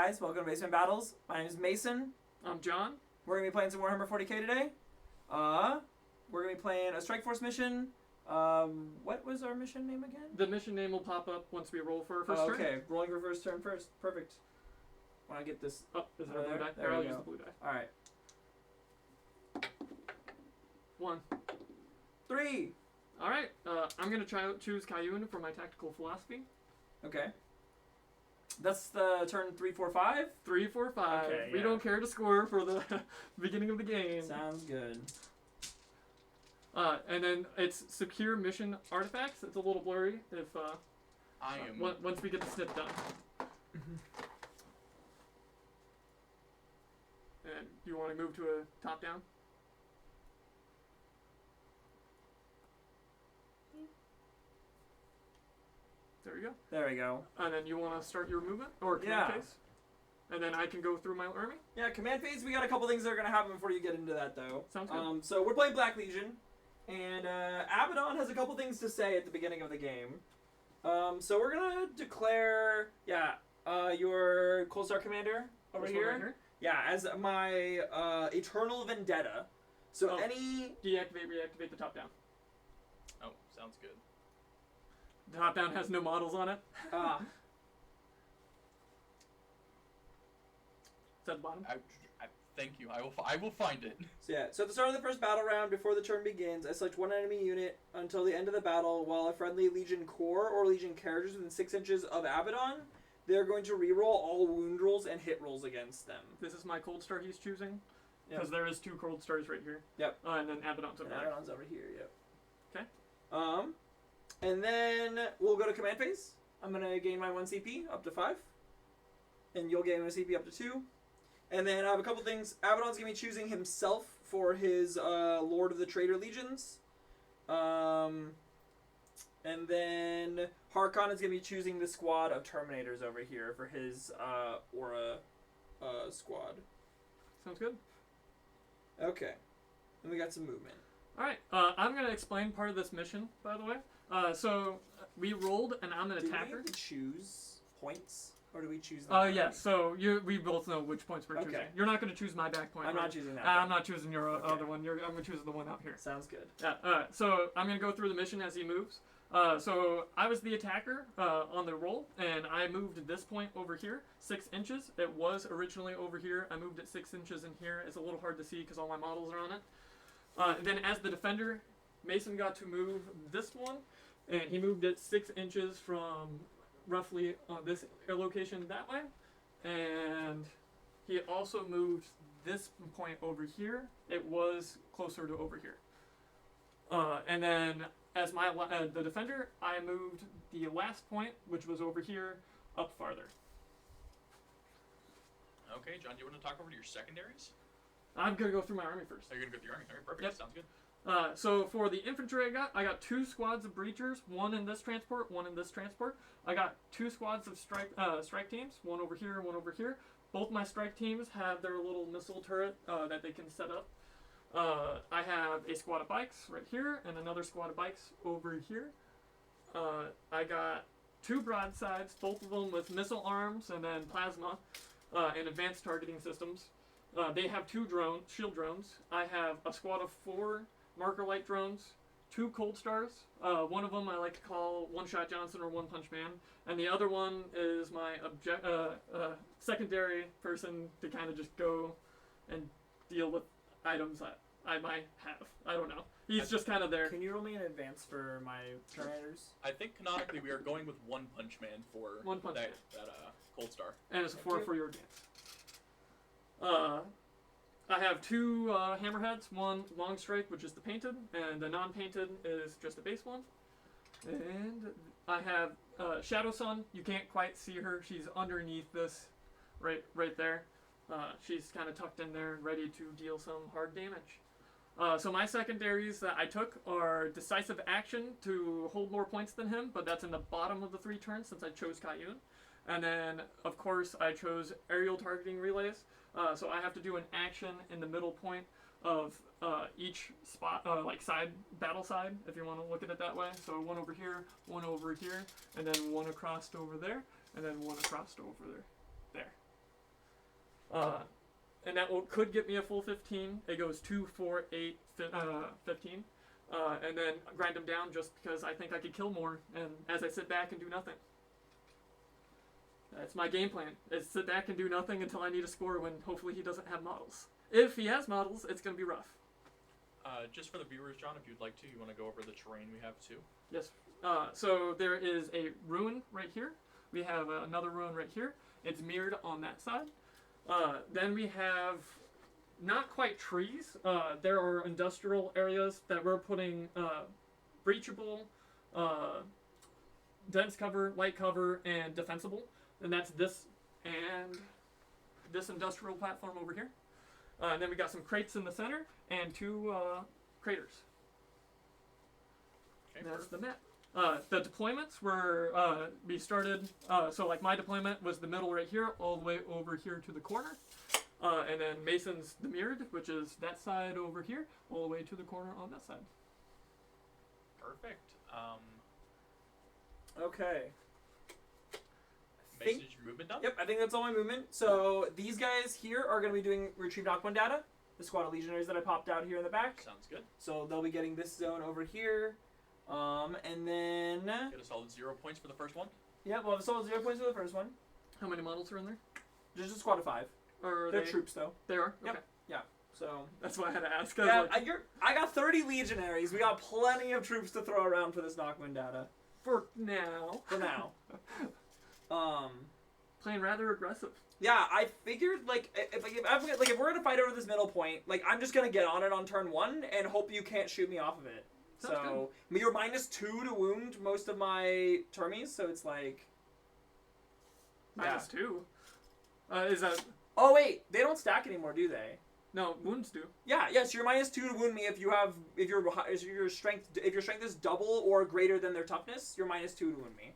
guys, welcome to Basement Battles. My name is Mason. I'm John. We're going to be playing some Warhammer 40k today. We're going to be playing a Strike Force mission. What was our mission name again? The mission name will pop up once we roll for our first turn. Okay, rolling for first turn first. Perfect. Want to get this... Oh, is it a blue die? There I'll we use go. the blue die. Alright. 1. 3! Alright, I'm going to choose Cayune for my tactical philosophy. Okay. That's the turn 3, 4, 5? 3, 4, 5. Okay, We yeah. don't care to score for the beginning of the game. Sounds good. And then it's secure mission artifacts. It's a little blurry if once we get the snip done. And you want to move to a top down? There we go. There we go. And then you want to start your movement or command phase, and then I can go through my army. Yeah, command phase. We got a couple things that are gonna happen before you get into that, though. Sounds good. So we're playing Black Legion, and Abaddon has a couple things to say at the beginning of the game. So we're gonna declare, your Cold Star commander over This one here. right here. Yeah, as my Eternal Vendetta. So any Deactivate, reactivate the top down. Oh, sounds good. The top down has no models on it. Is that the bottom? Thank you. I will find it. So at the start of the first battle round, before the turn begins, I select one enemy unit until the end of the battle. While a friendly Legion core or Legion characters within 6 inches of Abaddon, they're going to reroll all wound rolls and hit rolls against them. This is my cold star he's choosing, Yep. because there is 2 cold stars right here. Yep. And then Abaddon's over And there. Abaddon's over here. Yep. Okay. And then we'll go to command phase. I'm gonna gain my 1 CP up to 5, and you'll gain a CP up to 2. And then I have a couple things. Abaddon's gonna be choosing himself for his Lord of the Traitor Legions. And then Harkon is gonna be choosing the squad of Terminators over here for his Aura squad. Sounds good. Okay. And we got some movement. Alright, I'm going to explain part of this mission, by the way. So, we rolled, and I'm an Do we attacker. have to choose points? Or do we choose them? Yeah, so we both know which points we're choosing. Okay. You're not going to choose my back point. I'm right? not choosing that. I'm not choosing your Okay. other one. I'm going to choose the one out here. Sounds good. Yeah, alright, so I'm going to go through the mission as he moves. So I was the attacker on the roll, and I moved this point over here 6 inches. It was originally over here. I moved it 6 inches in here. It's a little hard to see because all my models are on it. And then as the defender, Mason got to move this one, and he moved it 6 inches from roughly this location that way. And he also moved this point over here. It was closer to over here. And then as my the defender, I moved the last point, which was over here, up farther. Okay, John, do you want to talk over to your secondaries? I'm going to go through my army first. Are you going to go through your army? Okay, perfect. Yep. Sounds good. So for the infantry I got 2 squads of breachers, 1 in this transport, 1 in this transport. I got 2 squads of strike teams, 1 over here, 1 over here. Both my strike teams have their little missile turret that they can set up. I have a squad of bikes right here and another squad of bikes over here. I got 2 broadsides, both of them with missile arms and then plasma and advanced targeting systems. They have 2 shield drones. I have a squad of 4 marker light drones, 2 cold stars. One of them I like to call One Shot Johnson or One Punch Man, and the other one is my secondary person to kind of just go and deal with items that I might have. I don't know. He's just kind of there. Can you roll me in advance for my Terminators? I think canonically we are going with One Punch Man for One Punch that, Man. that Cold Star. And it's a 4 you. for your advance. I have 2 hammerheads, 1 long strike, which is the painted, and the non-painted is just a base one. And I have Shadow Sun. You can't quite see her. She's underneath this, right there. She's kind of tucked in there and ready to deal some hard damage. So my secondaries that I took are Decisive Action to hold more points than him, but that's in the bottom of the 3 turns since I chose Cayune. And then, of course, I chose Aerial Targeting Relays. So I have to do an action in the middle point of each spot, like battle side, if you want to look at it that way. So 1 over here, 1 over here, and then 1 across over there, and then 1 across over there. And that could get me a full 15. It goes 2, 4, 8, 15. And then grind them down just because I think I could kill more, and as I sit back and do nothing. That's my game plan, is sit back and do nothing until I need a score when hopefully he doesn't have models. If he has models, it's going to be rough. Just for the viewers, John, if you'd like to, you want to go over the terrain we have too? Yes. So there is a ruin right here. We have another ruin right here. It's mirrored on that side. Then we have not quite trees. There are industrial areas that we're putting breachable, dense cover, light cover, and defensible. And that's this and this industrial platform over here. And then we got some crates in the center and 2 craters. Okay, That's the map. The deployments were, we started, so like my deployment was the middle right here, all the way over here to the corner. And then Mason's the mirrored, which is that side over here, all the way to the corner on that side. Perfect. Okay. Mason, is your movement done? Yep, I think that's all my movement. So these guys here are going to be doing retrieve knock one data. The squad of legionaries that I popped out here in the back. Sounds good. So they'll be getting this zone over here. And then... Get a solid 0 points for the first one. Yeah, we'll have a solid 0 points for the first one. How many models are in there? Just a squad of 5. Or They're troops, though. They are? Yep. Okay. Yeah, so... That's why I had to ask. Yeah, I got 30 legionaries. We got plenty of troops to throw around for this knockman data. For now. For now. Playing rather aggressive. Yeah, I figured, if we're gonna fight over this middle point, like, I'm just gonna get on it on turn 1 and hope you can't shoot me off of it. Sounds So, you're -2 to wound most of my termies, so it's like... -2. Is that... Oh, wait, they don't stack anymore, do they? No, wounds do. Yeah, yes, you're -2 to wound me if your strength is double or greater than their toughness, you're -2 to wound me.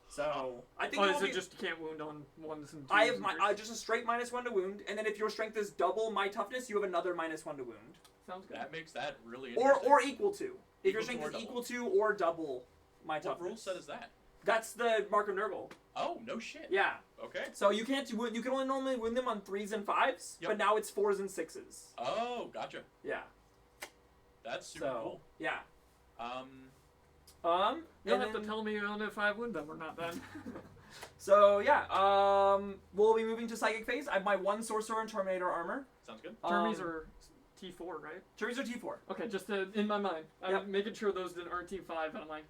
So, I think is it just you can't wound on 1s and 2s? I have just a straight -1 to wound, and then if your strength is double my toughness, you have another -1 to wound. Sounds good. That makes that really interesting. Or equal to. If your Equal to strength or is double. equal to or double my What toughness. rule set is that? That's the Mark of Nurgle. Oh, no shit. Yeah. Okay. So you can't wound. You can only normally wound them on 3s and 5s, Yep. but now it's 4s and 6s. Oh, gotcha. Yeah. That's super So cool. yeah. You'll have to tell me if I wound them or not then. So yeah. We'll be moving to Psychic Phase. I have my 1 Sorcerer and Terminator armor. Sounds good. Termies are T4, right? Termies are T4. Okay, just in my mind. Yep. I'm making sure those aren't T5, and I'm like,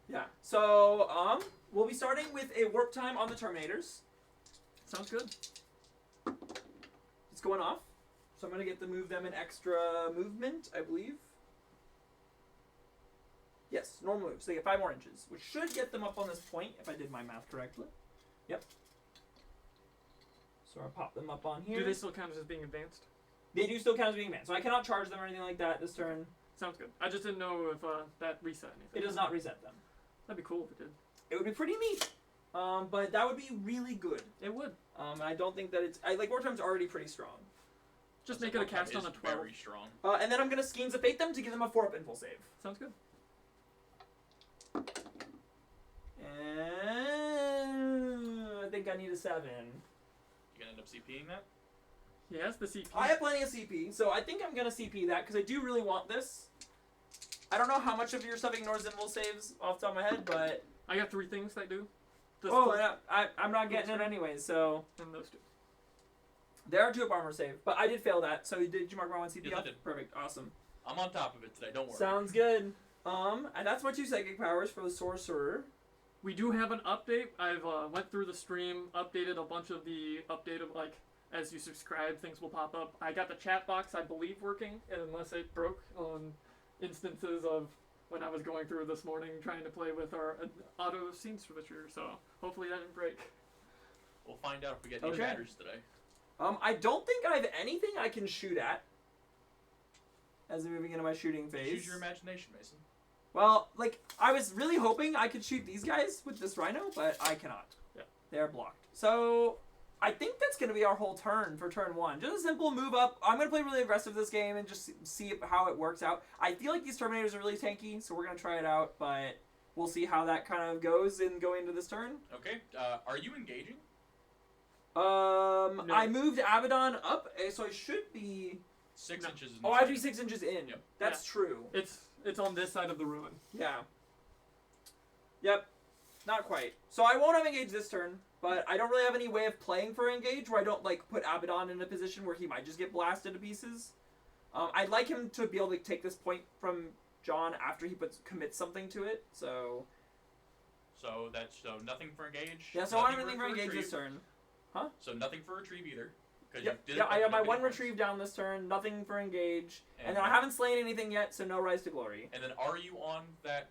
Yeah. So we'll be starting with a warp time on the Terminators. sounds good. It's going off. So I'm gonna get to move them an extra movement, I believe. Yes, normal move. So they get 5 more inches, which should get them up on this point if I did my math correctly. Yep. So I'll pop them up on here. Do they still count as being advanced? They do still count as being advanced, so I cannot charge them or anything like that this turn. Sounds good. I just didn't know if that reset anything. It does not reset them. That'd be cool if it did. It would be pretty neat. But that would be really good. It would. And I don't think that it's... War Time's already pretty strong. Just make it a cast on a 12. Very strong. And then I'm going to Skeins of Fate them to give them a 4-up info save. Sounds good. And I think I need a 7. You gonna end up CPing that? Yes, the CP. I have plenty of CP, so I think I'm going to CP that, because I do really want this. I don't know how much of your stuff ignores invul saves off the top of my head, but... I got 3 things that do. This Oh, first I'm not getting it anyway, so... and those 2. There are 2 up armor save, but I did fail that, so did you mark my 1 CP Yes, I off? did. Perfect, awesome. I'm on top of it today, don't worry. Sounds good. And that's my 2 psychic powers for the sorcerer. We do have an update. I've went through the stream, updated a bunch of the updated, like, as you subscribe, things will pop up. I got the chat box, I believe, working, unless it broke on instances of when I was going through this morning trying to play with our auto scene switcher, so hopefully that didn't break. We'll find out if we get any Okay. shatters today. I don't think I have anything I can shoot at as I'm moving into my shooting phase. Use your imagination, Mason. Well, I was really hoping I could shoot these guys with this rhino, but I cannot. Yeah. They're blocked. So, I think that's going to be our whole turn for turn 1. Just a simple move up. I'm going to play really aggressive this game and just see how it works out. I feel like these Terminators are really tanky, so we're going to try it out, but we'll see how that kind of goes in going into this turn. Okay, are you engaging? No. I moved Abaddon up, so I should be. 6 inches. Oh, I have to be 6 inches in. Yep. That's true. It's on this side of the ruin. Yeah. Yep. Not quite. So I won't have engage this turn, but I don't really have any way of playing for engage where I don't like put Abaddon in a position where he might just get blasted to pieces. I'd like him to be able to take this point from John after he commits something to it. So So nothing for engage. yeah. So I don't have anything for engage this turn. So nothing for retrieve either. Yep. Yeah, I have my one retrieve down this turn, nothing for engage, and then I haven't slain anything yet, so no rise to glory. And then are you on that?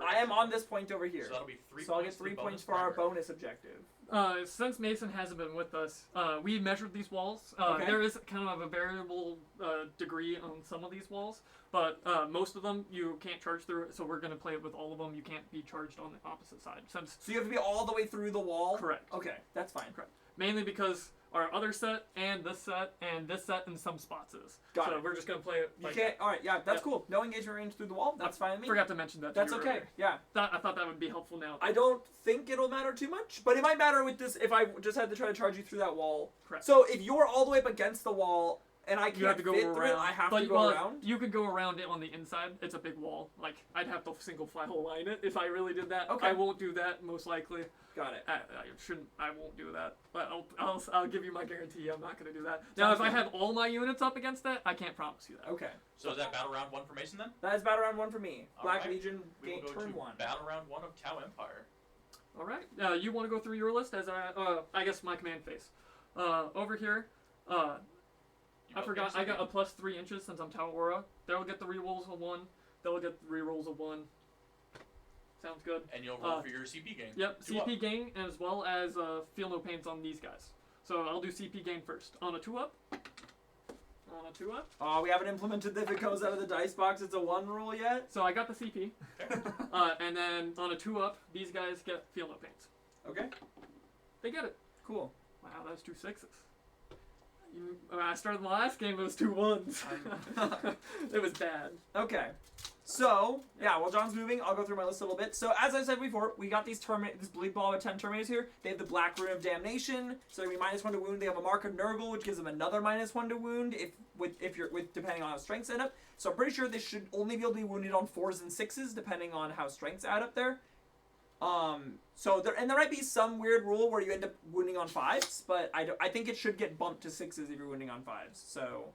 I am on this point over here. So that'll be 3 So I'll get 3 points for our bonus objective. Since Mason hasn't been with us, we measured these walls. Okay. There is kind of a variable degree on some of these walls, but most of them you can't charge through, so we're going to play it with all of them. You can't be charged on the opposite side. So you have to be all the way through the wall? Correct. Okay, that's fine. Correct. Mainly because our other set and this set in some spots is. Got so it. we're just going to play it You like can't. All right, yeah, that's Yep. cool. No engagement range through the wall. That's fine with me. Forgot to mention that. To That's you okay. earlier. Yeah. I thought that would be helpful now. I don't think it'll matter too much, but it might matter with this if I just had to try to charge you through that wall. Correct. So if you're all the way up against the wall and I You can't have to go fit around. through it, I have But, to go well, around. You could go around it on the inside. It's a big wall. Like, I'd have to single file line it if I really did that. Okay. I won't do that, most likely. Got it. I won't do that. But I'll give you my guarantee I'm not going to do that. Now, if I have all my units up against that, I can't promise you that. Okay. So is that battle round 1 for Mason then? That is battle round 1 for me. Black Alright. Legion, We will go turn to 1. battle round 1 of Tau Empire. All right. You want to go through your list as I guess my command phase. Over here, I forgot. I got a +3 inches since I'm Tau Aura. They'll get the rerolls of 1. They'll get the rerolls of 1. Sounds good. And you'll roll for your CP gain. Yep, 2 up. CP gain as well as feel no pains on these guys. So I'll do CP gain first. On a 2-up. On a 2-up. Oh, we haven't implemented that if it goes out of the dice box, it's a 1 rule yet? So I got the CP. Okay. And then on a 2-up, these guys get feel no pains. Okay, They get it. cool. Wow, that was 2 6s. When I started the last game, it was 2 1s. It was bad. Okay. So, yeah, while John's moving, I'll go through my list a little bit. So, as I said before, we got this Bleed Ball of 10 Terminators here. They have the Black Rune of Damnation, so they're going to be -1 to wound. They have a Mark of Nurgle, which gives them another -1 to wound, depending on how strengths add up. So, I'm pretty sure they should only be able to be wounded on 4s and 6s, depending on how strengths add up there. So there might be some weird rule where you end up wounding on 5s, but I think it should get bumped to 6s if you're wounding on 5s. So,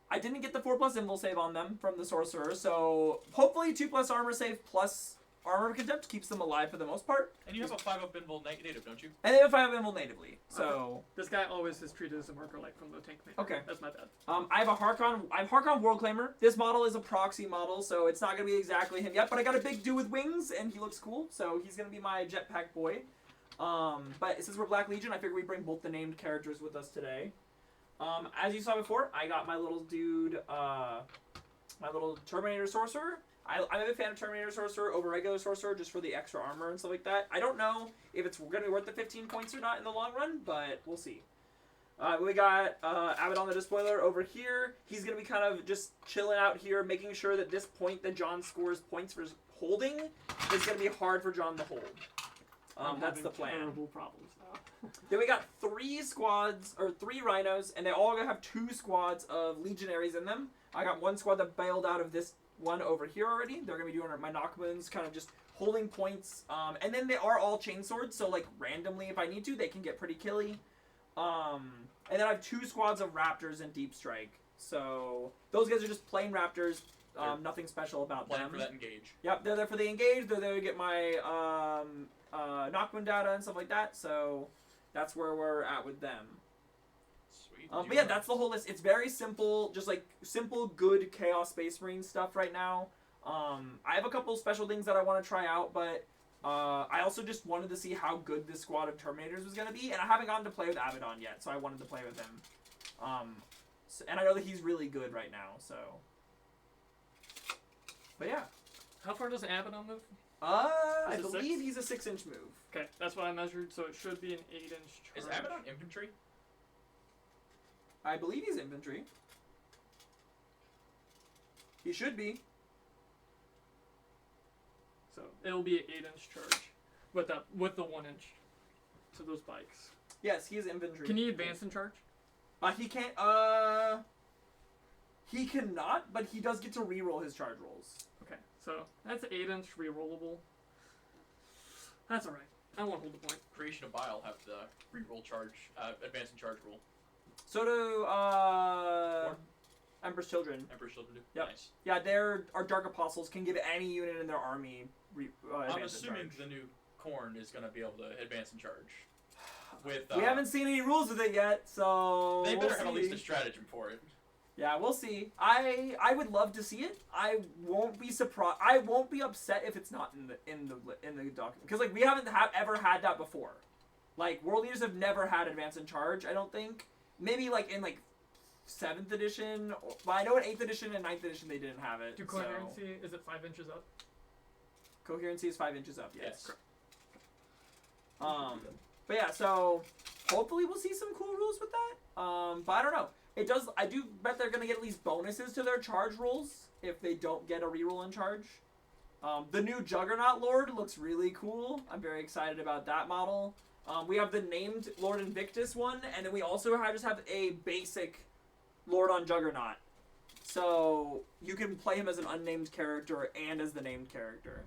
I didn't get the 4+ invul save on them from the sorcerer, so hopefully 2+ armor save plus armor of contempt keeps them alive for the most part. And you have a 5-up invul native, don't you? And they have 5 invul natively, so This guy always is treated as a marker like from the tank maker. Okay. That's my bad. I have Harkon World Claimer. This model is a proxy model, so it's not gonna be exactly him yet, but I got a big dude with wings and he looks cool, so he's gonna be my jetpack boy. But since we're Black Legion, I figured we bring both the named characters with us today. As you saw before, I got my little dude, my little Terminator Sorcerer. I'm a big fan of Terminator Sorcerer over regular Sorcerer just for the extra armor and stuff like that. I don't know if it's going to be worth the 15 points or not in the long run, but we'll see. We got Abaddon the Despoiler over here. He's going to be kind of just chilling out here, making sure that this point that John scores points for holding is going to be hard for John to hold. I'm That's having the plan. Terrible problems now. Then we got 3 rhinos, and they all gonna have 2 squads of legionaries in them. I got 1 squad that bailed out of this one over here already. They're gonna be doing my knockmoons, kind of just holding points. And then they are all chainswords, so like randomly if I need to, they can get pretty killy. And then I have 2 squads of raptors and deep strike. So those guys are just plain raptors. Nothing special about Playing them. for that engage. Yep, they're there for the engage. They're there to get my knockman data and stuff like that. So that's where we're at with them. Sweet. But yeah, that's the whole list. It's very simple, just like simple, good Chaos Space Marine stuff right now. I have a couple special things that I want to try out, but I also just wanted to see how good this squad of Terminators was going to be, and I haven't gotten to play with Abaddon yet, so I wanted to play with him. And I know that he's really good right now, so. But yeah. How far does Abaddon move? I Is it believe 6? he's a 6-inch move. Okay, that's what I measured, so it should be an 8-inch charge. Is Abaddon infantry? I believe he's infantry. He should be. So it'll be an 8-inch charge with the 1-inch to those bikes. Yes, he is infantry. Can he advance in charge? He can't. He cannot, but he does get to reroll his charge rolls. Okay, so that's 8-inch rerollable. That's alright. I won't hold the point. Creation of Bile have the reroll charge, advance and charge rule. So do Emperor's Children. Emperor's Children do. Yep. Nice. Yeah, our Dark Apostles can give any unit in their army advance I'm and assuming charge. the new Corn is going to be able to advance and charge. With We haven't seen any rules with it yet, so they better we'll have at see. least a stratagem for it. Yeah, we'll see. I would love to see it. I won't be surprised. I won't be upset if it's not in the document, because like we haven't ever had that before. Like World Leaders have never had advance and charge. I don't think. Maybe like in like 7th edition, but I know in 8th edition and 9th edition they didn't have it. Do so. coherency, is it 5 inches up? Coherency is 5 inches up. Yes. Yes. But yeah, so hopefully we'll see some cool rules with that. But I don't know. It does. I do bet they're gonna get at least bonuses to their charge rolls if they don't get a reroll in charge. The new Juggernaut Lord looks really cool. I'm very excited about that model. We have the named Lord Invictus one, and then we also just have a basic Lord on Juggernaut. So you can play him as an unnamed character and as the named character.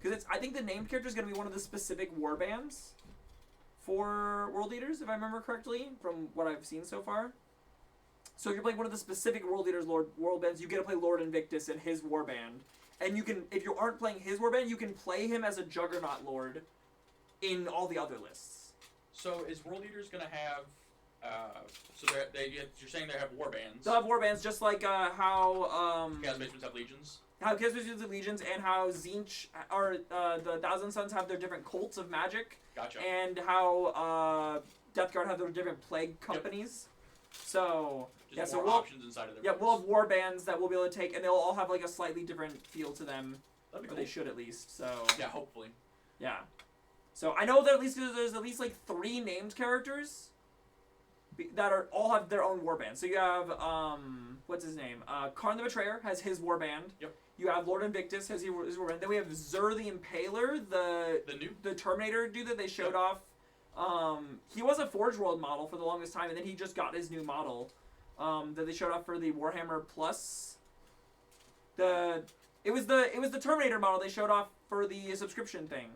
Because I think the named character is going to be one of the specific warbands for World Eaters, if I remember correctly, from what I've seen so far. So if you're playing one of the specific World Eaters world bands, you get to play Lord Invictus and his warband. And you can, if you aren't playing his warband, you can play him as a Juggernaut Lord in all the other lists. So is World Eaters going to have... you're saying they have war bands. They'll have warbands just like how... Chaos Basements have legions. How Chaos Basements have legions, and how Tzeentch, or the Thousand Suns have their different cults of magic. Gotcha. And how Death Guard have their different plague companies. Yep. So... Just so more we'll, options inside of their yeah, we'll have war bands that we'll be able to take, and they'll all have like a slightly different feel to them. That'd be or cool. they should at least. So yeah, hopefully. Yeah. So I know that there's at least like 3 named characters that all have their own war band. So you have what's his name? Karn the Betrayer has his war band. Yep. You have Lord Invictus has his war band. Then we have Zur the Impaler, the Terminator dude that they showed off. He was a Forge World model for the longest time, and then he just got his new model. That they showed off for the Warhammer Plus. It was the Terminator model they showed off for the subscription thing.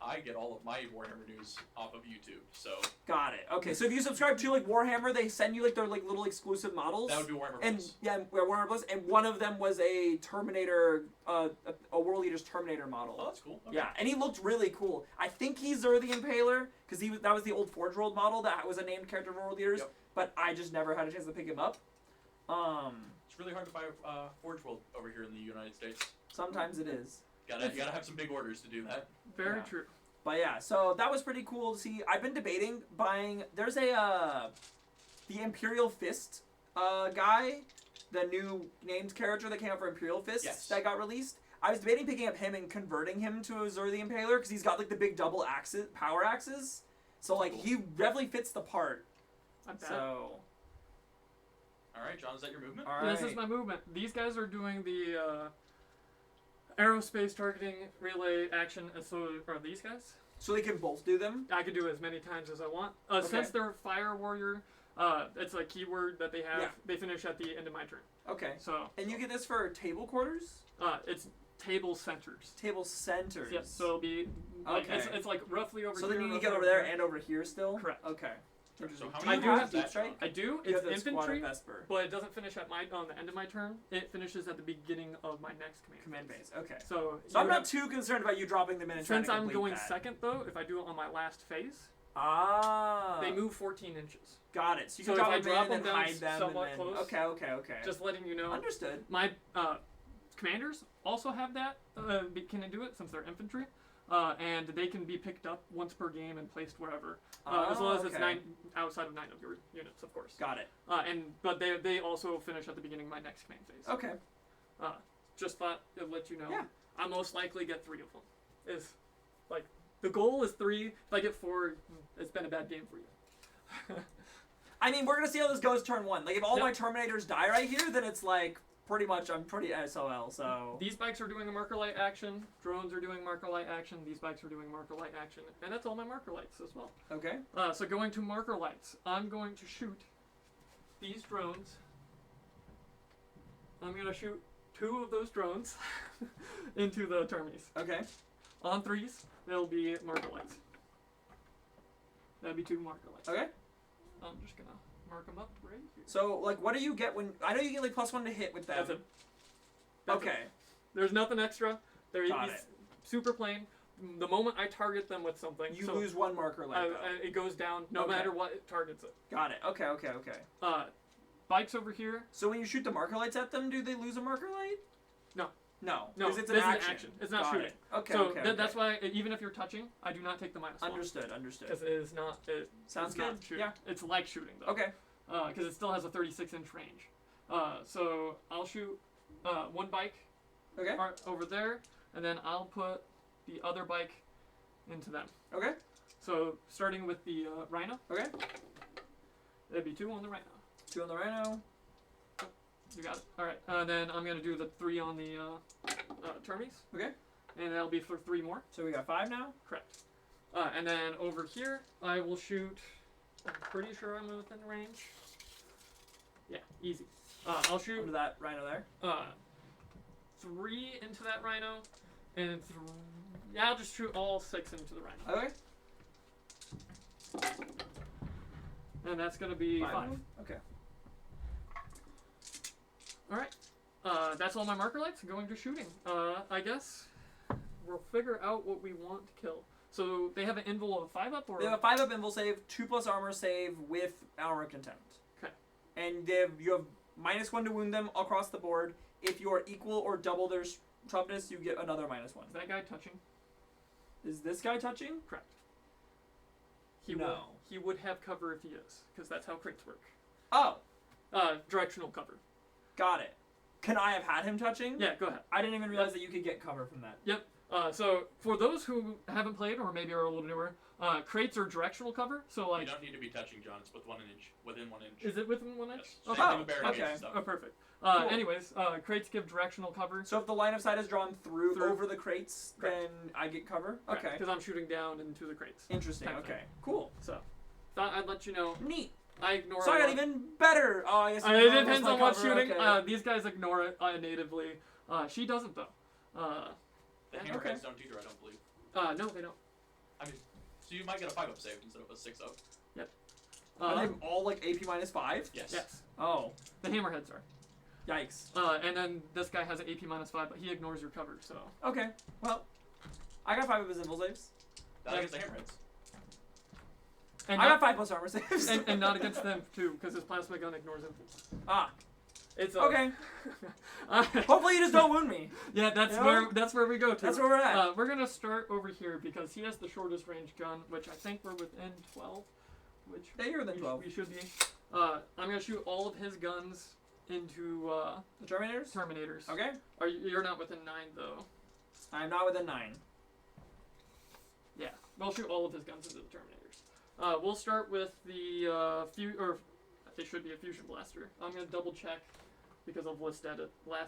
I get all of my Warhammer news off of YouTube, so Got it. Okay, so if you subscribe to like Warhammer, they send you like their like little exclusive models. that would be Warhammer And Plus. yeah, Warhammer Plus, and one of them was a Terminator, a World Eater's Terminator model. Oh, that's cool. Okay. Yeah, and he looked really cool. I think he's Zur the Impaler because that was the old Forge World model that was a named character for World Eaters. Yep. But I just never had a chance to pick him up. It's really hard to buy Forge World over here in the United States. Sometimes it is. You gotta have some big orders to do that. Very Yeah. true. But yeah, so that was pretty cool to see. I've been debating buying. There's the Imperial Fist guy, the new named character that came out for Imperial Fist that got released. I was debating picking up him and converting him to a Zur the Impaler because he's got like the big double power axes. So like he definitely fits the part. So. All right, John, is that your movement? All right. This is my movement. These guys are doing the aerospace targeting relay action, and so are these guys. So they can both do them? I can do it as many times as I want. Okay. Since they're fire warrior, it's a keyword that they have. Yeah. They finish at the end of my turn. Okay. So. And you get this for table quarters? It's table centers. Table centers. Yep. So it'll be like Okay. it's like roughly over So here. then you need to roughly get over there and over here still? Correct. Okay. So how Do many you I have do deep that, strike? I do. You It's have the Squad infantry, of Vesper. but it doesn't finish at on the end of my turn. It finishes at the beginning of my next command. Command phase. Okay. So I'm you not have- too concerned about you dropping them in and trying Since to I'm complete going that. second though, if I do it on my last phase, They move 14 inches. Got it. So you So can if I drop them drop in and them then down hide them. somewhat And then... close, Okay. Just letting you know. Understood. My commanders also have that. Can do it since they're infantry, and they can be picked up once per game and placed wherever, as long as it's okay. outside of 9 of your units, of course. Got it. But they also finish at the beginning of my next command phase. Okay. Just thought to let you know. Yeah. I most likely get 3 of them. Is like the goal is 3. If I get 4, it's been a bad game for you. I mean, we're gonna see how this goes turn 1. Like, if all my Terminators die right here, then it's like pretty much, I'm pretty SOL, so... These bikes are doing a marker light action, drones are doing marker light action, these bikes are doing marker light action, and that's all my marker lights as well. Okay. So going to marker lights, I'm going to shoot these drones. I'm going to shoot 2 of those drones into the termies. Okay. On 3s, there'll be marker lights. That'd be 2 marker lights. Okay. I'm just going to mark them up right here. So, like, what do you get when... I know you get, like, +1 to hit with them. That's it. That's Okay. it. There's nothing extra. They're Got it. super plain. The moment I target them with something, You lose 1 marker light, though. it goes down no Okay. matter what it targets it. Got it. Okay. Bikes over here. So when you shoot the marker lights at them, do they lose a marker light? No. No. No, Because it's this an is an action. action. It's not Got shooting. it. Okay, So okay. that's why even if you're touching, I do not take the -1. Understood. Because it is not. Sounds it's not good. shooting. Yeah. It's like shooting though. Okay. Because it still has a 36-inch range. So I'll shoot 1 bike Okay. over there, and then I'll put the other bike into them. Okay. So starting with the Rhino. Okay. That'd be 2 on the Rhino. 2 on the Rhino. You got it. All right. Then I'm gonna do the 3 on the termies. Okay. And that'll be for 3 more. So we got 5 now. Correct. And then over here, I will shoot. I'm pretty sure I'm within range. Yeah, easy. I'll shoot Under that Rhino there. 3 into that Rhino, and yeah, I'll just shoot all 6 into the Rhino. Okay. And that's gonna be 5. Okay. All right. That's all my marker lights. Going to shooting. I guess we'll figure out what we want to kill. So they have an invul of a 5-up, or They have a 5-up invul save, 2+ armor save with armor contempt. Okay. And you have -1 to wound them across the board. If you are equal or double their toughness, you get another -1. Is that guy touching? Is this guy touching? Correct. No. He would have cover if he is, because that's how crates work. Oh, Directional cover. got it. Can I have had him touching? Yeah, go ahead. I didn't even realize that you could get cover from that. Yep. So for those who haven't played or maybe are a little newer, crates are directional cover. So You like, don't need to be touching, John. It's within 1 inch. is it within 1 inch? Yes. Okay. Same thing with barricades okay. and stuff. Oh, perfect. Cool. Anyways, crates give directional cover. So if the line of sight is drawn through. over the crates, Correct. then I get cover? Okay. Because I'm shooting down into the crates. Interesting. Type thing. Okay. Cool. So thought I'd let you know. Neat. I ignore. So I a got lot. even better. Oh, I guess you It ignore most depends of my on what's cover, shooting. okay. These guys ignore it natively. She doesn't though. The Okay. hammerheads don't either, I don't believe. No, they don't. I mean, so you might get a 5-up save instead of a 6-up. Are they all like AP -5? Yes. Yes. Oh, The hammerheads are. yikes. And then this guy has an AP -5, but he ignores your cover. So. Okay. Well, I got 5 of his invul saves. Not against the hammerheads. And I not, got 5+ armor saves. and not against them too, because his plasma gun ignores him. Ah. It's Okay. Hopefully you just don't wound me. Yeah, that's You know? where where we go to. That's where we're at. We're gonna start over here because he has the shortest range gun, which I think we're within 12. Which Yeah, you're within 12. we should be. I'm gonna shoot all of his guns into The Terminators? Terminators. Okay. You're not within 9 though. I'm not within 9. Yeah, we'll shoot all of his guns into the Terminators. We'll start with the or it should be a fusion blaster. I'm gonna double check because of last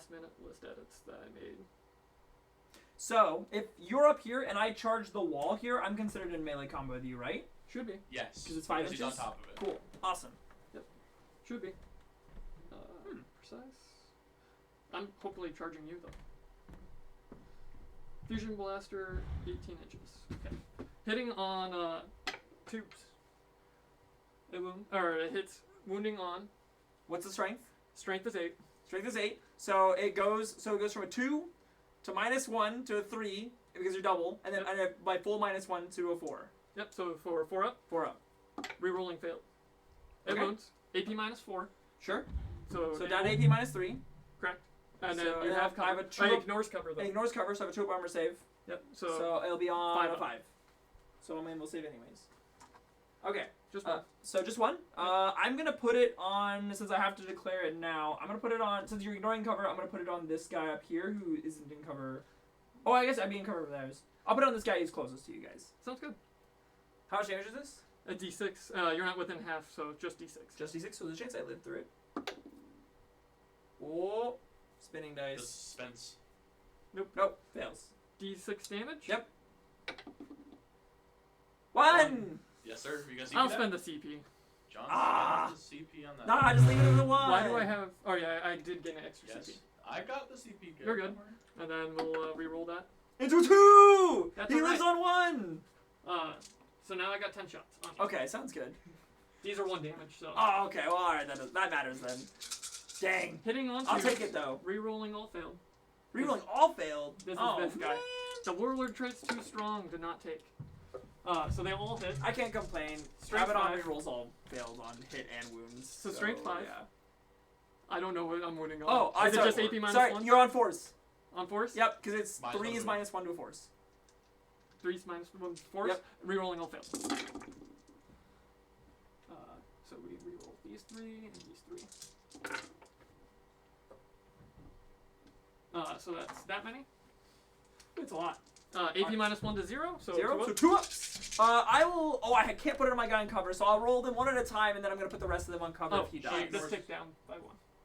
minute list edits that I made. So, if you're up here and I charge the wall here, I'm considered in melee combo with you, right? Should be. Yes. 'Cause it's 5 Because he's on inches? top of it. Cool. Awesome. Should be. Precise. I'm hopefully charging you though. Fusion blaster, 18 inches. Okay. Hitting on tubes. It hits wounding on. What's the strength? Strength is 8. Strength is 8. So it goes from a 2 to -1 to a 3 because you're double, and then I have my full -1 to a 4. Yep. So for 4 up, 4 up. rerolling failed. It Okay. wounds. AP -4. Sure. So So it down to will- AP -3. Correct. And So then you I have have cover. a two It up- ignores cover though. It ignores cover, so I have a 2 up armor save. Yep. So it'll be on 5 a up. 5. So I'm able to save anyways. Okay. Just one. So just one. I'm gonna put it on, since I have to declare it now. I'm gonna put it on, since you're ignoring cover. I'm gonna put it on this guy up here who isn't in cover. Oh, I guess I'd be in cover with those. I'll put it on this guy who's closest to you guys. Sounds good. How much damage is this? A D6. You're not within half, so just D6. Just D6. So there's a chance I live through it. Oh, Spinning The dice. suspense. Nope. Fails. D6 damage. Yep. 1! Yes, sir. You guys see I'll that? spend the CP. John Ah! spends the CP on that. Nah, just leave it as a 1. Why do I have? Oh yeah, I did get an extra Yes. CP. I got the CP. You're good. And then we'll re-roll that. Into 2! That's He all lives right. on 1! So now I got 10 shots. On you. Okay, sounds good. These are 1 damage. So Oh, okay. Well, alright. That matters then. Dang. hitting on 2. I'll take it, though. Re-rolling all failed. Rerolling all failed. This is Oh, this guy. man. The warlord trait's too strong to not take. So they all hit. I can't complain. Strength Abaddon 5. rerolls all failed on hit and wounds. So strength 5. Yeah. I don't know what I'm winning on. Oh, is it just AP minus sorry, 1? you're on force. On force? Yep, because it's Minus 3 1 is to minus 1 to a force. 3's minus 1 force. Yep. Re-rolling all failed. So we re-roll these 3 and these 3. So that's that many. It's a lot. AP minus 1 to 0. So 0, 2 so up. 2 ups. I will. Oh, I can't put it on my guy in cover, so I'll roll them 1 at a time, and then I'm gonna put the rest of them on cover Oh, if he shit. dies. Let's tick down by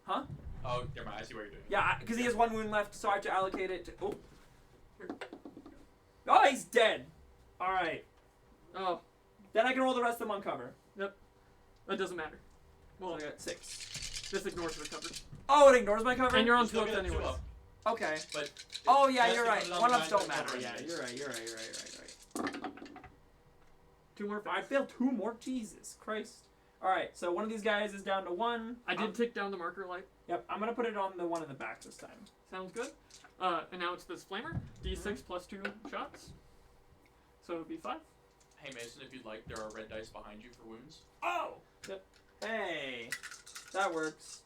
1. Oh, never mind. I see what you're doing. Yeah, because he has 1 wound left, so I have to allocate it to. Oh. Oh, he's dead. All right. Oh, Then I can roll the rest of them on cover. that doesn't matter. Well, Well, I got 6. this ignores the cover. Oh, it ignores my cover. And you're on You still 2 ups get a 2 anyways. up, Okay. but Oh yeah, just you're to right. put it on 1 the ups line don't for matter. Yeah, anyways. you're right. You're right. 2 more I fails. failed 2 more. Jesus Christ. All right, so one of these guys is down to 1. I did tick down the marker light. Yep, I'm gonna put it on the one in the back this time. Sounds good. And now it's this flamer. D6 plus 2 shots. So it would be 5. hey Mason, if you'd like, there are red dice behind you for wounds. Oh. Yep. Hey, that works.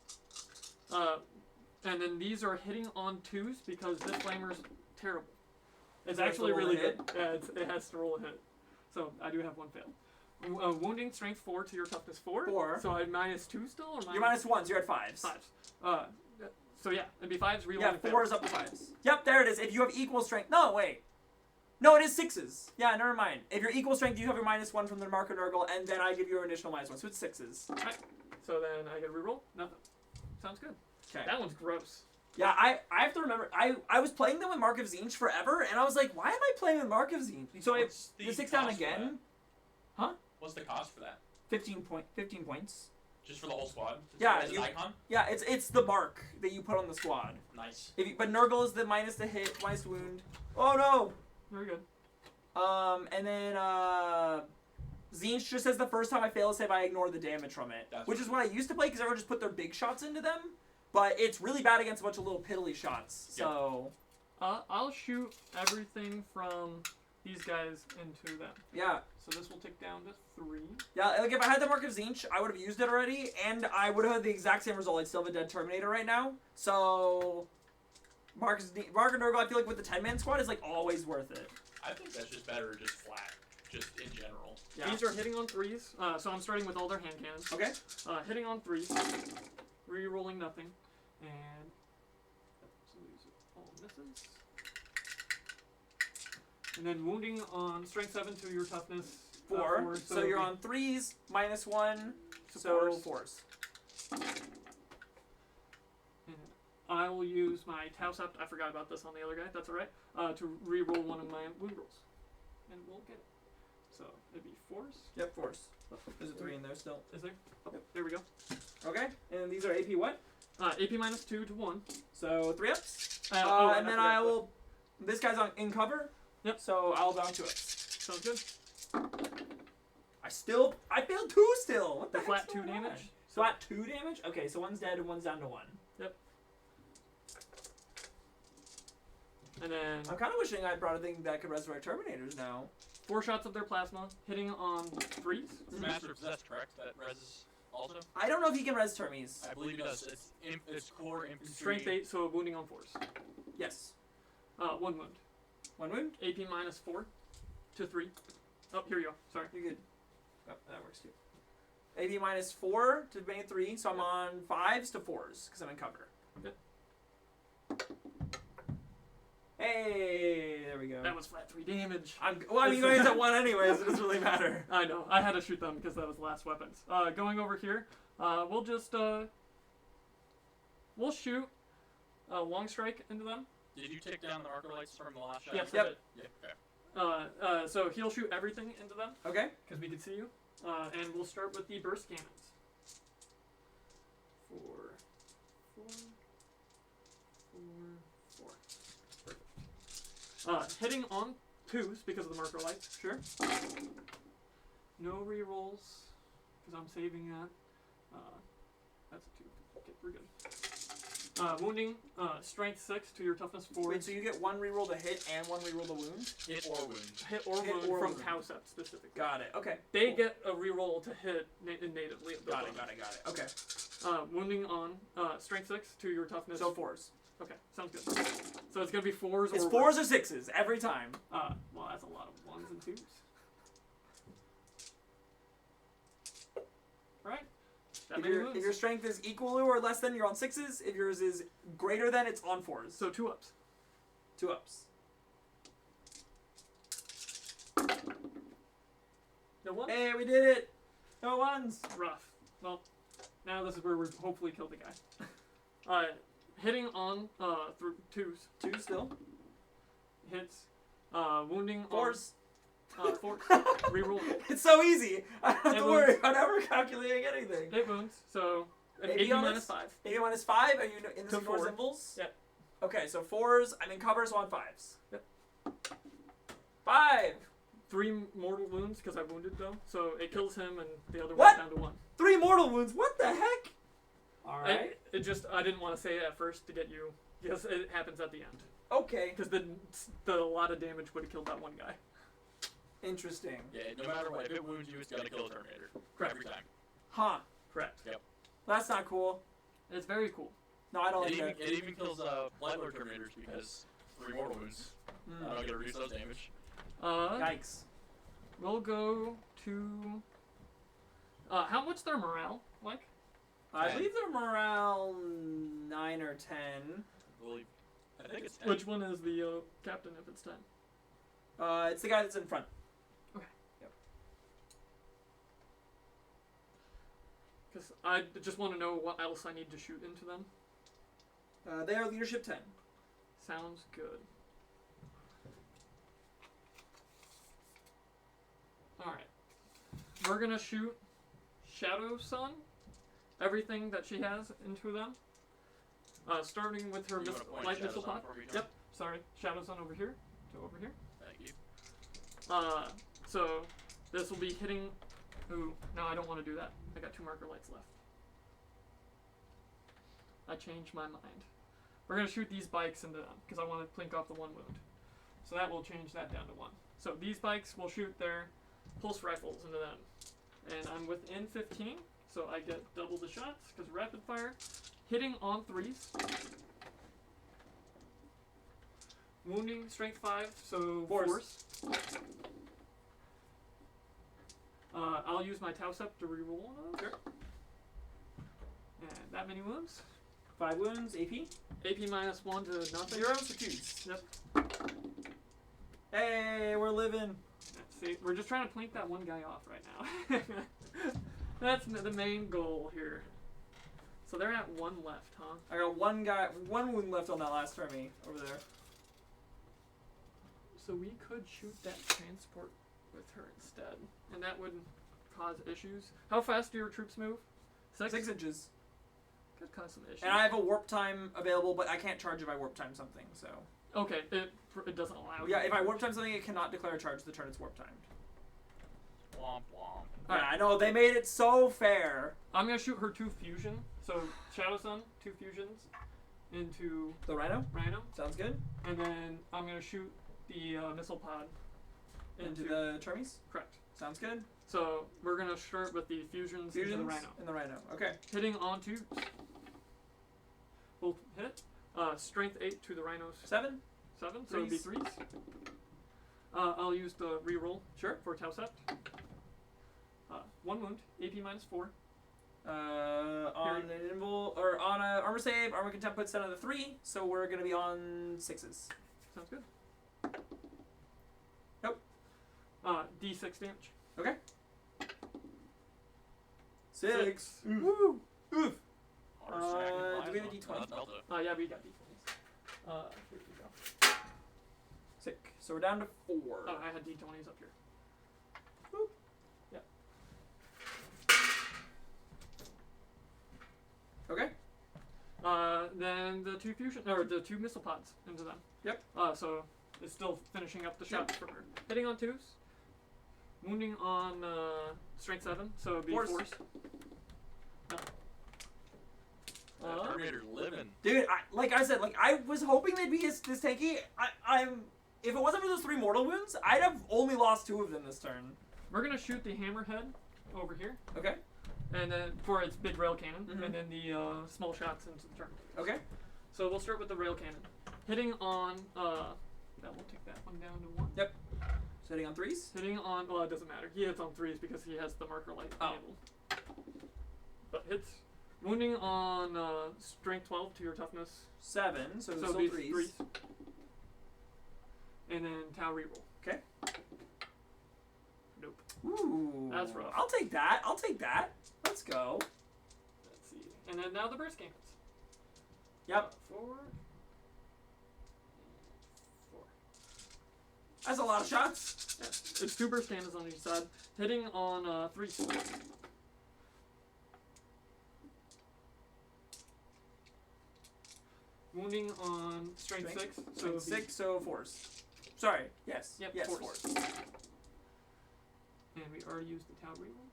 And then these are hitting on 2s because this flamer's terrible. It's Does it have to actually roll a really hit? good. Yeah, it has to roll a hit. So I do have 1 fail. Wounding strength 4 to your toughness 4. 4. So I'm minus 2 still, or You're minus 1, so you're at 5s. 5s. So yeah, it'd be 5s. Yeah, Rerolling 4 is up to 5s. Yep, there it is. If you have equal strength. No, wait. No, it is 6s. Yeah, never mind. If you're equal strength, you have your minus 1 from the marker Nurgle, and then I give you an additional minus 1, so it's 6s. So then I get a reroll. Nothing. Sounds good. Okay. That one's gross. Yeah, I have to remember. I was playing them with Mark of Zinch forever, and I was like, why am I playing with Mark of Zinch? So I What's the 6 down cost for again. that? What's the cost for that? 15 points. Just for the whole squad? Yeah, As an icon? Yeah, it's the mark that you put on the squad. Nice. But Nurgle is the minus the hit, minus wound. Oh no. Very good. And then Zinch just says the first time I fail a save, I ignore the damage from it, That's which is what I used to play because everyone just put their big shots into them. But it's really bad against a bunch of little piddly shots. So I'll shoot everything from these guys into them. yeah. So this will tick down to 3. Yeah, like if I had the Mark of Zinch, I would have used it already, and I would have had the exact same result. I'd still have a dead Terminator right now. So, Mark and Nurgle, I feel like with the 10-man squad is like always worth it. I think that's just better, just flat, just in general. Yeah. These are hitting on 3s. So I'm starting with all their hand cannons. Okay. Hitting on 3s. Re-rolling nothing. And so these are all misses. And then wounding on strength 7 to your toughness 4. So you're on 3s, minus 1, so 4s. And I will use my Tau Sept. I forgot about this on the other guy. That's alright. To re-roll one of my wound rolls. And we'll get it. So it'd be 4s. Yep, 4s. There's a 3 in there still. Is there? Oh, Yep. there we go. Okay, and these are AP what? AP minus 2 to 1. So 3 ups. Oh, And then I will. This guy's in cover. Yep. So I'll down 2 ups. Sounds good. I failed 2 still. What the The heck's flat 2 going on? damage. Flat 2 damage? Okay, so one's dead and one's down to 1. And then I'm kind of wishing I brought a thing that could resurrect Terminators now. 4 shots of their plasma, hitting on 3s. Is Master of Possessed correct? That res also? I don't know if he can res Termies. I believe he does. It's core infantry. Strength 8, so wounding on 4s. Yes. 1 wound. 1 wound? AP minus 4 to 3. Oh, here you go. Sorry. You're good. Oh, that works too. AP minus 4 to main 3, so I'm on 5s to 4s because I'm in cover. Good. Hey, there we go. That was flat 3 damage. I mean, going at 1 anyways, it doesn't really matter. I know. I had to shoot them because that was the last weapons. Going over here, we'll just we'll shoot long strike into them. Did you take down the marker lights from the last shot? Yes, Yep. I did. Yeah. Okay. So he'll shoot everything into them Okay. because we can see you. And we'll start with the burst cannons. 4, 4, 4, 4. Perfect. Hitting on 2s because of the marker lights. Sure. No rerolls because I'm saving that. That's a 2. Okay, we're good. Wounding, strength 6 to your toughness 4. Wait, so you get 1 reroll to hit and 1 reroll to wound? Hit or wound. Hit or Hit wound or from wound. Tausept specifically. Got it. Okay. They cool. get a reroll to hit natively. Got it. Okay. Wounding on strength 6 to your toughness. So 4s. Okay, sounds good. So it's gonna be 4s. It's or 4s or 6s every time. Well, that's a lot of 1s and 2s. Right. That many wounds. If your strength is equal to or less than, you're on 6s. If yours is greater than, it's on 4s. So 2 ups. 2 ups. No 1. Hey, we did it. No 1s. Rough. Well, now this is where we hopefully kill the guy. Hitting on through 2s. 2 still. Hits. Wounding 4s. on 4. Reroll. It's so easy. I don't have It to worry wounds. about ever calculating anything. It wounds. So an AP 80 on minus this? 5. 80 minus 5. Are you in the To ignore 4. symbols? Yep. Okay, so 4s. I'm in cover, so on 5s. Yep. 5. 3 mortal wounds because I wounded though. So it kills him and the other What? one's down to 1. 3 mortal wounds. What the heck? All I- right. It just I didn't want to say it at first to get you because it happens at the end. Okay. Because the a lot of damage would have killed that one guy. Interesting. Yeah, no matter what, if it wounds you, it's gonna kill a Terminator. Correct. Every time. Huh. Correct. That's not cool. It's very cool. No, I don't It like even, that. it even kills Blight Lord Terminators because 3 mortal wounds. I'm not gonna reduce those damage. Yikes. We'll go to. How much their morale like? I 10. believe they're around 9 or 10. I think it's 10. Which one is the captain if it's 10? It's the guy that's in front. Because I just want to know what else I need to shoot into them. They are leadership 10. Sounds good. Alright. We're gonna shoot Shadow Sun, everything that she has into them. Starting with her You wanna point light Shadow missile Sun pod. for me, John? Yep, sorry. Shadow Sun over here to over here. Thank you. So this will be hitting. Ooh, no, I don't want to do that. I got 2 marker lights left. I changed my mind. We're gonna shoot these bikes into them because I want to plink off the 1 wound. So that will change that down to 1. So these bikes will shoot their pulse rifles into them, and I'm within 15, so I get double the shots because rapid fire. Hitting on 3s. Wounding strength 5, so 4s. I'll use my Tausept to reroll on those. Sure. And that many wounds. 5 wounds, AP. AP minus 1 to nothing. 0s or 2s. Yep. Hey, we're living. See, we're just trying to plink that one guy off right now. That's the main goal here. So they're at 1 left, huh? I got 1 wound left on that last Fermi over there. So we could shoot that transport with her instead, and that would cause issues. How fast do your troops move? 6? 6 inches. Could cause some issues. And I have a warp time available, but I can't charge if I warp time something, so. Okay, it doesn't allow you. Yeah, if I warp time something, it cannot declare a charge the turn it's warp timed. Womp womp. Yeah, Alright. I know, they made it so fair. I'm gonna shoot her 2 fusion. So Shadow Sun, 2 fusions into The Rhino? Rhino, Sounds good. and then I'm gonna shoot the missile pod Into the Termies? correct. Sounds good. So we're gonna start with the fusions into the Rhino. In the Rhino. Okay. Hitting on 2s. Both hit. Strength 8 to the Rhino's 7? 7, so it'd be 3s. I'll use the reroll Sure. for Tausept. 1 wound, AP minus 4. On an invul or on a armor save, armor contempt puts down to 3, so we're gonna be on 6s. Sounds good. Nope. D6 damage. Okay. 6. Woo! Oof. Armor stack and do we have a plasma. D20? Delta. Yeah, we got D20s. Here we go. Sick. So we're down to 4. Oh, I had D20s up here. Boop. Yep. Okay. Then the 2 fusion, or the 2 missile pods into them. Yep. So it's still finishing up the shots for her. Hitting on 2s. Wounding on strength 7, so it'd be Force. Terminator living. Dude, like I said, I was hoping they'd be this tanky. If it wasn't for those 3 mortal wounds, I'd have only lost 2 of them this turn. We're gonna shoot the hammerhead over here, Okay. and then for its big rail cannon, Mhm. and then the small shots into the turn. Okay. So we'll start with the rail cannon. Hitting on, that will take that one down to 1. Yep. Sitting on 3s. Hitting on, well, it doesn't matter. He hits on 3s because he has the marker light Oh. enabled. But hits. Wounding on strength 12 to your toughness. 7, so So still these 3s. And then Tau reroll. Okay. Nope. Ooh. That's rough. I'll take that. I'll take that. Let's go. Let's see. And then now the burst cannons. Yep. 4. That's a lot of shots. Yeah. It's 2 burst cannons on each side. Hitting on 3s. Wounding on strength 6. So it'd be 6, so 4s. Sorry. Yes. Yep, Yes, force. 4s. And we already used the Tau reroll.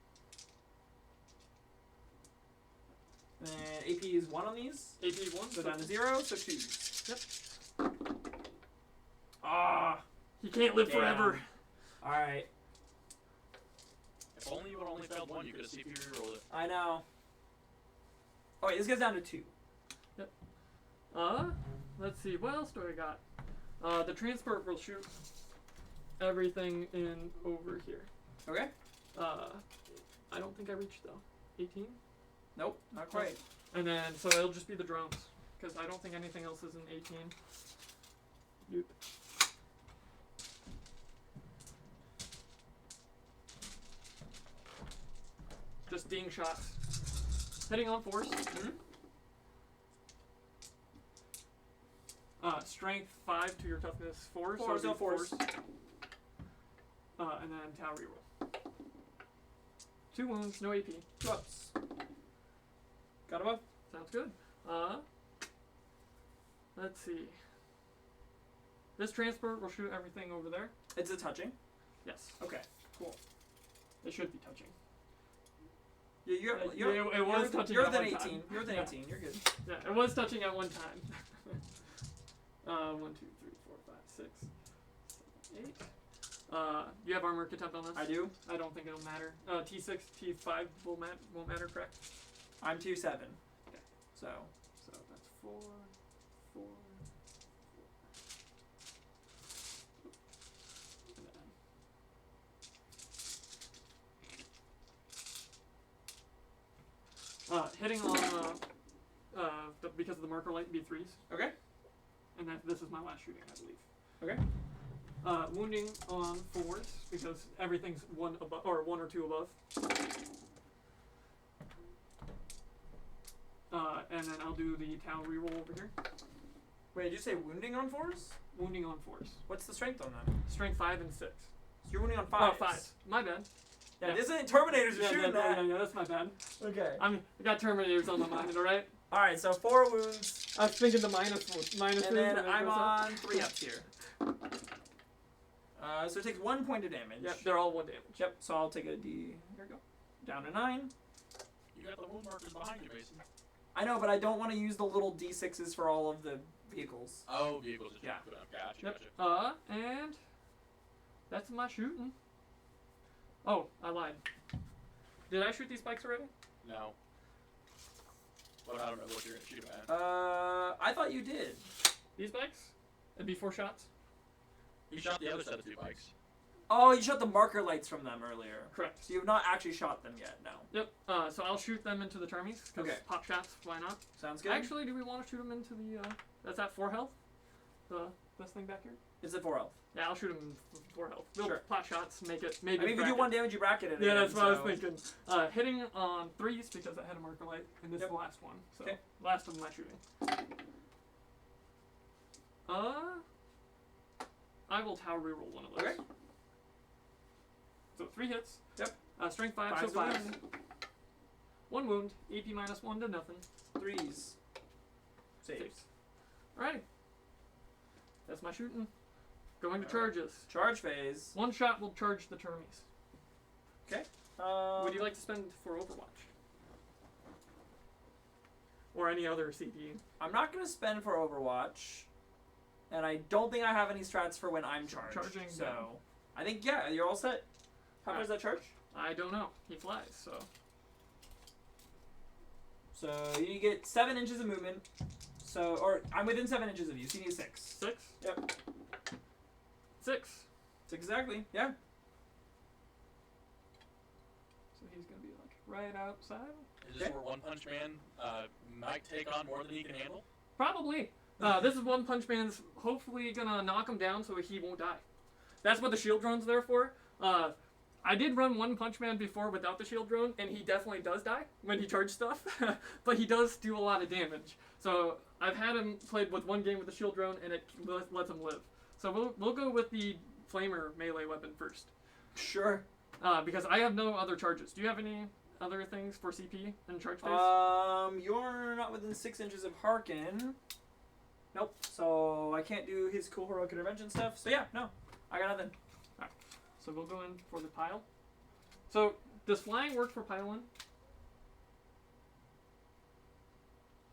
And AP is 1 on these. AP 1. So down to 0, so 2s. Yep. Ah. He can't live Damn. forever. Alright. If only you would only failed 1, you could have CPU rerolled it. I know. Oh wait, this gets down to 2. Let's see, what else do I got? The transport will shoot everything in over here. Okay. I don't think I reached though. 18? Nope, not quite. And then, so it'll just be the drones. Because I don't think anything else is in 18. Yep. Just ding shots. Hitting on force. Mhm. Strength 5 to your toughness 4. Four, so so force. And then Tau reroll. 2 wounds, no AP. 2 ups. Got him up. Sounds good. Let's see. This transport will shoot everything over there. It's a touching. Yes. Okay. It should be touching. Yeah, you're it was touching You're at within one 18. time. You're within Yeah. 18. You're good. Yeah, it was touching at one time. 1, 2, 3, 4, 5, 6, 7, 8. You have armor contempt on this? I do. I don't think it'll matter. T6, T5 won't matter, correct? I'm 2-7. Okay. So. So that's 4, 4, 4. And then, hitting on because of the marker light, B3s, Okay. and this is my last shooting, I believe. Okay. Wounding on 4s because everything's 1 above or 1 or 2 above. And then I'll do the Tau reroll over here. Wait, did you say wounding on 4s? Wounding on 4s. What's the strength on them? Strength 5 and 6. So you're wounding on 5s. Oh, 5. My bad. Yeah, Yeah. this isn't Terminators. You're Yeah, shooting that. yeah, that's my bad. Okay. I got Terminators on my mind, alright? All right. So 4 wounds, I was thinking the minuses. and then it I'm goes up. on 3 ups here. So it takes 1 point of damage. Yep, they're all 1 damage. Yep. So I'll take a D. Here we go. Down to 9. You got the wound markers behind you, Mason. I know, but I don't want to use the little D6s for all of the vehicles. Oh, vehicles. Yeah. Gotcha, Yep. gotcha. And that's my shooting. Oh, I lied. Did I shoot these spikes already? No. But I don't know what you're gonna shoot 'em at. I thought you did. These spikes? It'd be 4 shots. He shot the other set of 2 bikes. Oh, you shot the marker lights from them earlier. Correct. So you have not actually shot them yet. No. Yep. So I'll shoot them into the termies. Okay. Pop shots. Why not? Sounds good. Actually, do we want to shoot them into the? That's at 4 health. This thing back here. It's at 4 health. Yeah, I'll shoot them in 4 health. Little Sure. pot shots. Make it. I Maybe. mean, if you do 1 damage, you bracket it. Yeah, again, that's what I was so- thinking. Hitting on 3s because I had a marker light, and this Yep. is the last one. So Okay. last of my shooting. I will tower reroll one of those. Okay. So 3 hits. Yep. Strength 5, Five's so a 5. win. 1 wound. AP minus 1 to nothing. 3s. Saves. 6. Alright. That's my shooting. Going to Alright. charges. Charge phase. 1 shot will charge the termies. Would you like to spend for Overwatch? Or any other CP? I'm not going to spend for Overwatch. And I don't think I have any strats for when I'm charged. Charging, So, yeah. I think, yeah, you're all set. How much does that charge? I don't know. He flies, so. So, you get 7 inches of movement. So, or I'm within 7 inches of you, so you need 6. 6? Yep. 6. 6 exactly, yeah. So he's gonna be like right outside? Is this where One Punch Man might take on more than he can handle? Probably. This is One Punch Man's hopefully gonna knock him down so he won't die. That's what the shield drone's there for. I did run One Punch Man before without the shield drone, and he definitely does die when he charges stuff, but he does do a lot of damage. So I've had him played with one game with the shield drone, and it lets him live. So we'll go with the flamer melee weapon first, Sure. because I have no other charges. Do you have any other things for CP and charge phase? You're not within 6 inches of Harkin. Nope. So I can't do his cool heroic intervention stuff. So yeah, no, I got nothing. So we'll go in for the pile. So does flying work for piling?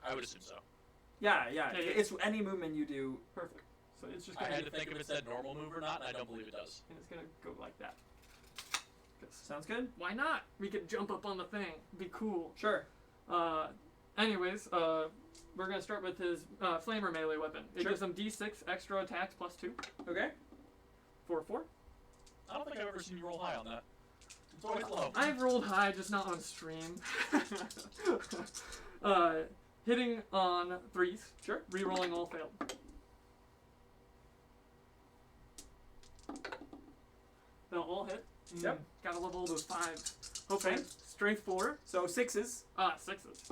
I would assume so. Yeah. Yeah. It's any movement you do. Perfect. So it's just I gonna had to think if it said normal move or not, and I don't believe it does. and it's gonna go like that. 'Cause Sounds good. why not? We could jump up on the thing. Be cool. Sure. Anyways, we're gonna start with his flamer melee weapon. It Sure. gives him D6 extra attacks plus 2 Okay. for 4. I don't think I've ever seen you roll high on that. It's always low. I've rolled high, just not on stream. Hitting on 3s. Sure. Rerolling all failed. They'll all hit. Yep. Gotta love all those 5s. Okay. Okay. Strength 4. So 6s. 6s.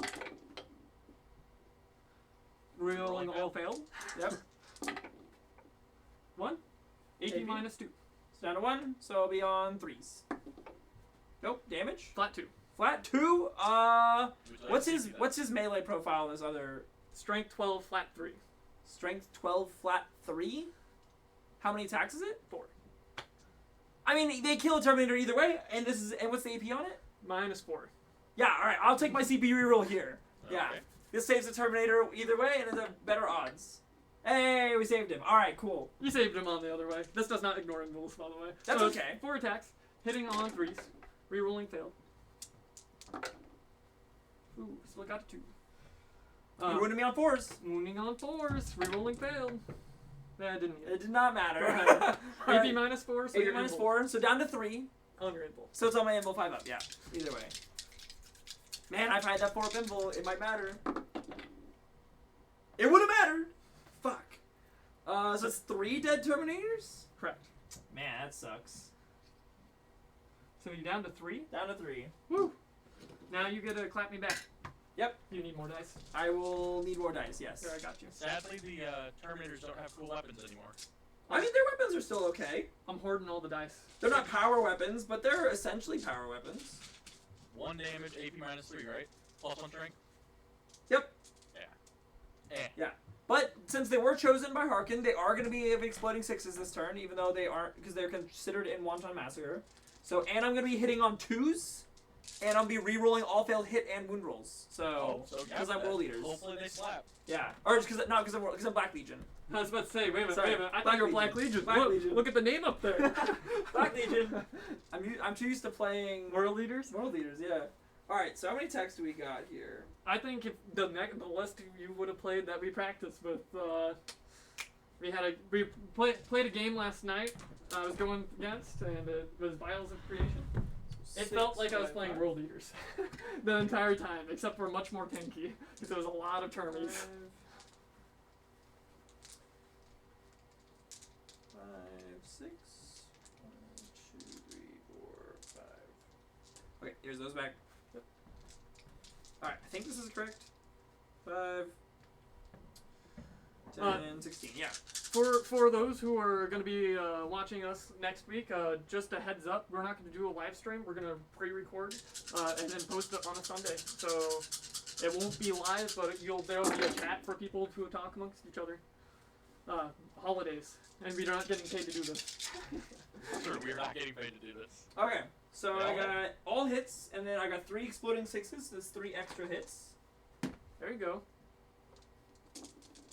Rerolling all failed. Yep. 1. 18 AP. minus 2. It's down to 1. So I'll be on 3s. Nope. Damage. Flat 2. Flat 2. Would you like What's to his see that? what's his melee profile? This other Strength 12, flat 3. strength 12, flat 3. How many attacks is it? 4. I mean, they kill a Terminator either way. And what's the AP on it? Minus 4. Yeah. All right. I'll take my CP reroll here. Yeah. Okay. This saves the Terminator either way, and it's a better odds. Hey, we saved him. All right, cool. You saved him on the other way. This does not ignore rules, by the way. That's So it's okay. 4 attacks. Hitting on 3s. Rerolling failed. Ooh, still got a 2. You ruined me on 4s. Wounding on 4s. Rerolling failed. Nah, it didn't hit. It did not matter. Go ahead. All AP right. minus 4, so AP you're minus invul. 4, so down to 3. On your invul. So it's on my invul 5 up. Yeah. Either way. Man, if I had that 4 up invul, it might matter. It would have mattered. Fuck. So it's 3 dead Terminators. Correct. Man, that sucks. So you're down to 3. Down to 3. Woo! Now you get to clap me back. Yep. You need more dice. I will need more dice. Yes. There, I got you. Sadly, the Terminators don't have cool weapons anymore. I mean, their weapons are still okay. I'm hoarding all the dice. They're not power weapons, but they're essentially power weapons. 1 damage, AP minus 3, right? Plus 1 strength? Yep. Eh. But since they were chosen by Harkin, they are going to be exploding 6s this turn, even though they aren't, because they're considered in Wanton Massacre. So, and I'm going to be hitting on 2s, and I'll be re-rolling all failed hit and wound rolls. So, yeah, because I'm that- world eaters. Hopefully they slap. Yeah. Or just because, no, because I'm Black Legion. I was about to say, wait a minute, Sorry, wait a minute. I Black thought you were Black Legion. Legion. Black look, Legion. look at the name up there. Black Legion. I'm too used to playing World leaders. world eaters, yeah. Alright, so how many attacks do we got here? I think if the list you would have played that we practiced with, we played a game last night. I was going against, and it was Vials of Creation. It felt like I was playing World Eaters the entire time, except for much more tanky, because there was a lot of termies. 5, 6. 1, 2, 3, 4, 5. Okay, here's those back. Yep. Alright, I think this is correct. 5. 10, 16, yeah. For those who are going to be watching us next week, just a heads up, we're not going to do a live stream. We're going to pre-record and then post it on a Sunday. So it won't be live, but there'll be a chat for people to talk amongst each other. Holidays, and we're not getting paid to do this. Sure, we're not getting paid to do this. Okay, so Yeah. I got all hits, and then I got 3 exploding 6s. That's 3 extra hits. There you go.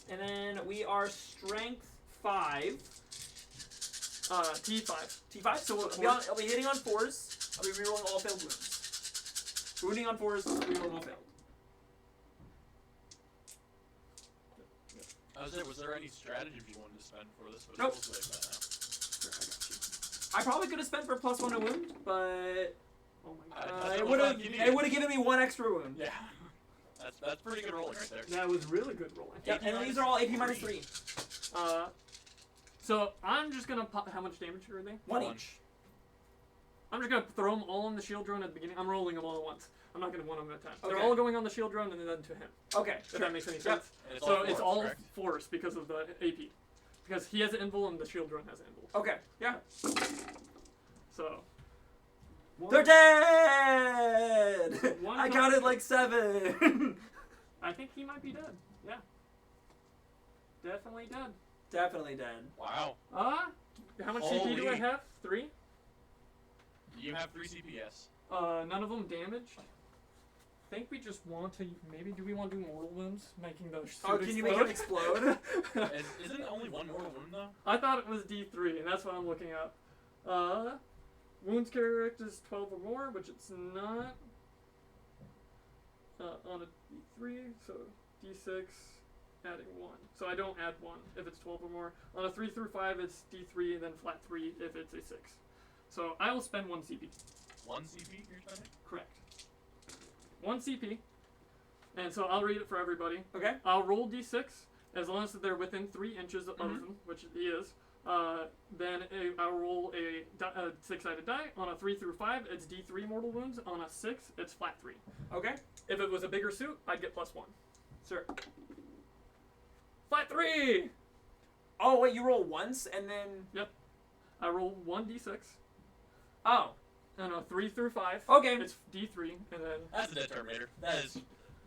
And then we are strength 5. T5. T5, so I'll be hitting on 4s. I'll be rerolling all failed wounds. Wounding on 4s, rerolling all failed. I was there. Was there any strategies you wanted to spend for this? But Nope. It's like that now. Sure, I got you. I probably could have spent for +1 to wound, but Oh my god. That's it what would have you need. given me 1 extra wound. Yeah. That's pretty good rolling right there. That was really good rolling. Yeah, and these are all AP minus 3. So I'm just gonna pop. How much damage are they? 1 One. each. I'm just gonna throw them all on the shield drone at the beginning. I'm rolling them all at once. I'm not gonna one of them at a time. They're Okay. all going on the shield drone and then to him. Okay, If sure. that makes any Yep. sense. And So it's force, all correct? force because of the AP. Because he has an invul and the shield drone has an invul. Okay, yeah. So. They're dead! One I counted like 7. I think he might be dead. Yeah. Definitely dead. Definitely dead. Wow. How much CP do I Holy. have? 3? You have 3 CPS. None of them damaged. I think we just want to, maybe do we want to do mortal wounds? Making the suit Oh, can you make him explode? Isn't it only 1 mortal wound though? I thought it was D3, and that's what I'm looking at. Wounds character is 12 or more, which it's not. On a D3, so D6, adding 1. So I don't add 1 if it's 12 or more. On a 3 through 5, it's D3, and then flat 3 if it's a 6. So I will spend 1 CP. 1 CP you're spending? Correct. 1 CP. And so I'll read it for everybody. Okay. I'll roll D6 as long as they're within 3 inches of him, which he is. Then I'll roll a 6-sided die. On a 3 through 5, it's D3 mortal wounds. On a 6, it's flat 3. Okay. If it was a bigger suit, I'd get +1. Sure. Flat 3! Oh, wait, you roll once and then. I roll 1d6. Oh. And a 3 through 5. Okay. It's D3, and then. That's a determinator. That is.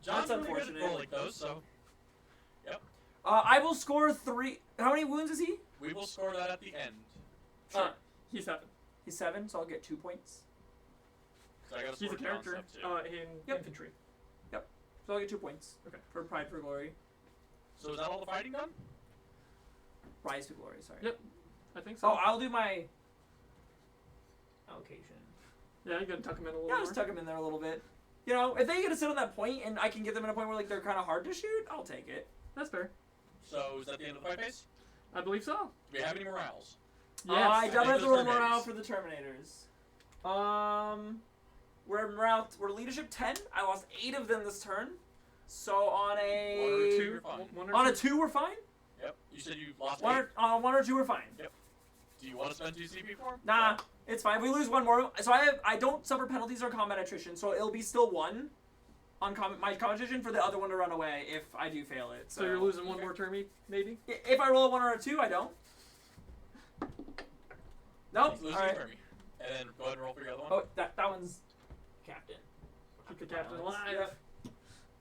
John's That's really good at unfortunate. rolling those, so I will score 3. How many wounds is he? we will score that at the end. Sure. He's 7. He's 7, so I'll get 2 points. So I gotta He's a score John's character stuff, too. in Yep. infantry. So I'll get 2 points. Okay. For Pride for Glory. So is that all the fighting done? Rise to Glory, sorry. Yep. I think so. Oh, I'll do my allocation. Yeah, you gotta tuck him in a little Yeah, I'll more. just tuck him in there a little bit. You know, if they get to sit on that point and I can get them in a point where like they're kind of hard to shoot, I'll take it. That's fair. So is that the end of the fight phase? I believe so. Do we have any morales? Yes. I definitely have to roll Terminators. morale for the Terminators. We're leadership 10. I lost 8 of them this turn. So on a 1 or 2, you're fine. One or on a two. 2 we're fine. Yep. You said you lost 1 8. or 1 or 2 we're fine. Do you want to spend 2 CP for him? Nah, it's fine. If we lose 1 more, so I don't suffer penalties or combat attrition, so it'll be still 1 on my competition for the other one to run away if I do fail it. So you're losing one more turn, maybe? If I roll a 1 or a 2, I don't. Nope. He's losing All right. for me. And then go ahead and roll for your other one. Oh, that one's captain. Keep the captain Balance. alive. Yep.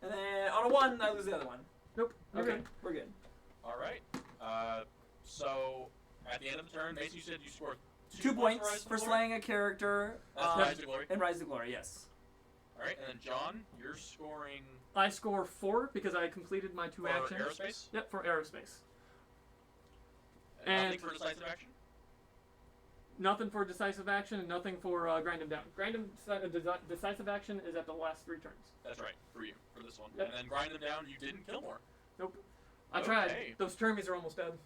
And then on a 1, I lose the other one. Nope. You're Okay, good. we're good. All right. So at the end of the turn, Mason, you said you scored 2 points Rise to for Glory? slaying a character. That's Rise to Glory. And Rise to Glory, yes. All right, and then John, you're scoring I score 4 because I completed my 2 for actions. aerospace. Yep, for aerospace. And nothing And- for decisive action. Nothing for decisive action and nothing for grind him down. Decisive action is at the last 3 turns. That's right, for you, for this one. Yep. And then grind them down. You didn't kill more. Nope. I tried. Okay. Those termies are almost dead.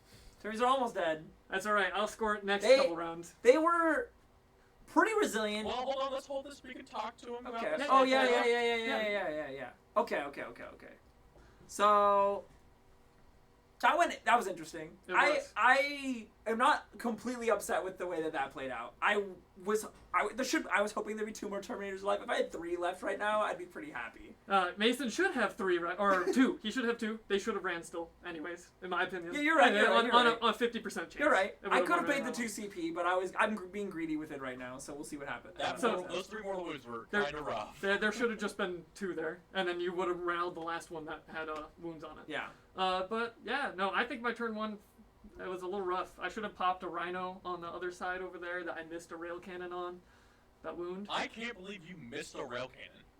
Termies are almost dead. That's alright. I'll score it next They- couple rounds. They were pretty resilient. Well, hold on. Let's hold this. We can talk to him. Okay. About this. Oh yeah. Okay. So that was interesting. It was. I am not completely upset with the way that played out. I was I was hoping there'd be 2 more Terminators alive. If I had 3 left right now, I'd be pretty happy. Mason should have 3, right? Or 2. He should have 2. They should have ran still, anyways, in my opinion. Yeah, you're right. On a 50% chance. You're right. I could have won paid the that 2 one. CP, but I'm being greedy with it right now, so we'll see what happens. So- those 3 mortal wounds were They're- kind of rough. There should have just been 2 there, and then you would have rounded the last one that had wounds on it. Yeah. But yeah, no, I think my turn 1, it was a little rough. I should have popped a rhino on the other side over there that I missed a rail cannon on. That wound. I can't believe you missed a rail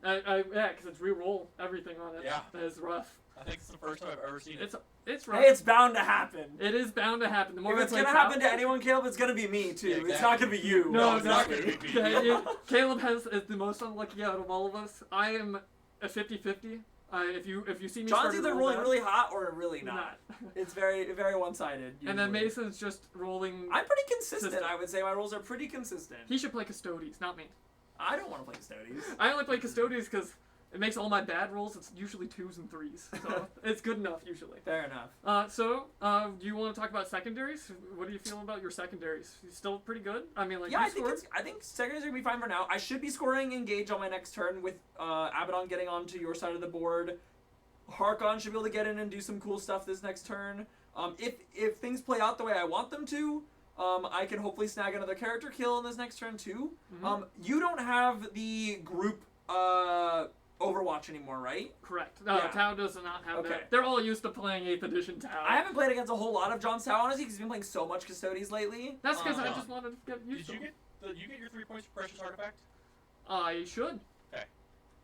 cannon. Yeah, because it's re-roll everything on it. Yeah. That is rough. I think it's the first time I've ever seen it. It's rough. Hey, it's bound to happen. It is bound to happen. The more If I it's play gonna happen to anyone, Caleb, it's gonna be me too. Yeah, It's not gonna be you. No, it's not exactly. gonna be me. Yeah, Caleb is the most unlucky out of all of us. I am a 50-50. If you see me John's start to either roll rolling down, really hot or really not. It's very, very one-sided. And then usually. Mason's just rolling. I'm pretty consistent. System. I would say my rolls are pretty consistent. He should play Custodes, not me. I don't want to play Custodies. I only play Custodes because it makes all my bad rolls. It's usually 2s and 3s, so it's good enough usually. Fair enough. Do you want to talk about secondaries? What do you feel about your secondaries? You still pretty good? I mean, like, Yeah, you I think secondaries are gonna be fine for now. I should be scoring engage on my next turn with Abaddon getting onto your side of the board. Harkon should be able to get in and do some cool stuff this next turn. If things play out the way I want them to, I can hopefully snag another character kill in this next turn too. Mhm. You don't have the group Overwatch anymore, right? Correct. Yeah. Tau does not have Okay. that. They're all used to playing 8th edition Tau. I haven't played against a whole lot of John's Tau, honestly, because he's been playing so much Custodies lately. That's because I John, just wanted to get used Did to you them. get your 3 points for Precious Artifact? I should. Okay.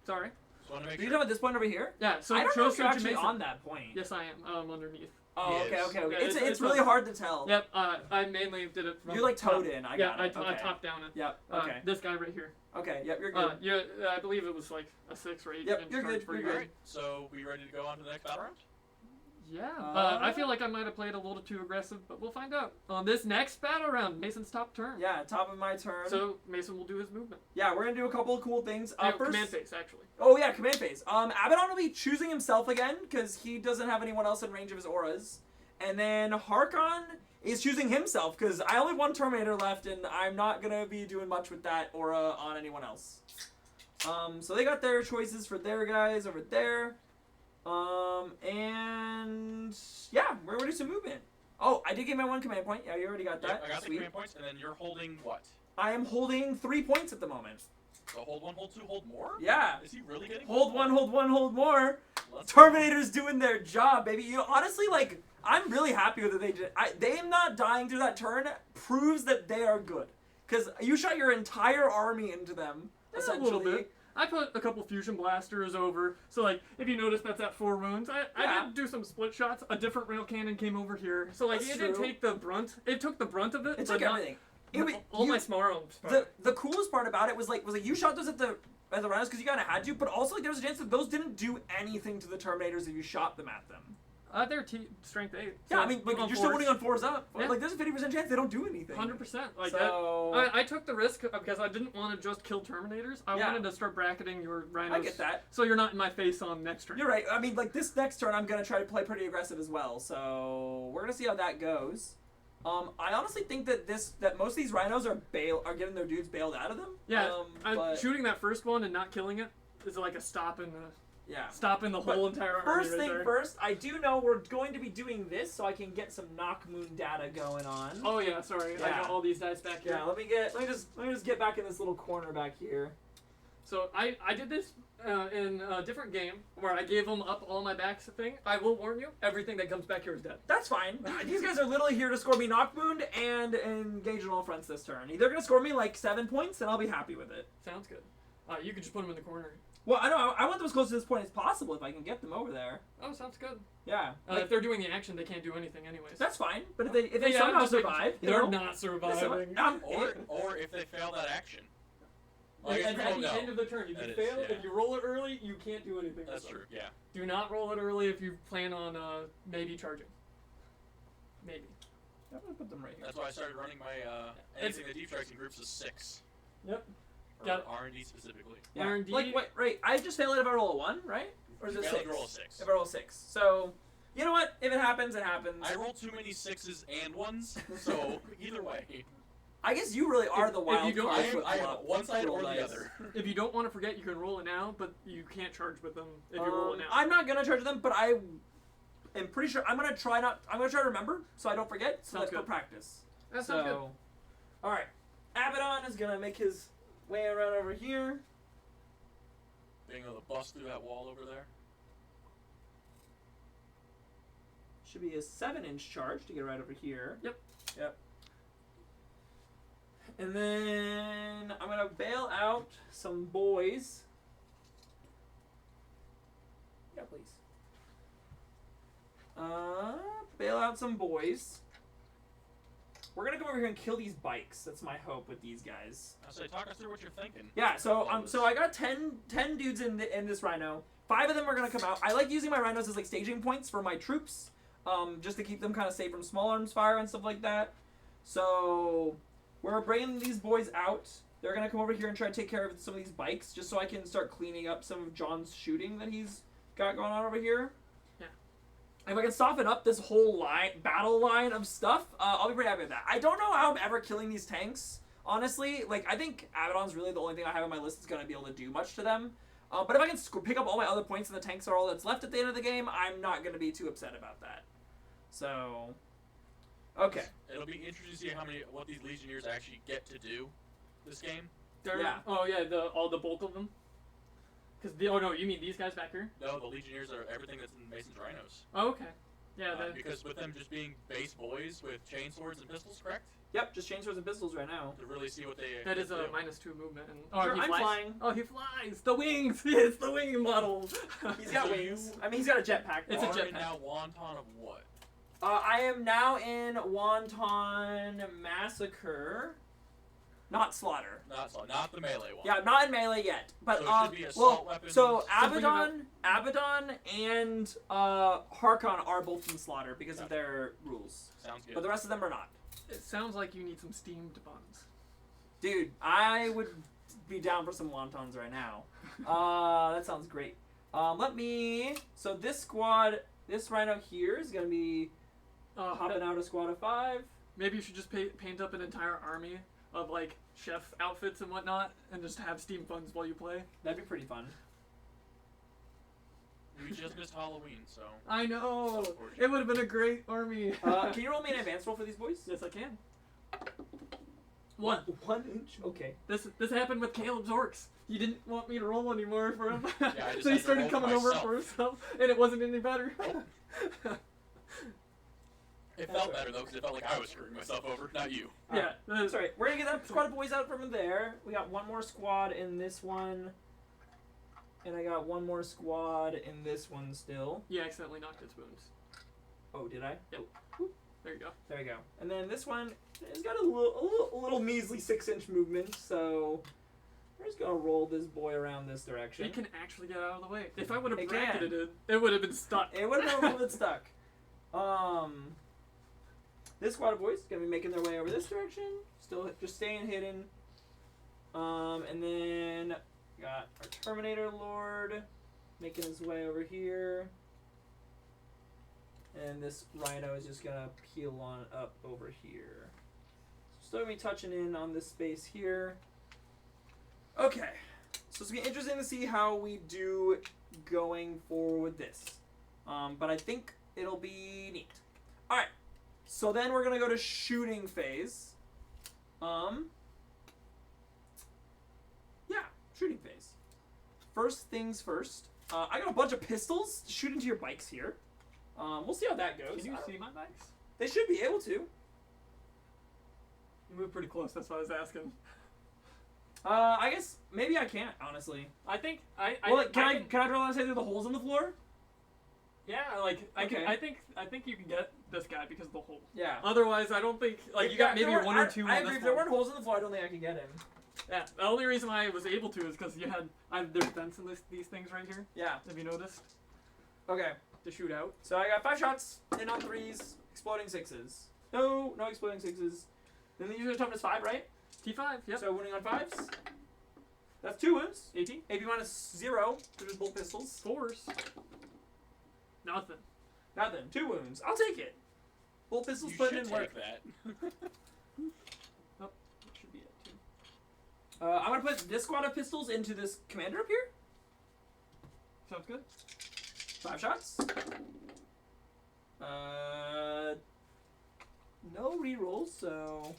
Sorry. Just want to make Are you sure. talking about this point over here? Yeah, so I don't show know if you're Sergeant actually Mason. on that point. Yes, I am. Underneath. Oh, He okay, is. okay, okay. Yeah, It's it's really up. hard to tell. Yep, I mainly did it from You're like top. towed in. I Yeah, got it. I Okay. top down it. Yep. Okay. This guy right here. Okay. Yep. You're good. Yeah, I believe it was like a 6 or 8 Yep, inch you're charge good, for you're you. good. Alright, so we ready to go on to the next battle round? Yeah, Uh, I feel like I might have played a little too aggressive, but we'll find out. On this next battle round, Mason's top turn. Yeah. Top of my turn. So Mason will do his movement. yeah, we're gonna do a couple of cool things. First. Command phase, actually. Oh yeah, command phase. Abaddon will be choosing himself again because he doesn't have anyone else in range of his auras, and then Harkon is choosing himself because I only have 1 Terminator left, and I'm not gonna be doing much with that aura on anyone else. So they got their choices for their guys over there. And yeah, we're gonna do some movement. Oh, I did get my 1 command point. Yeah, you already got that. Yep, I got the Sweet. command points, and then you're holding what? I am holding 3 points at the moment. So hold 1, hold 2, hold more? Yeah. Is he really getting Hold 1, hold 1, hold more. Let's go. Terminator's doing their job, baby. You know, honestly, like, I'm really happy with what they did. Them not dying through that turn proves that they are good. Because you shot your entire army into them, Yeah, essentially. a little bit. I put a couple fusion blasters over, so like if you notice that's at 4 wounds. I Yeah. did do some split shots. A different rail cannon came over here, so like That's it didn't true. take the brunt. It took the brunt of it. It but took not- everything. all You- my smarms. the coolest part about it was like you shot those at the rhinos because you kind of had to, but also like there was a chance that those didn't do anything to the Terminators if you shot them at them. They're strength 8. Yeah, I mean, like you're still winning on 4s up. Yeah. Like there's a 50% chance they don't do anything. 100%. Like So- that. I took the risk because I didn't want to just kill Terminators. I Yeah. wanted to start bracketing your rhinos. I get that. So you're not in my face on next turn. You're right. I mean, like this next turn, I'm gonna try to play pretty aggressive as well. So we're gonna see how that goes. I honestly think that most of these rhinos are getting their dudes bailed out of them. Yeah, but shooting that first one and not killing it is like a stop in the yeah. whole entire army. First right thing there. first, I do know we're going to be doing this, so I can get some knock moon data going on. Oh yeah, sorry. I Yeah. got all these dice back here. Yeah. Let me just get back in this little corner back here. So I did this in a different game where I gave them up all my backs thing. I will warn you, everything that comes back here is dead. That's fine. These guys are literally here to score me knock moon and engage on all fronts this turn. They're gonna score me like 7 points, and I'll be happy with it. Sounds good. You can just put them in the corner. Well, I know. I want them as close to this point as possible if I can get them over there. Oh, sounds good. Yeah. If they're doing the action, they can't do anything anyways. That's fine. But if they Yeah, somehow just like- survive, you they're know, not surviving. Or if they fail that action. Like, Like, at oh, the no. end of the turn, you can That is, fail. yeah. If you roll it early, you can't do anything. That's with true, them. yeah. Do not roll it early if you plan on maybe charging. Maybe. I'm gonna put them right here. That's why I started running my anything that deep strikes in groups is 6. Yep. For Got it. R&D specifically. Yeah. R&D. Like, wait, right. I just fail it if I roll a 1, right? Or is it You 6? failed to roll a 6. If I roll a 6. So, you know what? If it happens, it happens. I roll too many 6s and 1s, so either way. I guess you really are the wild you don't- card. I am one side roll or the dice. other. If you don't want to forget, you can roll it now, but you can't charge with them if you roll it now. I'm not gonna charge them, but I am pretty sure I'm gonna try to remember so I don't forget. So Sounds that's for good. practice. That sounds good. All right, Abaddon is gonna make his way around over here. Being able to bust through that wall over there. Should be a 7-inch charge to get right over here. Yep. And then I'm gonna bail out some boys. Yeah, please. Bail out some boys. We're gonna come over here and kill these bikes. That's my hope with these guys. I say, talk us through what you're thinking. Yeah, so I got 10 dudes in this rhino. 5 of them are gonna come out. I like using my rhinos as like staging points for my troops, just to keep them kind of safe from small arms fire and stuff like that. So we're bringing these boys out. They're gonna come over here and try to take care of some of these bikes, just so I can start cleaning up some of John's shooting that he's got going on over here. Yeah. If I can soften up this whole battle line of stuff, I'll be pretty happy with that. I don't know how I'm ever killing these tanks, honestly. Like, I think Abaddon's really the only thing I have on my list that's gonna be able to do much to them. But if I can pick up all my other points and the tanks are all that's left at the end of the game, I'm not gonna be too upset about that. So, okay. It'll be interesting to see what these Legionnaires actually get to do this game. Yeah. Oh yeah, all the bulk of them. Oh no, you mean these guys back here? No, the Legionnaires are everything that's in Mason's Rhinos. Oh, okay. Yeah. Because with them just being base boys with chainswords and pistols, correct? Yep, just chainswords and pistols right now. To really see what they. That is do. a -2 movement. And, Sure, he I'm flies. flying. Oh, he flies. The wings. It's the wing model. He's got So wings. I mean, he's got a jetpack. It's a Are jetpack. now wonton of what? I am now in Wonton Massacre. Not Slaughter. Not the melee one. Yeah, I'm not in melee yet. But, So it should be assault weapons, so something Abaddon and Harkon are both in Slaughter because of their rules. Sounds good. But the rest of them are not. It sounds like you need some steamed buns. Dude, I would be down for some wontons right now. That sounds great. So this squad, this rhino here is going to be hopping out a squad of 5. Maybe you should just paint up an entire army of like chef outfits and whatnot, and just have steam buns while you play. That'd be pretty fun. We just missed Halloween, so. I know. It would have been a great army. Can you roll me an advance roll for these boys? Yes, I can. 1. 1 inch? Okay. This happened with Caleb's orcs. He didn't want me to roll anymore for him, I just so he had to started roll coming over myself. for himself, and it wasn't any better. It felt better though, because it felt like I was screwing myself over, not you. Yeah, That's alright. We're gonna get that squad of boys out from there. We got one more squad in this one. And I got one more squad in this one still. You accidentally knocked its wounds. Oh, did I? Yep. Oh, There you go. there we go. And then this one has got a little measly 6-inch movement, so we're just gonna roll this boy around this direction. It can actually get out of the way. If I would have It bracketed can. it would have been stuck. It would have been a little bit stuck. This squad of boys is gonna be making their way over this direction, still just staying hidden. And then got our Terminator Lord making his way over here. And this Rhino is just gonna peel on up over here. Still gonna be touching in on this space here. Okay, so it's gonna be interesting to see how we do going forward with this. But I think it'll be neat. Alright, so then we're gonna go to shooting phase. Yeah, shooting phase. First things first. I got a bunch of pistols to shoot into your bikes here. We'll see how that goes. Can you see my bikes? They should be able to. You moved pretty close, that's why I was asking. I guess maybe I can't, honestly. I think Can I draw and say through the holes in the floor? Yeah, like Okay. I think you can get this guy because of the hole. Yeah. Otherwings, I don't think If you got there maybe weren't- one or two. I on agree. this If there one. weren't holes in the floor, I don't think I could get him. Yeah, the only reason I was able to is because there's vents in these things right here. Yeah. Have you noticed? Okay. To shoot out. So I got 5 shots, in on 3s, exploding 6s. No exploding 6s. Then the usual toughness 5, right? T5. Yep. So wounding on 5s. That's 2 wounds. 18. AP minus 0 to just bolt pistols. 4s. Nothing. Nothing. 2 wounds. I'll take it. Bolt pistols You putting should in work. take that. I'm gonna put this squad of pistols into this commander up here. Sounds good. 5 shots. No rerolls, so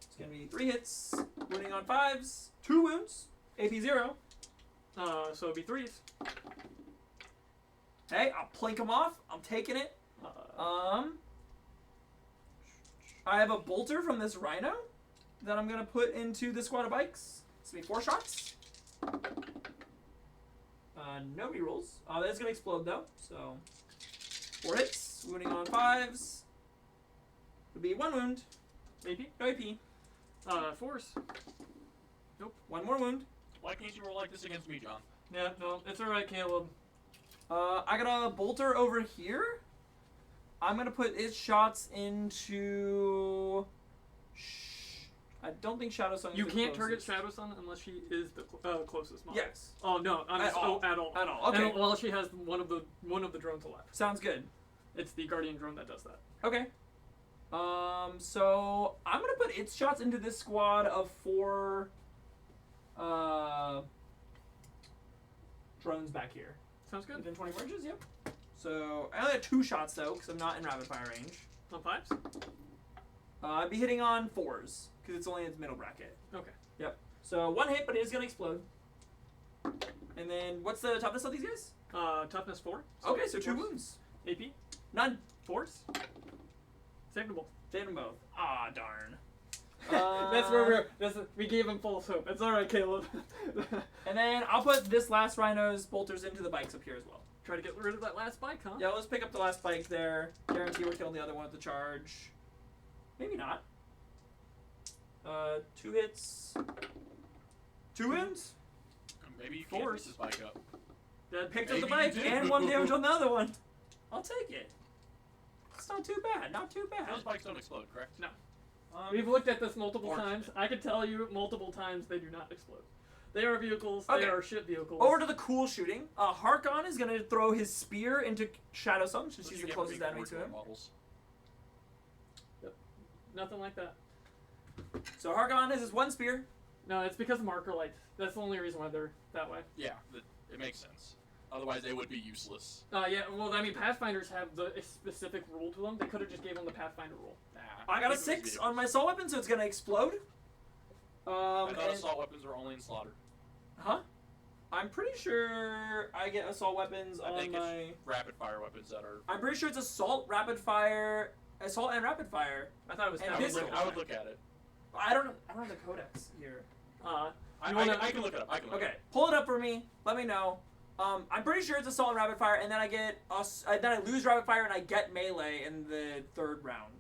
it's gonna be 3 hits, wounding on 5s, 2 wounds, AP 0. So it'd be 3s. Hey, I'll plink them off. I'm taking it. I have a bolter from this rhino that I'm gonna put into the squad of bikes. It's gonna be 4 shots. No rerolls. That's gonna explode though. So 4 hits, wounding on 5s. Would be 1 wound. AP? No AP. 4s. 1 more wound. Why can't you roll like this against me, John? Yeah, no, it's alright, Caleb. I got a bolter over here. I'm gonna put its shots into. I don't think Shadow Sun is You the can't target closest. Shadow Sun unless she is the closest model. Yes. Oh no, At all. at all. At all. Okay. And while she has one of the drones alive. Sounds good. It's the Guardian drone that does that. Okay. So I'm gonna put its shots into this squad of 4 drones back here. Sounds good. Within 24 inches, yep. So I only have 2 shots though, because I'm not in rapid fire range. On 5s? I'd be hitting on 4s, because it's only its middle bracket. Okay. Yep. So 1 hit, but it is gonna explode. And then what's the toughness of these guys? Toughness 4. Okay, so 2 4s. wounds. AP? None. 4s? Saved them both. Saved them both. Ah, darn. That's where we gave him false hope. It's alright, Caleb. And then I'll put this last rhino's bolters into the bikes up here as well. Try to get rid of that last bike, huh? Yeah, let's pick up the last bike there. Guarantee we're killing the other one with the charge. Maybe not. 2 hits. 2 wounds. Maybe you can't 4s. pick this bike up. That Picked up the Maybe bike you do. and 1 damage on the other one. I'll take it. It's not too bad. Not too bad. Those bikes don't explode, correct? No. We've looked at this multiple Fortunate. times. I can tell you multiple times they do not explode. They are vehicles. Okay. They are ship vehicles. Over to the cool shooting. Harkon is going to throw his spear into Shadow Sun, since What she's you the get for closest being enemy to 4 him. models? Nothing like that. So Harkon has his 1 spear. No, it's because of marker light. That's the only reason why they're that way. Yeah, it makes sense. Otherwise, they would be useless. Yeah, well, I mean, Pathfinders have a specific rule to them. They could have just gave them the Pathfinder rule. Nah, I got a think it was 6 on my vehicles. assault weapon, so it's going to explode. I thought and- assault weapons were only in slaughter. Huh? I'm pretty sure I get assault weapons I on think my. it's rapid fire weapons that are. I'm pretty sure it's assault, rapid fire, assault and rapid fire. I thought it was And I would, pistol. look, I would look at it. I don't have the codex here. Uh, I, You wanna- I can look it up. I can look it Okay, up. pull it up for me. Let me know. I'm pretty sure it's assault and rapid fire, and then I get then I lose rapid fire and I get melee in the 3rd round.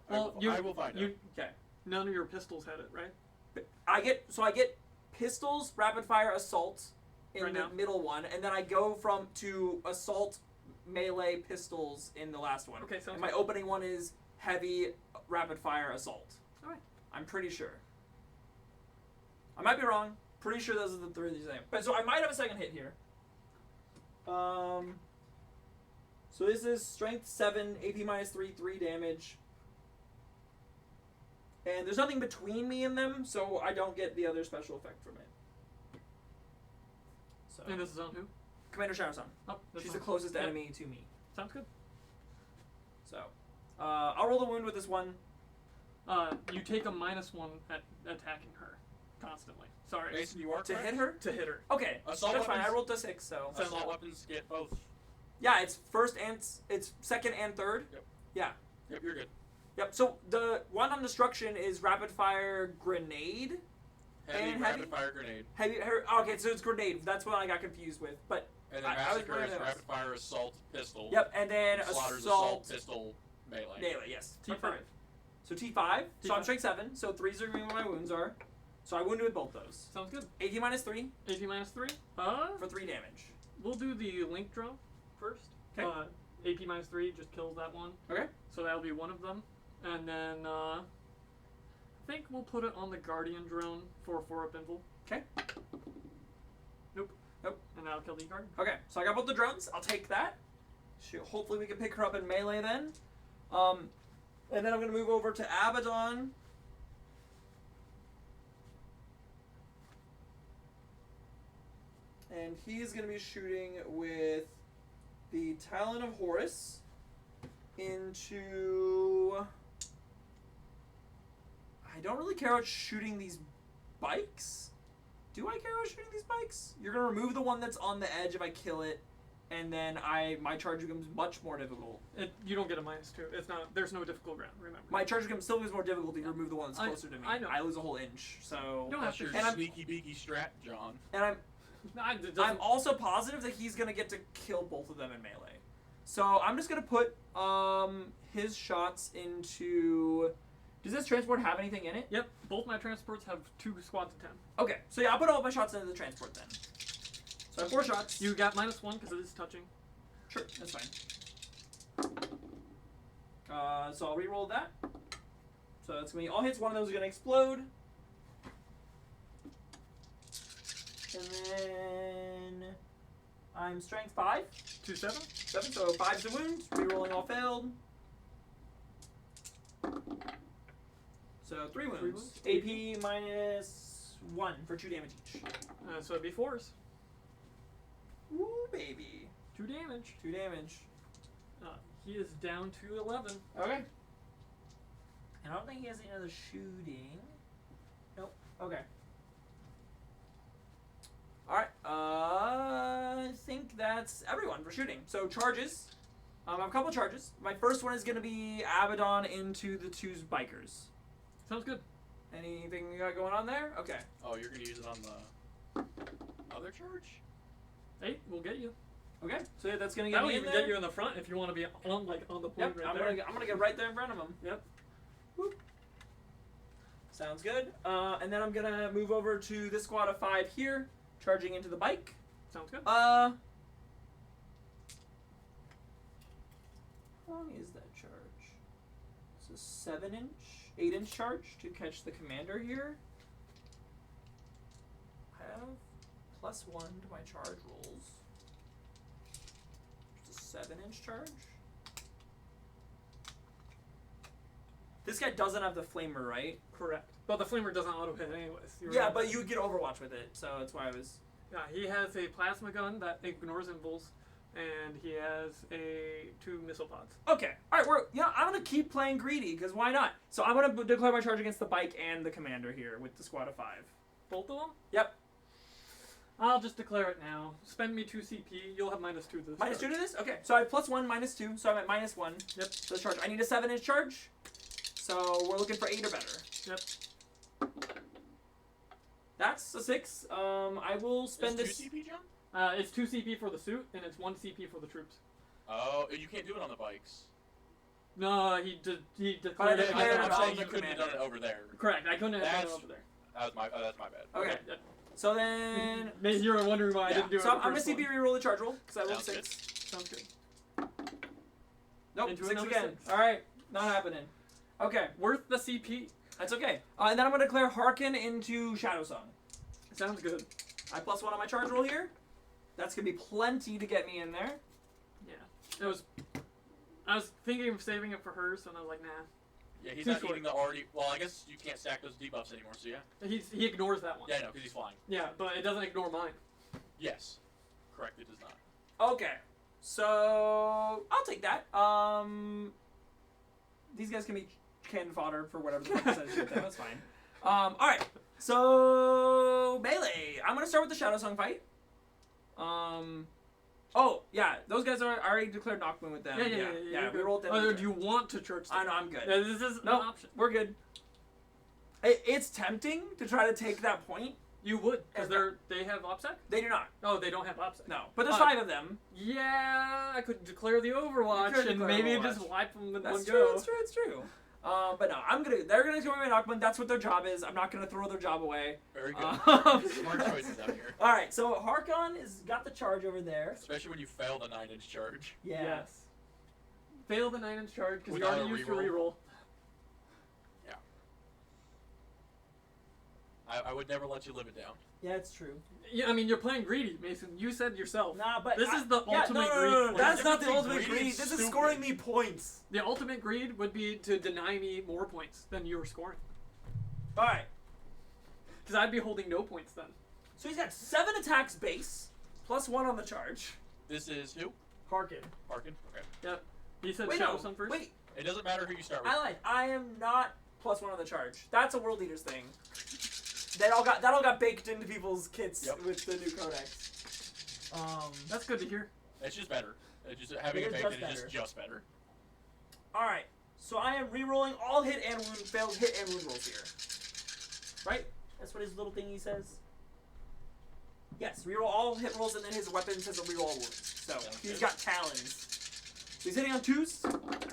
well, I will find out. Okay. None of your pistols had it, right? I get pistols, rapid fire, assault in Right the now? middle one, and then I go to assault, melee, pistols in the last one. Okay, sounds And my good. opening one is heavy, rapid fire, assault. Alright. I'm pretty sure. I might be wrong. Pretty sure those are the 3 the same. But so I might have a second hit here. So this is strength 7, AP minus 3, 3 damage. And there's nothing between me and them, so I don't get the other special effect from it. So And this is on who? Commander Shadow-san. Oh, this She's one. the closest Yep. enemy to me. Sounds good. So I'll roll the wound with this one. You take a -1 at attacking her constantly. Sorry. Mason, you are To correct. hit her? To hit her. Okay, Assault that's fine. I weapons- rolled a 6, so Assault weapons get both. yeah, it's it's 2nd and 3rd. Yep, you're good. Yep. So the one on destruction is rapid fire grenade. Heavy And rapid heavy? fire grenade. Okay, so it's grenade. That's what I got confused with. But And then I was massacre wondering is if it was- rapid fire assault pistol. yep, and then Slaughter's assault pistol melee. melee. Yes. T5. Perfect. So T5. So I'm T5. strength 7. So 3's are where my wounds are. So I wounded with both those. Sounds good. AP minus 3 AP -3. for 3 damage. We'll do the link drone first. Okay. AP -3 just kills that one. Okay. So that'll be one of them. And then I think we'll put it on the Guardian drone for 4-up invul. Okay. Nope. Nope. And that'll kill the Guardian. Okay. So I got both the drones. I'll take that. Hopefully we can pick her up in melee then. And then I'm gonna move over to Abaddon. And he's going to be shooting with the Talon of Horus into... I don't really care about shooting these bikes. Do I care about shooting these bikes? You're going to remove the one that's on the edge if I kill it, and then my charge becomes much more difficult. You don't get a -2. It's not. There's no difficult ground. Remember. My charge still becomes more difficult if you remove the one that's closer to me. I know. I lose a whole inch, so... You don't That's have your to. sneaky beaky strat, John. And I'm also positive that he's going to get to kill both of them in melee. So I'm just going to put his shots into... Does this transport have anything in it? Yep. Both my transports have 2 squads of 10. Okay, so yeah, I'll put all my shots into the transport then. So I have 4 shots. You got -1 because it is touching. Sure, that's fine. So I'll re-roll that. So that's going to be all hits. One of those is going to explode. And then I'm strength 5. 2 7. 7, so 5's the wound. Re-rolling all failed. So 3 wounds. 3 wounds. AP -1 for 2 damage each. So it'd be 4s. Ooh, baby. 2 damage. 2 damage. He is down to 11. Okay. I don't think he has any other shooting. Nope. Okay. Alright. I think that's everyone for shooting. So charges. I have a couple charges. My first one is going to be Abaddon into the 2 bikers. Sounds good. Anything you got going on there? Okay. Oh, you're gonna use it on the other charge? 8 will get you. Okay. So yeah, that's going to get That'll me in even there. get you in the front if you want to be on the point Yep. right I'm there. gonna get right there in front of him. Yep. Whoop. Sounds good. And then I'm gonna move over to this squad of 5 here, charging into the bike. Sounds good. How long is that charge? It's a 7-inch, 8-inch charge to catch the commander here. I have +1 to my charge rolls. It's a 7-inch charge. This guy doesn't have the flamer, right? Correct. But the flamer doesn't auto hit anyways. Yeah, but you would get Overwatch with it, so that's why I was... Yeah, he has a plasma gun that ignores impulse, and he has 2 missile pods. Okay, alright, I'm gonna keep playing greedy, because why not? So I'm gonna declare my charge against the bike and the commander here with the squad of 5. Both of them? Yep. I'll just declare it now. Spend me 2 CP. You'll have -2 to this. -2 to this? Okay, so I have +1, -2, so I'm at -1. Yep. So the charge. I need a 7-inch charge, so we're looking for 8 or better. Yep. That's a 6. I will spend Is this... 2 CP, John? It's 2 CP for the suit, and it's 1 CP for the troops. Oh, you can't do it on the bikes. No, he declared I it. declared I'm it saying on you the couldn't have done it commander. over there. Correct. I couldn't have done it That's- over there. That's my bad. Okay, Yep. so then... Maybe you're wondering why I yeah. didn't do it. So on I'm the gonna first CP one. reroll the charge roll, because I rolled Sounds 6. Sounds good. Nope, Into 6 another again. 6. Alright, not happening. Okay, Worth the CP. that's okay. And then I'm gonna declare Hearken into Shadow Song. Sounds good. I +1 on my charge roll here. That's gonna be plenty to get me in there. Yeah. I was thinking of saving it for hers, and I was like, nah. Yeah, he's Too not short. eating the already... Well, I guess you can't stack those debuffs anymore, so yeah. He ignores that one. Yeah, I know, because he's flying. Yeah, but it doesn't ignore mine. Yes. Correct, it does not. Okay, so I'll take that. These guys can be canned fodder for whatever the fuck says shoot them. That's fine. All right. So melee. I'm gonna start with the Shadow Song fight. Oh yeah, those guys are I already declared Knockmoon with them. Yeah. We rolled them. Oh, do you want to church them? I know. I'm good. Yeah, this is Nope. an option. We're good. It's tempting to try to take that point. You would, because Okay. they have OPSEC? They do not. Oh, they don't have OPSEC. No, but there's Fine. 5 of them. Yeah, I could declare the Overwatch could and declare maybe Overwatch. just wipe them in That's one true. go. That's true. That's true. But no, they're gonna come away Knockman. That's what their job is. I'm not gonna throw their job away. Very good. Um, Smart choices out here. All right, so Harkon has got the charge over there. Especially when you fail the 9-inch charge. Yeah. Yes. Fail the 9-inch charge because you Without already a used your reroll. reroll. I would never let you live it down. Yeah, it's true. Yeah, I mean, you're playing greedy, Mason. You said yourself. Nah, but This is the ultimate greed. No. That's There's not the difference ultimate between greed greed. and This is stupid. scoring me points. The ultimate greed would be to deny me more points than you were scoring. All right. Because I'd be holding no points then. So he's got 7 attacks base, +1 on the charge. This is who? Harkin. Harkin? Okay. Yep. He said Wait, Shadow no. Sun first. Wait, It doesn't matter who you start with. I lied. I am not +1 on the charge. That's a World Eaters thing. That all got baked into people's kits with the new codex. That's good to hear. It's just better. It's just having It it is baked just is just better. All right. So I am re-rolling all hit and failed hit and wound rolls here. Right? That's what his little thingy says. Yes, reroll all hit rolls, and then his weapon says a reroll all wounds. So Sounds he's good. got talons. So he's hitting on 2s.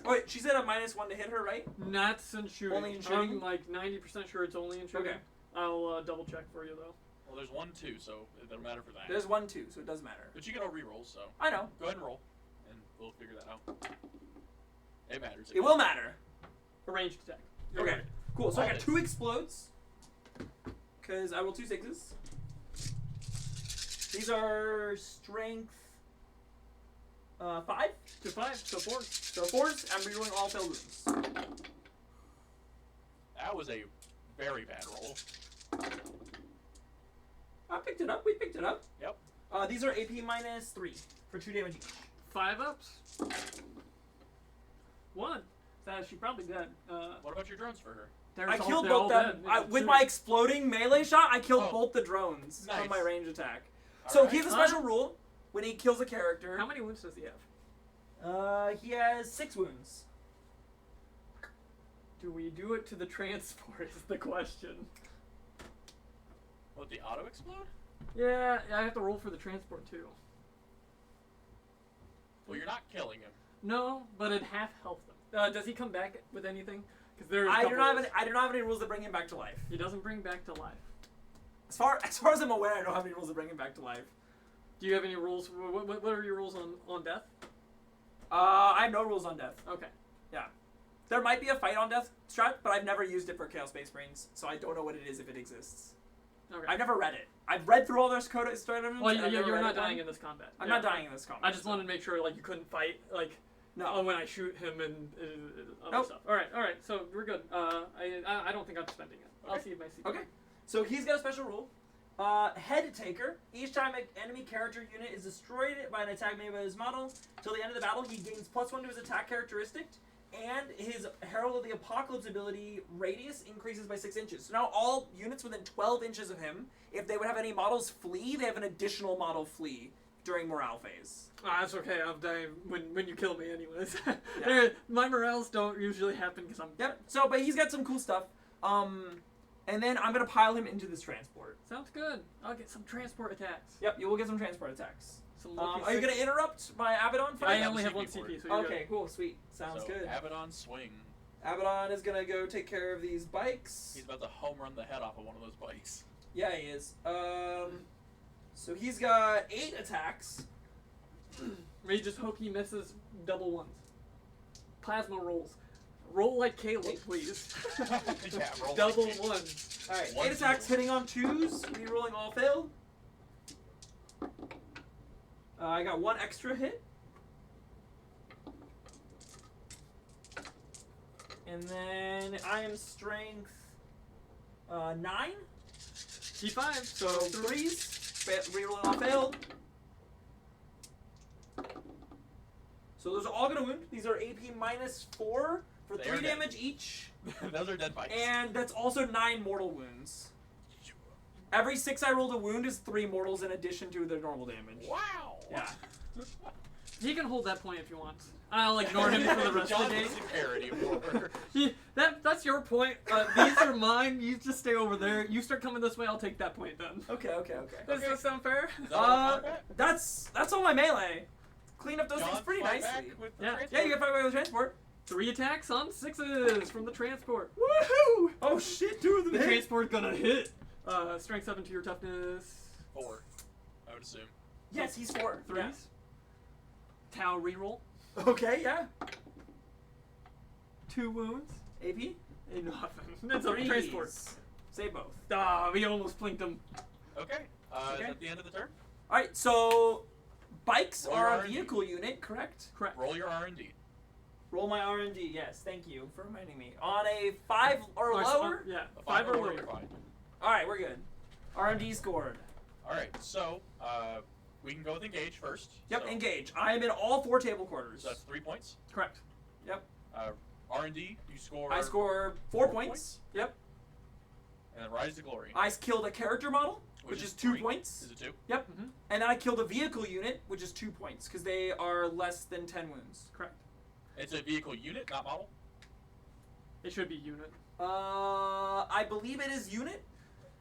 Oh wait, she said a -1 to hit her, right? Not in shooting. Only in shooting? I'm like 90% sure it's only in shooting. Okay. I'll double check for you though. Well, there's 1, 2, so it doesn't matter for that. There's 1, 2, so it does matter. But you get all rerolls, so I know. go ahead and roll, and we'll figure that out. It matters. It will matter. A ranged attack. You're Okay. right. Cool. So I All got hits. 2 explodes. Because I roll 2 6s. These are strength 5. To 5, so 4. So 4s. I'm rerolling all failed wounds. That was a very bad roll. I picked it up. We picked it up. Yep. These are AP -3 for 2 damage each. 5 ups. 1. So she probably dead. What about your drones for her? I killed both them. With my exploding melee shot, I killed Oh. both the drones Nice. from my range attack. All So right. he has a special rule when he kills a character. How many wounds does he have? He has 6 wounds. Do we do it to the transport is the question. What, the auto explode? Yeah, I have to roll for the transport too. Well, you're not killing him. No, but it half health them. Does he come back with anything? Because there. I do not have any rules that bring him back to life. He doesn't bring back to life. As far as I'm aware, I don't have any rules that bring him back to life. Do you have any rules? What are your rules on death? I have no rules on death. Okay. Yeah. There might be a fight on death strat, but I've never used it for Chaos Space Marines, so I don't know what it is if it exists. Okay. I've never read it. I've read through all their code strategies. Well, and I've never you're read not it one. dying in this combat. I'm Yeah. not dying in this combat. I just wanted to make sure like you couldn't fight like No. when I shoot him and other Nope. stuff. All right. So we're good. I don't think I'm spending it. I'll Okay. see if my CP. Okay. So he's got a special rule. Head taker. Each time an enemy character unit is destroyed by an attack made by his model, till the end of the battle, he gains +1 to his attack characteristic, and his Herald of the Apocalypse ability radius increases by 6 inches. So now all units within 12 inches of him, if they would have any models flee, they have an additional model flee during morale phase. That's okay. I'm dying when you kill me, anyways. My morales don't usually happen because I'm. Yep. So, but he's got some cool stuff. And then I'm gonna pile him into this transport. Sounds good. I'll get some transport attacks. Yep. You will get some transport attacks. Some Are you gonna interrupt my Abaddon fight? I have only a have one CP for CP, it. so you're Okay, cool, sweet. Sounds so, good. Abaddon swing. Abaddon is gonna go take care of these bikes. He's about to home run the head off of one of those bikes. Yeah, he is. So he's got 8 attacks. good. We just hope he misses double ones. Plasma rolls. Roll like Caleb, please. Yeah, roll Double like it. ones. All right, One 8 attacks zero. hitting on 2s. Rerolling all failed. I got 1 extra hit. And then I am strength 9. T5. So 3s. Rerolling all failed. So those are all gonna wound. These are AP -4 for They 3 are dead. damage each. Those are dead bikes. And that's also 9 mortal wounds. Every 6 I rolled a wound is 3 mortals in addition to the normal damage. Wow. Yeah. He can hold that point if you want. I'll ignore him for the rest of John the day. doesn't care anymore. That's your point. These are mine. You just stay over there. You start coming this way. I'll take that point then. Okay. Does that sound fair? That's all my melee. Clean up those John, things pretty fight nicely. back with the Yeah. transport. Yeah, you can fight away with transport. 3 attacks on 6s from the transport. Woohoo! Oh shit, 2 of them The hit. transport gonna hit. Strength 7 to your toughness. 4, I would assume. Yes, he's 4. 3s. Yeah. Tau reroll. Okay, yeah. 2 wounds. AP? And nothing. It's a transport. Save both. We almost blinked him. Okay. Okay. Is that the end of the turn? Alright, so bikes Roll are your a R&D. vehicle unit, correct? Correct. Roll your R&D. Roll my R&D, yes, thank you for reminding me. On a 5 or Or- lower? Yeah. A 5 or you're lower. fine. Alright, we're good. R&D scored. Alright, so, we can go with engage first. Yep, so, engage. I am in all 4 table quarters. So that's 3 points. Correct. Yep. R&D, you score. I score 4 points. Yep. And then Rise to Glory. I killed a character model, which is 2 3. points. Is it 2? Yep. Mm-hmm. And then I killed a vehicle unit, which is 2 points, because they are less than 10 wounds. Correct. It's a vehicle unit, not model. It should be unit. I believe it is unit,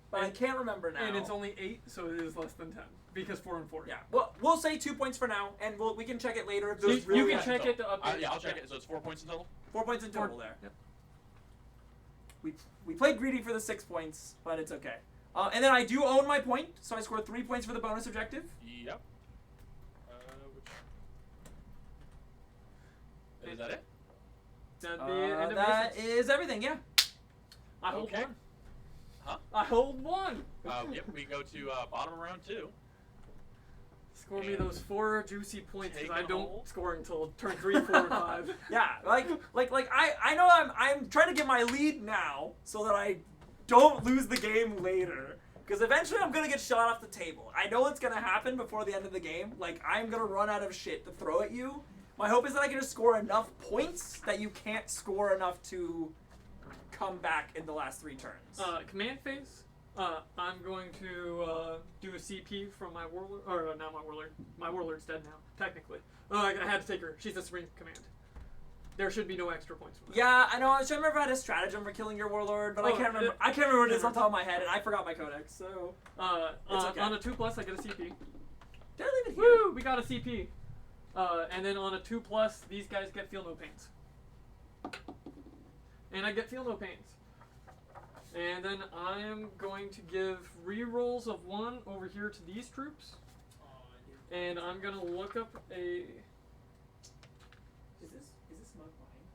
but I can't remember now. And it's only 8, so it is less than 10 because 4 and 4. Yeah. Well, we'll say 2 points for now, and we can check it later if You, there's really you can Yeah, check so- it to update. Yeah, I'll check it. So it's 4 points in total. 4 points in total there. Yep. We played greedy for the 6 points, but it's okay. And then I do own my point, so I scored 3 points for the bonus objective. Yep. Is that it? That'd be end of That basics. is everything, yeah. I hold Okay. 1. Huh? I hold 1. Yep. We go to bottom of round 2. Score me those 4 juicy points because I Take a don't hold. score until turn 3, 4, and 5. Yeah, like I know I'm trying to get my lead now so that I don't lose the game later. Because eventually I'm gonna get shot off the table. I know it's gonna happen before the end of the game. Like I'm gonna run out of shit to throw at you. My hope is that I can just score enough points that you can't score enough to come back in the last 3 turns. Command phase. I'm going to do a CP from my warlord, or not my warlord. My warlord's dead now, technically. I had to take her. She's a supreme command. There should be no extra points for that. Yeah, I know. I was trying to remember if I had a stratagem for killing your warlord, but I can't remember. I can't remember what it is on top of my head, and I forgot my codex. So it's okay. On a 2+, I get a CP. Did I leave it here? Woo! We got a CP. And then on a 2+, these guys get feel no pains. And I get feel no pains. And then I am going to give rerolls of 1 over here to these troops. And I'm gonna look up a. Is this smug mine?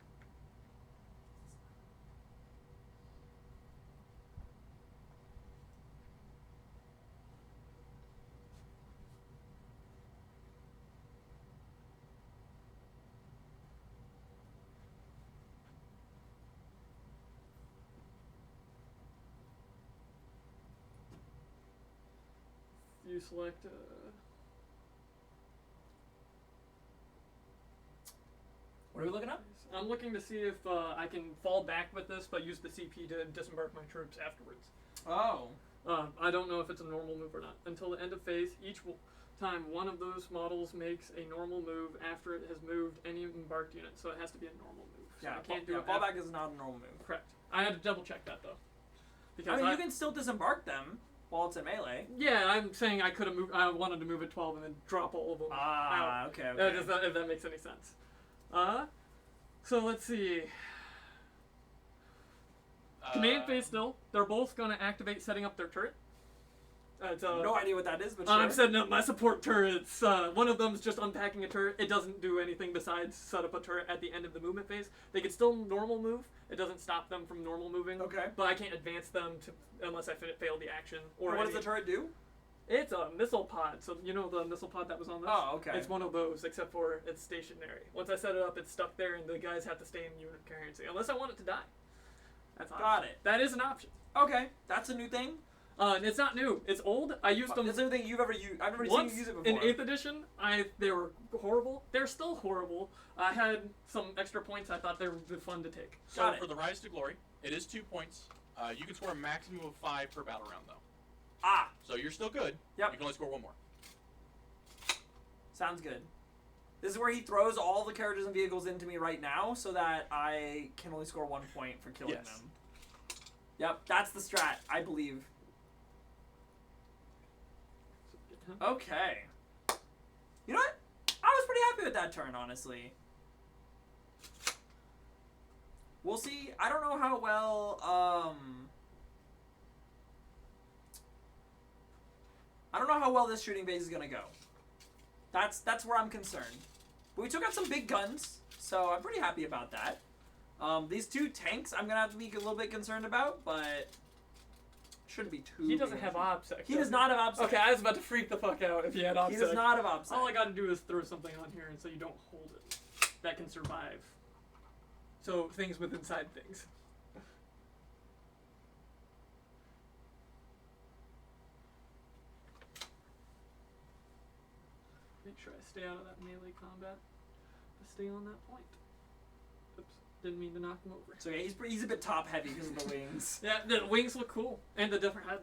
You select. What are we looking up? I'm looking to see if I can fall back with this, but use the CP to disembark my troops afterwards. Oh. I don't know if it's a normal move or not. Until the end of phase, each time one of those models makes a normal move after it has moved any embarked unit, so it has to be a normal move. So Yeah, I can't do it. fallback is not a normal move. Correct. I had to double check that though. Because I mean, you can still disembark them while it's in melee. Yeah, I'm saying I could have moved. I wanted to move at 12 and then drop all of them out. Ah, okay. If that makes any sense. So let's see. Command phase still. They're both going to activate setting up their turret. No idea what that is, but I'm sure. setting up my support turrets. One of them's just unpacking a turret. It doesn't do anything besides set up a turret at the end of the movement phase. They can still normal move. It doesn't stop them from normal moving. Okay. But I can't advance them unless I fail the action. Or What does the turret do? It's a missile pod. So you know the missile pod that was on this? Oh, okay. It's one of those, except for it's stationary. Once I set it up, it's stuck there, and the guys have to stay in unit coherency unless I want it to die. That's an Got option. it. That is an option. Okay, that's a new thing. And it's not new. It's old. I used them. That's everything you've ever used. I've never seen Once you use it before. in 8th edition, they were horrible. They're still horrible. I had some extra points. I thought they would be fun to take. So Got it. for the Rise to Glory, it is 2 points. You can score a maximum of 5 per battle round, though. Ah, So you're still good. Yep. You can only score 1 more. sounds good. This is where he throws all the characters and vehicles into me right now, so that I can only score 1 point for killing Yes. them. Yep, that's the strat, I believe. Okay. You know what? I was pretty happy with that turn, honestly. We'll see. I don't know how well, I don't know how well this shooting base is gonna go. That's where I'm concerned. But we took out some big guns, so I'm pretty happy about that. These 2 tanks I'm gonna have to be a little bit concerned about, but shouldn't be too. He doesn't big. have OBSEC. He does not have OBSEC. Okay, I was about to freak the fuck out if he had OBSEC. He does not have OBSEC. All I gotta do is throw something on here and so you don't hold it. That can survive. So things with inside things. make sure I stay out of that melee combat. To stay on that point. Oops, didn't mean to knock him over. So yeah, he's a bit top heavy because of the wings. Yeah, the wings look cool, and the different head.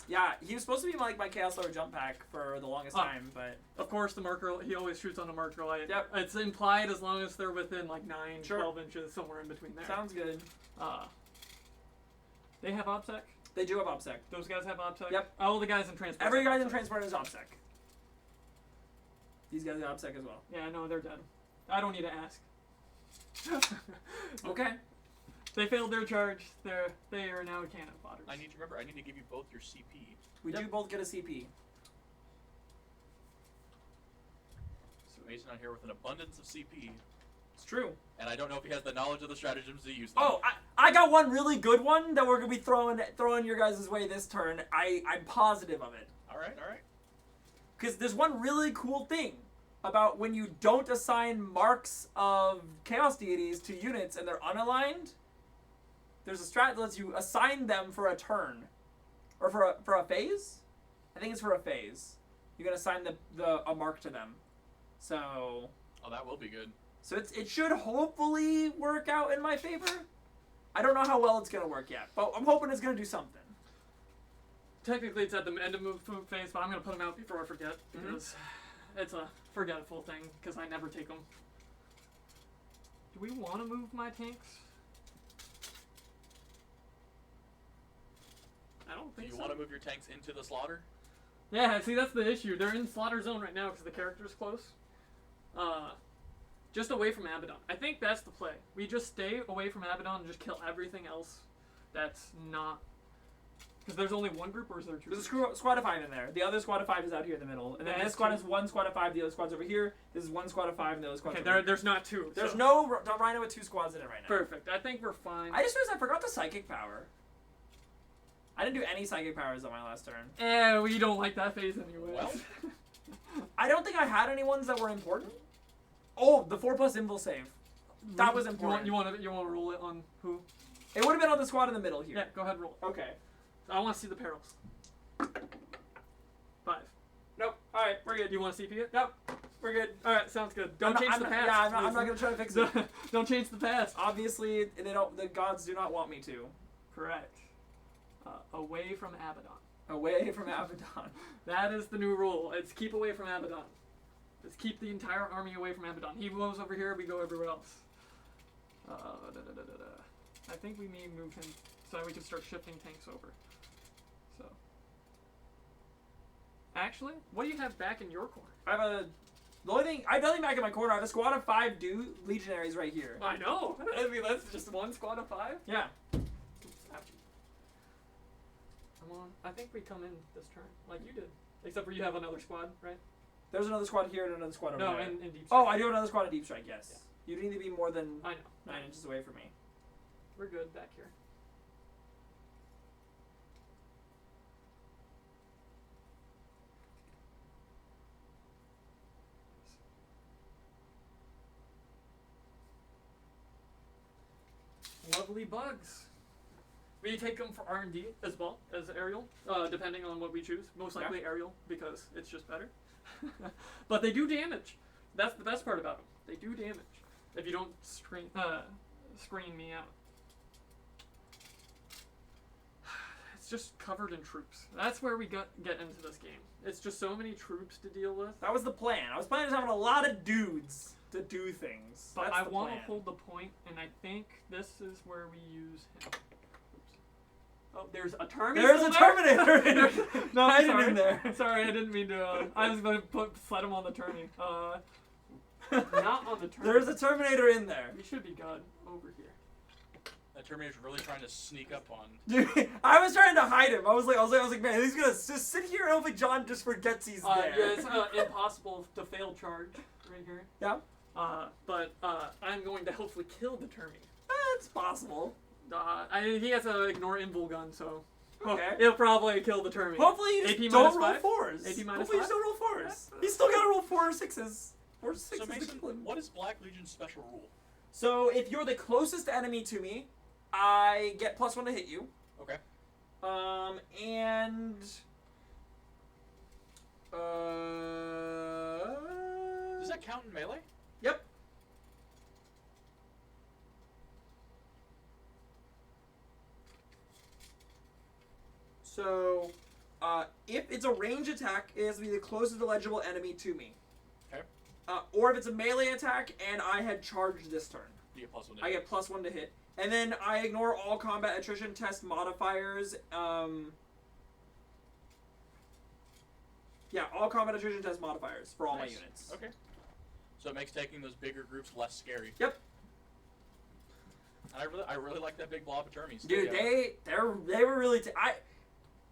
Yeah, he was supposed to be like my Chaos Lover jump pack for the longest time, but Of course, the marker, he always shoots on a marker light. Yep. It's implied as long as they're within like 9, Sure. 12 inches, somewhere in between there. sounds good. They have OBSEC. They do have OBSEC. Those guys have OBSEC. Yep. All the guys in transport. Every have guy in OBSEC. transport is OBSEC. These guys have OBSEC as well. Yeah, no, they're dead. I don't need to ask. Okay. They failed their charge. They are now cannon fodders. I need to remember. I need to give you both your CP. We do both get a CP. So Mason out here with an abundance of CP, It's true. and I don't know if he has the knowledge of the stratagems to use them. Oh, I got one really good one that we're gonna be throwing your guys' way this turn. I'm positive of it. All right. Because there's one really cool thing about when you don't assign marks of chaos deities to units and they're unaligned. There's a strat that lets you assign them for a turn, or for a phase. I think it's for a phase. You can assign a mark to them. So That will be good. it should hopefully work out in my favor. I don't know how well it's gonna work yet, but I'm hoping it's gonna do something. Technically, it's at the end of move phase, but I'm gonna put them out before I forget because it's a forgetful thing. Because I never take them. Do we want to move my tanks? I don't Do think you so. want to move your tanks into the slaughter? Yeah, see, that's the issue. They're in slaughter zone right now because the character's close. Just away from Abaddon. I think that's the play. We just stay away from Abaddon and just kill everything else that's not... Because there's only one group, or is there two? There's a squad of 5 in there. The other squad of 5 is out here in the middle. And then Yeah, this squad is one squad of 5, the other squad's over here. This is one squad of 5, and the other squad's Okay, over here. there's not two. There's so- no Rhino with 2 squads in it right now. Perfect. I think we're fine. I just realized I forgot the psychic power. I didn't do any psychic powers on my last turn. We don't like that phase anyway. Well. I don't think I had any ones that were important. Oh, the 4+ invul save. That was important. You want to roll it on who? It would have been on the squad in the middle here. Yeah, go ahead and roll it. Okay. I want to see the perils. 5. Nope. All right, we're good. You want to CP it? Nope. We're good. All right, sounds good. Don't change the past. Yeah, I'm not gonna try to fix it. Don't change the past. Obviously, they don't. The gods do not want me to. Correct. Away from Abaddon. Away from Abaddon. That is the new rule. It's keep away from Abaddon. Just keep the entire army away from Abaddon. He goes over here, we go everywhere else. I think we may move him so that we can start shifting tanks over. So. Actually, what do you have back in your corner? I have the only thing I have nothing back in my corner. I have a squad of 5 legionaries right here. I know. I mean, that's just one squad of 5. Yeah. Oops, ouchie. Come on. I think we come in this turn, like you did. Except for you have another squad, right? There's another squad here and another squad over No, there. in deep strike. Oh, I do have another squad of deep strike. Yes. Yeah. You need to be more than I know. 9 inches away from me. We're good back here. Lovely bugs. We take them for R&D as well as aerial, depending on what we choose. Most likely aerial because it's just better. But they do damage. That's the best part about them. They do damage if you don't screen me out. It's just covered in troops. That's where we get into this game. It's just so many troops to deal with. That was the plan. I was planning on having a lot of dudes to do things. But That's I the want to plan. hold the point, and I think this is where we use him. Oops. Oh, there's a Terminator. There's a Terminator in it. No, I'm Hiding sorry. in there. Sorry, I didn't mean to. I was going to sled him on the tourney. Not on the tourney. There's a Terminator in there. We should be good over here. That Terminator's really trying to sneak up on. Dude, I was trying to hide him. I was like, man, he's gonna just sit here and hopefully John just forgets he's there. Yeah, it's impossible to fail charge right here. Yeah. But I'm going to hopefully kill the Termy. It's possible. He has an ignore invul gun, so Okay. he'll probably kill the Termy. Hopefully you AP just minus don't roll 5? 4s. AP minus Hopefully you 5? just don't roll 4s. Yeah. He's still gotta roll 4 or 6s. 4 or 6s So is Mason, equivalent. what is Black Legion's special rule? So if you're the closest enemy to me, I get +1 to hit you. Okay. And that count in melee? Yep. So, if it's a range attack, it has to be the closest legible enemy to me. Okay. Or if it's a melee attack and I had charged this turn. You get +1 to I hit. get +1 to hit. And then I ignore all combat attrition test modifiers. Yeah, all combat attrition test modifiers for all my units. Okay. So it makes taking those bigger groups less scary. Yep. And I really like that big blob of termies. Dude, they were really.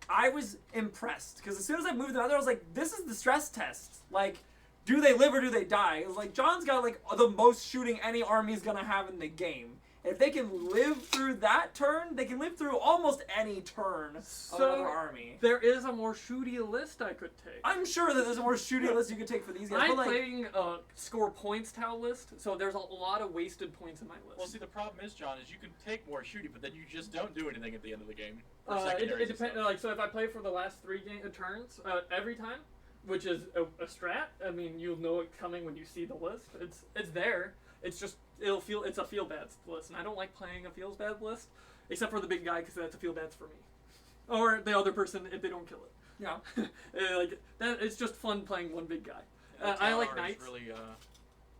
I was impressed because as soon as I moved them out there, I was like, this is the stress test. Like, do they live or do they die? It was like John's got like the most shooting any army's gonna have in the game. If they can live through that turn, they can live through almost any turn of another army. There is a more shooty list I could take. I'm sure that there's a more shooty list you could take for these guys. I'm but like, playing a score points tile list, so there's a lot of wasted points in my list. Well, see, the problem is, John, is you can take more shooting, but then you just don't do anything at the end of the game. It depends. Like, so if I play for the last 3 turns every time, which is a strat, I mean, you'll know it coming when you see the list. It's there. It's just it's a feel bad list, and I don't like playing a feels bad list, except for the big guy because that's a feel bads for me, or the other person if they don't kill it. Yeah. Like that. It's just fun playing one big guy. Yeah, I like Tower is knights.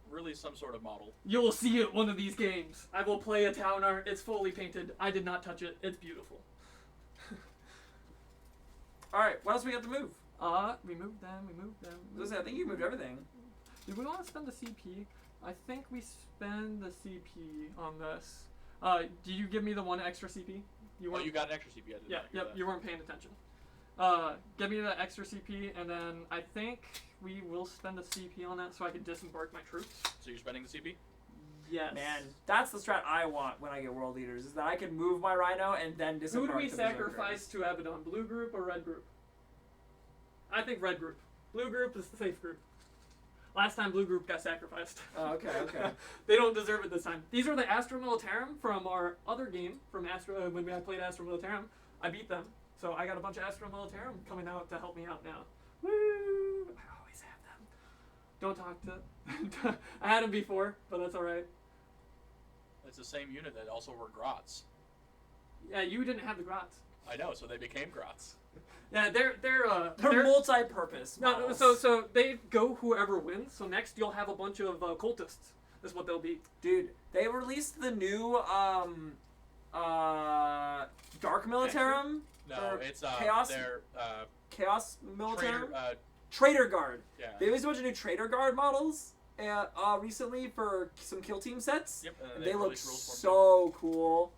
Really some sort of model. You will see it one of these games. I will play a town art. It's fully painted. I did not touch it. It's beautiful. All right, what else we got to move? We moved them. Listen, I think you moved everything. Do we want to spend the CP? I think we spend the CP on this. Do you give me the one extra CP? You got an extra CP. I did Yeah, not hear yep, that. you weren't paying attention. Give me the extra CP, and then I think we will spend the CP on that so I can disembark my troops. So you're spending the CP? Yes. Man, that's the strat I want when I get world leaders, is that I can move my rhino and then Who disembark do we the sacrifice to Abaddon? Blue group or red group? I think red group. Blue group is the safe group. Last time blue group got sacrificed. Oh, okay. They don't deserve it this time. These are the Astra Militarum from our other game, from when I played Astra Militarum. I beat them. So I got a bunch of Astra Militarum coming out to help me out now. Woo! I always have them. Don't talk to... I had them before, but that's alright. It's the same unit that also were Grots. Yeah, you didn't have the Grots. I know, so they became Grots. Yeah, they're They're multi-purpose No, models. so they go whoever wins. So next you'll have a bunch of cultists. Is what they'll be. Dude, they released the new Dark Militarum. No, or it's Chaos. they're Chaos Militarum. Traitor, Traitor Guard. yeah. They released a bunch of new Traitor Guard models recently for some kill team sets. Yep, And they look released rules for 'em, so cool. too.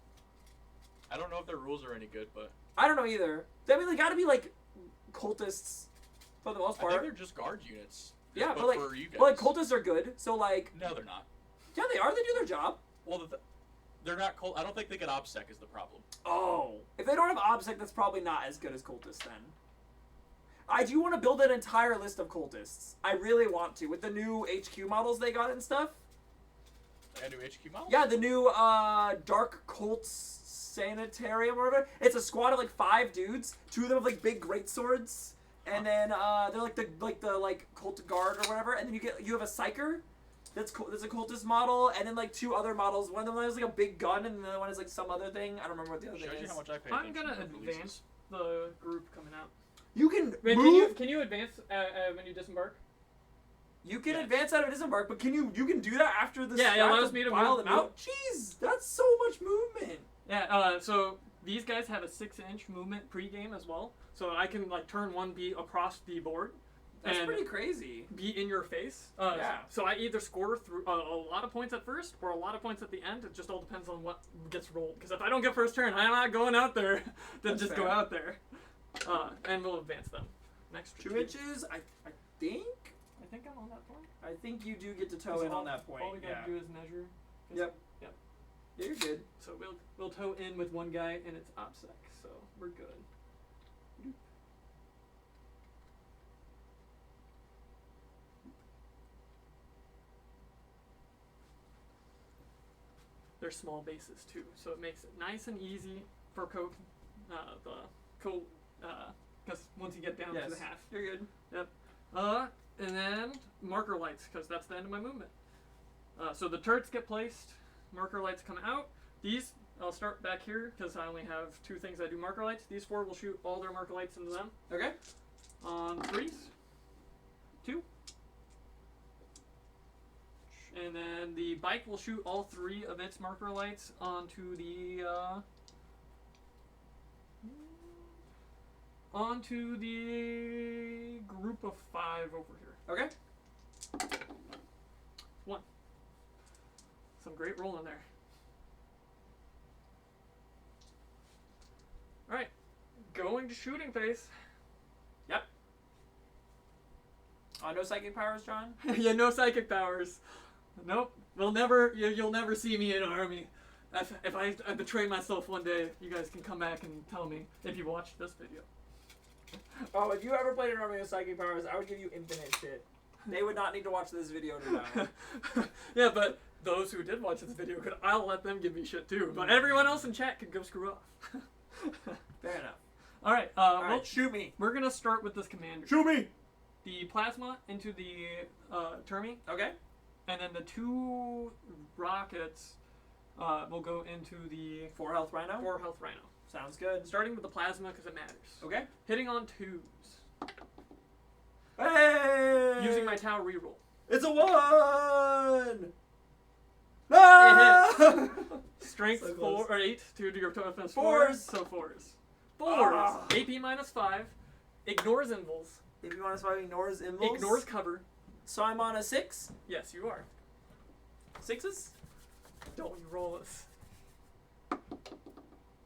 I don't know if their rules are any good, but I don't know either. I mean, they gotta be like cultists for the most I part. think they're just guard units. Yeah, but but like, for you guys. well, like cultists are good. So like, No, they're not. yeah, they are. They do their job. Well, they're not cult. I don't think they get OBSEC is the problem. Oh, if they don't have OBSEC, that's probably not as good as cultists then. I do want to build an entire list of cultists. I really want to with the new HQ models they got and stuff. They got a new HQ model? Yeah, the new Dark Cults Sanitarium or whatever. It's a squad of like 5 dudes. 2 of them have like big great swords, and then they're like the cult guard or whatever. And then you have a psyker. That's a cultist model, and then like 2 other models. One of them has like a big gun, and the other one is like some other thing. I don't remember what the other Shows thing you is. how much I pay I'm attention gonna to releases. advance the group coming out. You can Wait, move. can you advance when you disembark? You can Yes. advance out of disembark, but you can do that after the Yeah, it strat allows me to file move- them out. Jeez, that's so much movement. Yeah. So these guys have a 6-inch movement pre-game as well, so I can like turn 1 be across the board. That's and pretty crazy. be in your face. Yeah. So I either score through a lot of points at first or a lot of points at the end. It just all depends on what gets rolled. Because if I don't get first turn, I'm not going out there. Then That's just fair. go out there. And we'll advance them. Next 2 inches, I think. I think I'm on that point. I think you do get to toe in on that point. All we gotta Yeah. do is measure. Yep. Yep. Yeah, you're good. So we'll toe in with 1 guy and it's OPSEC. So we're good. They're small bases too, so it makes it nice and easy for because once you get down to the half. You're good. Yep. And then marker lights, because that's the end of my movement. So the turrets get placed, marker lights come out. These, I'll start back here, because I only have 2 things I do marker lights. These 4 will shoot all their marker lights into them. Okay. On 3s. 2. And then the bike will shoot all 3 of its marker lights onto the group of 5 over here. Okay. 1. Some great rolling there. Alright. Going to shooting phase. Yep. No psychic powers, John? Yeah, no psychic powers. Nope. You'll never see me in an army. If I betray myself one day, you guys can come back and tell me if you watched this video. Oh, if you ever played an army with psychic powers, I would give you infinite shit. They would not need to watch this video to know. Yeah, but those who did watch this video, I'll let them give me shit too. But everyone else in chat can go screw off. Fair enough. Alright, Well, shoot me. we're gonna start with this commander. Shoot me! The plasma into the Termi, Okay. and then the 2 rockets will go into the 4 health rhino. 4 health rhino. Sounds good. Starting with the plasma because it matters. Okay. Hitting on 2s. Hey! Using my Tau reroll. It's a 1! No! Strength So 4 close. or 8 to your toughness 4s. So 4s. 4s. Ah. AP -5. Ignores invuls. If you want to spy, ignores invuls. Ignores cover. So I'm on a 6. Yes, you are. 6s? Don't you roll this.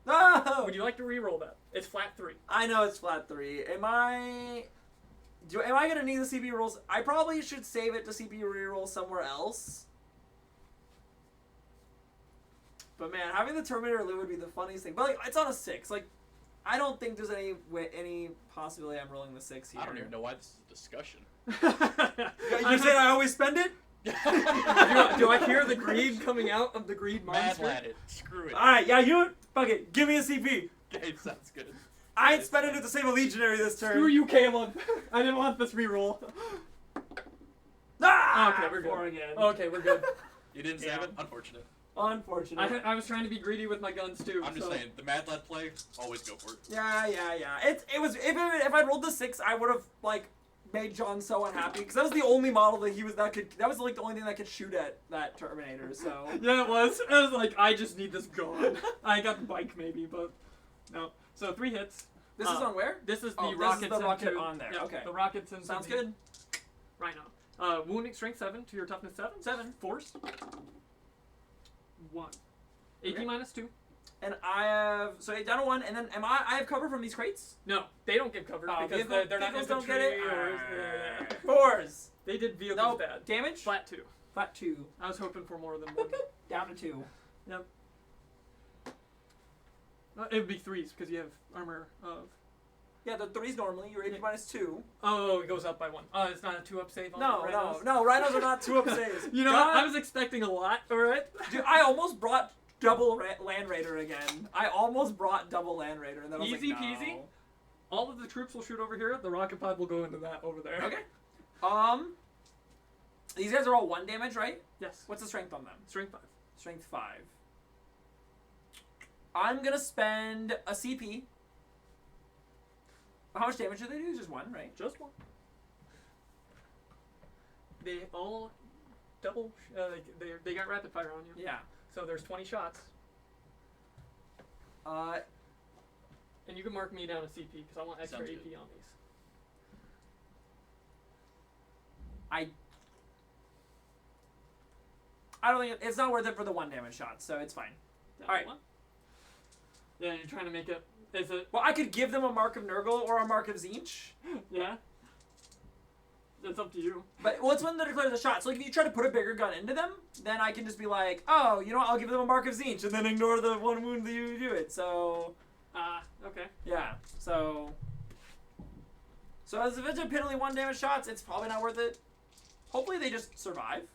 No! Would you like to reroll that? It's flat 3. I know it's flat 3. Am I gonna need the CPU rolls? I probably should save it to CPU reroll somewhere else. But man, having the Terminator live would be the funniest thing. But like, it's on a 6. Like, I don't think there's any possibility I'm rolling the 6 here. I don't even know why this is a discussion. You said I always spend it? do I hear the greed coming out of the greed monster? Mad lad it. Screw it. Alright, yeah, you fuck it. Give me a CP. Okay, sounds good. I ain't spending it to save a legionary this turn. Screw you, Caleb. I didn't want this reroll. Ah! Okay, we're good. 4 again. Okay, we're good. You didn't save it? Unfortunate. Unfortunate. I was trying to be greedy with my guns too. I'm just so. saying, the mad lad play, always go for it. Yeah. It was if I'd rolled the 6, I would have like made John so unhappy because that was the only model that was like the only thing that could shoot at that Terminator. So Yeah, it was. I was like, I just need this gone. I got the bike maybe, but no. So 3 hits. this is on where? This is the Oh, this is rockets. the rocket into, on there, yeah, okay. The rockets into Sounds the good. Rhino. Wounding strength 7 to your toughness 7. 7. Force. 1. AP Okay. -2. And I have so 8 down to 1, and then I have cover from these crates. No, they don't get covered Oh, because vehicle- they're not vehicles don't infantry get it? or 4s. They did vehicles No bad. damage. Flat 2. Flat 2. I was hoping for more than 1. Down to 2. Yep. It would be 3s because you have armor of. Yeah, the 3s normally. You're AP -2. Oh, it goes up by 1. It's not a 2-up save on the No, rhinos? no. Rhinos are not 2-up saves. You know God, what? I was expecting a lot, alright? Dude, I almost brought double Land Raider again. I almost brought double Land Raider, and then I was Easy like, no. peasy. All of the troops will shoot over here. The rocket pod will go into that over there. Okay. These guys are all 1 damage, right? Yes. What's the strength on them? Strength 5. Strength 5. I'm gonna spend a CP. How much damage do they do? Just 1, right? Just 1. They all double. They got rapid fire on you. Yeah. So there's 20 shots. And you can mark me down a CP because I want extra Sounds AP good. on these. I don't think it's not worth it for the 1 damage shot, so it's fine. Down Alright. 1. Yeah, you're trying to make it. Is it? Well, I could give them a Mark of Nurgle or a Mark of Zinch, Yeah. It's up to you. but well, it's when they declare the shot. So like, if you try to put a bigger gun into them, then I can just be like, oh, you know what? I'll give them a Mark of Zinch, and then ignore the 1 wound that you do it. So Okay. yeah. So as if it's a piddly 1 damage shots, it's probably not worth it. Hopefully they just survive.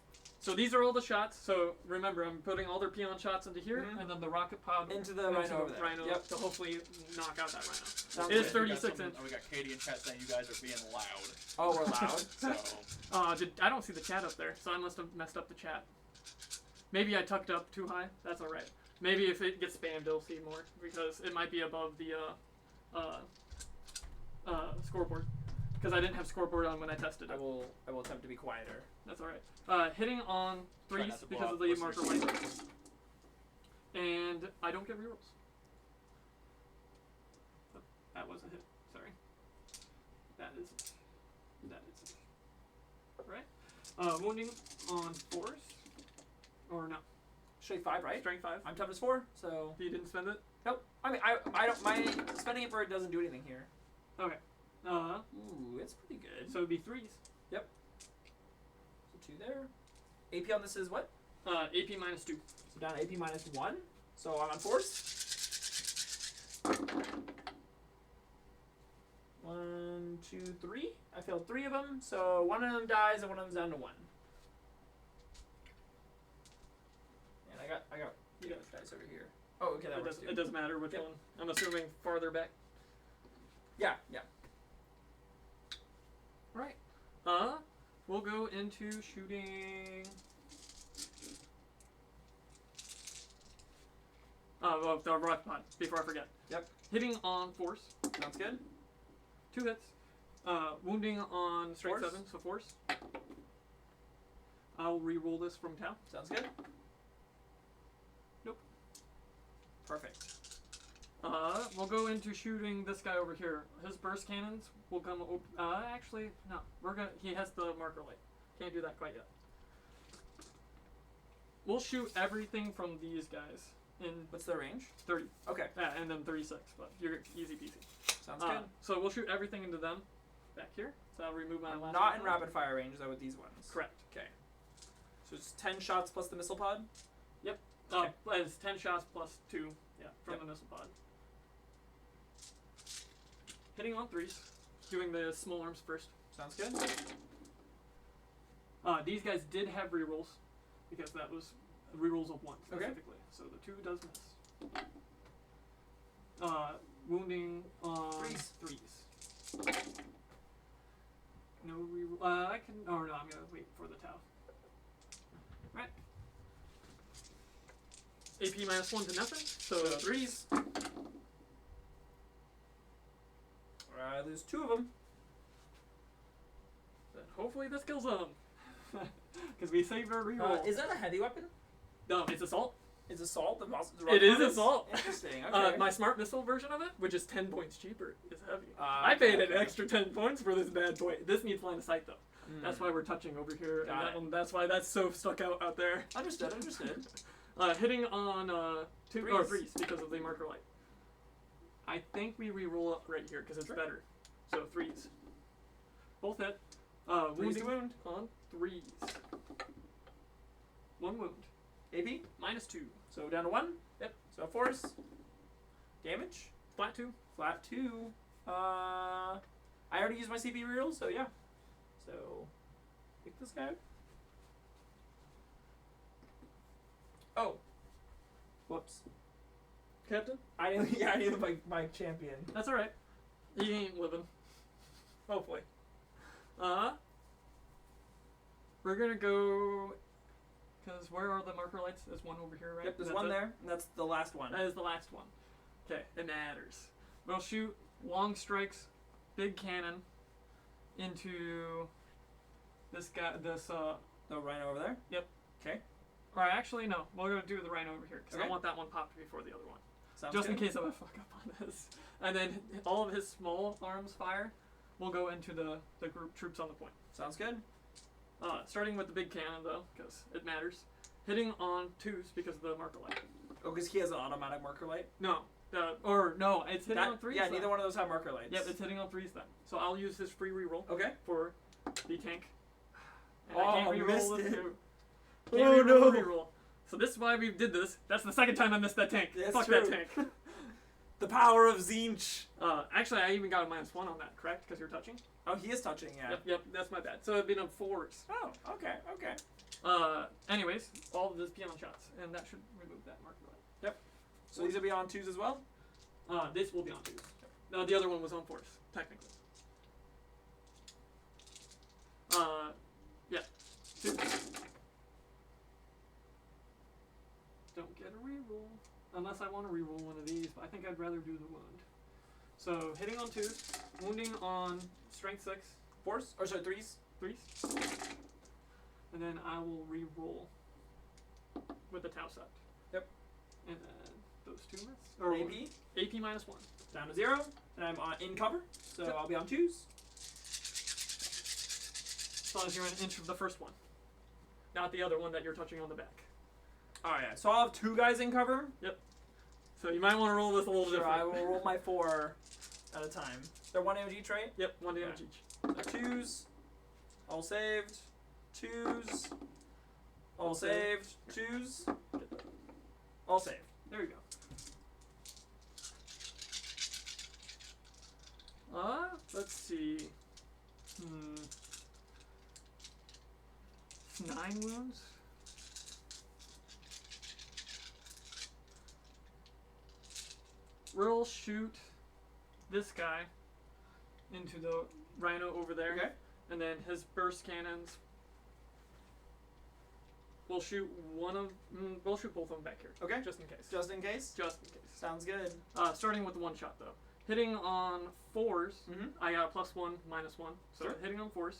So these are all the shots. So remember, I'm putting all their peon shots into here, Mhm. and then the rocket pod Into the rhino over there. rhino Yep. to hopefully knock out that rhino. Sounds It is good. 36 inch. We got Katie in chat saying you guys are being loud. Oh, we're loud. So I don't see the chat up there, so I must have messed up the chat. Maybe I tucked up too high. That's all right. Maybe if it gets spammed, it'll see more because it might be above the scoreboard. Because I didn't have scoreboard on when I tested I it. will attempt to be quieter. That's all right. Hitting on Try threes not to blow because out of the listeners' marker light, ears. and I don't get rerolls. Oh, that was a hit. Sorry. That is. Right. Wounding on force, or no? Strength 5, right? Strength 5. I'm toughness 4, so You didn't spend it. nope. I mean, I don't. My spending it for it doesn't do anything here. Okay. Ooh, it's pretty good. So it'd be threes. So 2 there. AP on this is what? AP minus 2. So down AP minus 1. So I'm on force. 1, 2, 3. I failed 3 of them. So one of them dies and one of them's down to 1. And I got you got dice over here. Oh, okay, that works too. It doesn't matter which Yep. one. I'm assuming farther back. Yeah. Right. We'll go into shooting. Well, the rocket pod, before I forget. Yep. Hitting on force, Sounds good. 2 hits. Wounding on strength Force? 7, so force. I'll re-roll this from Tau. Sounds good. Nope. Perfect. We'll go into shooting this guy over here. His burst cannons will come. Actually, no. He has the marker light. Can't do that quite yet. We'll shoot everything from these guys in What's the range? 30. Okay. And then 36, but you're easy peasy. Sounds good. So we'll shoot everything into them back here. So I'll remove my last Not in one. rapid fire range though with these ones. Correct. Okay. So it's 10 shots plus the missile pod. Okay. It's 10 shots plus 2, from Yep. the missile pod. Hitting on threes. Doing the small arms first. Sounds good. These guys did have rerolls because that was rerolls of 1 Okay. specifically. So the 2 does miss. Wounding on threes. No reroll. I can. Oh no, I'm gonna wait for the Tau. Right. AP minus 1 to nothing. So threes. There's 2 of them. Then hopefully this kills them. Because we saved our reroll. Is that a heavy weapon? No, it's assault. Is assault the It is assault. Interesting. Okay. My smart missile version of it, which is 10 points cheaper, is heavy. I I paid an extra 10 points for this bad boy. This needs line of sight though. That's why we're touching over here. Got And that it. one, that's why that's so stuck out there. Understood. Hitting on 2 or Threes. 3s because of the marker light. I think we re-roll up right here because it's Sure. better. So 3s. Both hit. 3s to Wounding wound. on 3s. 1 wound. AP. Minus 2. So down to 1. Yep. So force. Damage. Flat 2. Flat 2. I already used my CP reroll, so yeah. So pick this guy. Oh. Whoops. Captain? I need my champion. That's alright. He ain't living. Hopefully. We're gonna go. Because where are the marker lights? There's one over here, right? Yep, there's That's one it? there, and that's the last one. That is the last one. Okay, it matters. We'll shoot long strikes, big cannon, into this guy. The rhino over there? Yep. Okay. Or actually, no. We're gonna do the rhino over here because I Okay. want that one popped before the other one. Sounds Just good. in case I fuck up on this. And then all of his small arms fire will go into the group troops on the point. Sounds good. Starting with the big cannon though, because it matters. Hitting on 2s because of the marker light. Oh, because he has an automatic marker light? No, it's hitting on 3s. Yeah, then. neither one of those have marker lights. Yep, it's hitting on 3s then. So I'll use his free reroll Okay. for the tank. And Oh, I can't reroll missed this it. too. Oh, Can't no. reroll. So this is why we did this. That's the second time I missed that tank. That's Fuck true. that tank. The power of Zinch. Actually, I even got a -1 on that, correct? Because you're touching? Oh, he is touching, yeah. Yep, that's my bad. So it'd been on 4s. Oh, okay. Anyways, all of this beyond shots, and that should remove that marker light. So these will be on 2s as well? This will be on 2s. No, the other one was on 4s, technically. Yeah. 2. Don't get a reroll. Unless I want to reroll one of these, but I think I'd rather do the wound. So, hitting on 2s, wounding on strength 6. 4s? Or sorry, 3s? 3s. And then I will re-roll with the Tau set. Yep. And then those 2 miss. Or AP? AP minus 1. Down to 0. And I'm in cover, so Yep. I'll be on 2s. As long as you're an inch of the first one. Not the other one that you're touching on the back. Alright, so I'll have 2 guys in cover. So you might want to roll this a little Sure, different. I will roll my 4 at a time. They're 1 damage each, right? Yep, 1 damage each. So 2s. All saved. 2s. All All saved. 2s. All saved. There you go. Let's see. 9 wounds. We'll shoot this guy into the rhino over there. Okay. And then his burst cannons. We'll shoot we'll shoot both of them back here. Okay. Just in case. Just in case. Just in case. Sounds good. Starting with the 1 shot though. Hitting on 4s, Mm-hmm. I got +1, -1. So Sure. hitting on 4s,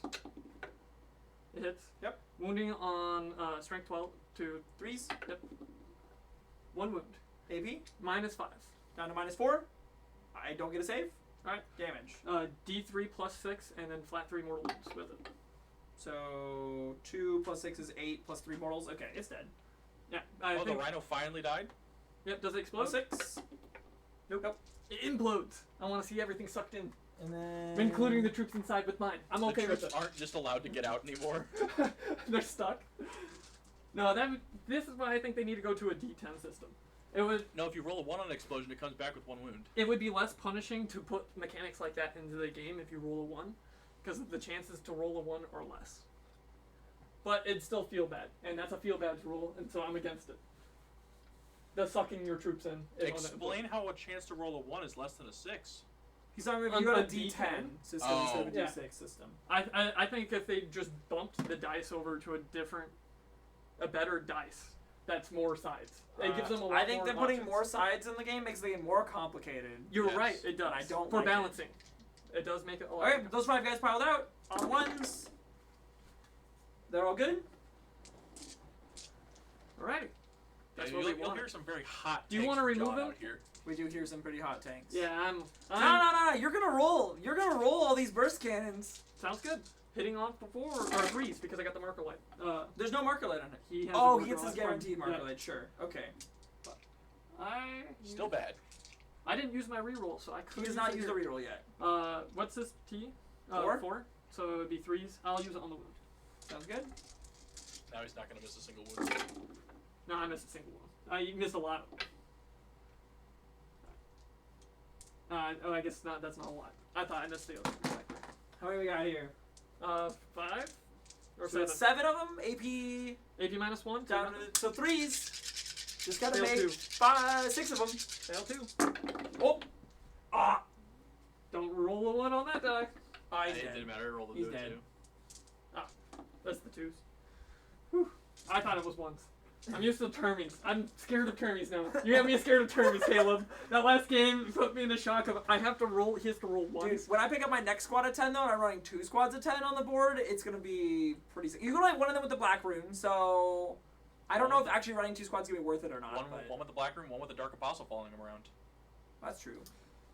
it hits. Yep. Wounding on strength 12 to 3s. 1 wound. AP. -5. Down to -4. I don't get a save. Alright. Damage. D3 +6, and then flat 3 mortal wounds with it. So 2 + 6 is 8 + 3 mortals. Okay, it's dead. Yeah. I Oh, the think. rhino finally died? Yep. Does it explode? 6. Nope. It implodes. I want to see everything sucked in, And then. including the troops inside with mine. I'm okay the with troops it. aren't just allowed to get out anymore. They're stuck. No, this is why I think they need to go to a D10 system. It would No, if you roll a 1 on an explosion, it comes back with 1 wound. It would be less punishing to put mechanics like that into the game if you roll a 1, because the chances to roll a 1 are less. But it'd still feel bad, and that's a feel bad rule, and so I'm against it. The sucking your troops in. Is Explain how a chance to roll a 1 is less than a 6. He's talking about On you got a a D10 D10 system Oh. instead of a Yeah. D6 system. I think if they just bumped the dice over to a better dice, that's more sides. It gives them a lot I think more that putting options. more sides in the game makes the game more complicated. You're Yes. right, it does. I don't For like it. balancing. It does make it a lot. Alright, those 5 guys piled out on 1s. They're all good. Alright. That's Yeah, what you'll we want. hear some very hot Do you takes wanna from remove John him? out here. We do hear some pretty hot tanks. Yeah, I'm No. You're gonna roll. You're gonna roll all these burst cannons. Sounds good. Hitting on for 4 or 3s because I got the marker light. There's no marker light on it. He has. Oh, a he gets his marker light guaranteed from- marker yeah. light. Sure. Okay. Still bad. I didn't use my reroll, so I He could. has not used the reroll yet. What's this T? 4? 4. So it'd be 3s. I'll use it on the wound. Sounds good. Now he's not going to miss a single wound. No, I missed a single one. You missed a lot of them. I guess not. That's not a lot. I thought I missed the other one. How many we got here? 5 or So 7. it's 7 of them. AP AP -1. down to so 3s. Just gotta Fail make 2. 6 of them. Fail 2. Oh. Ah. Don't roll a 1 on that die. Ah, he's It dead. didn't matter. Roll the He's do it dead. too. That's the 2s. Whew. I thought it was 1s. I'm used to termies. I'm scared of termies now. You have me scared of termies, Caleb. That last game put me in a shock of I have to roll. He has to roll Dude, once. when I pick up my next squad of 10 though, and I'm running 2 squads of 10 on the board, it's gonna be pretty sick. You can only have one of them with the black rune, so I don't know if actually running 2 squads is gonna be worth it or not. but One with the black room, one with the dark apostle following him around. that's true.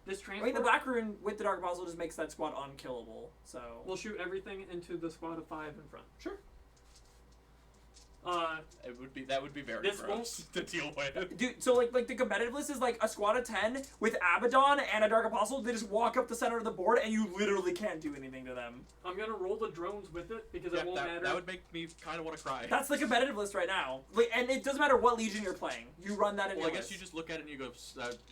This I transport. mean, the black rune with the dark apostle just makes that squad unkillable. So We'll shoot everything into the squad of 5 in front. sure. That would be very This gross to deal with. Dude, so like the competitive list is like a squad of 10 with Abaddon and a Dark Apostle. They just walk up the center of the board and you literally can't do anything to them. I'm gonna roll the drones with it because Yeah, it won't matter. that would make me kind of want to cry. That's the competitive list right now. Like, and it doesn't matter what legion you're playing. You run that in Well, your I guess list. you just look at it and you go,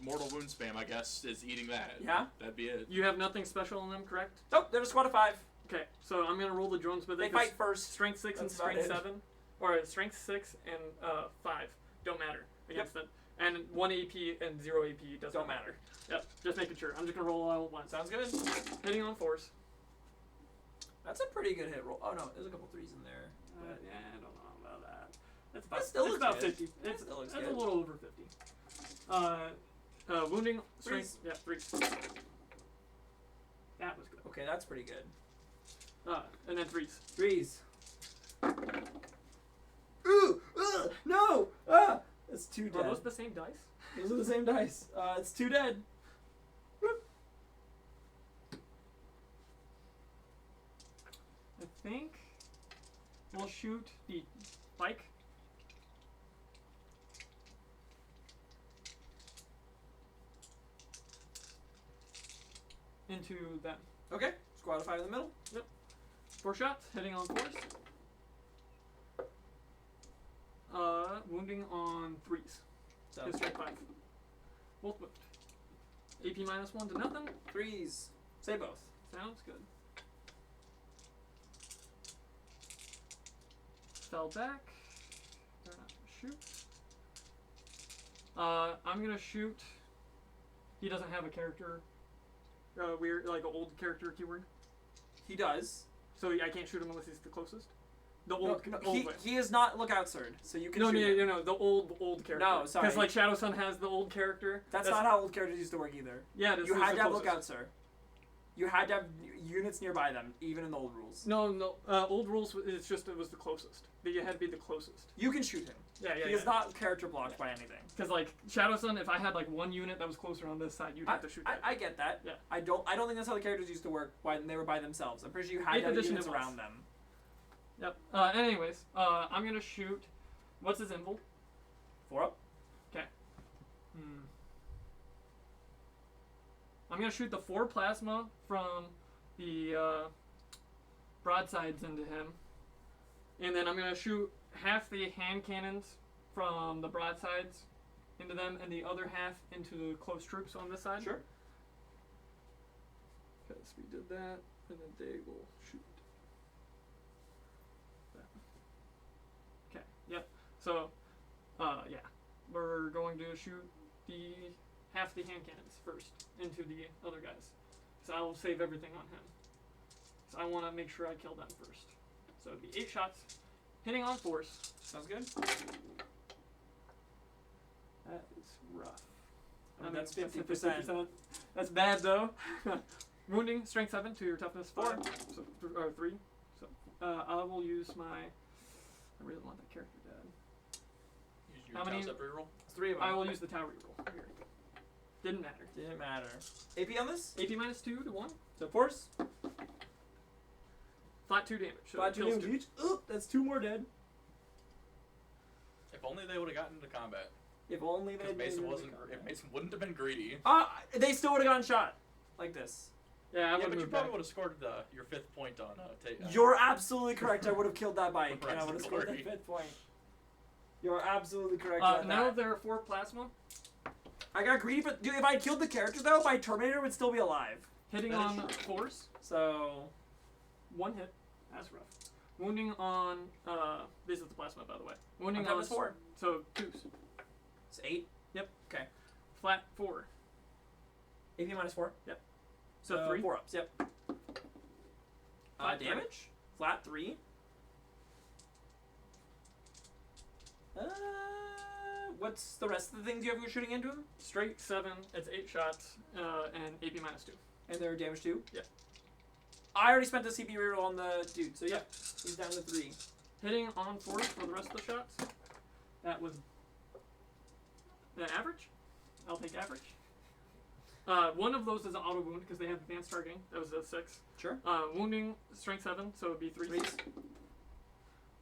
mortal wound spam, I guess, is eating that. Yeah? That'd be it. You have nothing special on them, correct? Nope, they're a squad of 5. Okay, so I'm gonna roll the drones with They it. 'cause fight first. Strength 6 and That's about strength it. 7. or strength 6 and 5 don't matter against it. And 1 AP and 0 AP doesn't matter. Yep, just making sure. I'm just gonna roll all at once. Sounds good. Hitting on 4s. That's a pretty good hit roll. Oh no, there's a couple 3s in there. Yeah, I don't know about that. That's about, still it's looks about good. 50. That still looks that's good. a little over 50. Wounding strength. Threes. Yeah, 3s. That was good. Okay, that's pretty good. And then 3s. 3s. Ooh! No! Ah! That's 2 Are dead. those the same dice? Those are the same dice. It's 2 dead. Whoop. I think we'll shoot the bike. Into them. Okay. Squad of 5 in the middle. 4 shots, hitting on 4s. Wounding on 3s. So His strike 5. Both whipped. AP minus 1 to nothing. 3s. Say both. Sounds good. Fell back. They're not gonna shoot. I'm gonna shoot. He doesn't have a character. Weird, like an old character keyword. He does. So I can't shoot him unless he's the closest. The old, No, old way. he is not lookout sword, so you can No, shoot him. no, the old character. No, sorry. Because like Shadow Sun has the old character. That's not how old characters used to work either. Yeah, this You is had the to have closest. lookout sir. You had to have units nearby them, even in the old rules. No. Old rules. It's just it was the closest. But you had to be the closest. You can shoot him. Yeah. He is not character blocked by anything. Because like Shadow Sun, if I had like one unit that was closer on this side, you'd have to shoot that. I get that. Yeah. I don't think that's how the characters used to work when they were by themselves. I'm pretty sure you had 8th to have edition units it was. around them. Yep. Anyways, I'm gonna shoot. What's his invul? 4 up. I'm gonna shoot the 4 plasma from the broadsides into him, and then I'm gonna shoot half the hand cannons from the broadsides into them, and the other half into the close troops on this side. Sure. Because we did that, and then they will shoot. Okay. Yep. So, yeah, we're going to shoot the half the hand cannons first into the other guys. So I will save everything on him. So I want to make sure I kill them first. So it'd be 8 shots, hitting on 4s. Sounds good. That is rough. I mean, that's 50%. 50%. That's bad though. Wounding, strength 7 to your toughness 4, so, or 3. So I will use my. I really want that character dead. Use your How many- Tau reroll. It's 3 of them. I will use the Tau reroll. Here. Didn't matter. Didn't matter. AP on this? AP minus 2 to 1. So 4s. Flat 2 damage. So Flat it 2 kills damage each. Oop, that's 2 more dead. If only they would have gotten into combat. If only they Because Mason wasn't. If Mason wouldn't have been greedy. They still would have gotten shot. Like this. Yeah, I Yeah, would but you move probably back. would have scored your 5th point on You're absolutely correct. I would have killed that bike, and I Rise would have to scored glory. that 5th point. You're absolutely correct about Now that. there are 4 plasma. I got greedy, but dude, if I killed the character though, my Terminator would still be alive. Hitting That on is 4s. So 1 hit. That's rough. Wounding on. This is the plasma, by the way. Wounding on on. 4. So 2s. It's 8. Yep. Okay. Flat 4. AP minus 4. Yep. So 3. 4 ups. Yep. Flat Damage. Flat 3. What's the rest of the things you have you're shooting into him? Straight 7. It's 8 shots. And AP minus 2. And they're damage 2? Yeah. I already spent the CP reroll on the dude, so yeah, he's down to 3. Hitting on 4 for the rest of the shots. That was. Average? I'll take average. One of those is an auto wound because they have advanced targeting. That was a 6. Sure. Wounding, strength 7, so it'd be 3. 3s.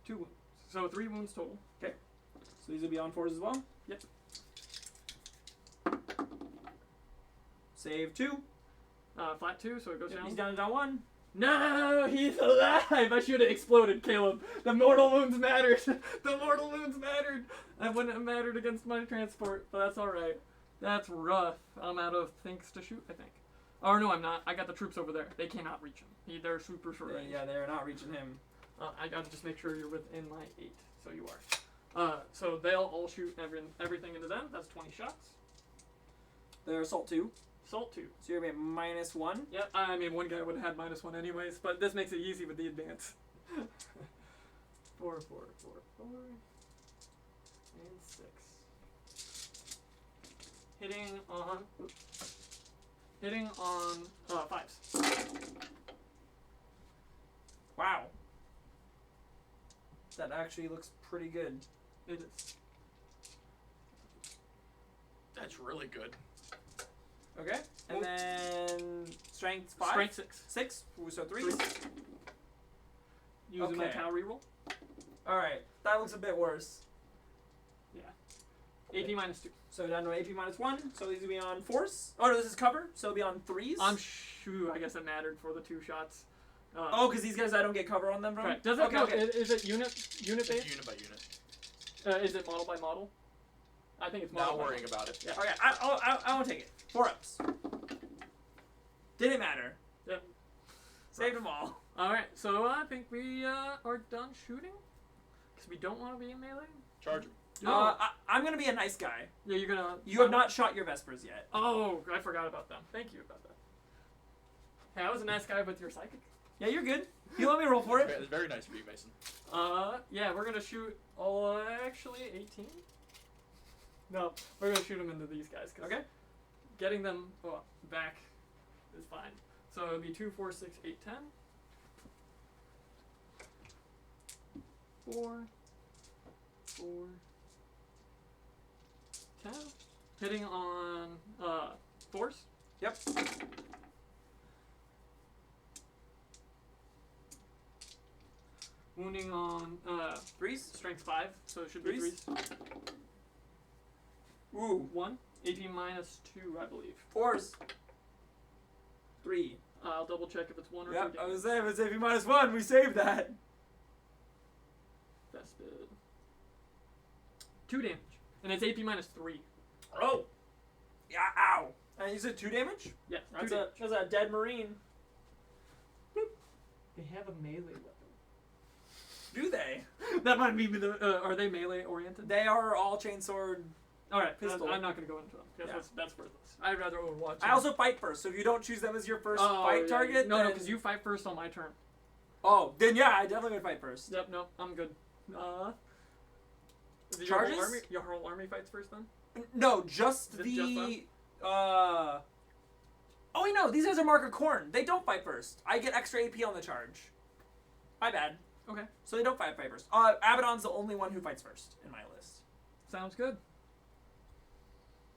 2 wounds. So 3 wounds total. So these will be on 4s as well? Yep. Save 2. Flat 2, so it goes Yep, down. he's down to 1. No, he's alive! I should have exploded, Caleb. The mortal wounds mattered. The mortal wounds mattered. That wouldn't have mattered against my transport, but that's alright. That's rough. I'm out of things to shoot, I think. Or no, I'm not. I got the troops over there. They cannot reach him. They're super short range. Yeah, they're not reaching him. I gotta just make sure you're within my 8. So you are. So they'll all shoot everything into them. That's 20 shots. They're assault 2. Assault 2. So you're going to be at -1. Yeah, I mean, one guy would have had -1 anyways, but this makes it easy with the advance. 4, 4, 4, 4, and 6. Hitting on 5s. Wow. That actually looks pretty good. It is. That's really good. Okay. And then strength 5. Strength 6. 6. Ooh, so 3s. Using my Okay. cow reroll. All right. That looks a bit worse. Yeah. AP -2. So down to AP -1. So these will be on 4s. Oh no, this is cover. So it'll be on 3s. I guess it mattered for the 2 shots. Oh, because these guys I don't get cover on them from. Correct. Does it? Okay, No, okay. Is it unit It's based? unit by unit. Is it model by model? I think it's model. Not by worrying model. about it. Yeah. Okay, I won't take it. 4 ups. Didn't matter. Yep. Saved them all. All right. So I think we are done shooting because we don't want to be in melee. Charge. I'm gonna be a nice guy. Yeah, you're gonna. You have not shot your Vespers yet. Oh, I forgot about them. Thank you about that. Hey, I was a nice guy with your psychic. Yeah, you're good. You let me roll for it. It's very nice for you, Mason. Yeah, we're gonna shoot. Actually, 18. No, we're gonna shoot them into these guys. 'Cause Okay. getting them back is fine. So it'll be 2, 4, 6, 8, 10. 4, 4, 10. Hitting on 4s. Yep. Wounding on 3s. strength 5, so it should be Threes? 3s. Ooh. 1. AP -2, I believe. 4s. 3. I'll double check if it's 1 or 2 Yep. damage. I was saying, if it's AP -1, we saved that. That's good. 2 damage. And it's AP -3. Oh. Yeah. Ow. And you said 2 damage. Yes, That's 2 damage. that's a dead Marine. They have a melee weapon. Do they? That might be the. Are they melee oriented? They are all chainsword. Alright, Pistol. I'm not going to go into them. Because Yeah. that's worthless. I'd rather Overwatch. I also fight first, so if you don't choose them as your first fight target, No, then... because you fight first on my turn. Oh, then yeah, I definitely would fight first. Yep, no, I'm good. Is it Charges? Your whole army fights first then? No, just Is it the... just Oh, wait, no, these guys are Mark of Corn. They don't fight first. I get extra AP on the charge. My bad. Okay. So they don't fight first. Abaddon's the only one who fights first in my list. Sounds good.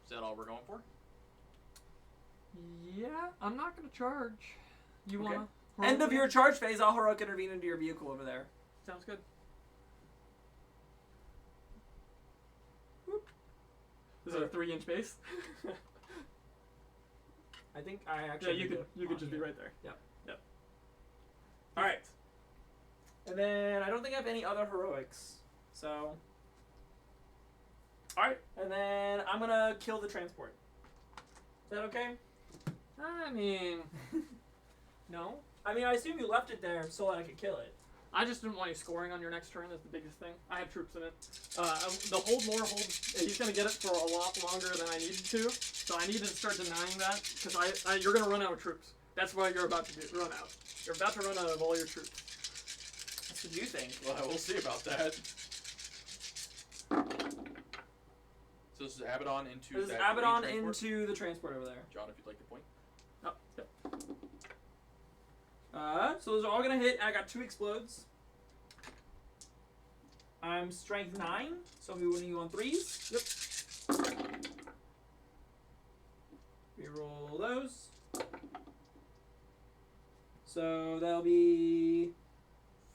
Is that all we're going for? Yeah, I'm not going to charge. You Okay. want to? End of your charge phase, I'll heroic intervene into your vehicle over there. Sounds good. This is a 3-inch base. I think I Yeah, actually... you could just be right there. Yep. Yep. Alright. And then I don't think I have any other heroics. So... Alright. And then I'm gonna kill the transport. Is that okay? I mean, no. I mean, I assume you left it there so that I could kill it. I just didn't want you scoring on your next turn. That's the biggest thing. I have troops in it. The hold more hold. He's gonna get it for a lot longer than I needed to. So I need to start denying that because you're gonna run out of troops. That's what you're about to do. Run out. You're about to run out of all your troops. That's what you think. Well, we'll see about that. So this is Abaddon into This is that Abaddon green transport. into the transport over there. John, if you'd like to point. Oh, yep. So those are all gonna hit. I got 2 explodes. I'm strength 9, so I'll be winning you on 3s. Yep. Reroll those. So that'll be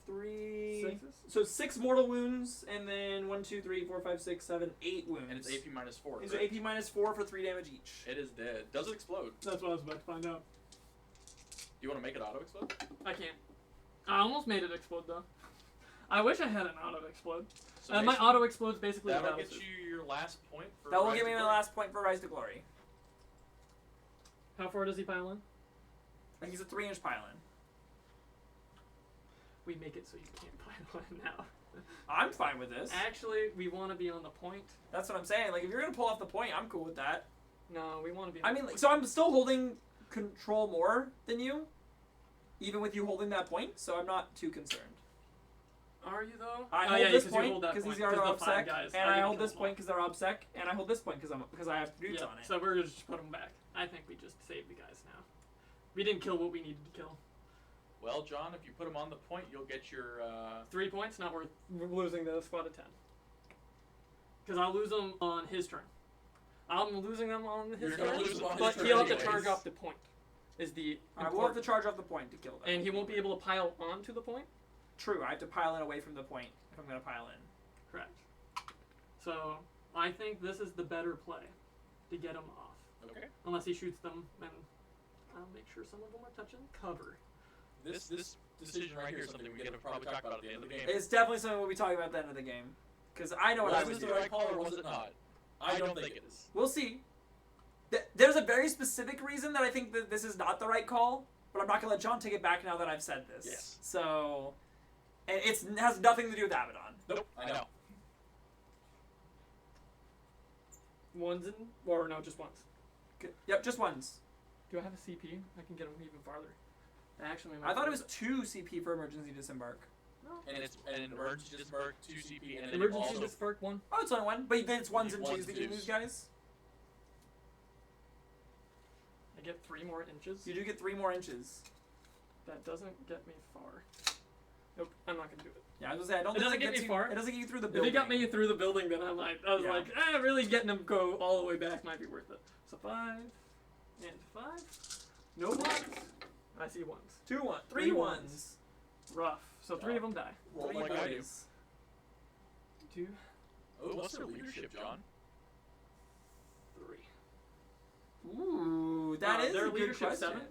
3. Sixes? So 6 mortal wounds, and then 1, 2, 3, 4, 5, 6, 7, 8 wounds. And it's AP -4. These are AP -4 for 3 damage each. It is dead. Does it explode? That's what I was about to find out. Do you want to make it auto explode? I can't. I almost made it explode though. I wish I had an auto explode. So My Mason, auto explodes basically the that'll battle get suit. you your last point for That will Rise give to me my Glory. last point for Rise to Glory. How far does he pile in? Like he's a 3-inch pylon. we make it so you can't pile in now. I'm fine with this. Actually, we want to be on the point. That's what I'm saying. Like, if you're gonna pull off the point, I'm cool with that. No, we want to be. I mean, like, so I'm still holding control more than you, even with you holding that point. So I'm not too concerned. Are you though? I Oh, hold yeah, this 'cause you point hold that because point, these are 'cause the five obsec, guys and are I gonna hold kill this them point all. because they're obsec, and I hold this point because I have dudes Yeah, on it. so we're just put them back. I think we just saved the guys now. We didn't kill what we needed to kill. Well, John, if you put him on the point, you'll get your. 3 points, not worth losing the squad of 10. Because I'll lose them on his turn. I'm losing them on his You're gonna turn, lose them on but his he'll turn have to charge anyways. off the point. Is the I will have to charge off the point to kill them. and he won't be able to pile onto the point. True, I have to pile in away from the point if I'm gonna pile in. Correct. So I think this is the better play to get him off. Okay. Unless he shoots them, and I'll make sure some of them are touching cover. This decision right here is something we get to probably talk about at the end of the game. It's definitely something we'll be talking about at the end of the game, because I know what I Was would it do. the right call or was it not? I don't think it is. We'll see. There's a very specific reason that I think that this is not the right call, but I'm not gonna let John take it back now that I've said this. Yes. So, and it has nothing to do with Abaddon. Nope. I know. Ones in, or no, just ones. Yep, just ones. Do I have a CP? I can get him even farther. Actually, I thought it was 2 CP for emergency disembark. And it's an emergency disembark, 2 CP, and then Emergency also disembark 1. Oh, it's only 1, but then it's ones and Ones twos that and you twos. lose, guys. I get 3 more inches. You do get 3 more inches. That doesn't get me far. Nope, I'm not gonna do it. Yeah, I was gonna say I don't It think doesn't get me you, far. It doesn't get you through the If building. he got me through the building, then I was Yeah. like, really getting him go all the way back might be worth it. So 5 and 5. No ones. I see ones. 2 1, 3 3 ones. Rough. So 3 of them die. roll 3 like I do. boys. 2, Oh, what's their leadership, John? 3. Ooh, that is their a good leadership question. 7.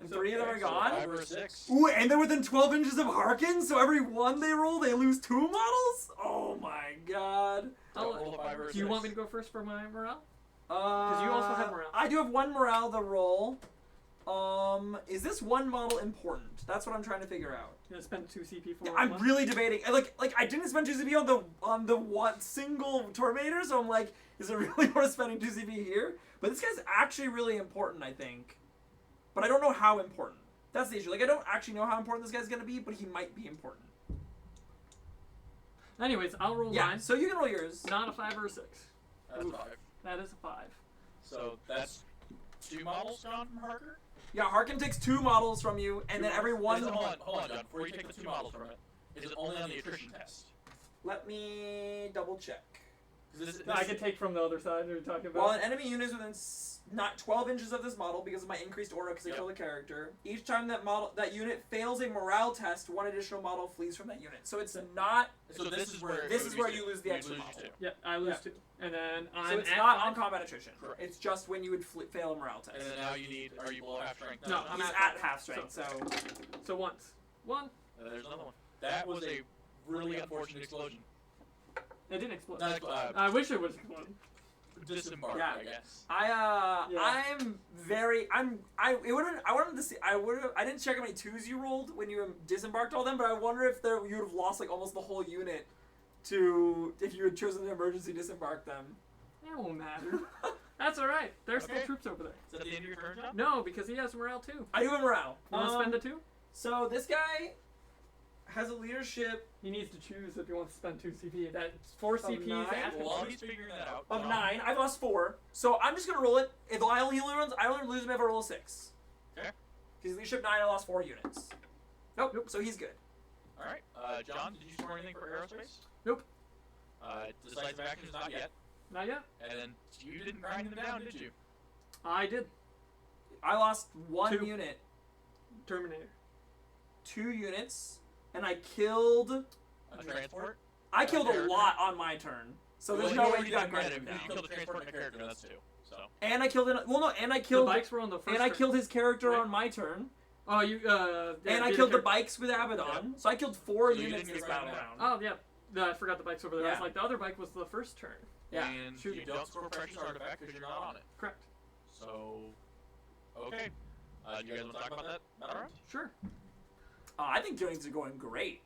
And So- 3 of them are So gone. 5 or 6. Ooh, and they're within 12 inches of Harkin, so every one they roll, they lose 2 models? Oh my god. Don't roll a 5 or a Do you want 6. me to go first for my morale? Because you also have morale. I do have 1 morale to roll. Is this 1 model important? That's what I'm trying to figure out. You gonna spend 2 CP for Yeah, one? I'm really debating. Like I didn't spend 2 CP on the one single Tormator, so I'm like, is it really worth spending 2 CP here? But this guy's actually really important, I think. But I don't know how important. That's the issue. Like, I don't actually know how important this guy's gonna be, but he might be important. Anyways, I'll roll Yeah, mine. so you can roll yours. Not a 5 or a 6. That's Oof. 5. That is a 5. So that's 2 models gone from Harker? Yeah, Harkin takes 2 models from you, and then every one. Hold on, John. Before you take the 2 models from it, is it only on the attrition test? Let me double check. 'Cause this, I can take from the other side you're talking about. While an enemy unit is within not 12 inches of this model because of my increased aura because I Yep. killed a character, each time that unit fails a morale test, 1 additional model flees from that unit. So it's not. So this is where This is where you lose the extra lose model. two. Yeah, I lose Yeah. 2. And then I'm So it's at not 5. on combat attrition. Correct. It's just when you would fail a morale test. And then now you need. Are you below half strength? No, I'm He's at at 5. half strength, so. So once. 1. And then there's another one. That was a really unfortunate explosion. It didn't explode. Not I wish it would explode. disembark, Yeah. I guess. I wanted to see. I didn't check how many 2s you rolled when you disembarked all them, but I wonder if you would have lost like almost the whole unit if you had chosen to emergency disembark them. It won't matter. That's alright. There's still Okay. troops over there. Is that the end of your turn, John? No, because he has morale too. I do have morale. You want to spend a 2? So this guy has a leadership He needs to choose if he wants to spend 2 CP. That's 4 Of CPs 9? after. While he's figuring that out, of John, 9. I've lost 4, so I'm just gonna roll it. If I only lose him if I roll a 6. Okay. Because leadership 9, I lost 4 units. Nope. So he's good. All right. John, did you score anything for aerospace? Nope. Decisive actions, not yet. Not yet. And then you didn't grind them down, did you? I did. I lost 1 2. unit. Terminator. 2 units, and I killed. A transport? I killed a character? lot on my turn, so there's Well, no you way already you got did grinded granted, down. because you killed a transport and a character, that's 2. So. And I killed and I The killed bikes were on the first and I turn. killed his character Right. on my turn, Oh, you, yeah, and I did killed a the bikes with Abaddon, so I killed 4 So you units didn't this get battle grinded round. Oh, yeah. I forgot the bikes over there. I was Yeah. like, the other bike was the first turn. Yeah. And Shoot. you don't score precious artifact because you're not on it. Correct. So, okay. Do you guys want to talk about that battle round? Sure. I think things are going great.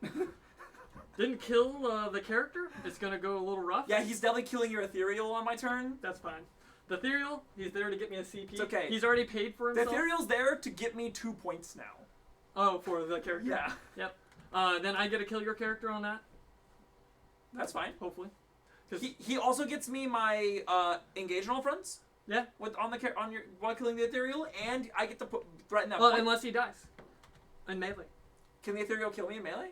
Didn't kill the character. It's gonna go a little rough. Yeah, he's definitely killing your ethereal on my turn. That's fine. The ethereal, he's there to get me a CP. It's okay. He's already paid for The himself. ethereal's there to get me 2 points now. Oh, for the character. Yeah, Yep. Then I get to kill your character on that. that's fine. Hopefully. He also gets me my engage all fronts. Yeah. With on your while killing the ethereal, and I get to threaten that. Well, point. unless he dies. In melee. Can the ethereal kill me in melee?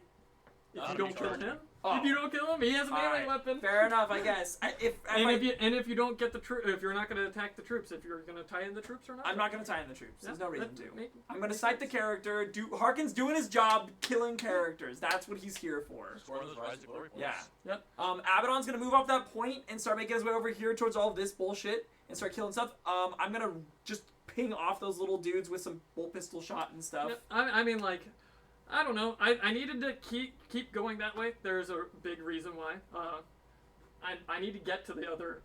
If you don't kill him. Oh. If you don't kill him, he has a melee Alright, weapon. Fair enough, I guess. If you don't get the if you're not going to attack the troops, if you're going to tie in the troops or not. I'm not going to tie in the troops. There's no reason to. Make, I'm going to cite the character. Harkin's doing his job, killing characters. That's what he's here for. Score those Rise to Glory points. Yeah. Yep. Abaddon's going to move off that point and start making his way over here towards all of this bullshit and start killing stuff. I'm going to just ping off those little dudes with some bolt pistol shot and stuff. Yep. I mean, like, I don't know. I needed to keep going that way. There's a big reason why. I need to get to the other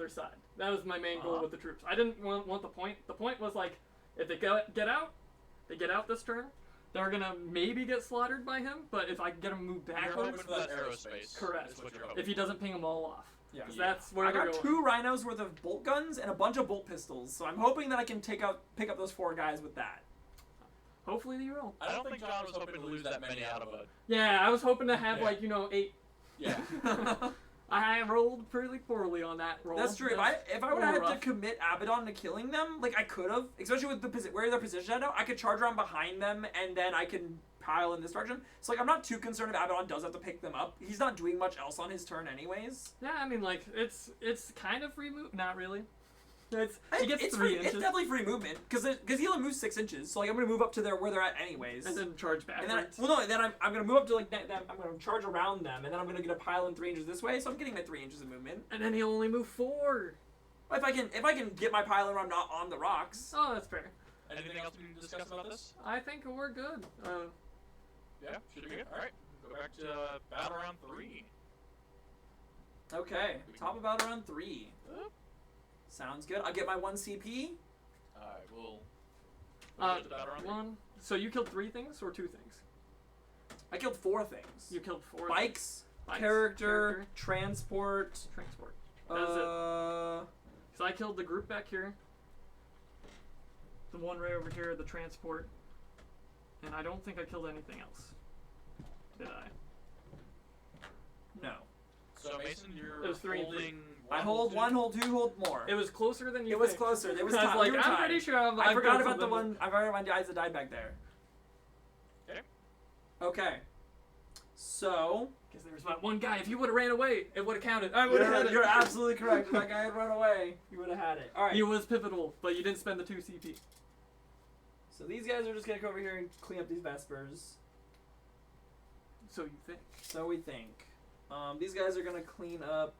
side. That was my main goal with the troops. I didn't want the point. The point was like, if they get out this turn, they're gonna maybe get slaughtered by him. But if I can get him moved You're hoping backwards, for that aerospace. correct. Is what you're hoping. If he doesn't ping them all off, Yeah. 'cause that's where I they're got going. 2 rhinos worth of bolt guns and a bunch of bolt pistols, so I'm hoping that I can pick up those 4 guys with that. Hopefully you will. I don't think John was hoping to lose that many out of a. Yeah, I was hoping to have Yeah. like 8. Yeah. I rolled pretty poorly on that roll. That's true. If I would have had to commit Abaddon to killing them, like I could have, especially with where they're positioned at now, I could charge around behind them and then I can pile in this direction. So like I'm not too concerned if Abaddon does have to pick them up. He's not doing much else on his turn anyways. Yeah, I mean like it's kind of free move. Not really. He gets It's 3 It's inches. definitely free movement because he only moves 6 inches. So like I'm gonna move up to where they're at anyways. And then charge And backwards. then I'm gonna move up to like them. I'm gonna charge around them, and then I'm gonna get a pile in 3 inches this way. So I'm getting my 3 inches of movement. And then he'll only move 4. If I can get my pile where I'm not on the rocks. Oh, that's fair. Anything else we need to discuss about this? I think we're good. Yeah, should be good. All right, go back to battle round 3. Okay, top of battle round 3. Sounds good. I'll get my 1 CP. All right, we'll get to battle round 3. 1. So you killed 3 things or 2 things? I killed 4 things. You killed 4. Bikes, Bikes, character, transport. transport. That's it. So I killed the group back here. The one right over here, the transport. And I don't think I killed anything else. Did I? No. So Mason, you're It was 3 and 3. holding. I hold 1, hold 2, hold more. It was closer than you It was think. closer. There was I was time. like, We were I'm tied. pretty sure I I've forgot got about the something. one. I forgot about the guys that died back there. Okay. Okay. So. Because there was that one guy. If he would have ran away, it would have counted. I would have had it. You're absolutely correct. If that guy had run away, you would have had it. All right. He was pivotal, but you didn't spend the 2 CP. So these guys are just gonna come over here and clean up these Vespers. So you think. So we think. These guys are gonna clean up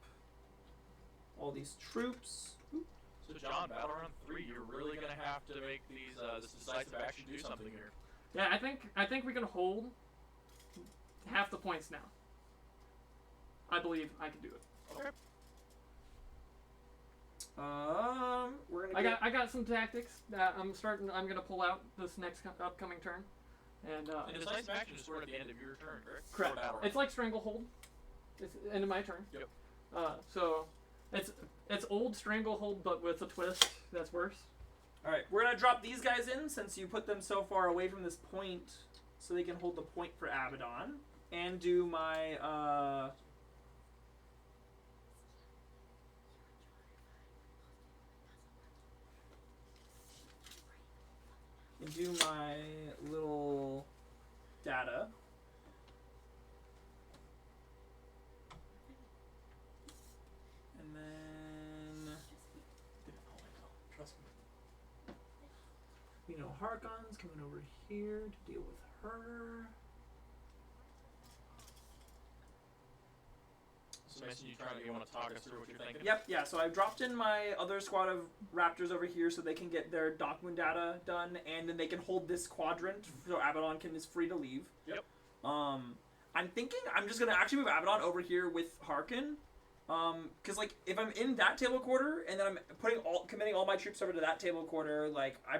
all these troops. So John, battle round 3, you're really gonna have to make these this decisive action do something here. Yeah, I think we can hold half the points now. I believe I can do it. Okay. We're gonna. I got some tactics that I'm gonna pull out this next upcoming turn, and And decisive action is sort of at the end of your turn, correct? correct. For battle round. It's like stranglehold. It's end of my turn. Yep. So it's old stranglehold, but with a twist that's worse. All right, we're gonna drop these guys in since you put them so far away from this point, so they can hold the point for Abaddon, and do my and do my little data. And then Trust me. you know, Harkon's coming over here to deal with her. So Mason, you want to talk us through what you're thinking? Yep, yeah, so I've dropped in my other squad of Raptors over here so they can get their Dock Moon data done, and then they can hold this quadrant so Abaddon is free to leave. Yep. I'm thinking I'm just going to actually move Abaddon over here with Harkin. Because, like, if I'm in that table quarter, and then I'm committing all my troops over to that table quarter, like, I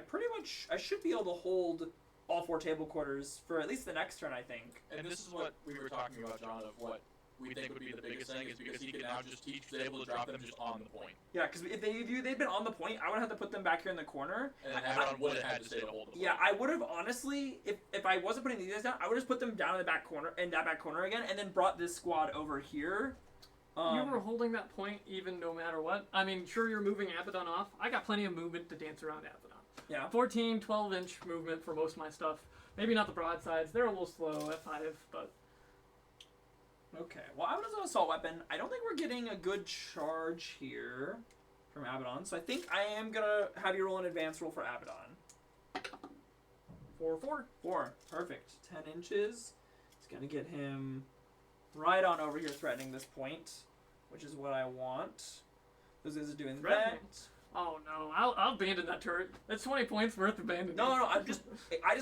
should be able to hold all 4 table quarters for at least the next turn, I think. And this is what we were talking about, John, of what we think would be the biggest thing, is because he can now just he's able to drop them just on the point. Yeah, because if they'd been on the point, I would have to put them back here in the corner. And then Abaddon would have had to stay to hold the point. Yeah, I would have honestly, if I wasn't putting these guys down, I would have just put them down in that back corner again, and then brought this squad over here. You were holding that point even no matter what. I mean, sure, you're moving Abaddon off. I got plenty of movement to dance around Abaddon. Yeah. 14, 12-inch movement for most of my stuff. Maybe not the broadsides. They're a little slow at 5, but... Okay, well, Abaddon's an assault weapon. I don't think we're getting a good charge here from Abaddon, so I think I am going to have you roll an advance roll for Abaddon. 4-4. 4. Perfect. 10 inches. It's going to get him right on over here threatening this point, which is what I want. Those guys are doing Threatening? that. Oh no, I'll abandon that turret. That's 20 points worth abandoning. No, I just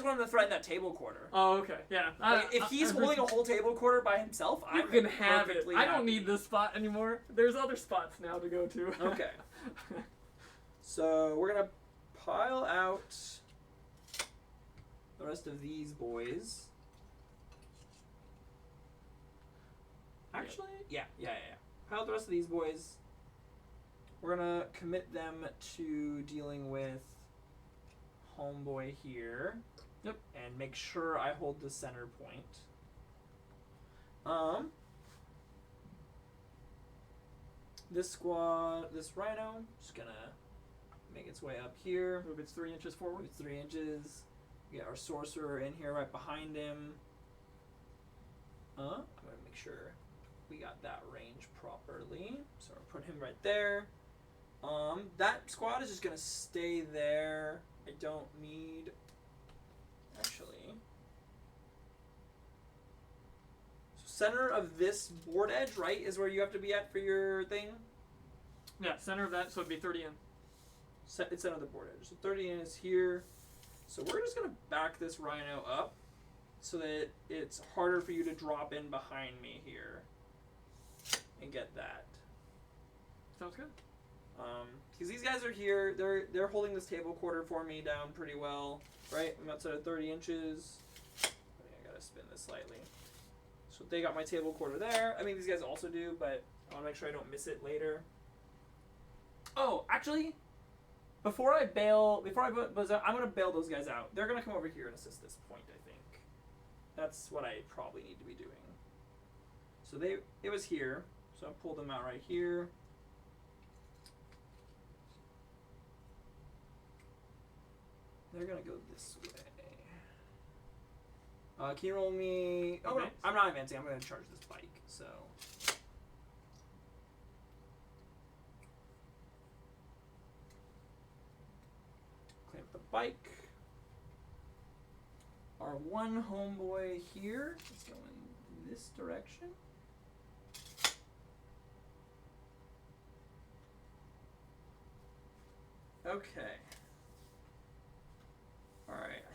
want him to threaten that table quarter. Oh, okay, yeah. Like, if he's holding a whole table quarter by himself, you I'm can have it. perfectly I don't happy. need this spot anymore. There's other spots now to go to. Okay. So we're gonna pile out the rest of these boys. Actually, yeah. Pile out the rest of these boys. We're gonna commit them to dealing with homeboy here. Yep. And make sure I hold the center point. This squad, this rhino, just gonna make its way up here. Move its 3 inches forward. It's 3 inches. We get our sorcerer in here right behind him. I'm gonna make sure we got that range properly. So I'll put him right there. That squad is just gonna stay there. I don't need, actually. So center of this board edge, right, is where you have to be at for your thing. Yeah, center of that, so it'd be 30 in. It's center of the board edge. So 30 in is here. So we're just gonna back this rhino up so that it's harder for you to drop in behind me here and get that. Sounds good. Because these guys are here, they're holding this table quarter for me down pretty well, right? I'm outside of 30 inches. I gotta spin this slightly. So they got my table quarter there. I mean, these guys also do, but I want to make sure I don't miss it later. Oh, actually, I'm gonna bail those guys out. They're gonna come over here and assist this point, I think. That's what I probably need to be doing. So it was here, so I pulled them out right here. They're gonna go this way. Can you roll me? Oh, no, I'm not advancing. I'm gonna charge this bike. So. Clean up the bike. Our one homeboy here is going this direction. Okay. Alright, I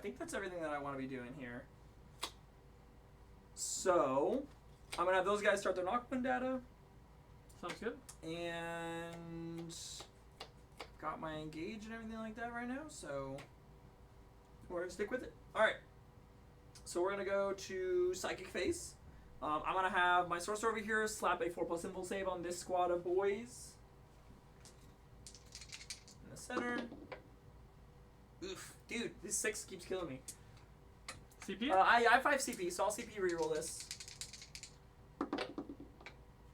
think that's everything that I want to be doing here. So, I'm going to have those guys start their knockman data. Sounds good. And got my engage and everything like that right now, so we're going to stick with it. Alright, so we're going to go to Psychic Phase. I'm going to have my sorcerer over here slap a 4+ symbol save on this squad of boys. In the center. Oof. Dude, this 6 keeps killing me. CP? I have 5 CP, so I'll CP reroll this.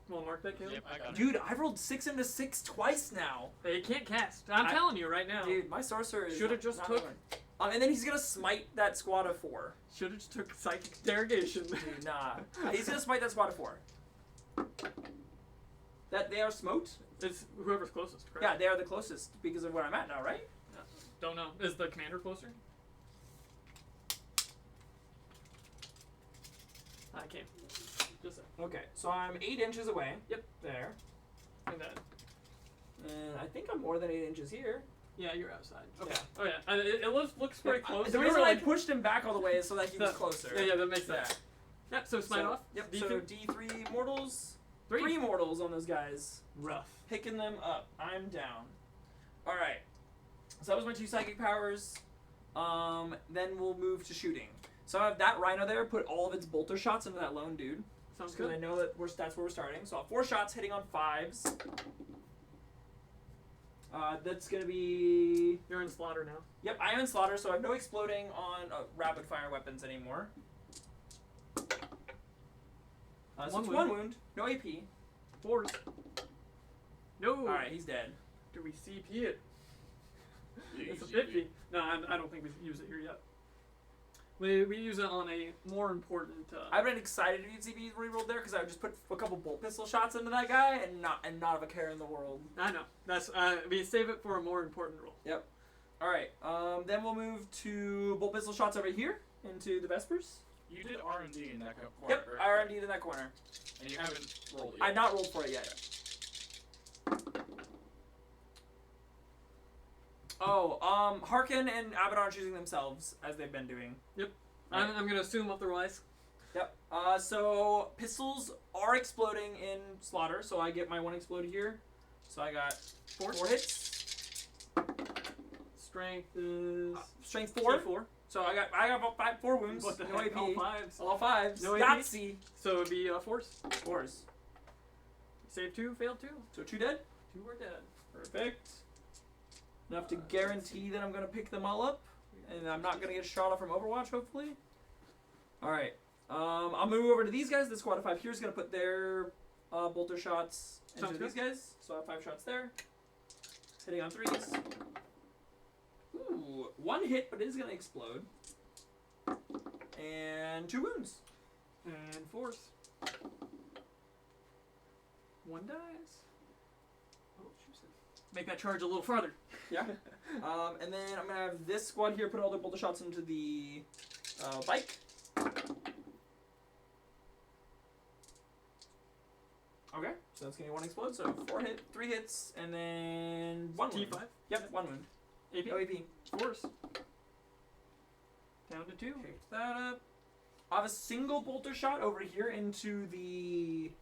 Well, mark that, Caleb. Yep, I got it. Dude, I've rolled 6 into 6 twice now. Hey, you can't cast. I'm telling you right now. Dude, my sorcerer is Should've just not took- going. And then he's gonna smite that squad of 4. Should've just took psychic derogation. Dude, nah. He's gonna smite that squad of 4. That they are smote? It's whoever's closest, correct? Yeah, they are the closest because of where I'm at now, right? Don't know. Is the commander closer? I can't. Just Okay, so I'm 8 inches away. Yep. There. like that. And I think I'm more than 8 inches here. Yeah, you're outside. Okay. Yeah. Oh yeah, it looks pretty close. The You reason were I pushed him back all the way is so that he was The- closer. Yeah, that makes sense. Yeah, so smite off. Yep, D2. so D3 mortals. 3. 3 mortals on those guys. Rough. Picking them up. I'm down. Alright. So that was my 2 psychic powers. Then we'll move to shooting. So I have that rhino there, put all of its bolter shots into that lone dude. Sounds Because I good. know that that's where we're starting. So I'll have 4 shots hitting on 5s. That's going to be... You're in slaughter now. Yep, I am in slaughter, so I have no exploding on rapid fire weapons anymore. So it's 1 wound, no AP. 4s. No. Alright, he's dead. Do we CP it? Yeah, It's a you- 50. No, I don't think we use it here yet. We use it on a more important. I've been excited to use CP rerolled there because I would just put a couple bolt pistol shots into that guy and not have a care in the world. I know. That's we save it for a more important role. Yep. Alright, then we'll move to bolt pistol shots over here into the Vespers. You did R&D in that corner. Yep, correct? I already in that corner. And you haven't rolled it yet. I've not rolled for it yet. Oh, Harkin and Abaddon are choosing themselves as they've been doing. I'm gonna assume otherwise. Yep. So pistols are exploding in slaughter, so I get my 1 explode here. So I got 4 hits. Strength is Strength 4. 4. So I got about 4 wounds. What the no heck? AP. All 5s. All 5s. No AP? Yahtzee. So it'd be 4s. 4s. Save 2, fail 2. So 2 dead. 2 are dead. Perfect. Enough to guarantee that I'm gonna pick them all up, and I'm not gonna get shot off from Overwatch. Hopefully. All right. I'll move over to these guys. The squad of 5 here is gonna put their bolter shots into Sounds these guys. So I have 5 shots there. Hitting on 3s. Ooh, 1 hit, but it is gonna explode. And 2 wounds. And 4s. 1 dies. Oh, shoot. Make that charge a little farther. Yeah. And then I'm gonna have this squad here put all their bolter shots into the bike. Okay, so that's gonna be 1 explode. So 3 hits, and then 1 wound. T5. Yep, 1 wound. AP. No AP. 4s. Down to 2. Picked that up. I have a single bolter shot over here into the.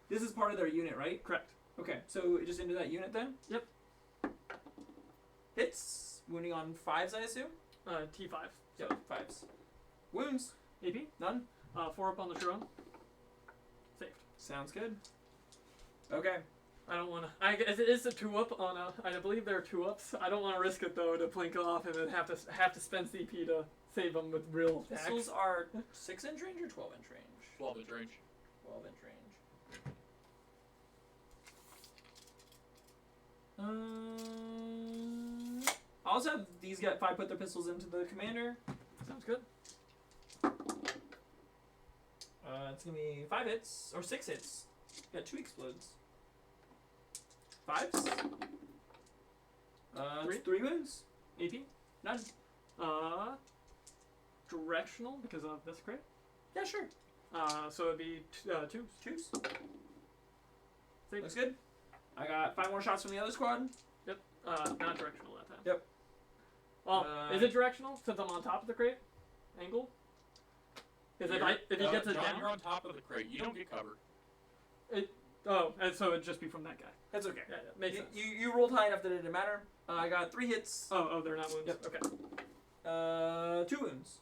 This is part of their unit, right? Correct. Okay, so just into that unit then. Yep. Hits, wounding on 5s, I assume. T5. Yep, 5s. Wounds, AP. none. 4 up on the Chiron. Saved. Sounds good. Okay. I don't want to. It is a 2 up on a. I believe there are 2 ups. I don't want to risk it though to blink off and then have to spend CP to save them with real attacks. Pistols are 6-inch range or 12-inch range? 12-inch range. 12-inch range. I also have these guys. If I put their pistols into the commander, Sounds good. it's gonna be 5 hits or 6 hits. Got 2 explodes. 5s. 3? 3 wounds. AP. None. Directional because of this crate. Yeah, sure. So it'd be 2s. 2s. Save. Looks good. I got 5 more shots from the other squad. Not directional that time. Yep. Well, is it directional since I'm on top of the crate? Angle? Because if he gets it John, down. you're on top of the crate. You don't get covered. Oh, and so it'd just be from that guy. That's okay. Yeah, makes sense. You rolled high enough that it didn't matter. I got 3 hits. Oh, they're not wounds. Yep. Okay. 2 wounds.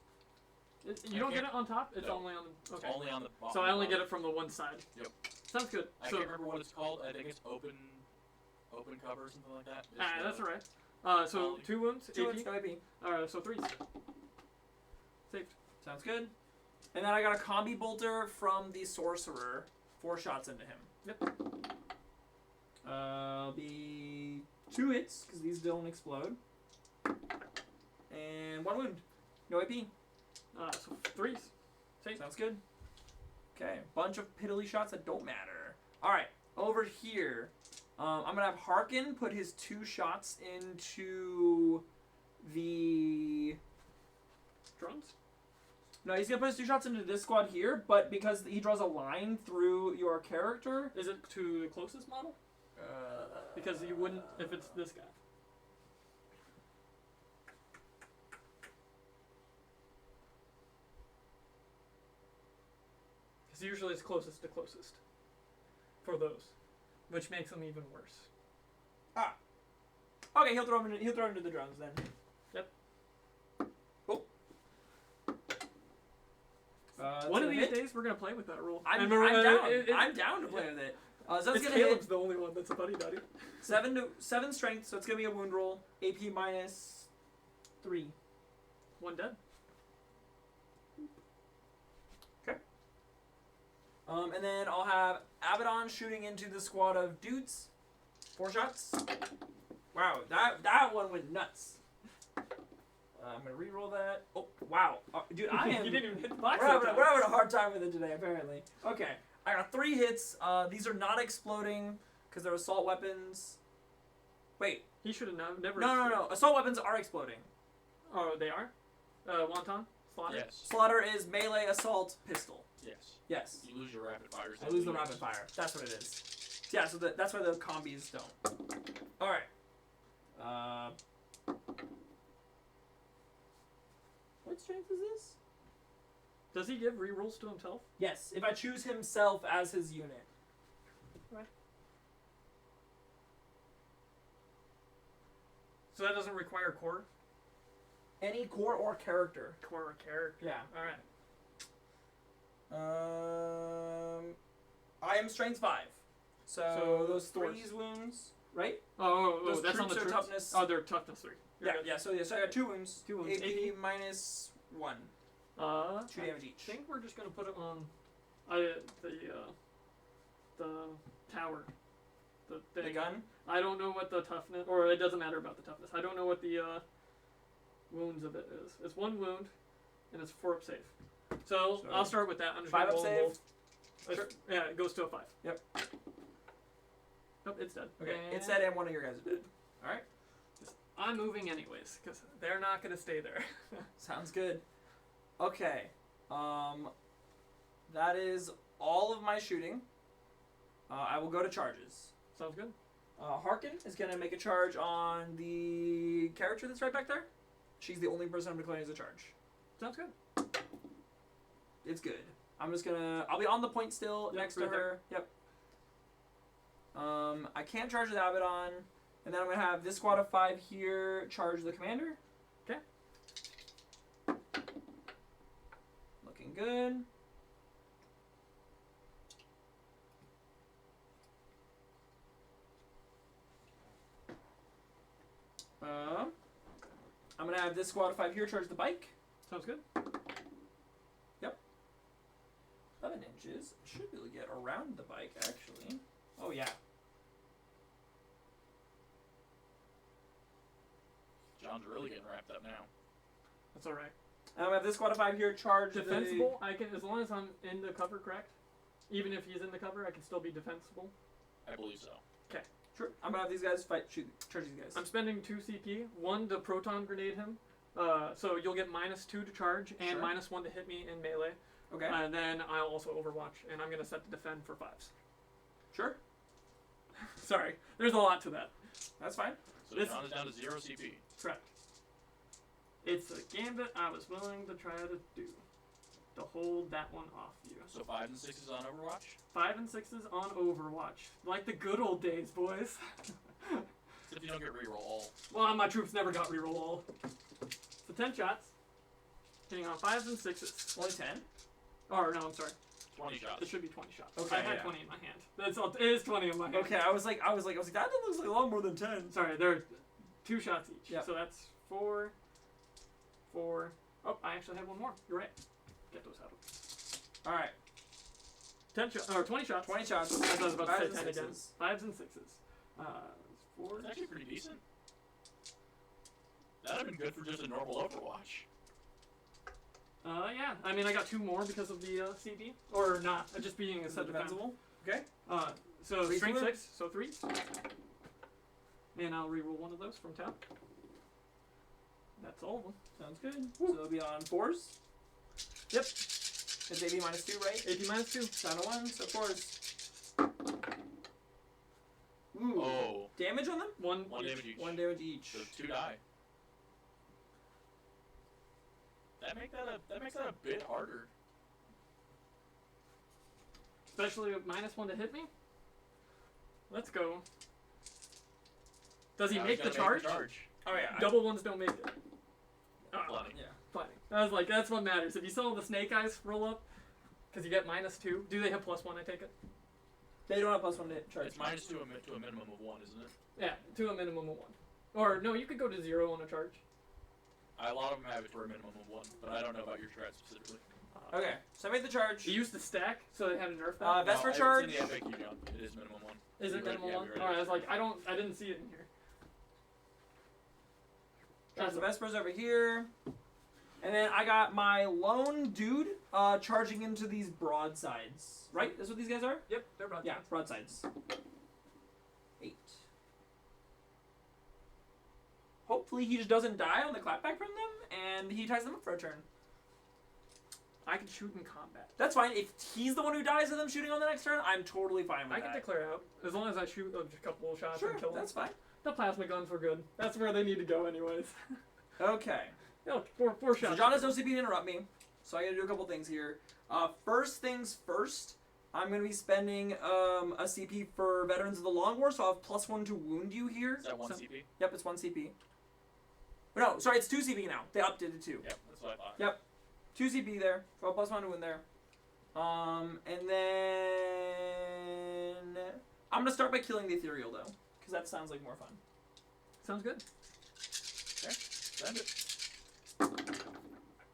You don't Okay. get it on top. It's No. only on the. Okay. Only on the bottom. So I only get it from the one side. Yep. Sounds good. I So can't remember what it's called. I think it's open cover or something like that. It's, that's alright. So quality. 2 wounds. 2 AP. wounds, no AP. Alright, so 3s. Saved. Sounds good. And then I got a combi bolter from the sorcerer. 4 shots into him. Yep. Be 2 hits because these don't explode. And 1 wound. No AP. So 3s. Saved. Sounds good. Okay, bunch of piddly shots that don't matter. All right, over here, I'm gonna have Harkin put his 2 shots into the. Drones. No, he's gonna put his 2 shots into this squad here, but because he draws a line through your character. Is it to the closest model? Because you wouldn't if it's this guy. Because usually it's closest to closest. For those. Which makes them even worse. Okay, he'll throw him into the drones then. Yep. Oh. One of these days, we're gonna play with that rule. I'm down. I'm down to play with it. So that's gonna Caleb's hit the only one that's a buddy daddy. 7 strength, so it's gonna be a wound roll. AP minus 3. One dead. Okay. And then I'll have Abaddon shooting into the squad of dudes. 4 shots. Wow, that one went nuts. I'm gonna re-roll that. Oh, wow, dude, I am. You didn't even hit the box. We're having a hard time with it today, apparently. Okay, I got 3 hits. These are not exploding because they're assault weapons. Wait. He should have never. No. Assault weapons are exploding. Oh, they are. Wonton, slaughter. Yes. Slaughter is melee, assault, pistol. Yes. Yes. You lose your rapid fires. I lose the rapid fire. That's what it is. Yeah, so that's why the combis don't. All right. What strength is this? Does he give rerolls to himself? Yes, if I choose himself as his unit. Right. So that doesn't require core? Any core or character. Core or character. Yeah. Alright. I am strength 5. So those force. 3 wounds, right? Oh, that's on the troops are troops? toughness. Oh, they're toughness 3. Yeah, so I got 2 wounds. 2 wounds. AP minus 1. 2 damage each. I think we're just gonna put it on the tower. The thing. The gun? I don't know what the toughness, or it doesn't matter about the toughness. I don't know what the wounds of it is. It's 1 wound, and it's 4 up save. So I'll start with that. I'm just 5 gonna up roll save? both. Sure. Yeah, it goes to a 5. Yep. Nope, it's dead. Okay, And it's dead and one of your guys are dead. Alright. I'm moving anyways, because they're not going to stay there. Sounds good. Okay. That is all of my shooting. I will go to charges. Sounds good. Harkin is going to make a charge on the character that's right back there. She's the only person I'm declaring as a charge. Sounds good. It's good. I'm just going to... I'll be on the point still next to right her. Yep. I can't charge with Abaddon. And then I'm going to have this squad of 5 here charge the commander. Okay. Looking good. I'm going to have this squad of 5 here charge the bike. Sounds good. 11 inches. Should be able to get around the bike, actually. Oh, yeah. John's really getting wrapped up now. That's all right. I'm going to have this squad of 5 here charge Defensible. I can, as long as I'm in the cover, correct? Even if he's in the cover, I can still be defensible. I believe so. Okay. Sure. I'm going to have these guys charge these guys. I'm spending 2 CP. 1 to proton grenade him. So you'll get -2 to charge and Sure. -1 to hit me in melee. Okay. And then I'll also overwatch, and I'm going to set the defend for 5s. Sure. Sorry, there's a lot to that. That's fine. So This- John is down to 0 CP. Correct. It's a gambit I was willing to try to do. To hold that one off you. So 5 and 6s on Overwatch. 5 and 6s on Overwatch. Like the good old days, boys. If you don't get reroll all. Well, my troops never got reroll all. So 10 shots. Hitting on 5s and 6s. Only 10? Or, no, I'm sorry. 20 It shots. should be 20 shots. Okay, I had yeah. 20 in my hand. That's all. It is 20 in my hand. Okay, I was like, that looks like a lot more than 10. Sorry, they're 2 shots each. Yep. So that's 4. Oh, I actually had 1 more. You're right. Get those out. Alright. 10 shots, or 20 shots. 20 shots. As I was about to Fives say and 10 again. sixes. 5s and 6s. 4. It's actually pretty decent. That'd have been good for just a normal Overwatch. Yeah. I mean, I got 2 more because of the CB. Or not. Just being a set defensible. Okay. So Three strength to 6, so 3. And I'll reroll 1 of those from town. That's all of them. Sounds good. So they'll be on 4s. Yep. It's AP -2, right? AP -2. Down to 1, so 4s. Ooh. Oh. Damage on them? 1 damage each. 1 damage each. So 2 die. That makes that a bit harder. Especially with -1 to hit me. Let's go. Does he Now make he's the gotta charge? Oh yeah. Double ones don't make it. Oh, Flooding. Yeah. funny. I was like, that's what matters. If you saw the snake eyes roll up, because you get -2. Do they have +1? I take it. They don't have +1 to hit charge. It's -2 to a minimum of 1, isn't it? Yeah, to a minimum of 1. Or no, you could go to 0 on a charge. A lot of them have it for a minimum of 1, but I don't know about your strat specifically. Okay, so I made the charge. You used the stack, so they had to nerf that. Vesper No, charge. It's in the FAQ, John. It is minimum 1. Is it You read- minimum yeah, 1? we read Alright, it. I was like, I didn't see it in here. There's the Vespers over here. And then I got my lone dude charging into these broadsides. Right? That's what these guys are? Yep, they're broad. Yeah, broadsides. 8. Hopefully he just doesn't die on the clapback from them, and he ties them up for a turn. I can shoot in combat. That's fine. If he's the one who dies of them shooting on the next turn, I'm totally fine with I that. can declare out as long as I shoot a couple of shots Sure, and kill them. that's fine. The plasma guns were good. That's where they need to go, anyways. Okay. Yeah, four So shots. John has no CP to interrupt me, so I gotta do a couple things here. First things first, I'm gonna be spending a CP for Veterans of the Long War, so I'll have +1 to wound you here. Is that 1 So- CP? Yep, it's 1 CP. No, sorry, it's 2 CP now. They upped it to 2. Yep, that's what I thought. Yep. 2 CP there, so I'll +1 to wound there. And then I'm gonna start by killing the Ethereal though, because that sounds like more fun. Sounds good. Send it.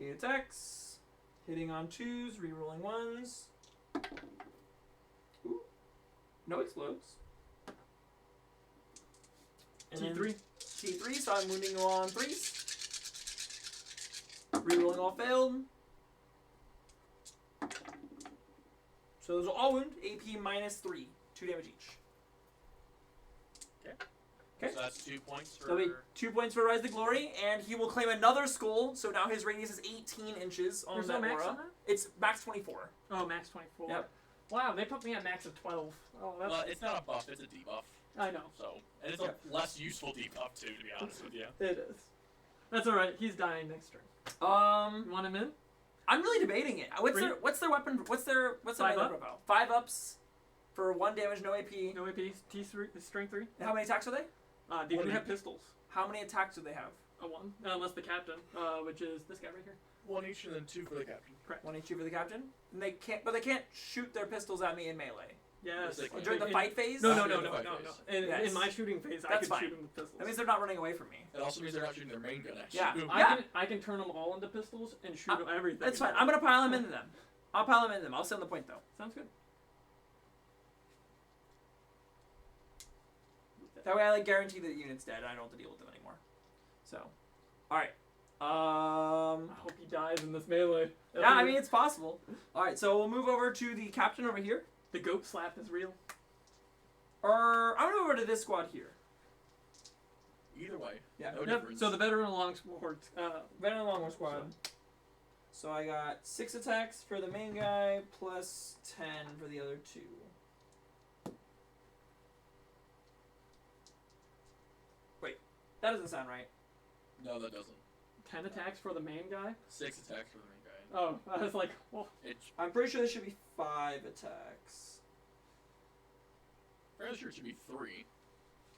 8 attacks, hitting on 2s, rerolling 1s. Ooh. No explodes. And then T3. T3, so I'm wounding you all on 3s. Rerolling all failed. So those are all wound. AP -3. 2 damage each. Okay. So that's 2 points for... That'll be 2 points for Rise to Glory, and he will claim another skull, so now his radius is 18 inches on There's that no max aura. on that? It's max 24. Oh, max 24. Yep. Wow, they put me at max of 12. Oh, that's... Well, it's not a buff, it's a debuff. I know. So, and it's a less useful debuff too, to be honest with you. It is. That's alright. He's dying next turn. You want him in? I'm really debating it. What's 3? their weapon? What's their 5 melee up? profile? 5 ups for 1 damage, no AP. No AP. T3. Strength 3. And how many attacks are they? They One do have AP. pistols. How many attacks do they have? A 1. Unless the captain, which is this guy right here. 1 each and then 2 for the captain. 1 each for the captain. And they can't shoot their pistols at me in melee. Yes. Yes, they During the In- fight phase. No. During the fight No. phase. Yes. In my shooting phase, I That's can fine. shoot him with pistols. That means they're not running away from me. It also means they're not shooting their main gun at Yeah. you. I can turn them all into pistols and shoot everything. That's fine. I'm gonna pile them into them. I'll pile them into them. I'll send the point though. Sounds good. That way I guarantee that the unit's dead. And I don't have to deal with them anymore. So, all right. I hope he dies in this melee. Yeah, I mean it's possible. All right, so we'll move over to the captain over here. the goat slap is real. Or I'm gonna move over to this squad here. Either way, Yeah. no Yep. difference. So the veteran longsword. Veteran Longbow squad. So I got 6 attacks for the main guy plus 10 for the other 2. Wait, that doesn't sound right. No, that doesn't. 10 attacks for the main guy. 6 attacks for the main guy. Oh, I was like, well, It's I'm pretty sure this should be 5 attacks. fairly sure it should be 3.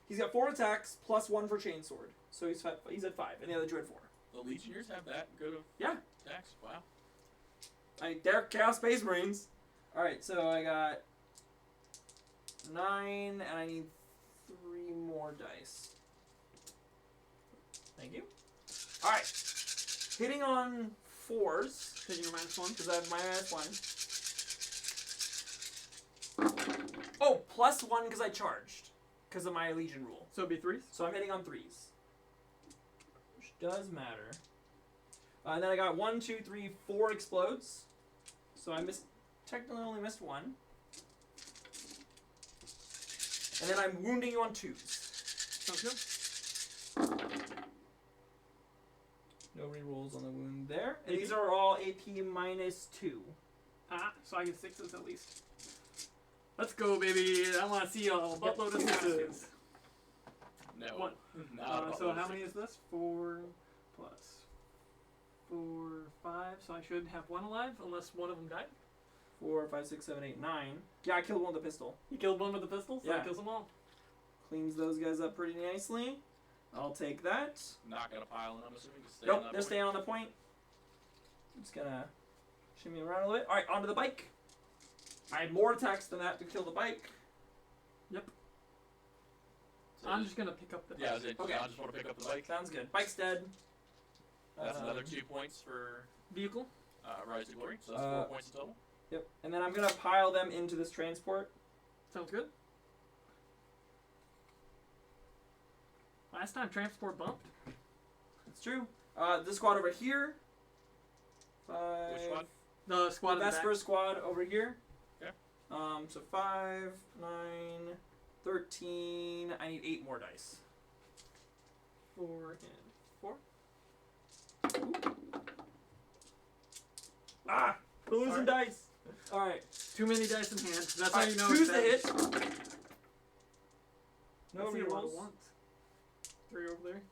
He's got 4 attacks plus 1 for chainsword, so he's at 5, and the other 2 had 4. The Legionnaires have that good of Yeah. attacks. Wow. They're Chaos Space Marines. All right, so I got 9, and I need 3 more dice. Thank you. All right, hitting on 4s taking your -1. because I have my -1. Oh, plus 1 because I charged because of my Legion rule. So it'd be 3s. So I'm hitting on 3s, which does matter. And then I got 1, 2, 3, 4 explodes. So I technically only missed 1. And then I'm wounding you on 2s. Sounds good. No rerolls on the wound there. And these are all AP -2. So I get 6s at least. Let's go, baby. I want to see a buttload of 6s. No. 1. Not So how many is this? 4 plus 4, 5. So I should have 1 alive unless one of them died. 4, 5, 6, 7, 8, 9. Yeah, I killed 1 with a pistol. You killed 1 with the pistol, so Yeah. that kills them all. cleans those guys up pretty nicely. I'll take that. Not gonna pile in, I'm assuming. Just stay Nope, on that they're point. staying on the point. I'm just gonna shimmy around a little bit. Alright, onto the bike. I have more attacks than that to kill the bike. So I'm just gonna pick up the. Yeah, I Okay. just want to pick up the bike. Sounds good. Bike's dead. That's another 2 points for Vehicle. Rise to Glory, so that's 4 points in total. Yep. And then I'm gonna pile them into this transport. Sounds good. Last time transport bumped. That's true. This squad over here. 5. Which squad? The squad The in the back. Vesper squad over here. Okay. So 5, 9, 13. I need 8 more dice. 4 and 4. Ah! We're losing Sorry. dice. Alright. Too many dice in hand. That's how Alright, you know. choose it's the bad. hit. No I see a lot of rerolls. ones. 3 over there.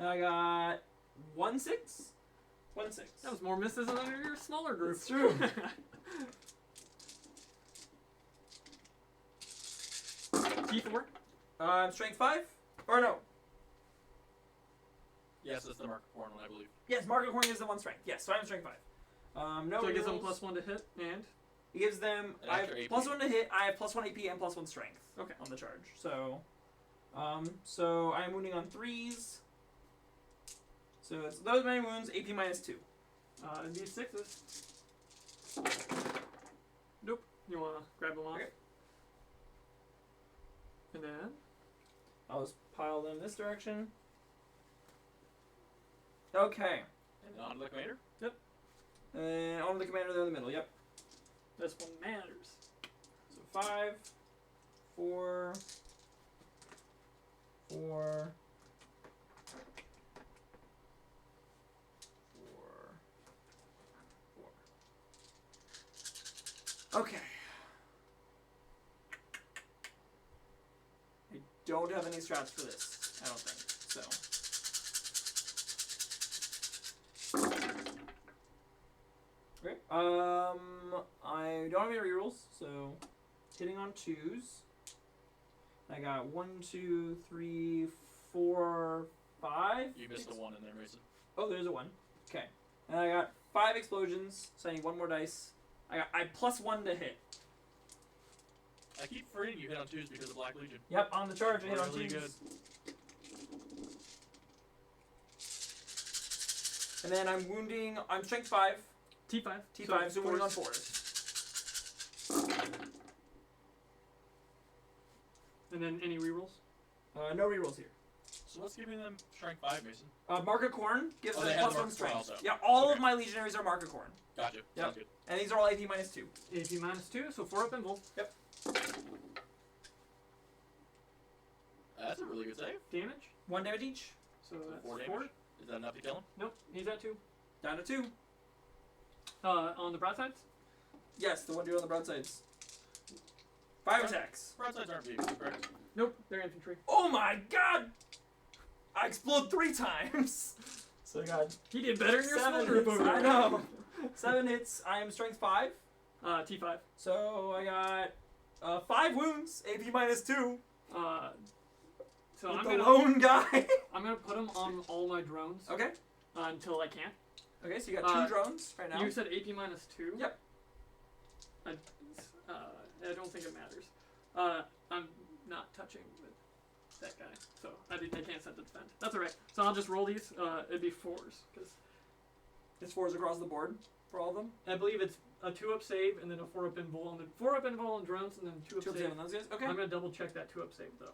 I got 1 6. 1 6. That was more misses than your smaller group. It's true. T4. Strength 5? Or no? Yes, that's the Mark of Corn one, I believe. Yes, Market Corn gives them 1 strength. Yes, so I'm strength 5. No So it gives them rerolls. +1 to hit and. It gives them. An I have extra AP. +1 to hit. I have +1 AP and +1 strength. Okay. On the charge. So I'm wounding on 3s. So it's those many wounds. AP -2. And these 6s. Nope. You wanna grab them off? Okay. And then. I'll just pile them this direction. Okay. And on to the commander. And on the commander, they're in the middle. Yep. This one matters. So 5, 4, 4, 4. Okay. I don't have any strats for this. I don't think so. Okay. I don't have any rerolls, so hitting on 2s. I got 1, 2, 3, 4, 5. You missed a 1 in there, Mason. Oh, there's a 1. Okay. And I got 5 explosions, so I need 1 more dice. I +1 to hit. I keep forgetting you hit on 2s because of Black Legion. Yep, on the charge I hit on Really 2s. good. And then I'm strength 5. T5. T5, so wounding on fours. 4s. And then any rerolls? No rerolls here. So what's giving them strength 5, Mason? Mark of Corn gives Oh, them they have +1 Mark of Corn strength. also. Yeah, all Okay. of my legionaries are Mark of Corn. Gotcha. Yep. Sounds good. And these are all AP -2. AP -2, so 4 up and bolt. That's a really good save. Damage. 1 damage each. So that's 4 4. damage. Is that enough to kill him? Nope, he's at 2. Down to 2. On the broadsides? Yes, the one dude on the broadsides. 5 Okay. attacks. Broadsides aren't vehicles, correct? Nope, they're infantry. Oh my god! I explode 3 times. So I got He did better in your small 7 group hits. over there. I know. 7 hits. I am strength 5. T5. So I got 5 wounds. AP -2. So With I'm the gonna lone guy. I'm gonna put him on all my drones Okay. until I can. Okay, so you got 2 drones right now. You said AP -2. Yep. I don't think it matters. I'm not touching with that guy, so I can't set the defend. That's alright. So I'll just roll these. It'd be 4s because It's 4s across the board for all of them. I believe it's a 2-up save and then a 4-up invul and then 4-up invul on drones and then 2-up 2 up save. on those guys. Okay. I'm gonna double check that 2-up save though.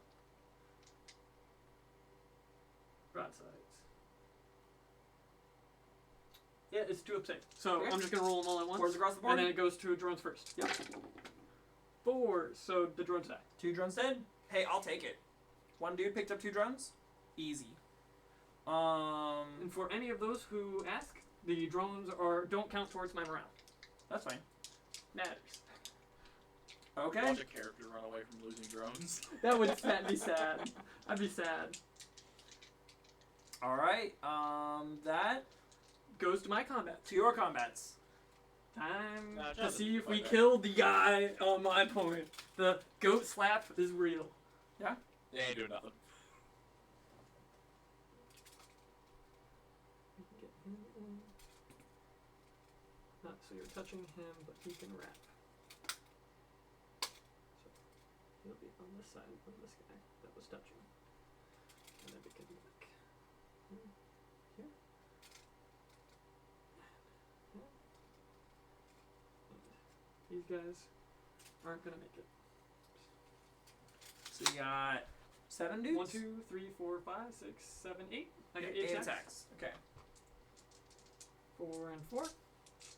Broadsides. Yeah, it's 2-up save. So Okay. I'm just gonna roll them all at once. 4s across the board. And then it goes to drones first. Yep. 4, so the drones die. 2 drones dead. Hey, I'll take it. 1 dude picked up 2 drones. Easy. And for any of those who ask, the drones don't count towards my morale. That's fine. Matters. Okay. Watch a character run away from losing drones. That would be sad. I'd be sad. All right. That Goes to my combat. to your combats. Time Nah, to Jonathan, see if we like that. killed the guy on my point. The goat slap is real. They ain't doing nothing. Get him in. Not so you're touching him, but he can wrap. So he'll be on this side of this guy that was touching. And then we can look here. And these guys aren't gonna make it. So you got 7 dudes? 1, 2, 3, 4, 5, 6, 7, 8. I got 8 8 attacks. attacks. Okay. 4 and 4.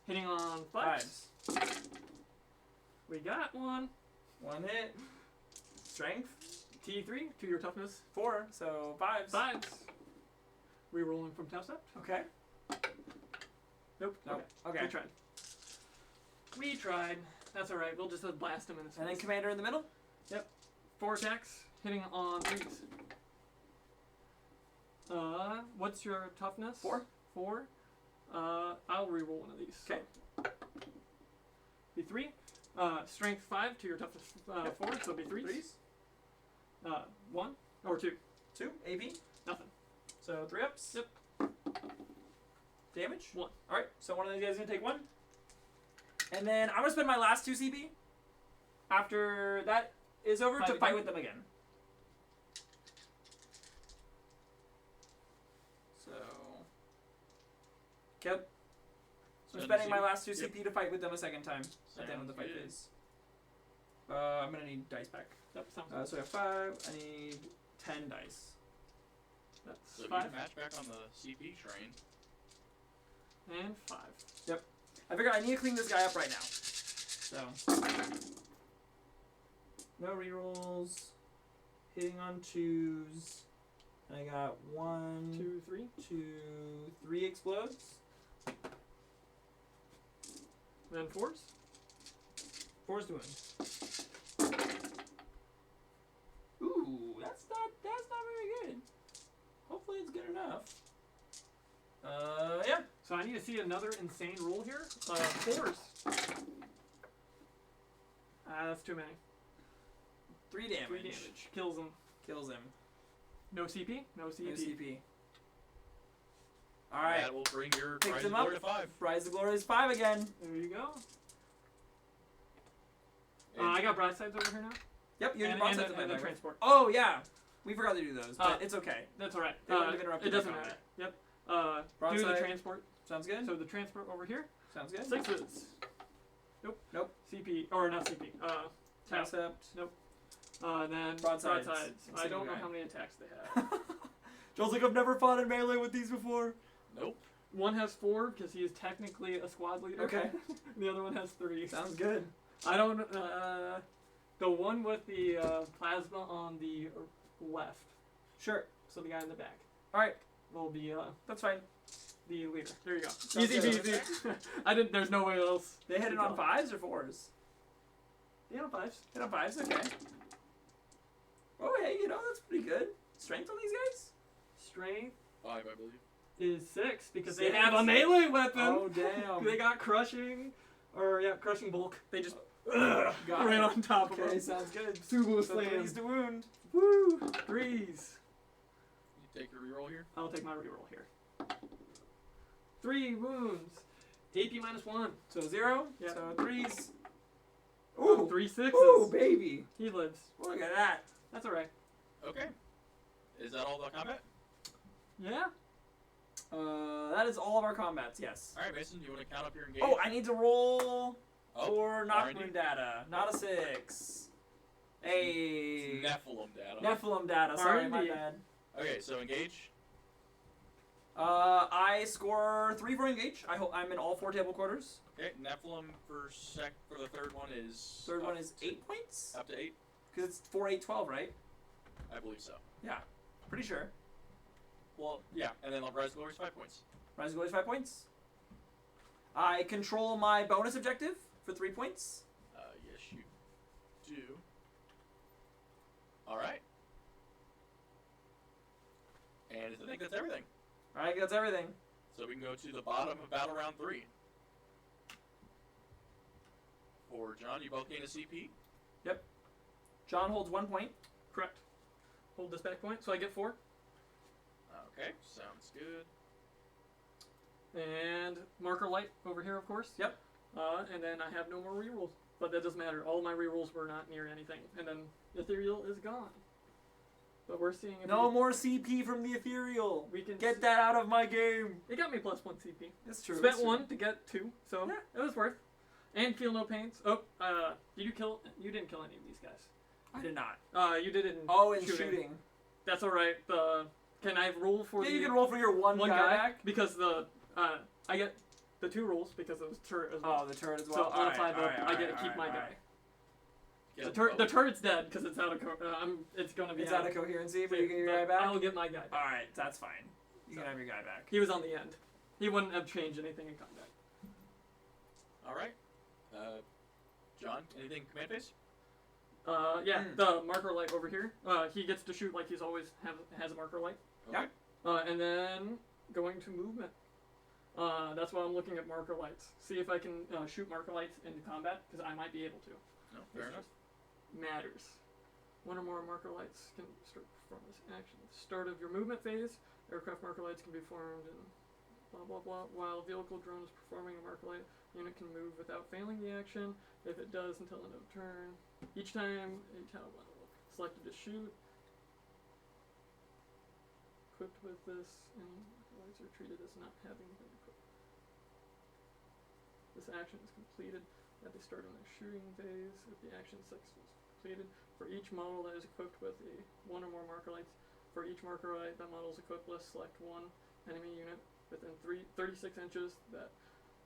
Hitting on 5s. We got 1. 1 hit. Strength. T3 to your toughness. 4, so 5s. 5s. Rerolling from tough step. Okay. Nope. Nope. Okay. We tried. We tried. That's alright. We'll just blast him in his face. And then commander in the middle? 4 attacks. Hitting on 3s. What's your toughness? 4. 4. I'll reroll one of these. Okay. Be 3. Strength 5 to your toughness 4, so it'll be 3s. 1 or 2. 2. AP. Nothing. So 3 ups. Yep. Damage. 1. Alright, so one of these guys is going to take 1. And then I'm going to spend my last 2 CP. After that is over to fight with them again. So. Yep. I'm spending my last 2 CP to fight with them a second time at the end of the fight phase. I'm going to need dice back. Yep, sounds good. So I have 5. I need 10 dice. That's So 5. you can match back on the CP train. And 5. I figure I need to clean this guy up right now. So. No rerolls. Hitting on 2s. And I got 1, 2, 3. 2, 3 explodes. Then 4s. 4's doing. Ooh, that's not very good. Hopefully it's good enough. Yeah. So I need to see another insane roll here. 4s. That's too many. 3 damage. 3 damage. Kills him. Kills him. No CP? No CP. No CP. Alright. That will bring your Picked prize him glory up. to 5. Rise of Glory is 5 again. There you go. And I got broadsides over here now. Yep, you have And broadsides the in my bag. transport. Oh, yeah. We forgot to do those, but it's okay. That's alright. They wouldn't have interrupted It my doesn't combat. matter. Yep. Do the Broadside. transport. Sounds good? So the transport over here. Sounds good? 6s. Nope. Nope. CP. Or not CP. Tap. Concept. Then Broadsides. I don't know guy. how many attacks they have. Joel's like, I've never fought in melee with these before. Nope. One has 4 because he is technically a squad leader. Okay. The other one has 3. Sounds good. I don't. The one with the plasma on the left. Sure. So the guy in the back Alright, will be that's fine. the leader. There you go. Sounds Easy good. peasy. I didn't. There's no way else. They hit it on 5s or 4s? Yeah, 5s. Hit on 5s, okay. Oh, hey, that's pretty good. Strength on these guys? Strength 5, I believe. is 6 because they 6. have a melee weapon. Oh, damn. They got crushing, crushing bulk. They just Got right it. on top of Okay, him. sounds good. Sumo So slam. 3s to wound. Woo! 3s. You take your reroll here. I'll take my reroll here. 3 wounds. AP -1. So 0. Yep. So 3s. Oh, Ooh. 3 6s. Ooh, baby. He lives. Look at that. That's alright. Okay. Is that all the combat? Yeah? That is all of our combats, yes. Alright, Mason, you want to count up your engage? Oh, I need to roll Oh, for knock R&D. wound data. Not a 6. Hey. Nephilim data. Nephilim data. Sorry, my R&D. bad. Okay, so engage. I score 3 for engage. I'm in all 4 table quarters. Okay, Nephilim for the third one is. Third up one is to- 8 points? Up to 8, Because it's 4, 8, 12, right? I believe so. Yeah. Pretty sure. Well, yeah, and then Rise of Glory is 5 points. Rise of Glory is 5 points. I control my bonus objective for 3 points. Yes, you do. All right. And I think that's everything. Alright, that's everything. So we can go to the bottom of battle round 3. For John, you both gain a CP. John holds 1 point. Correct. hold this back point, so I get 4. Okay, sounds good. And marker light over here, of course. Yep. And then I have no more rerolls, but that doesn't matter. All my rerolls were not near anything, and then ethereal is gone. But we're seeing if No more CP from the ethereal. we can Get that out of my game. It got me +1 CP. It's true. Spent it's true. 1 to get 2, so Yeah. it was worth. And feel no pains. Oh, did you kill? You didn't kill any of these guys. I did not. You did it in In shooting. That's all right. Can I roll for Yeah, the you can roll for your one guy back. because I get the 2 rolls because it was turret as well. Oh, the turret as So well. on a 5 up, I get to keep my guy. The turret's dead because it's out of it's gonna be It's out of coherency, but you get your guy back. I'll get my guy back. All right, that's fine. You can have your guy back. He was on the end. He wouldn't have changed anything in combat. All right. John, anything command phase? Yeah, the marker light over here. He gets to shoot like he's always has a marker light. Okay. And then going to movement. That's why I'm looking at marker lights. See if I can shoot marker lights into combat, because I might be able to. No, fair enough. Matters. 1 or more marker lights can start performing this action. At the start of your movement phase, aircraft marker lights can be formed and blah blah blah. While vehicle drone is performing a marker light, unit can move without failing the action. If it does until end of turn. Each time a tile model selected to shoot. Equipped with this, any marker lights are treated as not having been equipped. This action is completed at the start of the shooting phase. If the action sequence is completed, for each model that is equipped with 1 or more marker lights, for each marker light that model is equipped with, select 1 enemy unit within 36 inches. That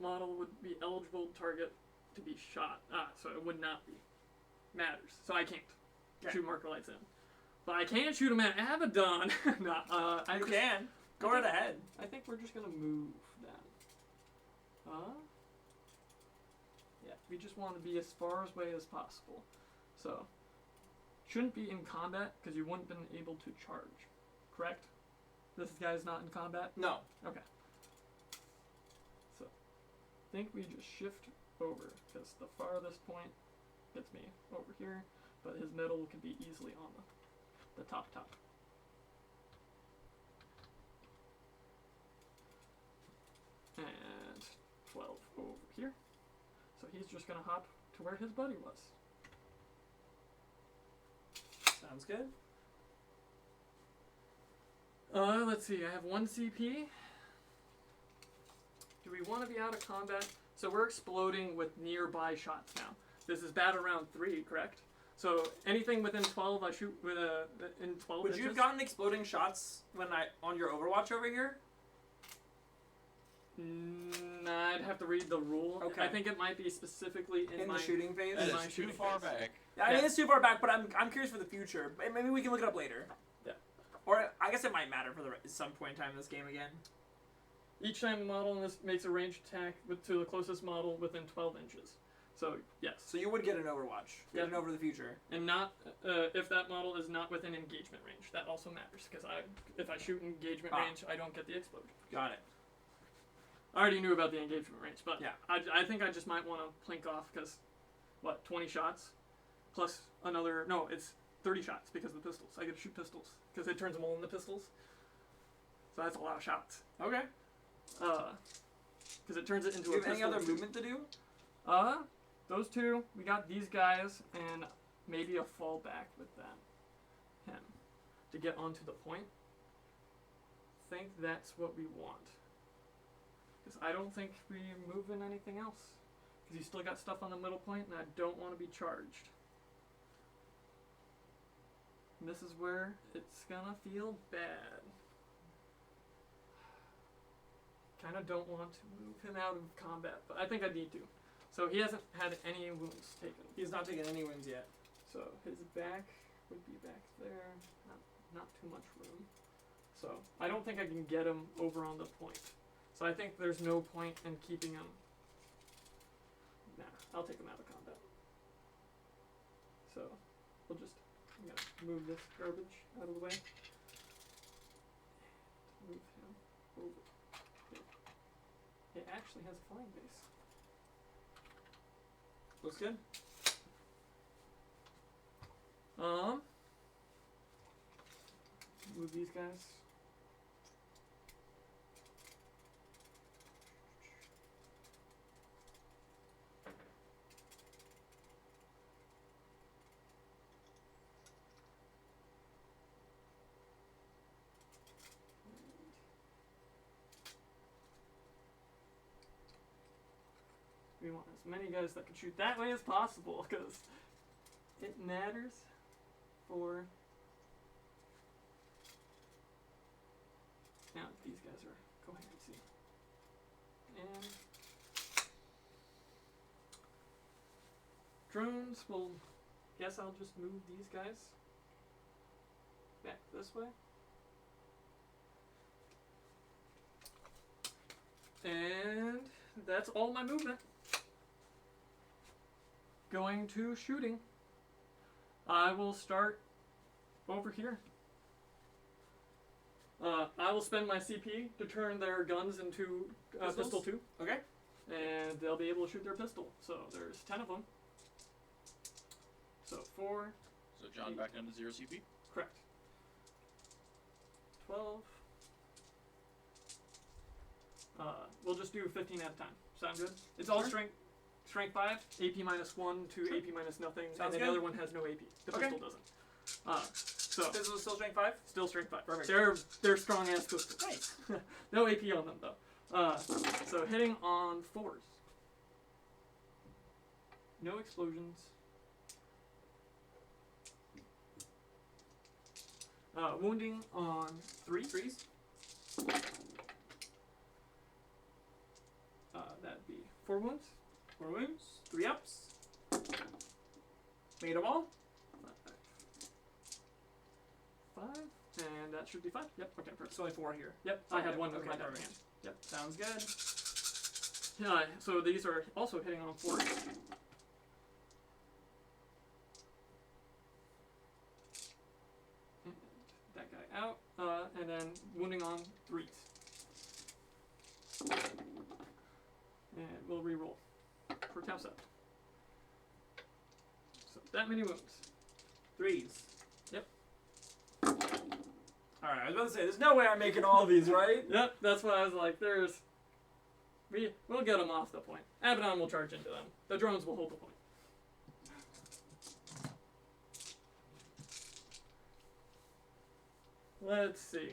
model would be eligible target to be shot. So it would not be. Matters. So I can't shoot marker lights in. But I can shoot them at Abaddon. You can. Go right ahead. I think we're just gonna move then. Yeah, we just want to be as far away as possible. So, shouldn't be in combat because you wouldn't been able to charge. Correct? This guy's not in combat? No. Okay. So, I think we just shift over because the farthest point gets me over here, but his middle can be easily on the top. And 12 over here. So he's just gonna hop to where his buddy was. Sounds good. Let's see, I have 1 CP. Do we want to be out of combat? So we're exploding with nearby shots now. This is bat around 3, correct? So anything within 12, I shoot with in 12 Would inches. you have gotten exploding shots on your Overwatch over here? I'd have to read the rule. Okay. I think it might be specifically in In my the shooting phase? That my is too shooting far phase. back. Yeah, I mean, it's too far back, but I'm curious for the future. Maybe we can look it up later. Yeah. Or I guess it might matter for some point in time in this game again. Each time a model in this makes a ranged attack to the closest model within 12 inches. So, yes. So you would get an Overwatch. Get an Over the Future. And not if that model is not within engagement range. That also matters, because if I shoot engagement range, I don't get the explosion. Got it. I already knew about the engagement range, but yeah. I think I just might want to plink off, because, 20 shots? Plus another, no, it's 30 shots, because of the pistols. I get to shoot pistols, because it turns them all into pistols. So that's a lot of shots. Okay. Because it turns it into do you a have pistol. any other movement to do? Those 2, we got these guys, and maybe a fallback with him, to get onto the point. I think that's what we want. Because I don't think we move in anything else. Because you still got stuff on the middle point, and I don't want to be charged. And this is where it's gonna feel bad. Kinda don't want to move him out of combat, but I think I need to. So he hasn't had any wounds taken. He's not taken any wounds yet. So his back would be back there. Not too much room. So I don't think I can get him over on the point. So I think there's no point in keeping him. Nah, I'll take him out of combat. So we'll just move this garbage out of the way. And move him over here. It actually has a flying base. Looks good. move these guys. We want as many guys that can shoot that way as possible, because it matters for... Now these guys are coherency. And drones, well, guess I'll just move these guys back this way. And that's all my movement. Going to shooting. I will start over here. I will spend my CP to turn their guns into pistol 2. Okay. And they'll be able to shoot their pistol. So there's 10 of them. So 4. So John back down to 0 CP? Correct. 12. We'll just do 15 at a time. Sound good? It's all strength 5, AP minus 1 to AP minus nothing, Sounds and then good. the other one has no AP. The pistol doesn't. So Pistol's still strength 5? still strength 5. Perfect. They're strong ass pistols. Nice. No AP on them though. So hitting on 4s. No explosions. Wounding on 3s. That'd be 4 wounds. 4 wounds. 3 ups. Made them all. 5. And that should be 5. Yep. Okay. Perfect. It's only 4 here. Yep. I had Okay, 1 with okay, my down perfect. hand. Yep. Sounds good. Yeah. So these are also hitting on 4s. And that guy out. And then wounding on 3s. And we'll re-roll for tap set. So that many wounds. 3s. Yep. Alright, I was about to say, there's no way I'm making all these, right? Yep, that's what I was like. We'll get them off the point. Abaddon will charge into them. The drones will hold the point. Let's see.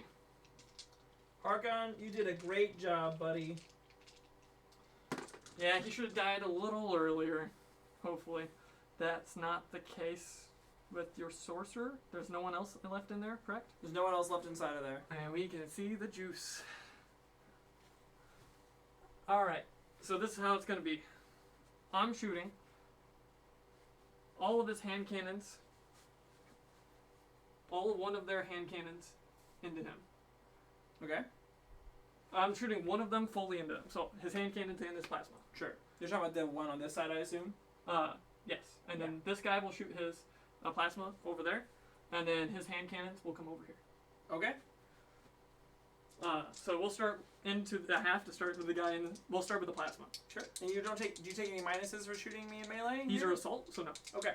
Archon, you did a great job, buddy. Yeah, he should have died a little earlier. Hopefully. That's not the case with your sorcerer. There's no one else left in there, correct? There's no one else left inside of there. And we can see the juice. Alright, so this is how it's going to be. I'm shooting all of his hand cannons, all of one of their hand cannons into him. Okay. I'm shooting one of them fully into him, so his hand cannons and his plasma. Sure. You're talking about the one on this side, I assume? Yes. And then this guy will shoot his plasma over there, and then his hand cannons will come over here. Okay. So we'll start into the half to start with the guy, and we'll start with the plasma. Sure. And you don't take, do you take any minuses for shooting me in melee? These here? are assault, so no. Okay.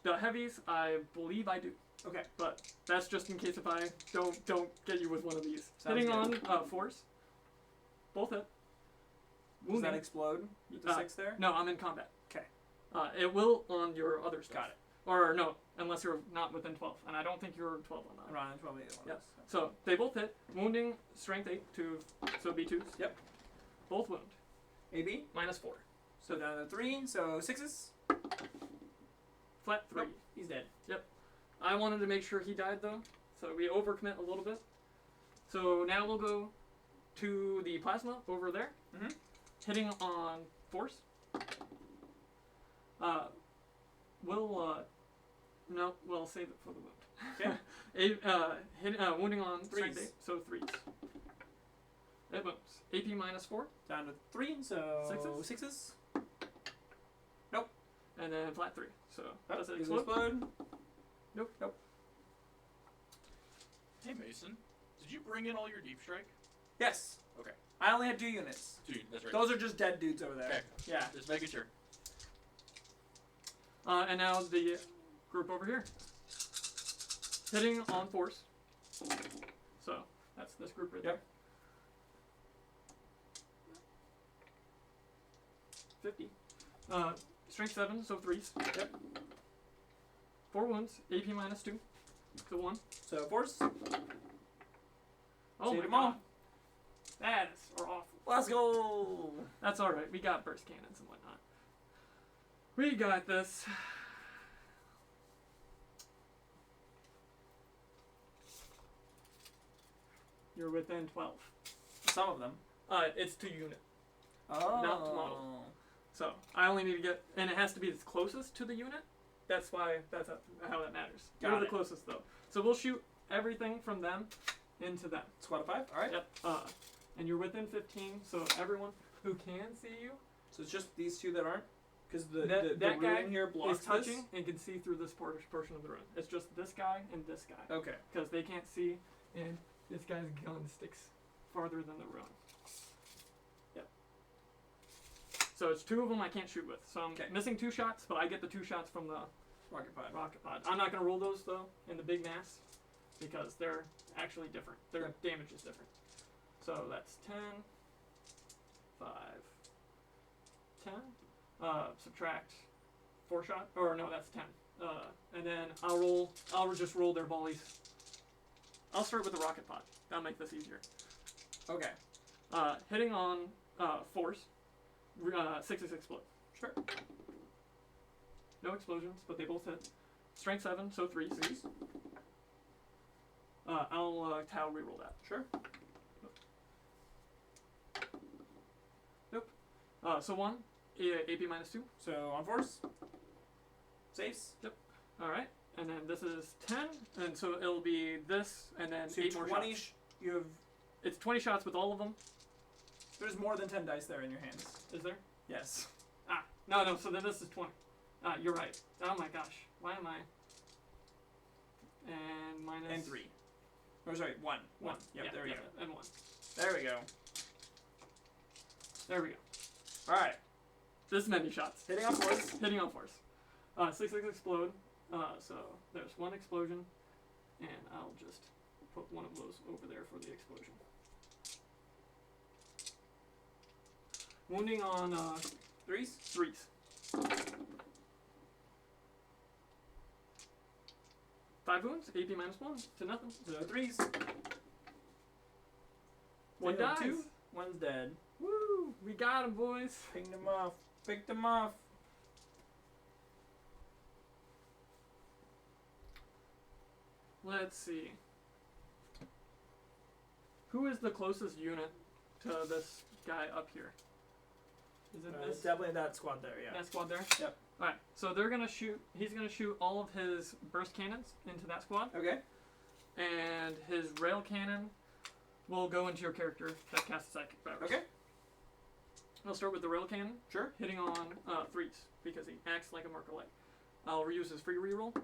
The heavies, I believe I do, Okay. but that's just in case if I don't get you with one of these. Sounds Hitting good. on force, both hit. Does Wounding. that explode with the 6 there? No, I'm in combat. Okay. It will on your other stuff. Got it. Or no, unless you're not within 12, and I don't think you're 12 on I'm that. not in 12 either one. Yep. So they both hit. Wounding, strength 8 to, so B2s. Yep. Both wound. AB. -4. So down to 3, so 6s. Flat 3. Nope. He's dead. I wanted to make sure he died though, so we overcommit a little bit. So now we'll go to the plasma over there. Mhm. Hitting on force. We'll save it for the wound. Okay. Wounding on strength 3s. 8, so 3s. It wounds. AP -4, Down to 3, so 6s? 6s. and then flat 3. So does it Does explode? Nope. Hey Mason, did you bring in all your deep strike? Yes. Okay. I only had 2 units. Dude, that's right. Those are just dead dudes over there. Okay. Yeah. Just making sure. And now the group over here. Hitting on force. So that's this group right Yep. there. 50. Strength 7, so 3s. Yep. 4 wounds, AP -2, so 1. So force. Oh Save my them all. god. That is awful. Let's go. That's alright, we got burst cannons and whatnot. We got this. You're within 12. Some of them. It's to unit. Oh. Not to model. So I only need to get, and it has to be the closest to the unit. That's why, that's how that matters. Got You're the it. closest though. So we'll shoot everything from them into them. Squad of 5. All right. Yep. And you're within 15, so everyone who can see you So it's just these two that aren't, because the That the guy ruin here blocks is touching this? and can see through this portion of the room. It's just this guy and this guy. Okay. Because they can't see, and this guy's gun sticks farther than the ruin. Yep. So it's 2 of them I can't shoot with. So I'm Okay. missing 2 shots, but I get the 2 shots from the Rocket pod. rocket pod. I'm not going to roll those though in the big mass because they're actually different. Their Yep. damage is different. So that's 10, 5, 10. Subtract 4 shot, or no, that's 10. And then I'll just roll their volleys. I'll start with the rocket pod. That'll make this easier. Okay. Hitting on force, 6 explode. Sure. No explosions, but they both hit. Strength 7, so 3. Threes. I'll Tau reroll that. Sure. Nope. So 1, AP -2. So on force. Saves. All right, and then this is 10, and so it'll be this, and then So 8 more 20. shots. You have. It's 20 shots with all of them. There's more than 10 dice there in your hands. Is there? Yes. No. So then this is 20. You're right. Oh my gosh. Why am I? And minus. And 3. Oh, sorry. 1. 1. Yep. Yeah, there we yeah, go. And 1. There we go. There we go. All right. This many shots. Hitting on force. Hitting on force. 6 explode. So there's 1 explosion, and I'll just put one of those over there for the explosion. Wounding on Threes. 3s. 5 wounds, AP -1 to nothing. So threes. 1 Two, dies. 2. One's dead. Woo! We got him, boys. Picked him off. Picked him off. Let's see. Who is the closest unit to this guy up here? Is it this? Definitely that squad there. Yeah. That squad there? Yep. Alright, so they're gonna shoot, he's gonna shoot all of his burst cannons into that squad, Okay. and his rail cannon will go into your character that casts psychic powers. Okay. I'll start with the rail cannon, Sure. hitting on 3s, because he acts like a marker light. I'll reuse his free reroll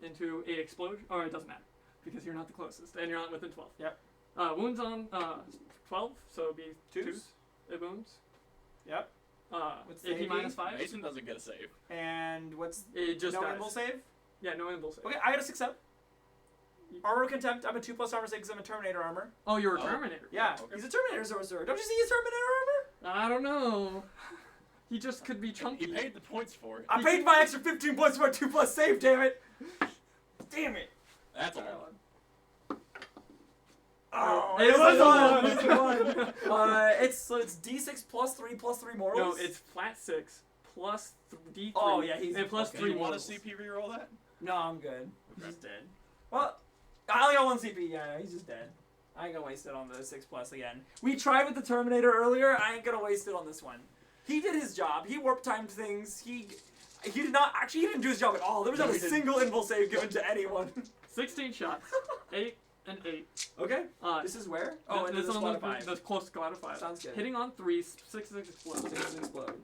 into a explosion, or it doesn't matter, because you're not the closest, and you're not within 12. Yep. Wounds on 12, so it'll be 2s. It wounds. Yep. What's the AP AP? -5. Mason doesn't get a save. And what's It just no dies. invul save? Yeah, no invul save. Okay, I got a 6 up. Armor of Contempt. I'm a 2+ armor 6 because I'm a Terminator armor. Oh, you're a Oh. Terminator. Yeah, Okay. he's a Terminator sorcerer. Don't you see his Terminator armor? I don't know. He just could be chunky. He paid the points for it. I paid my extra 15 points for my 2+ save. Damn it! Damn it! That's all. Oh, It was on. on. It's on. It's D6 +3 morals. No, it's flat 6 plus D3. Oh, yeah, he's- and plus okay. 3 Do you want to mortals. CP reroll that? No, I'm good. Okay. He's dead. Well, I only got 1 CP. Yeah, he's just dead. I ain't gonna waste it on the 6+ again. We tried with the Terminator earlier. I ain't gonna waste it on this one. He did his job. He warp timed things. He did not actually. He didn't do his job at all. There was not No, a he didn't. single invul save given to anyone. 16 shots. 8 and 8. Okay. Uh, This is where? Oh, and this this on squad the, of 5. the close squad of 5. Sounds good. Hitting on 3s, 6 explode. 6 explode.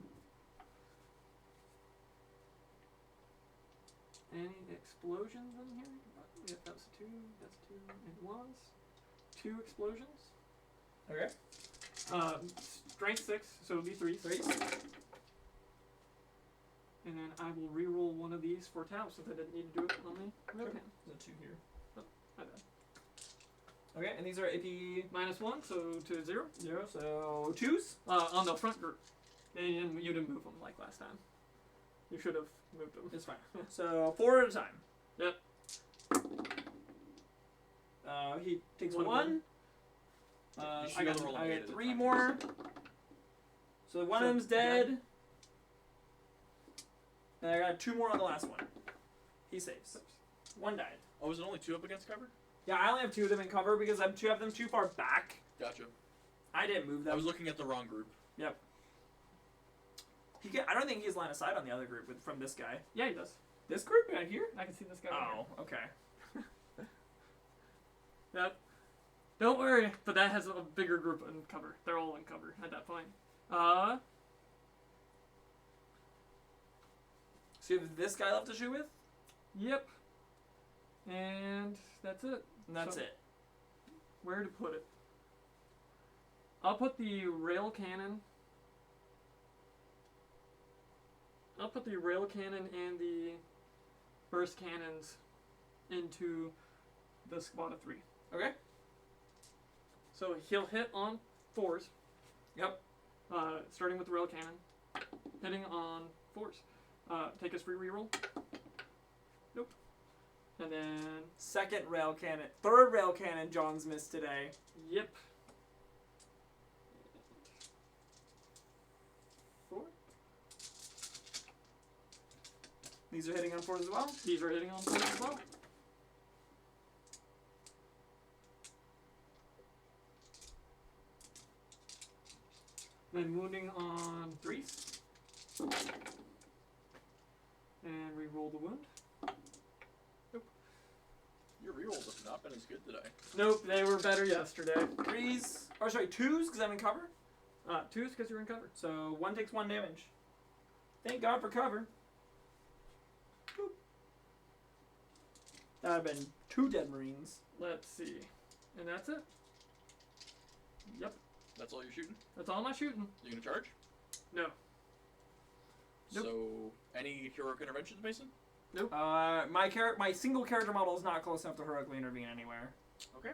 Any explosions in here? Yep, that's 2, and 1s. 2 explosions. Okay. Strength 6, so it'll be 3s. 3. And then I will reroll one of these for Tau since I didn't need to do it on the rail Sure. cannon. There's a 2 here. Okay, and these are AP -1, so to 0. 0, so 2s. On the front group. And you didn't move them like last time. You should have moved them. It's fine. So 4 at a time. Yep. He takes One. 1. I got 3 more. So one of them's dead. And I got 2 more on the last one. He saves. 1 died. Oh, was it only 2 up against cover? Yeah, I only have 2 of them in cover because I have them too far back. Gotcha. I didn't move them. I was looking at the wrong group. Yep. I don't think he has line of sight on the other group from this guy. Yeah, he does. This group right here? I can see this guy right Oh, okay. here. Yep. Don't worry, but that has a bigger group in cover. They're all in cover at that point. So you have this guy left to shoot with? Yep. And that's it. And that's So- it. Where to put it? I'll put the rail cannon. I'll put the rail cannon and the burst cannons into the squad of 3. Okay. So he'll hit on 4s. Yep. Starting with the rail cannon. Hitting on 4s. Take his free reroll. Nope. And then, Second rail cannon. Third rail cannon John's missed today. yep. 4. These are hitting on 4 as well. These are hitting on 4s as well. Then wounding on 3s. And re-roll the wound. Your rerolls have not been as good today. Nope, they were better yesterday. 3s. Or sorry, 2s because I'm in cover. 2s because you're in cover. So 1 takes 1 damage. Thank God for cover. Boop. That would have been 2 dead Marines. Let's see. And that's it. Yep, That's all you're shooting? that's all my shooting. You gonna charge? No. Nope. So, any heroic interventions, Mason? My single character model is not close enough to heroically intervene anywhere. Okay.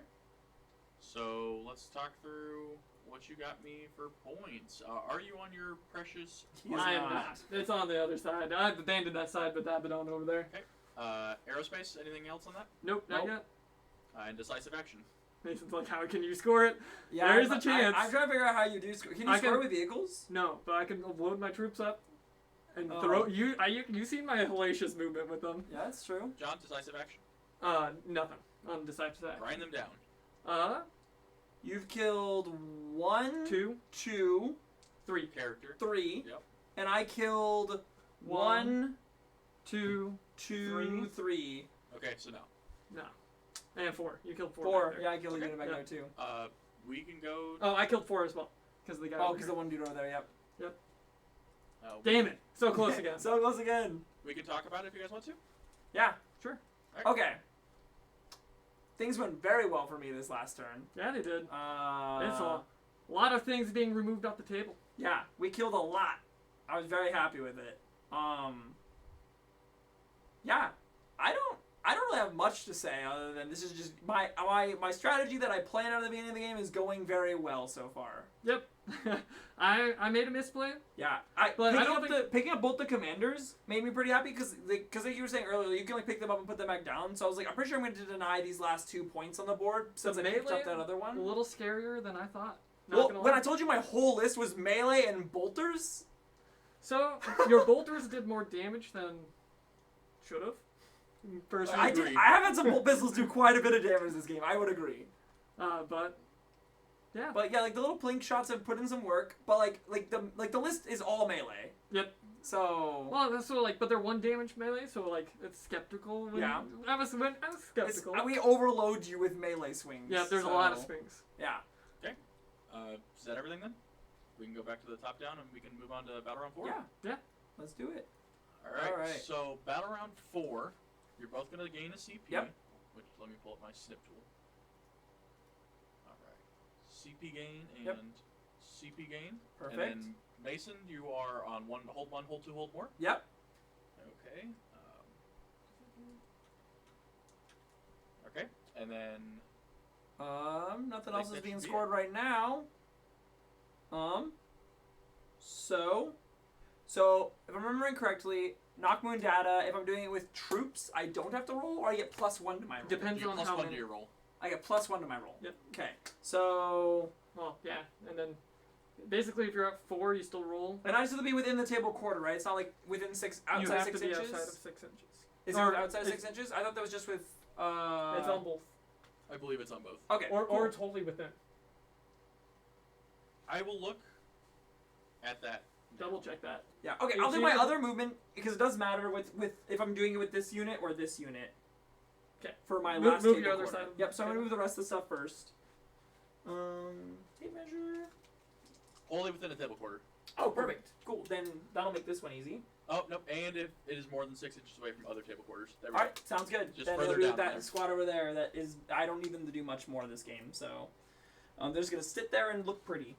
So, let's talk through what you got me for points. Are you on your precious... He is I am not. not. It's on the other side. I've abandoned that side with Abaddon over there. Aerospace, anything else on that? Nope, not Nope. yet. And decisive action. Mason's like, how can you score it? Yeah, There is a I'm chance. trying to figure out how you do score. Can you I score can- with vehicles? No, but I can load my troops up and Oh. throw. You seen my hellacious movement with them? Yeah, that's true. John, decisive action. Nothing on decisive action. Grind them down. You've killed 1, 2, 2, 3, Character. 3, Yep. and I killed 1, 2, 2, 3. Okay, so no. no, and 4. You killed 4. 4. back there. Yeah, I killed a Okay. unit back Yeah. there too. We can go... Oh, I killed 4 as well because of the guy. Oh, over because here. the one dude over there. Yep. Damn it! So close again. So close again. We can talk about it if you guys want to. Yeah. Sure. Okay. Things went very well for me this last turn. Yeah, they did. It's Uh, a lot of things being removed off the table. Yeah, we killed a lot. I was very happy with it. Yeah, I don't really have much to say other than this is just my strategy that I planned out at the beginning of the game is going very well so far. Yep. I made a misplay. Yeah, But I don't picking up both the commanders made me pretty happy because like you were saying earlier, you can like pick them up and put them back down. So I was like, I'm pretty sure I'm going to deny these last 2 points on the board since I picked melee? up that other A one. little scarier than I thought. Not Well, gonna when lie. I told you my whole list was melee and bolters, So your bolters did more damage than should have. Personally, I have had some bolt pistols do quite a bit of damage this game. I would agree. but yeah. But yeah, like the little plink shots have put in some work. But like the list is all melee. Yep. So Well, that's sort of like, but they're 1 damage melee, so like it's skeptical. When Yeah. I was skeptical. we overload you with melee swings. Yeah, there's a so, lot of swings. Yeah. Is that everything then? We can go back to the top down and we can move on to Battle Round 4? Yeah. Let's do it. Alright, Alright. so Battle Round 4, you're both going to gain a CP. Yep. Which, let me pull up my snip tool. Alright. CP gain and Yep. CP gain. Perfect. And then Mason, you are on hold 2, hold more. Yep. Okay. Okay, and then Nothing I else think is that being should be scored right now. So if I'm remembering correctly, Knock Moon data. If I'm doing it with troops, I don't have to roll, or I get +1 to my roll. Depends You get on plus how 1 many. to your roll. I get +1 to my roll. Yep. Okay. So Well, yeah, and then basically if you're at 4, you still roll. and I just have to be within the table quarter, right? It's not like within outside You have 6 to be inches. outside of 6 inches. Is it or outside of it's- 6 inches? I thought that was just with. It's on both. I believe it's on both. Okay. Or cool. totally within. I will look at that. Double check that. Yeah. Okay. You I'll do see my it? other movement because it does matter with if I'm doing it with this unit or this unit. 'Kay. For my Move last your table other quarter. side of the Yep. So I'm gonna table. move the rest of the stuff first. Tape measure. Wholly within a table quarter. Oh, perfect. Cool. Then that'll make this one easy. Oh, nope. And if it is more than 6 inches away from other table quarters. There we All go. right. Sounds good. Just then further it'll be down with that there. squad over there. That is. I don't need them to do much more this game. So, they're just gonna sit there and look pretty.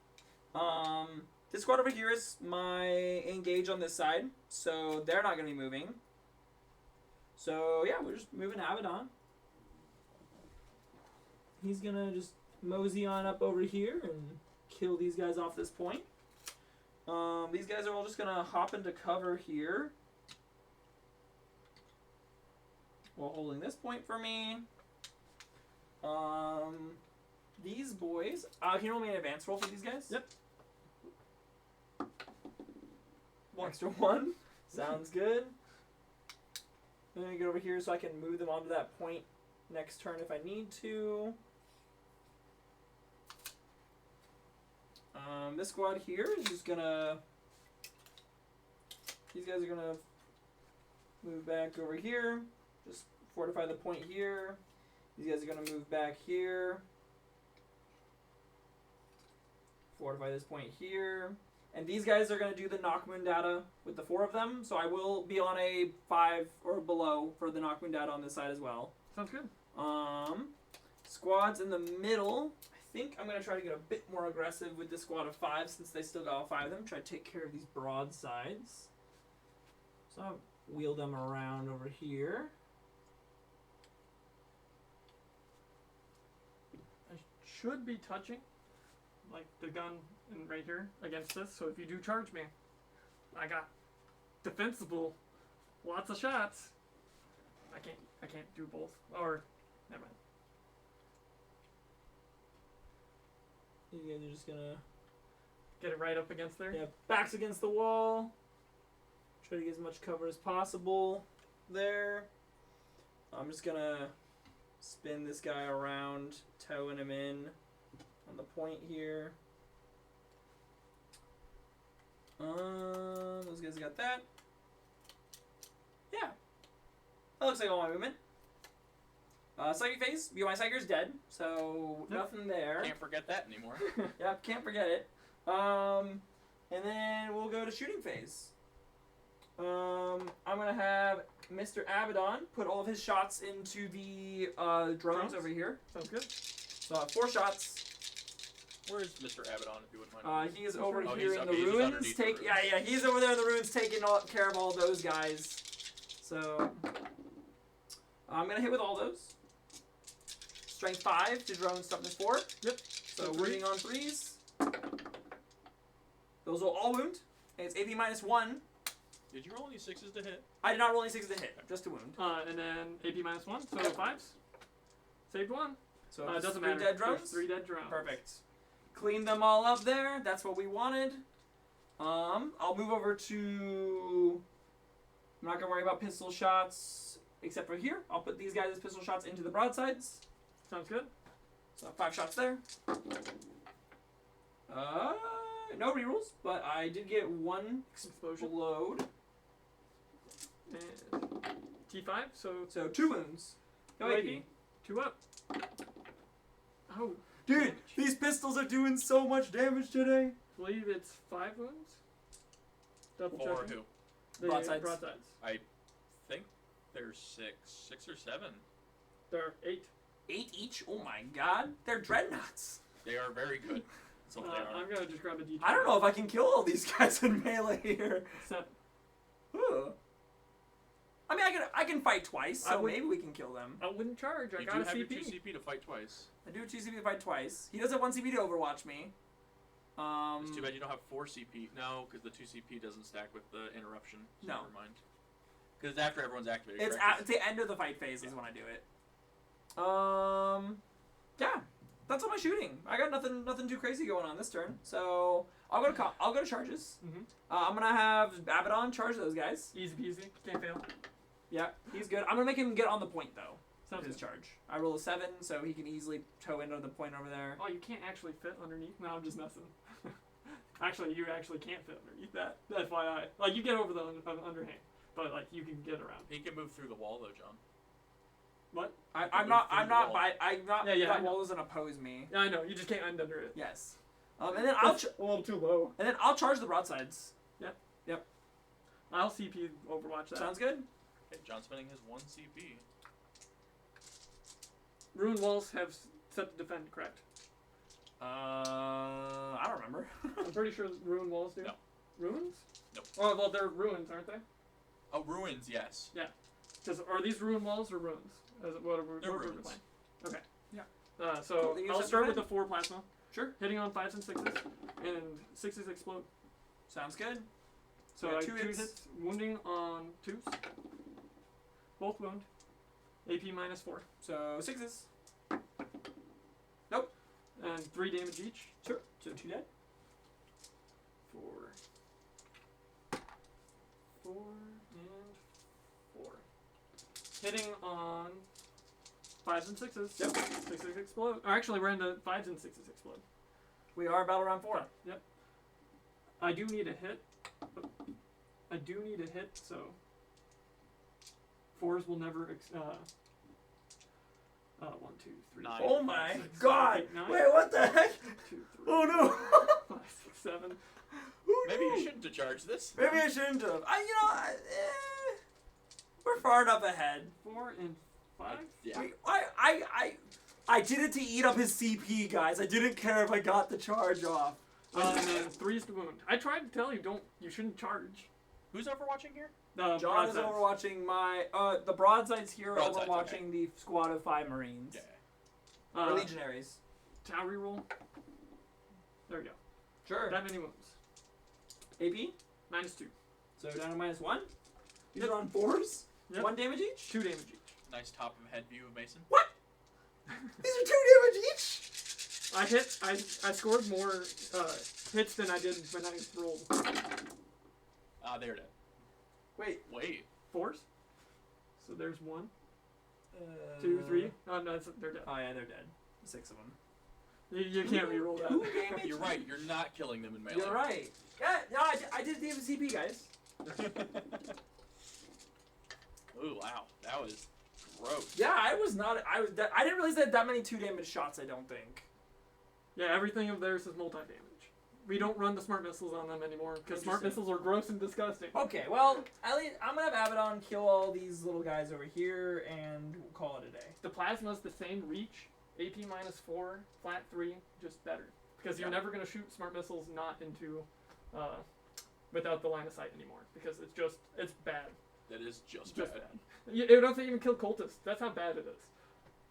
This squad over here is my engage on this side, so they're not gonna be moving. So yeah, we're just moving Abaddon. He's gonna just mosey on up over here and kill these guys off this point. These guys are all just gonna hop into cover here while holding this point for me. These boys. Can you roll me an advance roll for these guys? Yep. Extra 1. Sounds good. I'm gonna get over here so I can move them onto that point next turn if I need to. This squad here is just gonna. These guys are gonna move back over here. Just fortify the point here. These guys are gonna move back here. Fortify this point here. And these guys are going to do the Knock Moon data with the 4 of them, so I will be on a 5 or below for the Knock Moon data on this side as well. Sounds good. Squads in the middle. I think I'm going to try to get a bit more aggressive with this squad of 5 since they still got all 5 of them. Try to take care of these broadsides. So I'll wheel them around over here. I should be touching, like the gun in right here against this. So if you do charge me, I got defensible, lots of shots. I can't do both. Or never mind. You guys are just going to. Get it right up against there. Yeah, backs against the wall. Try to get as much cover as possible there. I'm just gonna spin this guy around, towing him in on the point here. Those guys got that. Yeah. That looks like all my movement. Psychic phase. My Psyker's dead, so Yep. nothing there. Can't forget that anymore. Yeah, can't forget it. And then we'll go to shooting phase. I'm gonna have Mr. Abaddon put all of his shots into the drones Drones? over here. Sounds good. So I have 4 shots. Where's Mr. Abaddon, if you wouldn't mind? He is over Oh, here he's in okay, the he's just ruins. underneath the Take ruins. yeah, he's over there in the ruins taking care of all those guys. So I'm gonna hit with all those. Strength 5 to drone toughness 4. Yep. So So wounding on 3s. Those will all wound. And it's AP -1. Did you roll any 6s to hit? I did not roll any 6s to hit, just to wound. And then AP -1, so 5s. Saved 1. So It it's doesn't 3 matter. dead There's drones. 3 dead drones. Perfect. Clean them all up there. That's what we wanted. I'll move over to. I'm not gonna worry about pistol shots except for here. I'll put these guys as pistol shots into the broadsides. Sounds good. So 5 shots there. No rerolls, but I did get 1 Explosion. explode. And T5, so 2 wounds. No Two AP. AP. 2 up. Oh, Dude, these pistols are doing so much damage today. I believe it's 5 wounds. Double For checking. who? The Broadsides. Broadsides. I think there's 6 or 7. There are 8. 8 each? Oh my god. They're dreadnoughts. They are very good. That's what they are. I'm gonna just grab a D20. I don't know if I can kill all these guys in melee here. 7. Ooh. I mean, I can fight twice, I so would- maybe we can kill them. I wouldn't charge. I You got do a have your CP. 2 CP to fight twice. I do 2 CP to fight twice. He does have 1 CP to Overwatch me. It's too bad you don't have 4 CP. No, because the 2 CP doesn't stack with the interruption. So No. Never mind. Because it's after everyone's activated. It's correct? at the end of the fight phase is when I do it. Yeah, that's all my shooting. I got nothing too crazy going on this turn. So I'll go to charges. Mhm. I'm gonna have Abaddon charge those guys. Easy peasy. Can't fail. Yeah, he's good. I'm gonna make him get on the point though. Sounds His good. charge. I roll a 7, so he can easily toe into the point over there. Oh, you can't actually fit underneath? No, I'm just messing. Actually, you actually can't fit underneath that. That's why like, you get over the underhand, but, like, you can get around. He can move through the wall, though, John. What? I'm move not. through I'm the not. wall. I'm not. Yeah, that I know. wall doesn't oppose me. Yeah, I know. You just can't end under it. Yes. And then I'll That's a little too low. charge the broadsides. I'll CP Overwatch that. Sounds good. Okay, John's spending his 1 CP. Ruin walls have set to defend, correct? I don't remember. I'm pretty sure ruin walls do. No. Ruins? Nope. Oh, well, they're ruins, aren't they? Oh, ruins, yes. Are these ruin walls or ruins? What are we They're what are we ruins. playing? Okay. Yeah. So Cool, they use I'll that start with defend? the 4 plasma, Sure. hitting on 5s and 6s, and 6s explode. Sounds good. So Yeah, I two 2 hits. hits, wounding on 2s. Both wound. AP minus 4. So 6s. And 3 damage each. Sure. So 2 dead. 4. 4 and 4. Hitting on 5s and 6s. Yep. 6s explode. Or actually, we're into 5s and 6s explode. We are battle round 4. Yep. I do need a hit. So 4s will never. 1, 2, 3. 9. Oh my 5, 6, god! 8, 9. Wait, what the heck? 2, 3. Oh no! 5, 6, 7. Maybe you shouldn't have charged this. Maybe I shouldn't have. We're far enough ahead. 4 and 5. Yeah. I did it to eat up his CP, guys. I didn't care if I got the charge off. And then 3's to wound. I tried to tell you, you shouldn't charge. Who's overwatching here? John is Broadsides. overwatching my the broadsides here. Broadsides, Overwatching the squad of 5 Marines Yeah. or Legionaries. Tau reroll. There we go. Sure. That many wounds. AP. -2. So down to -1. These Yep. are on 4s. Yep. 1 damage each. 2 damage each. Nice top of head view of Mason. These are 2 damage each. I scored more hits than I did when I rolled. Ah, they're dead. Wait. 4s. So there's 1, 2, 3. Oh no, they're dead. Oh yeah, they're dead. 6 of them. You can't reroll that. 2 damage. You're right. You're not killing them in melee. You're right. Yeah, no, I did the CP, guys. Ooh, wow. That was gross. Yeah, I didn't realize they had that many 2 damage shots. I don't think. Yeah, everything of theirs is multi-damage. We don't run the smart missiles on them anymore because smart Interesting. missiles are gross and disgusting. Okay, well, at least I'm gonna have Abaddon kill all these little guys over here and we'll call it a day. The plasma's the same reach, AP -4, flat 3, just better. Because you're Yeah. never going to shoot smart missiles not into, without the line of sight anymore. Because it's bad. That is just Just bad. bad. It doesn't even kill cultists. That's how bad it is.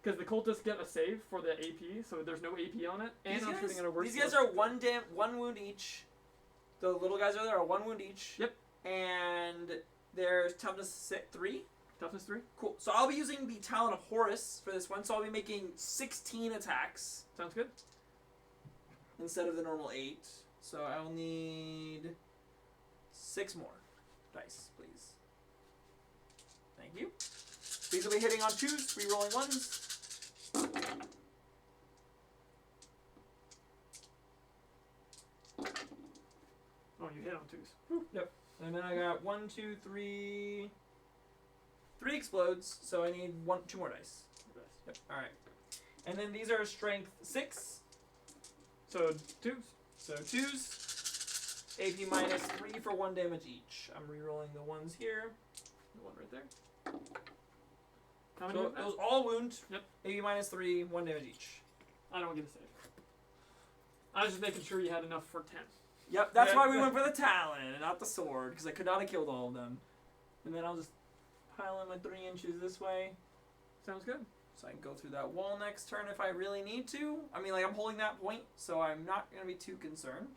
Because the cultists get a save for the AP, so there's no AP on it, and I'm shooting at a worse. These guys are 1 wound each. The little guys over there are 1 wound each. Yep. And there's toughness 3. Toughness 3. Cool. So I'll be using the Talon of Horus for this one. So I'll be making 16 attacks Sounds good. instead of the normal 8. So I'll need 6 more dice, please. Thank you. These will be hitting on 2s, re-rolling 1s. Oh, you hit on 2s. Yep. And then I got 1, 2, 3. 3 explodes, so I need 2 more dice. Yep. All right. And then these are strength 6, So 2s. so 2s. AP -3 for 1 damage each. I'm re-rolling the 1s here. The one right there. How many? So of that? those all wound. Yep. AP -3, 1 damage each. I don't get a save. I was just making sure you had enough for 10. Yep, that's Yeah. why we went for the Talon and not the sword, because I could not have killed all of them. And then I'll just pile in my 3 inches this way. Sounds good. So I can go through that wall next turn if I really need to. I mean, like, I'm holding that point, so I'm not going to be too concerned.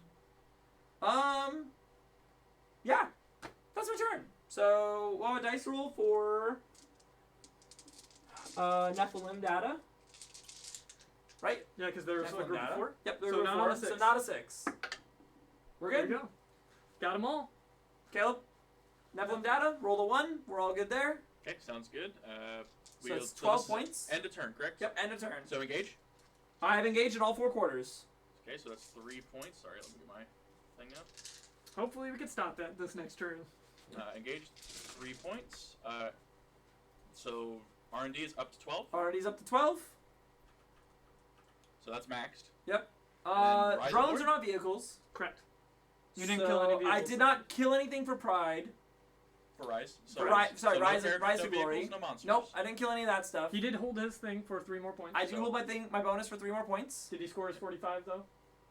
Yeah. That's my turn. So, we'll have a dice roll for Nephilim data. Right? Yeah, because there was a Nephilim group data. of 4. Yep, there So were not 4, on a so 6. not a 6. We're There good. you go. Got them all. Caleb, Nephilim data, roll the 1. We're all good there. Okay, sounds good. So it's 12 this is points. End of turn, correct? Yep, end of turn. So engage. I have engaged in all 4 quarters. Okay, so that's 3 points. Sorry, let me get my thing up. Hopefully we can stop that this next turn. Engaged, 3 points. So R&D is up to 12. Already's up to 12. So that's maxed. Yep. And rise Drones aboard? are not vehicles. Correct. You didn't kill any So vehicles. I did not kill anything for pride. For Rise. For Rise, sorry, so Rise, no characters, Rise no to Glory. vehicles, no monsters. Nope, I didn't kill any of that stuff. He did hold his thing for 3 more points. I do So- hold my bonus for 3 more points. Did he score his 45 though?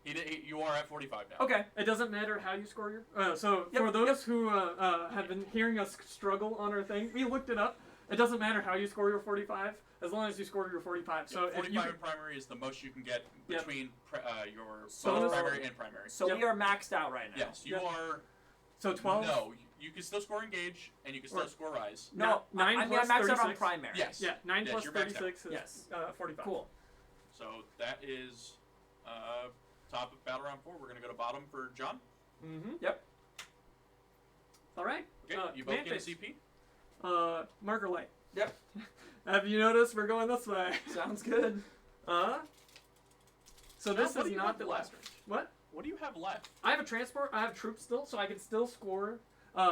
You are at 45 now. Okay. It doesn't matter how you score your. So Yep, for those who have been hearing us struggle on our thing, we looked it up. It doesn't matter how you score your 45, as long as you score your 45. So if 45 you in primary is the most you can get Yep. between your So- bonus primary and primary. So Yep. we are maxed out right now. Yes, you Yep. are. so 12. No, you can still score engage and you can still Or- score rise. No, Nine I mean, plus I'm maxed out on 36. primary. Yes. Yeah, 9 Yes, plus you're maxed out. 36 is Yes. 45. Cool. So that is top of battle round 4. We're gonna go to bottom for John. Mm-hmm. Yep. All right. Okay, you both command get a phase. CP. Marker light. Yep. Have you noticed we're going this way? Sounds good. So John, this what do is you not have the left? last range. What? What do you have left? I have a transport. I have troops still, so I can still score.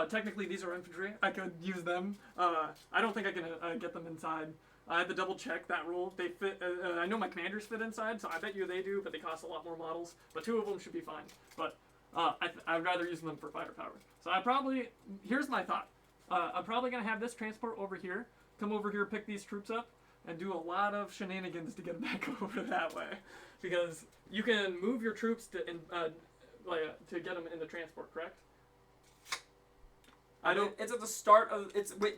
Technically, these are infantry. I could use them. I don't think I can get them inside. I had to double check that rule. They fit. I know my commanders fit inside, so I bet you they do, but they cost a lot more models. But 2 of them should be fine. But I'd rather use them for firepower. So I probably. Here's my thought. I'm probably gonna have this transport over here. Come over here, pick these troops up, and do a lot of shenanigans to get them back over that way, because you can move your troops to get them in the transport. Correct? I don't. It's at the start of.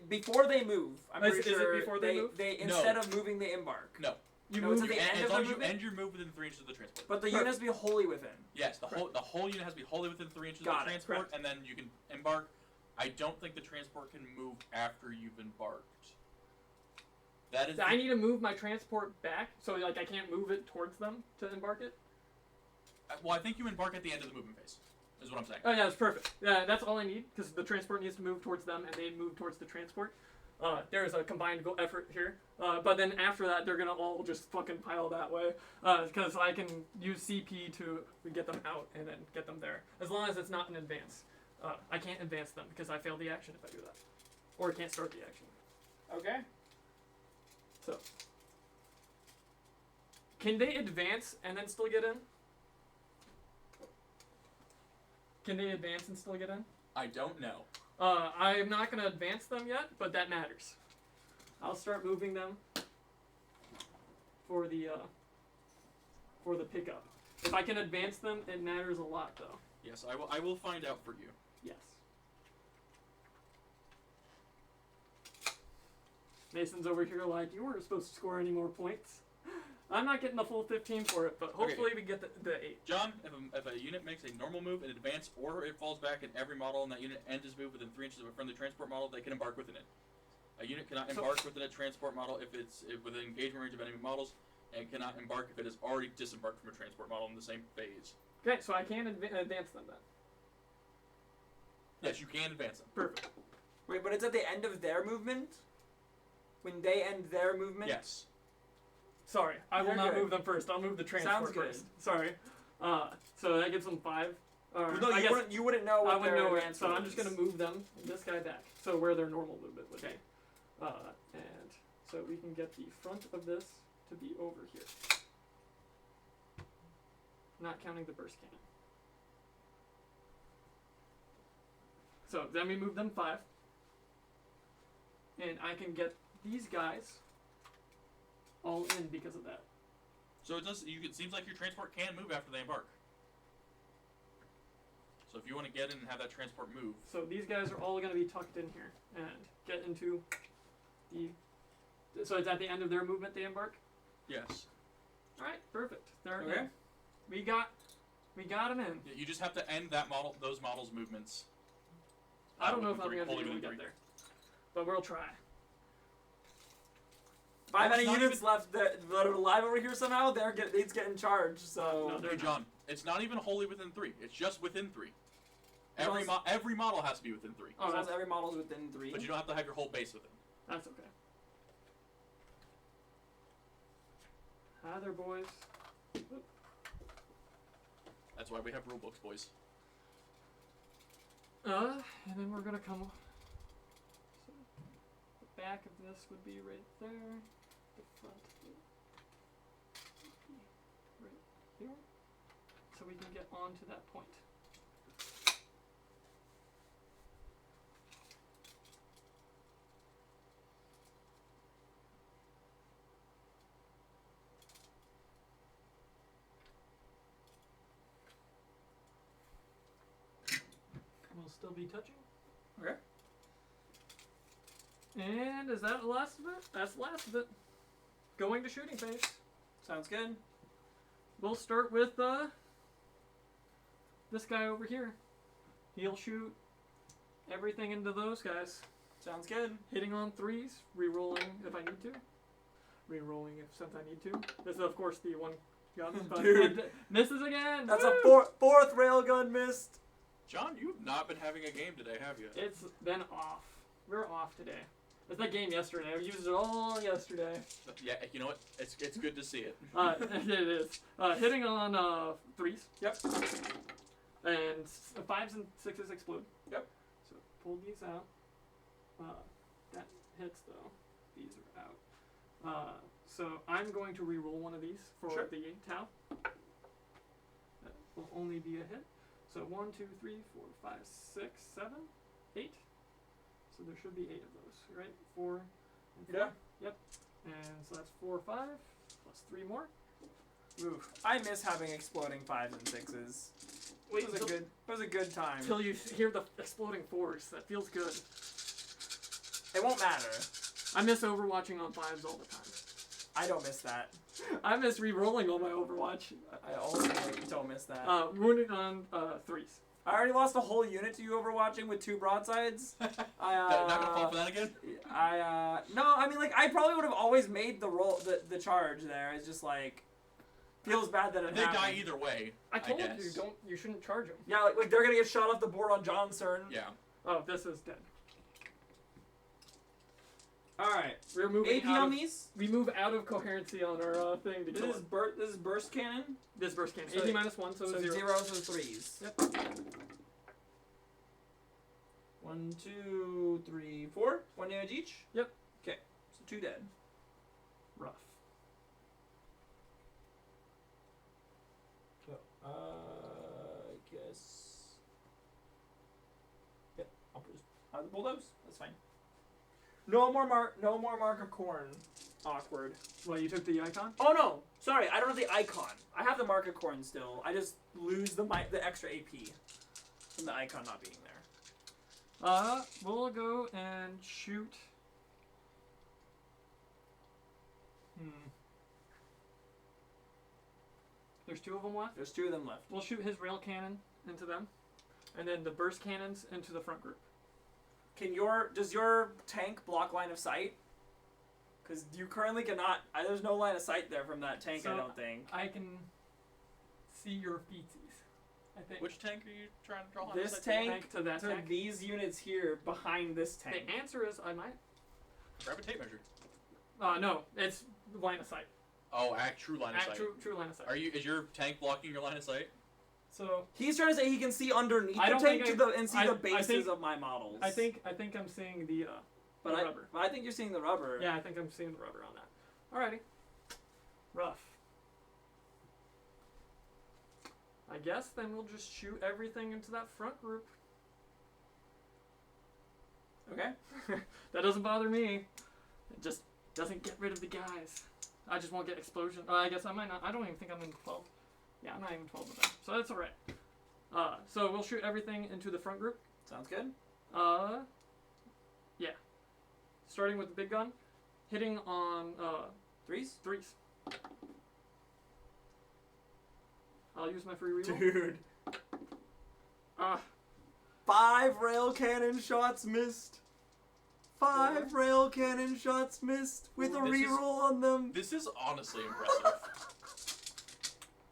Before they move. I'm Is- pretty is it sure before they move? They No. instead of moving, they embark. No. You No, it's move. at the end as of long the as you movement? end your move within 3 inches of the transport. But the units be wholly within. Yes, the whole unit has to be wholly within 3 inches Got of the it, transport, correct. and then you can embark. I don't think the transport can move after you've embarked. That is. I need to move my transport back, so like I can't move it towards them to embark it. Well, I think you embark at the end of the movement phase. Is what I'm saying. Oh yeah, that's perfect. Yeah, that's all I need because the transport needs to move towards them, and they move towards the transport. There's a combined effort here, but then after that, they're gonna all just fucking pile that way because I can use CP to get them out and then get them there, as long as it's not an advance. I can't advance them because I fail the action if I do that, or I can't start the action. Okay. So, can they advance and then still get in? Can they advance and still get in? I don't know. I'm not going to advance them yet, but that matters. I'll start moving them for the pickup. If I can advance them, it matters a lot, though. Yes, I will. I will find out for you. Yes. Mason's over here like, you weren't supposed to score any more points. I'm not getting the full 15 for it, but hopefully we get the 8. John, if a unit makes a normal move in advance, or it falls back, and every model in that unit ends its move within 3 inches of a friendly transport model, they can embark within it. A unit cannot embark within a transport model if within engagement range of enemy models, and cannot embark if it has already disembarked from a transport model in the same phase. Okay, so I can advance them then. Yes, you can advance them. Perfect. Wait, but it's at the end of their movement? When they end their movement? Yes. Sorry, I will You're not good. move them first. I'll move the transport Sounds good. first. Sorry. So that gives them 5. Or No, I guess you wouldn't know what I wouldn't their know it. advance So I'm was. just gonna move them, this guy back. So where their normal movement would be. And so we can get the front of this to be over here. Not counting the burst cannon. So then we move them 5. And I can get these guys all in because of that. So it does. It seems like your transport can move after they embark. So if you want to get in and have that transport move, So these guys are all going to be tucked in here and get into the. So it's at the end of their movement they embark. yes. All right, perfect. They're Okay. in. We got them in. Yeah, you just have to end that model, those models' movements. I don't know if within I'm three- going to be holding able to within get three. there, but we'll try. 5 It's any not units even- left that are alive over here somehow. It's getting charged. So No, they're Hey not. John, it's not even wholly within 3. It's just within 3. As long as- Every model has to be within 3. Oh, as long as that's, every model is within 3. But you don't have to have your whole base within. that's okay. Hi there, boys. That's why we have rule books, boys. And then we're gonna come. So the back of this would be right there. The front would be right here. So we can get onto that point. We'll still be touching. Okay. And is that the last of it? That's the last of it. Going to shooting phase. Sounds good. We'll start with this guy over here. He'll shoot everything into those guys. Sounds good. Hitting on 3s, re-rolling if I need to. Re-rolling if since I need to. This is of course the one gun, but Dude. it misses again. That's Woo! a fourth railgun missed. John, you've not been having a game today, have you? It's been off. We're off today. It's that game yesterday. I used it all yesterday. Yeah, you know what? It's good to see it. It is. Hitting on 3s. Yep. And 5s and 6s explode. Yep. So pull these out. That hits though. These are out. So I'm going to re-roll one of these for Sure. the Tau. That will only be a hit. So 1, 2, 3, 4, 5, 6, 7, 8. So there should be 8 of those, right? 4 and 4. Yeah. Yep. And so that's 4, 5 plus 3 more. Oof. I miss having exploding 5s and 6s. Wait, It was a good time. until you hear the exploding 4s. That feels good. It won't matter. I miss overwatching on 5s all the time. I don't miss that. I miss re-rolling on my Overwatch. I also don't miss that. Wounded on 3s. I already lost a whole unit to you overwatching with 2 broadsides. Not gonna fall for that again? No, I mean, like, I probably would have always made the charge there. It's just like, feels bad that it They happened. die either way. I told guess. you shouldn't charge them. Yeah, like they're gonna get shot off the board on John's turn. Yeah. Oh, this is dead. Alright. We're moving AP out on of, these? we move out of coherency on our thing to This kill is, it. this is burst cannon. This burst cannon. So- AP minus 1, so, So 0. zeros and 3s. Yep. 1, 2, 3, 4. 1 damage each? Yep. Okay. So 2 dead. Rough. So, I guess. Yep, I'll just bulldoze. That's fine. No more mark of corn. Awkward. Well, you took the icon? Oh no! Sorry, I don't have the icon. I have the mark of corn still. I just lose the extra AP from the icon not being there. We'll go and shoot. There's 2 of them left. There's 2 of them left. We'll shoot his rail cannon into them, and then the burst cannons into the front group. Does your tank block line of sight? Because you currently cannot. There's no line of sight there from that tank. So- I don't think. I can see your feetsies. I think. Which tank are you trying to draw on? This Is that tank to that to tank? these units here behind this tank. The answer is I might. Grab a tape measure. No, it's line of sight. Oh, true line of sight. True line of sight. Is your tank blocking your line of sight? So He's trying to say he can see underneath I the don't tank think and see I the bases think- of my models. I think I'm seeing the but rubber. I think you're seeing the rubber. Yeah, I think I'm seeing the rubber on that. Alrighty. Rough. I guess then we'll just shoot everything into that front group. Okay. That doesn't bother me. It just doesn't get rid of the guys. I just won't get explosion. I guess I might not. I don't even think I'm in 12. Yeah, I'm not even 12 of them. So that's alright. So we'll shoot everything into the front group. Sounds good. Yeah. Starting with the big gun, hitting on Threes? threes. I'll use my free reroll. Dude. Ah, 5 rail cannon shots missed. 5 rail cannon shots missed with a This is- reroll on them. This is honestly impressive.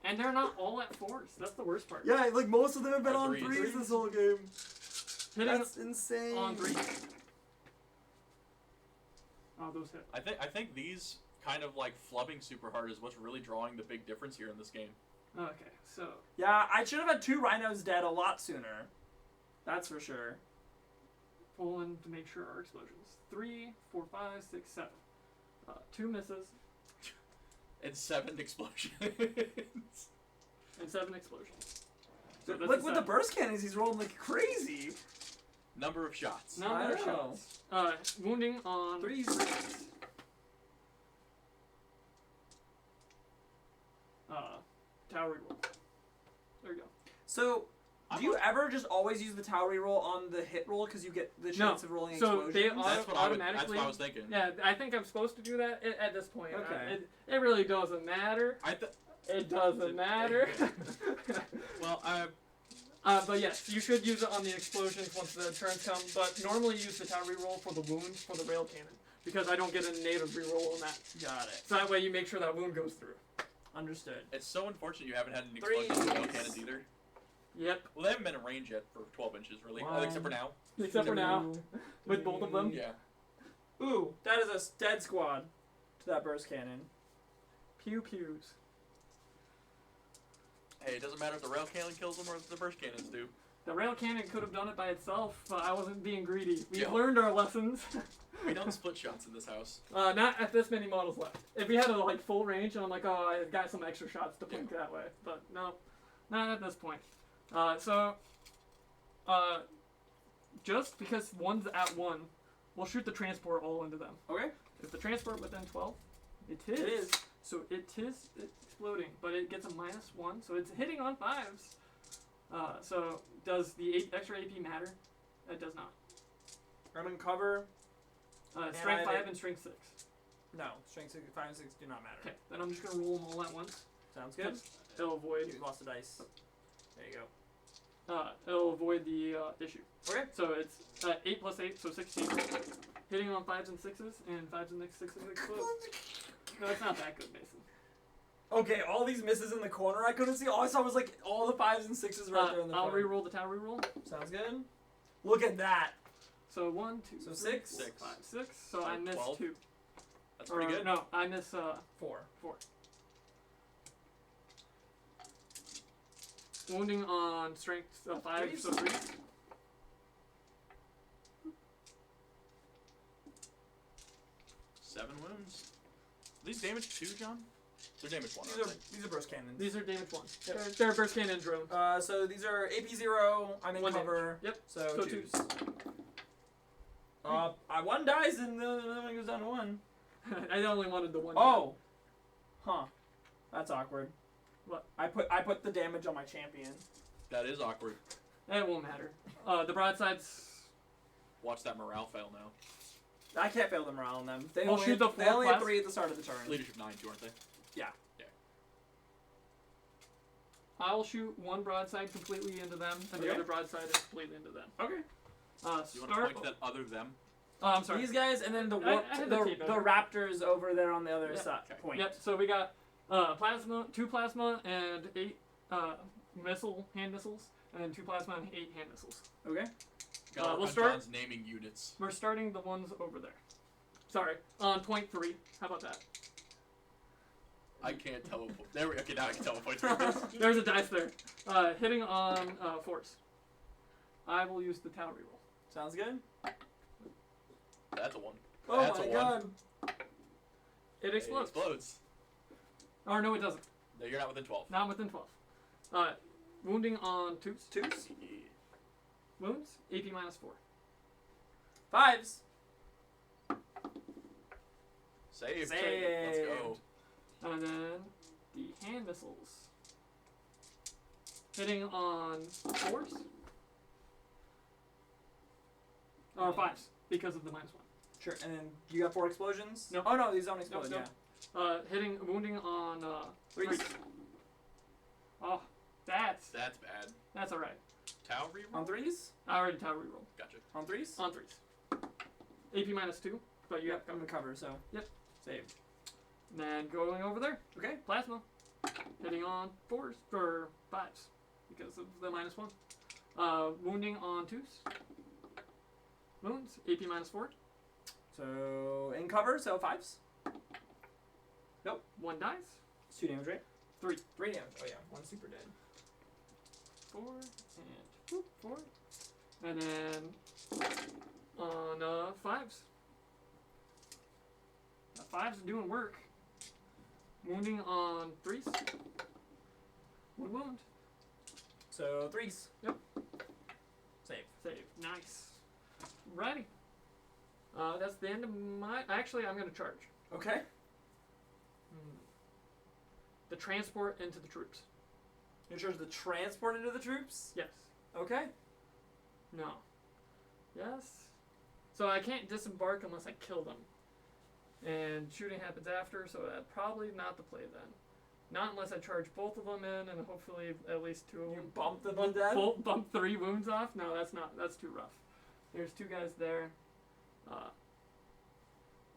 and they're not all at fours. That's the worst part. Yeah, like most of them have been Or on threes. threes this whole game. Hitting That's insane. on three. Oh, those hit. I think these kind of like flubbing super hard is what's really drawing the big difference here in this game. Okay, so Yeah, I should have had 2 rhinos dead a lot sooner. That's for sure. pulling to make sure our explosions. 3, 4, 5, 6, 7. 2 misses And 7 explosions. and 7 explosions. So that's Look a with the 7. burst cannons, he's rolling like crazy. Number of shots. No I more know. shots. Wounding on Threes. Tower roll. There you go. So, do you ever just always use the tower roll on the hit roll because you get the chance of rolling So explosions? they That's what automatically. I was thinking. Yeah, I think I'm supposed to do that at this point. Okay. It really doesn't matter. It doesn't matter. Well, But yes, you should use it on the explosions once the turns come. But normally use the tower reroll for the wounds for the rail cannon because I don't get a native reroll on that. Got it. So that way you make sure that wound goes through. Understood. it's so unfortunate you haven't had an Threes. explosion with rail cannons either. Yep. Well, they haven't been in range yet for 12 inches, really. One. Except for now. Except for now, with both of them. Yeah. Ooh, that is a dead squad to that burst cannon. Pew pews. Hey, it doesn't matter if the rail cannon kills them or if the burst cannons do. The rail cannon could have done it by itself, but I wasn't being greedy. We've Yeah. learned our lessons. We don't split shots in this house. Not at this many models left. If we had a like full range, and I'm like, oh, I got some extra shots to blink that way. But no, not at this point. Just because one's at 1, we'll shoot the transport all into them. Okay. If the transport within 12, it is. It is. So it is exploding, but it gets a -1, so it's hitting on 5s. So does the extra AP matter? It does not. I'm in cover. Strength I 5 did- and strength 6. No, strength 5 and 6 do not matter. Okay, then I'm just gonna roll them all at once. Sounds good. It'll avoid. You lost a dice. There you go. It'll avoid the issue. Okay. So it's 8 plus 8, so 16. Hitting on 5s and 6s, and 5s and 6s explode. No, it's not that good, Mason. Okay, all these misses in the corner I couldn't see. All I saw was like all the 5s and 6s right there in the I'll front. reroll the tower reroll. Sounds good. Look at that. So 1, 2, So 3, six? 4, 5, 6. So So I missed 12? 2. That's pretty good. No, I miss 4. 4. Wounding on strength 5, Threes? so 3. Seven wounds. Are these damage 2, John? They're damage 1, aren't they? These are burst cannons. These are damage 1. Yep. They're burst cannon drones. So these are AP 0. I'm in One cover. Yep. So, So 2s. One dies and the other one goes down to 1. I only wanted the 1. Oh. Huh. That's awkward. What? I put the damage on my champion. That is awkward. It won't matter. The broadsides. Watch that morale fail now. I can't fail the morale on them. They We'll only shoot the they four only had plus. 3 at the start of the turn. Leadership 9 too, aren't they? I'll shoot one broadside completely into them, and the Okay. other broadside is completely into them. Okay. Do you want to Start. point to that other them? Oh, I'm sorry. These guys and then the I warp, had the the tape over. raptors over there on the other Yeah. side Okay. point. Yep. So we got plasma, 2 plasma, and 8 hand missiles, and then 2 plasma and 8 hand missiles. Okay. God, we'll I'm start- John's naming units. We're starting the ones over there. Sorry, on point 3. How about that? I can't teleport. There we okay, now I can teleport through this. There's a dice there. Hitting on force. I will use the tower reroll. Sounds good. That's a 1. Oh That's my a 1. god. It explodes. It explodes. Or no, it doesn't. No, you're not within 12. Not within 12. Wounding on 2s. 2s. Wounds, AP -4. 5s. Save. Saved. Let's go. And then the hand missiles. hitting on 4s. Or 5s, because of the -1. Sure. And then you got 4 explosions? No. Oh, no, these don't explode, Nope. Wounding on 3s. 3s. Oh, that's bad. alright. Tau reroll? On 3s? I already Tau rerolled. Gotcha. On 3s? On 3s. AP -2, but you have I'm cover. gonna cover, so. Yep. Save. And then going over there, Okay. Plasma. Hitting on 4s, or 5s, because of the -1. Wounding on 2s. Wounds, AP -4. So, in cover, so 5s. 1 dies. It's 2 damage, right? 3. 3 damage. Oh, yeah. 1 super dead. 4 and whoop, 4. And then on 5s. Now 5s are doing work. Wounding on 3s. 1 wound. So, 3s. Yep. Save. Save. Nice. Righty. That's the end of my. Actually, I'm gonna charge. Okay. The transport into the troops. You charge the transport into the troops? Yes. Okay. No. Yes. So I can't disembark unless I kill them. And shooting happens after, so that's probably not the play then. Not unless I charge both of them in, and hopefully at least 2 of You them. bump them to death? Bump 3 wounds off? No, that's not. That's too rough. There's 2 guys there.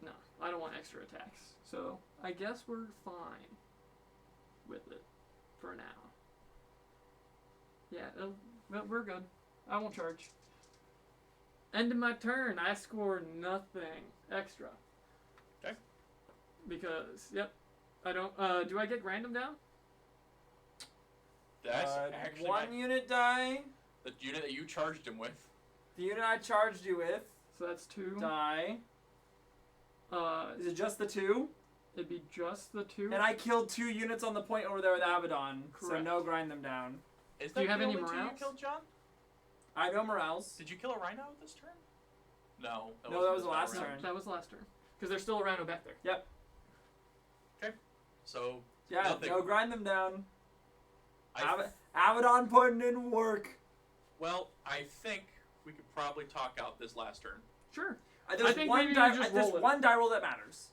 No, I don't want extra attacks. So I guess we're fine with it for now. Yeah, we're good. I won't charge. End of my turn. I score nothing extra. Okay. Because, yep, I don't. Do I get random down? That's actually 1 unit die. the unit that you charged him with. The unit I charged you with So that's 2. die. Is it just the 2? It'd be just the 2. And I killed 2 units on the point over there with Abaddon, so Correct. no grind them down. Is Do you that have the any only 2 you morales? killed, John? I have no morales. Did you kill a rhino this turn? No. No, that was the wasn't last this turn. round. That was the last turn. Because there's still a rhino back there. So Yeah, nothing. no grind them down. I Abaddon putting in work. Well, I think we could probably talk out this last turn. Sure. There's think one maybe you die. just There's roll it. one die roll that matters.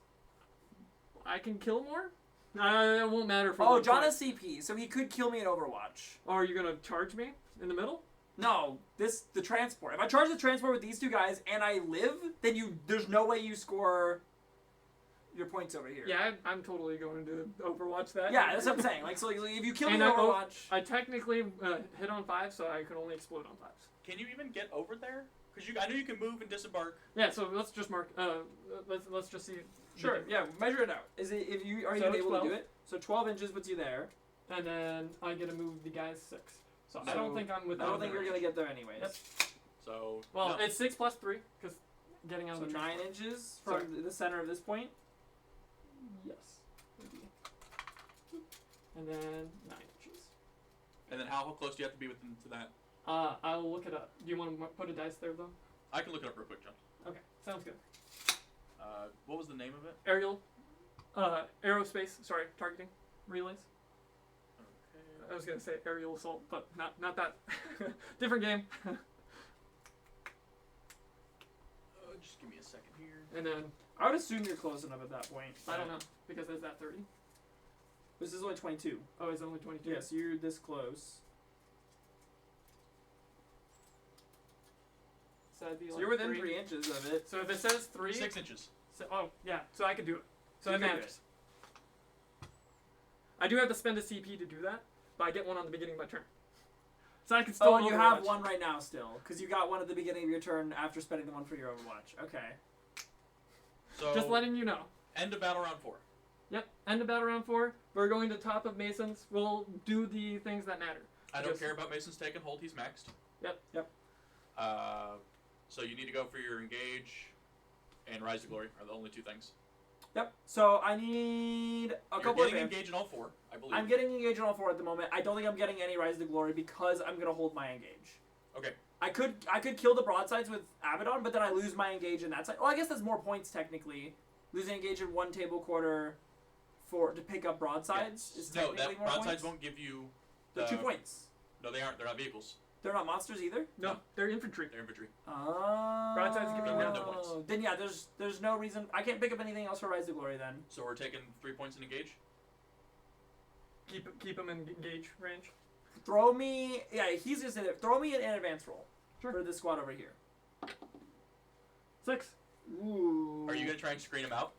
I can kill more? It won't matter for Oh, one John point. has CP, so he could kill me in Overwatch. Oh, are you going to charge me in the middle? No, the transport. If I charge the transport with these 2 guys and I live, then there's no way you score your points over here. Yeah, I'm totally going to Overwatch that. Yeah, that's what I'm saying. Like, so if you kill me in And Overwatch, I technically hit on 5, so I can only explode on 5s. Can you even get over there? Because I know you can move and disembark. Yeah, so let's just mark. Let's just see. sure, yeah, measure it out. Is it are you So even able 12. to do it? So 12 inches puts you there. And then I get to move the guys 6. So I So, don't think I'm I within. don't think you're gonna get there anyways. Yep. So Well, no. it's 6 plus 3 because getting out So of the 9 transport. inches from the center of this point. Yes. Maybe. And then 9 inches. And then how close do you have to be within to that? I'll look it up. Do you want to put a dice there though? I can look it up real quick, John. Okay, sounds good. What was the name of it? Aerial, aerospace. Sorry, targeting relays. Okay. I was gonna say aerial assault, but not that. Different game. Just give me a second here. And then I would assume you're close enough at that point. I don't know because there's that 30. This is only 22. Oh, it's only 22. Yeah, so you're this close. So I'd be So like you're within 3. 3 inches of it. So if it says 3, 6 inches. so, oh yeah, so I could do it. So You it could do matters. I do have to spend a CP to do that, but I get one on the beginning of my turn. So I can still. Oh, and you have Overwatch. one right now still, because you got one at the beginning of your turn after spending the one for your Overwatch. Okay. So Just letting you know. end of battle round 4. Yep. End of battle round 4. We're going to top of Masons. We'll do the things that matter. I don't Just- care about Mason's taken hold. He's maxed. Yep. So you need to go for your engage and rise to glory are the only 2 things. Yep. So I need a You're couple of getting advantages. engage in all 4, I believe. I'm getting engaged on all 4 at the moment. I don't think I'm getting any Rise to Glory because I'm gonna hold my engage. Okay. I could kill the broadsides with Abaddon, but then I lose my engage in that side. Well, I guess that's more points technically. Losing engage in 1 table quarter to pick up broadsides is No, technically that more broadsides points. won't give you They're 2 points. No, they aren't. They're not vehicles. They're not monsters either? No, they're infantry. They're infantry. Oh. Broadsides give you no points. Then yeah, there's no reason. I can't pick up anything else for Rise to Glory then. So we're taking 3 points in engage. Keep them in engage range. Throw me. Yeah, he's just in it. Throw me an advance roll for this squad over here. 6. Ooh. Are you gonna try and screen him out?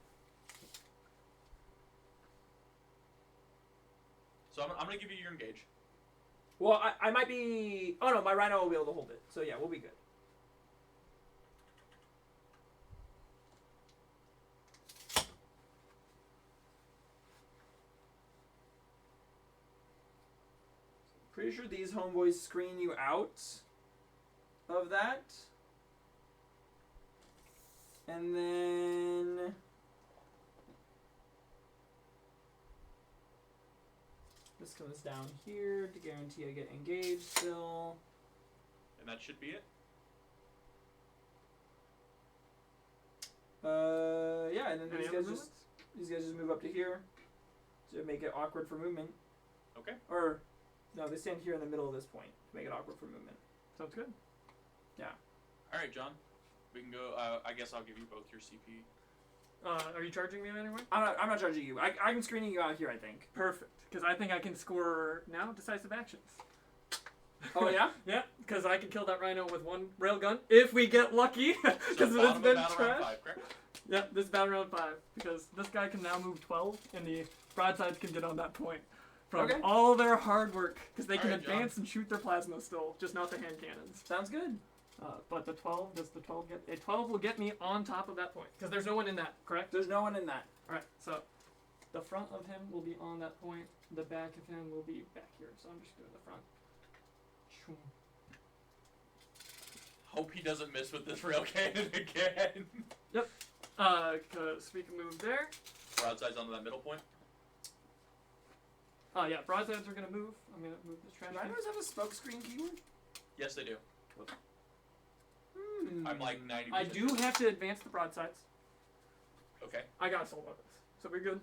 So I'm gonna give you your engage. Well, I might be. Oh no, my Rhino will be able to hold it. So yeah, we'll be good. Pretty sure these homeboys screen you out of that. And then this comes down here to guarantee I get engaged still. And that should be it. Yeah, and then Any these other guys movements? just move up to here to make it awkward for movement. Okay. Or no, they stand here in the middle of this point to make it awkward for movement. Sounds good. Yeah. All right, John. We can go. I guess I'll give you both your CP. Are you charging me anyway? I'm not charging you. I'm screening you out here, I think. Perfect. Because I think I can score now decisive actions. Oh yeah? Yeah, because I can kill that rhino with one railgun if we get lucky. Because So it's bottom been of battle round trash. 5, correct? Yeah, this is battle round 5. Because this guy can now move 12, and the broadsides can get on that point from Okay. all their hard work. Because they can Alright, John. advance and shoot their plasma still, just not the hand cannons. Sounds good. But the 12, does the 12 get... A 12 will get me on top of that point. Because there's no one in that, correct? There's no one in that. Alright, so the front of him will be on that point. The back of him will be back here. So I'm just doing the front. Choom. Hope he doesn't miss with this rail cannon again. Because we can move there. Broadsides onto that middle point. Oh yeah, broadsides are gonna move. I'm gonna move this trash. Rhinos have a smoke screen keyword? Yes, they do. Hmm. I'm like 90%. I do have to advance the broadsides. Okay. I got assault weapons, so we're good.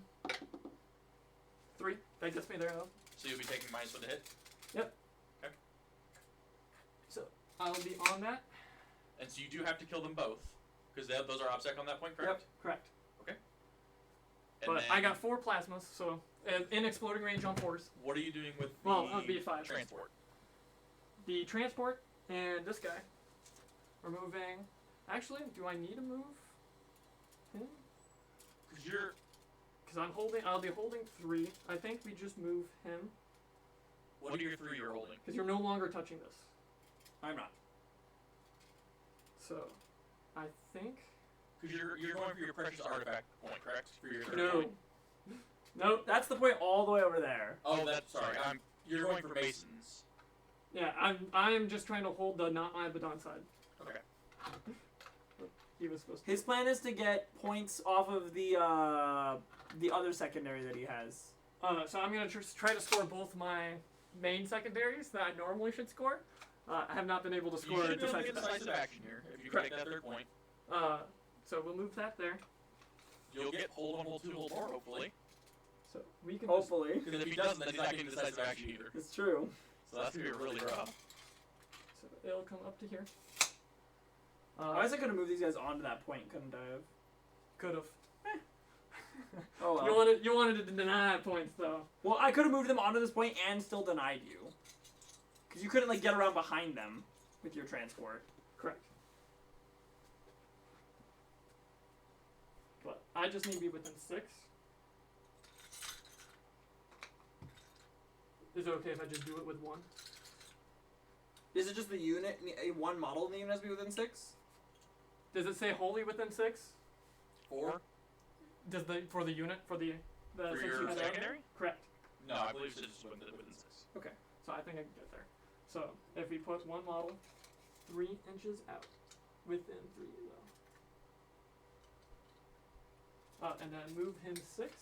3. That gets me there though. So you'll be taking -1 to hit. So I'll be on that. And so you do have to kill them both. Because those are OPSEC on that point, correct? Yep, correct. And But then I got 4 plasmas, so in exploding range on 4s. What are you doing with the Well, I'll be 5. transport? The transport and this guy are moving. Actually, do I need to move him? Because you're... Because I'll be holding 3. I think we just move him. What are your 3 you're holding? Because you're no longer touching this. I'm not. So, I think... Because you're going for your precious artifact point, correct? For your third No. point. Nope. That's the point all the way over there. Oh, that's... Sorry. You're going for Masons. Yeah, I'm just trying to hold the not my Abaddon side. Okay. He was supposed to. His plan is to get points off of the other secondary that he has. So I'm gonna try to score both my main secondaries that I normally should score. I have not been able to You score should be able to decisive get decisive action here if you can take that third point. So we'll move that there. You'll get hold 1, hold 2, hold more, hopefully. So we can Hopefully. Because if he doesn't, then he's not getting decisive action either. It's true. So that's going to be really rough. so it'll come up to here. I guess I could have moved these guys onto that point, couldn't I have? Could have. Oh well. You wanted to deny points though. Well, I could have moved them onto this point and still denied you. Because you couldn't, like, get around behind them with your transport. Correct. But I just need to be within 6. Is it okay if I just do it with 1? Is it just the unit, one model in the unit has to be within 6? Does it say wholly within 6? 4? Does for the unit for the For since your you had that? secondary? Correct. No, I believe it's just within 6. Okay, so I think I can get there. So if we put one model 3 inches out, within 3 though, and then move him 6.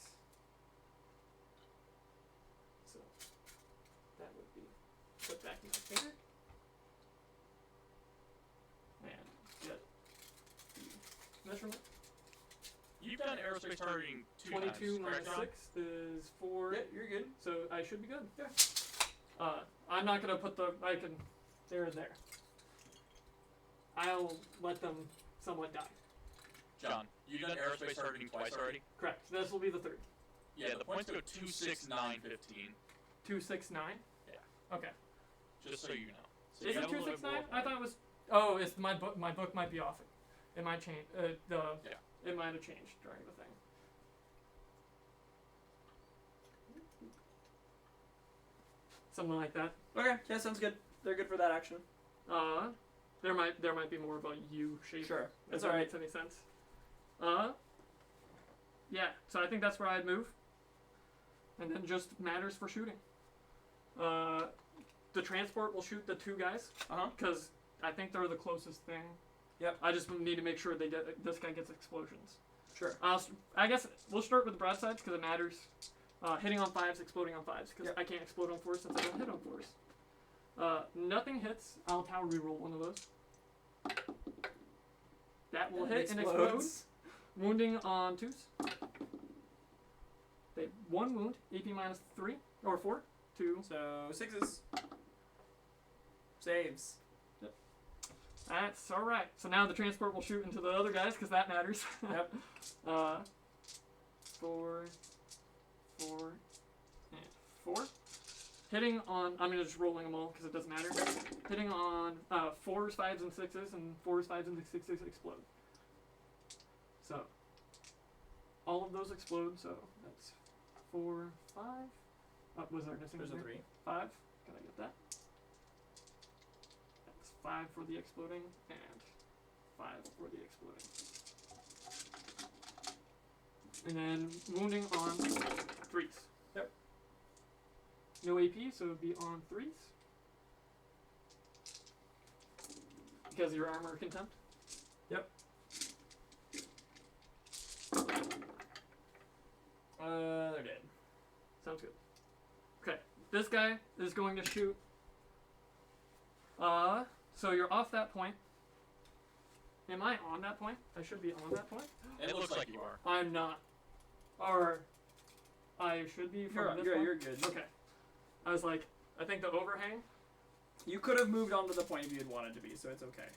So that would be put back in my finger and get the measurement. You've done aerospace targeting 2 22 times, correct, minus John? 6 is 4. Yeah, you're good. So I should be good. Yeah. I'm not gonna put the. I can. There and there. I'll let them somewhat die. John, you've done aerospace targeting twice already? Correct. This will be the third. Yeah, the points go 2, 6, 9, 15. 2, 6, 9? Yeah. Okay. Just so you know. So Is you it have a 2, little 6, bit 9? more I thought it was. Oh, it's my book. My book might be off. It might change. It might have changed during the thing. Something like that. Okay, yeah, sounds good. They're good for that action. There might be more of a U shape. Sure, If that's that alright. makes any sense. Yeah. So I think that's where I'd move. And then just matters for shooting. The transport will shoot the 2 guys. Because I think they're the closest thing. Yep. I just need to make sure this guy gets explosions. Sure. I guess we'll start with the broadsides because it matters. Hitting on 5s, exploding on 5s, because I can't explode on 4s since I don't hit on 4s. Nothing hits. I'll power reroll one of those. That will hit and explode. Wounding on 2s. They 1 wound, AP minus 3 or 4. 2. So 6s. Saves. That's alright. So now the transport will shoot into the other guys because that matters. Yep. 4, 4, and 4. Hitting on, I'm just rolling them all because it doesn't matter. Hitting on 4s, 5s, and 6s, and 4s, 5s, and 6s explode. So, all of those explode, so that's 4, 5. Was there missing? There's a 3. 5. Can I get that? That's 5 for the exploding, and 5 for the exploding. And then wounding on 3s. Yep. No AP, so it would be on 3s. Because of your armor contempt. Yep. They're dead. Sounds good. Okay, this guy is going to shoot. So you're off that point. Am I on that point? I should be on that point. It looks like you are. I'm not. Or I should be from this point? You're good. Okay. I was like, I think the overhang You could have moved on to the point if you had wanted to be, so it's okay.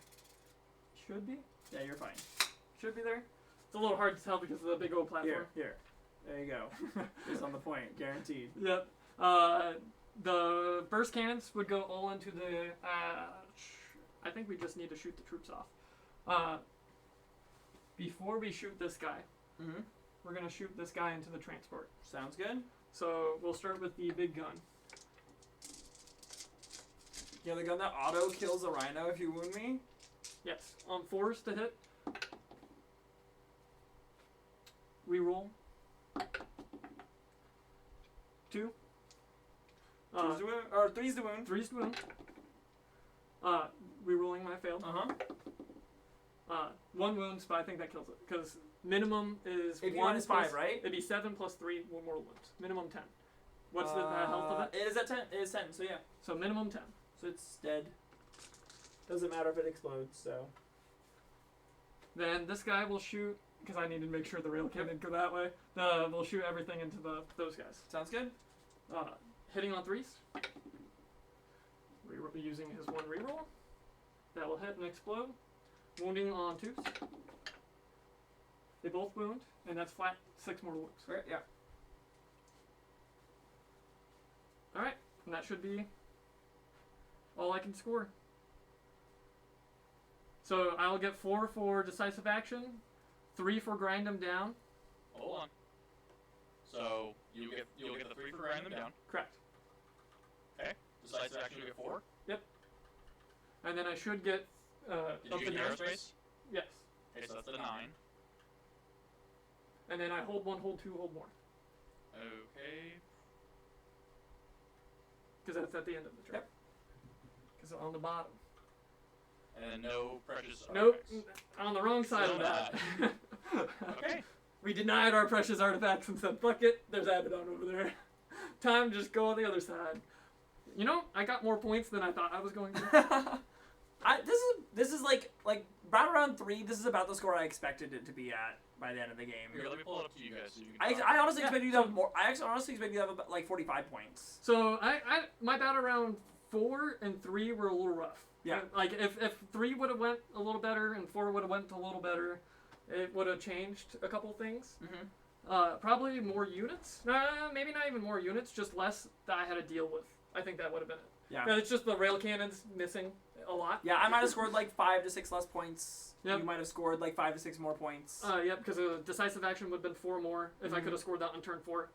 should be. Yeah, you're fine. Should be there. It's a little hard to tell because of the big old platform. Here. There you go. It's on the point, guaranteed. Yep. The burst cannons would go all into the. I think we just need to shoot the troops off. Before we shoot this guy, Mm-hmm. we're gonna shoot this guy into the transport. Sounds good. So we'll start with the big gun. Yeah, the gun that auto kills a rhino if you wound me. Yes, on 4s to hit. Reroll. 2. 2's to wound, or 3's to wound. 3's to wound. Rerolling my failed. 1 wounds, but I think that kills it. Because minimum is AP 1 minus 5, right? It'd be 7 plus 3 more wounds. Minimum 10. What's the health of it? It is at 10. It is 10, so yeah. So minimum 10. So it's dead. Doesn't matter if it explodes, so. Then this guy will shoot, because I need to make sure the rail cannon go that way. We'll shoot everything into those guys. Sounds good. Hitting on 3s. Using his 1 reroll. That will hit and explode. Wounding on 2s. They both wound, and that's flat 6 more wounds. Right, yeah. Alright, and that should be all I can score. So I'll get 4 for decisive action, 3 for grind them down. Hold on. So you'll get the 3 for grinding them down. Correct. Okay. Decisive action you get 4. And then I should get Did up you to get 9. aerospace? Yes. Okay, so that's a 9. And then I hold 1, hold 2, hold more. Okay. Because that's at the end of the turn. Yep. Because on the bottom. And no precious Nope. artifacts. On the wrong side of Still that. Okay. We denied our precious artifacts and said, fuck it, there's Abaddon over there. Time to just go on the other side. You know, I got more points than I thought I was going to. This is like Battle Round 3. This is about the score I expected it to be at by the end of the game. Here, let me pull it up to you guys so you can I honestly expected you to have more. I actually honestly expected you to have about, like 45 points. So my battle round 4 and 3 were a little rough. Yeah. Like if 3 would have went a little better and 4 would have went a little better, it would have changed a couple things. Mm-hmm. Probably more units. Maybe not even more units, just less that I had to deal with. I think that would have been it. Yeah. And it's just the rail cannons missing a lot. Yeah, I might have scored like 5 to 6 less points. Yep. You might have scored like 5 to 6 more points. Yep, because a decisive action would have been 4 more if I Mhm. could have scored that on turn 4.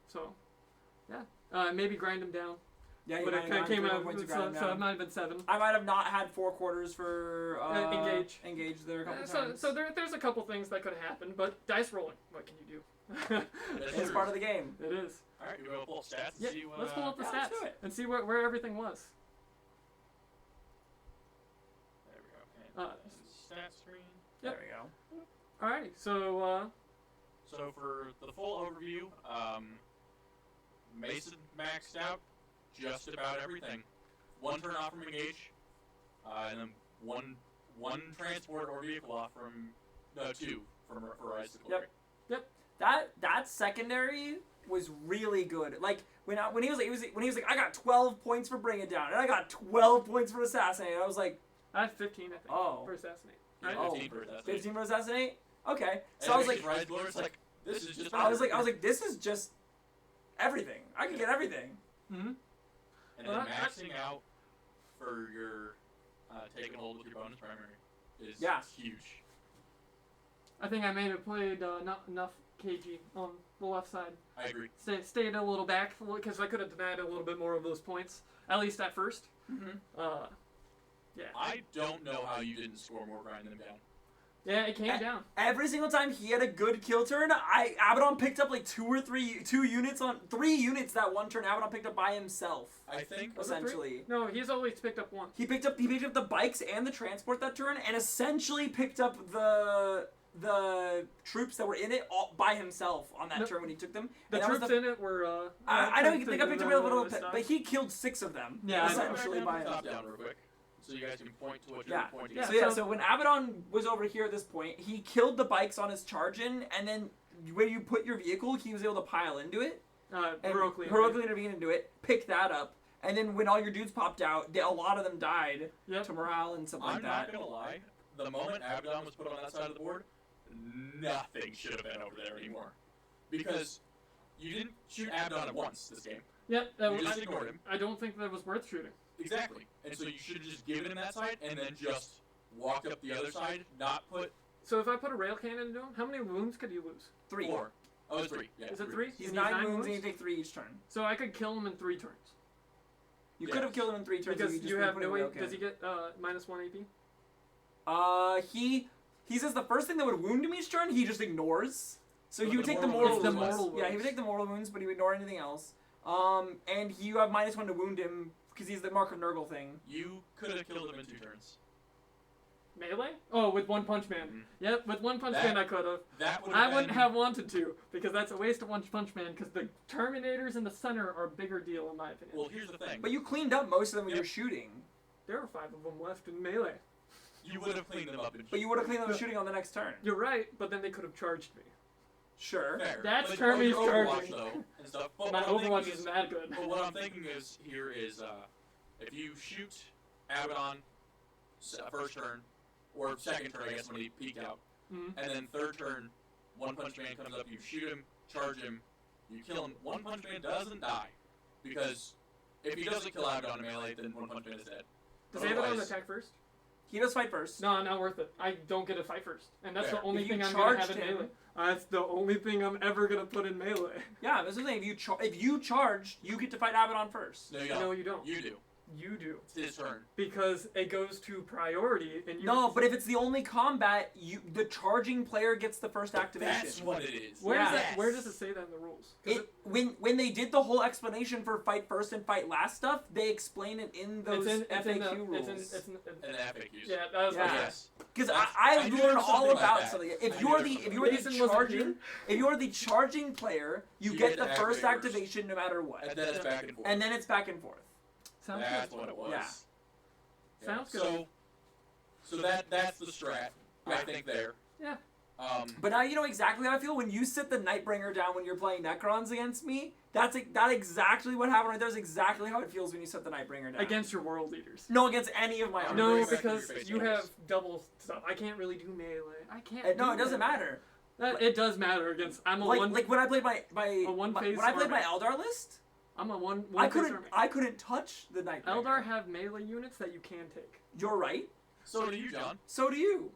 So, yeah. Maybe grind them down. Yeah, you But might it have kind of gotten came 3 more out, points to so grind it down. might have been 7. I might have not had 4 quarters for Engage. Engage there a couple So, times. so there's a couple things that could happen, but dice rolling, what can you do? It's part of the game. It is. Alright, you go pull up stats and Yeah, see what. let's pull up the yeah, stats let's do it. and see where everything was. There we go. Uh, And this is stat screen. Yep. There we go. Alrighty, so So for the full overview, Mason maxed out just about everything. 1 turn off from engage, and then one transport or vehicle off from 2 from for Rise to Glory. Yep. That secondary was really good. Like when he was like I got 12 points for Bring It Down and I got 12 points for Assassinate. I was like, I had 15, I think, Oh. for assassinate. Yeah, Right? Oh, 15 for Assassinate. 15 for Assassinate. Okay, so And I was because like, Rise to Glory is like, this is just I was better. like, this is just everything. I can get everything. Mm-hmm. And Well, then maxing out for your taking hold with your bonus primary is Yeah. huge. I think I may have played not enough KG on the left side. I agree. Stayed a little back because I could have denied a little bit more of those points, at least at first. Mm-hmm. Yeah. I don't know how you didn't score more grind than him down. Yeah, it came down. Every single time he had a good kill turn, Abaddon picked up like 2 units on 3 units that one turn. Abaddon picked up by himself. I think Was it 3? Essentially, No, he's always picked up 1. he picked up the bikes and the transport that turn, and essentially picked up the troops that were in it all by himself on that No, turn when he took them. The And that was troops in it were. I know he picked up a little bit, stuff. but he killed 6 of them. Yeah, I know. essentially Back by down, top himself. down real quick, so you guys can point to what you're Yeah. pointing Yeah. at. So when Abaddon was over here at this point, he killed the bikes on his charge-in, and then when you put your vehicle, he was able to pile into it. And Heroically. heroically intervene into it, pick that up, and then when all your dudes popped out, a lot of them died Yep. to morale and stuff like I'm that. not gonna lie, the moment Abaddon was put on that side of the board, nothing should have been over there anymore. Because you didn't shoot Abaddon at once this game. Yep. You just ignored him. I don't think that was worth shooting. Exactly. And so you should have just given him that side and then just walked up the other side, not put So if I put a rail cannon into him, how many wounds could you lose? 3. 4. Oh, it's 3. Yeah, Is it 3? He's And 9 wounds and you take 3 each turn. So I could kill him in 3 turns. You Yeah. could have killed him in 3 turns Because if you you just have put no him way. in Does he get -1 AP? He says the first thing that would wound him each turn, he just ignores. So he But would the take the mortal mortal It's the wounds. mortal Yeah, he would wounds. take the mortal wounds, but he would ignore anything else. And you have -1 to wound him because he's the Mark of Nurgle thing. You could have killed him in 2 turns. Melee? Oh, with One Punch Man. Mhm. Yep, with One Punch That- Man I could have. That would I have wouldn't have wanted to, because that's a waste of One Punch Man, because the Terminators in the center are a bigger deal in my opinion. Well, here's the thing. But you cleaned up most of them when Yep. you're shooting. There are 5 of them left in Melee. You would have cleaned them up in But you would have cleaned them shooting on the next turn. You're right, but then they could have charged me. Sure. Fair. That's But Termin's your Overwatch, charging. though, and stuff. But My what I'm Overwatch thinking isn't that good. But what I'm thinking is if you shoot Abaddon first turn, or second turn, I guess, when he peeked out, Mhm. and then third turn, One Punch Man comes up, you shoot him, charge him, you kill him. One Punch Man doesn't die, because if he doesn't kill Abaddon in melee, then One Punch Man is dead. Does Abaddon Otherwise- attack first? He does fight first. No, not worth it. I don't get to fight first. And that's Fair. the only If you thing I'm going to have charged in him- Melee. That's the only thing I'm ever going to put in Melee. Yeah, this is the thing. If you charge, you get to fight Abaddon first. No, you don't. No, you don't. You do. You do. It's his turn. Because it goes to priority, and you... No, but if it's the only combat, the charging player gets the first activation. That's what it is. Where, Yeah. does that, where does it say that in the rules? 'Cause When they did the whole explanation for fight first and fight last stuff, they explain it in those FAQ rules. And FAQs. Yeah, that was Yeah. what Yes. Because That's- I I knew learned there was all something like about that. something. I If knew you are there was the something. Mason wasn't charging, here. if you are the charging player, you get the to first activate first. activation no matter what, And then it's back and forth. and then it's back and forth. Sounds That's good. what it was. Yeah. Sounds good. So that's the strat. I Yeah. think there. Yeah. But now you know exactly how I feel when you sit the Nightbringer down when you're playing Necrons against me. That's exactly what happened right there. Is exactly how it feels when you set the Nightbringer down. Against your world leaders. No, against any of my armies. No, exactly because your face you numbers. have double stuff. I can't really do melee. I can't. No, it do doesn't melee. matter. It does matter against. I'm a one. Like when I played my one when phase I played my army. Eldar list, I'm a one. I phase couldn't army. touch the Nightbringer. Eldar have melee units that you can take. You're right. So do you, John. So do you.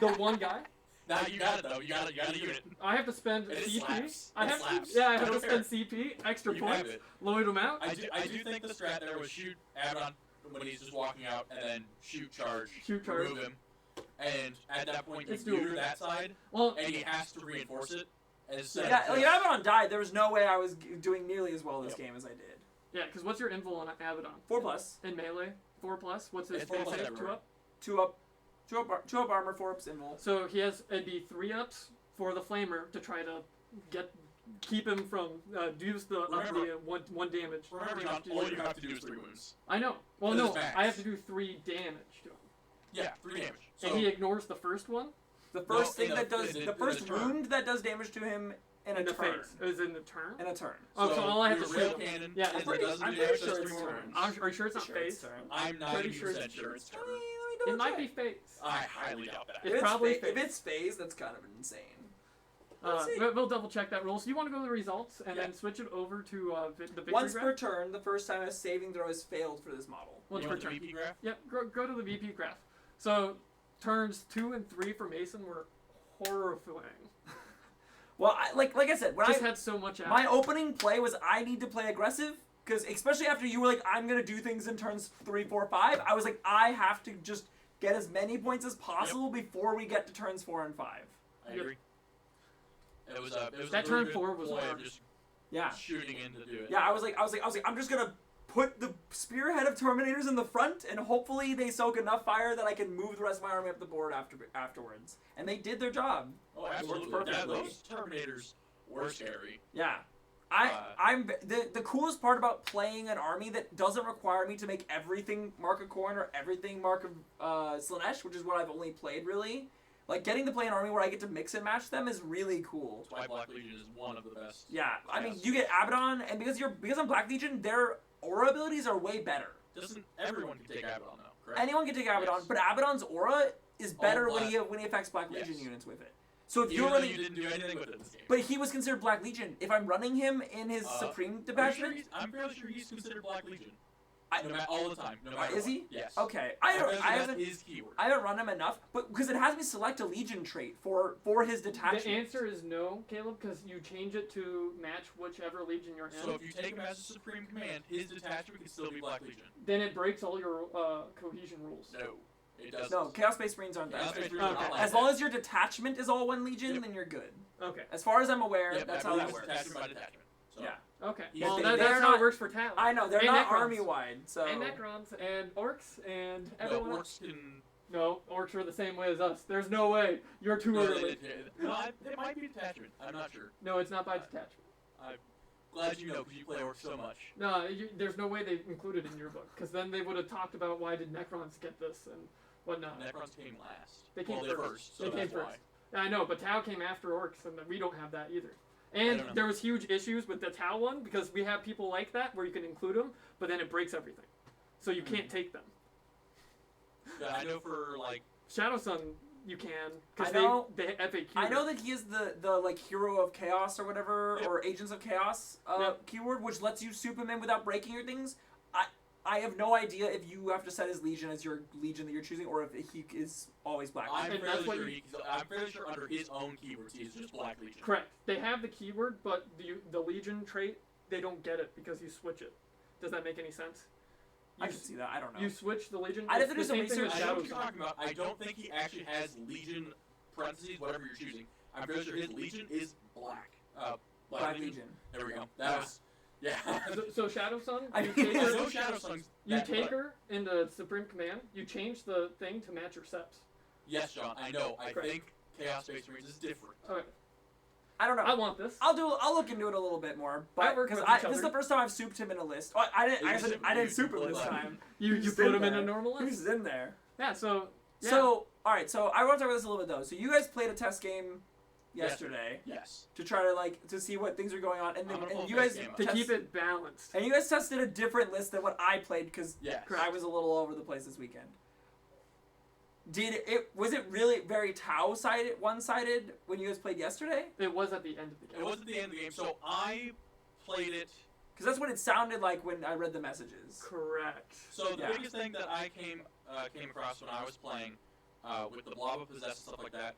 The one guy. Now you got it though. You got a unit. I have to spend It CP. slaps. I It have slaps. to. Yeah, I I have to don't spend CP, extra You have points, it. load them out. I do think the strat there was shoot Abaddon when he's just walking out, and then shoot charge, Shoot charge. remove him, and at that point you It's neuter doable. that side, Well, and he has to reinforce it. Instead Yeah, of like if just- Abaddon died, there was no way I was doing nearly as well this Yep. game as I did. yeah, because what's your invul on Abaddon? 4+, In melee, 4+. What's his It's 4+ save? everywhere. 2 up. 2 up armor, 4 up invul. So it'd be 3 ups for the flamer to try to keep him from use the Remember- one damage. Remember, damage John, all you have to do is 3 wounds. I know. Well, This no, is max. I have to do 3 damage to him, Yeah, 3 damage. So and he ignores the first one The first No, thing in that the- does in the the first turn. wound that does damage to him in a in the turn. face. Is in the turn. In a turn. Oh, so all I have your to rail shoot- cannon, Yeah, if I'm it pretty- doesn't I'm do pretty damage, sure that's it's 3 more turn. wounds. Are you sure it's not Sure, it's face? turn. I'm Pretty 90% sure sure it's turn. Let me It double might be check. face. I highly doubt that. It's probably if phase. it's phase, that's kind of insane. Let's see. We'll double check that rule. So you want to go to the results and Yeah. then switch it over to the victory Once graph? per turn, the first time a saving throw has failed for this model. Once You per want the turn. VP graph? Yep, go to the VP graph. So turns 2 and 3 for Mason were horrifying. Well, like I said, when Just I had so much out. my opening play was I need to play aggressive because especially after you were like I'm gonna do things in turns 3, 4, 5. I was like I have to just get as many points as possible before we get to turns 4 and 5. I Yep. agree. It was a That really turn good 4 was play of hard. just Yeah. shooting in to do it. Yeah, I was like, I'm just gonna put the spearhead of Terminators in the front, and hopefully they soak enough fire that I can move the rest of my army up the board afterwards. And they did their job. Oh, absolutely. Worked Yeah, perfectly. those Terminators were scary. Yeah, Uh, I'm the coolest part about playing an army that doesn't require me to make everything Mark of Corn or everything Mark of Slanesh, which is what I've only played really. Like getting to play an army where I get to mix and match them is really cool. That's why Black Legion is one of the best. Yeah, I mean Yes. you get Abaddon, and because I'm Black Legion, their aura abilities are way better. Doesn't everyone can take Abaddon though, correct? Anyone can take Abaddon, Yes. but Abaddon's aura is better All when he affects Black Yes. Legion units with it. So if Even you're though running, you didn't do anything with it in this game. but he was considered Black Legion. If I'm running him in his Supreme Are you sure detachment, I'm fairly sure he's considered Black Legion. I- All the time, no matter is what. he? Yes. Okay, I'm fairly I sure haven't that's his keyword. I haven't run him enough, but because it has me select a Legion trait for his detachment. The answer is no, Caleb, because you change it to match whichever legion you're in. So if you take him as a supreme command, his detachment can still be Black Legion. Then it breaks all your cohesion rules. No, it doesn't. No, Chaos Space Marines aren't Chaos that. Space Okay. Marines are not like As that. long as your detachment is all one Legion, Yep. then you're good. Okay. As far as I'm aware, Yep, that's I how believe that it's works. detachment by detachment. So. Yeah. Okay. Yeah, Well, they- that's they're how not- it works for Tal. I know they're And not Necrons. army wide, so And Necrons and Orcs and No, everyone else. orcs can. No, Orcs are the same way as us. There's no way. You're too No, early. it might be detachment. I'm not sure. No, it's not by detachment. I'm glad you know because you play orcs so much. No, there's no way they included it in your book, because then they would have talked about why did Necrons get this and whatnot. Necrons came last. They came well, they're first. first, so They came that's first. why. Yeah, I know, but Tau came after Orcs, and we don't have that either. I don't And know. there was huge issues with the Tau one, because we have people like that, where you can include them, but then it breaks everything. So you can't take them. Yeah, I know for like Shadow Sun, you can, because I know- they FAQ. I know that he is the like hero of chaos or whatever, Yep. or agents of chaos Yep. keyword, which lets you soup him in without breaking your things. I have no idea if you have to set his legion as your legion that you're choosing, or if he is always black. I'm And that's fairly what sure you- I'm fairly sure under his own keywords he's just Black Legion. Correct. They have the keyword, but the Legion trait, they don't get it because you switch it. Does that make any sense? I You can see that. I don't know. You switch the Legion. I'd have it's to do the some same thing research. with I know Shadow what you're Sun. talking about. I don't think he actually has Legion parentheses, whatever you're choosing. I'm pretty sure his Legion is black. Black Legion. There we go. That Yeah. was, yeah. So Shadow Sun, I you mean, take There's her, no Shadow Suns. you that- take but- her into Supreme Command. You change the thing to match your seps. Yes, John. I know. I Correct. think Chaos Space Marines is different. Okay, I don't know. I want this. I'll look into it a little bit more, but I work because with each this is other. the first time I've souped him in a list. Oh, I didn't You soup him play this left. time. You Who's put in him in there? a normal list. Who's in there? Yeah. So yeah. So all right. So I want to talk about this a little bit though. So you guys played a test game yesterday Yes. to try to see what things are going on, and then I'm gonna pull and you a guys base game up. To test- keep it balanced. and you guys tested a different list than what I played because Yes. I was a little all over the place this weekend. Was it really very one-sided when you guys played yesterday? It was at the end of the It game. wasn't the end of the game, so I played it. Because that's what it sounded like when I read the messages. Correct. So the Yeah. biggest thing that I came across when I was playing with the Blob of Possess and stuff like that,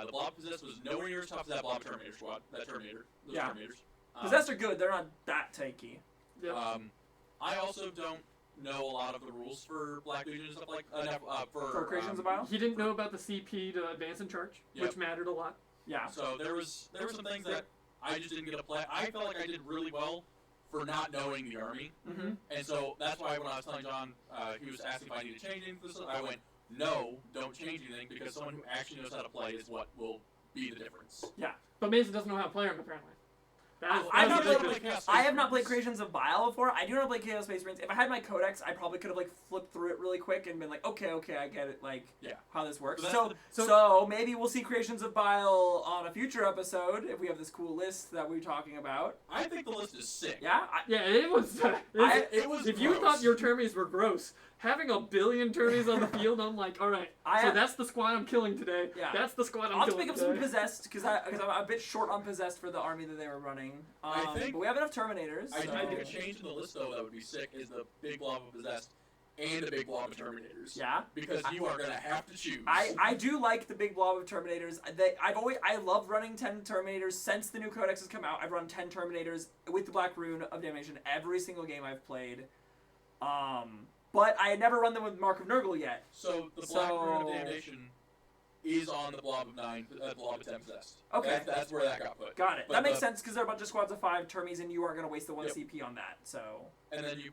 the Blob of Possess was nowhere near as tough as that Blob Terminator squad. Those Yeah. Terminators. Possessed are good. They're not that tanky. Yep. I also don't know a lot of the rules for Black Legion and stuff like For Creations of Bile? He didn't know about the CP to advance and charge, Yep. which mattered a lot. Yeah. So there were some things that I just didn't get to play. I felt like I did really well for not knowing the army, Mm-hmm. and so that's why when I was telling John, he was asking if I need to change anything. I went, no, don't change anything because someone who actually knows how to play is what will be the difference. But Mason doesn't know how to play him, apparently. I That's have a not big played- I have not played Creations of Bile before. I do not play Chaos Space Marines. If I had my Codex, I probably could have like flipped through it really quick and been like, okay, I get it, like Yeah. how this works. So So maybe we'll see Creations of Bile on a future episode if we have this cool list that we're talking about. I think the list is sick. Yeah. Yeah, it was. It was. If you gross. thought your termies were gross, having a billion termies on the field, I'm like, all right. So that's the squad I'm killing today. Yeah. That's the squad I'm I'll have to killing pick up today. some Possessed because I'm a bit short on Possessed for the army that they were running. I think- but we have enough Terminators. I so- think a change in the list though that would be sick is the big blob of Possessed and the big blob of Terminators. Yeah. Because you are gonna have to choose. I do like the big blob of Terminators. I love running 10 Terminators since the new Codex has come out. I've run 10 Terminators with the Black Rune of Damnation every single game I've played. But I had never run them with Mark of Nurgle yet. So the Black Rune of Damnation is on the blob of 9, blob of 10 Possessed. Okay. That's where that got put. Got it. But That makes the- sense because there are a bunch of squads of 5 Termies and you aren't going to waste the 1 Yep. CP on that. So And then you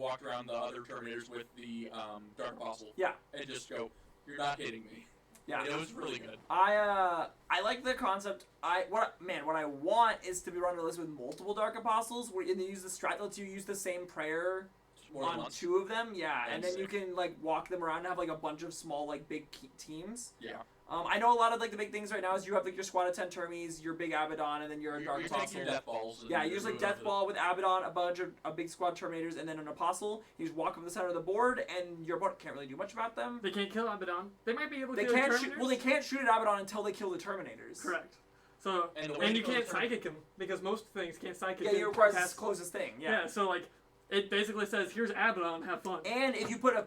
walked around the other Terminators with the Dark Apostle. Yeah. And just go, you're not hitting me. yeah. And it was really good. I like the concept. What I want is to be running a list with multiple Dark Apostles where you use the strat that lets you use the same prayer More than on once. 2 of them, yeah, and then That's you sick. can like walk them around and have like a bunch of small like big teams. Yeah. I know a lot of like the big things right now is you have like your squad of 10 Termies, your big Abaddon, and then your You're Dark taking Apostle. your death balls. And Yeah, you're you use like moving Death with Ball with Abaddon, a big squad Terminators, and then an Apostle. You just walk up the center of the board, and your opponent can't really do much about them. They can't kill Abaddon. They might be able to They kill can't the shoot. Terminators. Well, they can't shoot at Abaddon until they kill the Terminators. Correct. So And the way and to you kill can't the Termin- psychic him because most things can't psychic Yeah, him you require past the closest thing. Yeah, so like it basically says here's Abaddon, have fun. And if you put a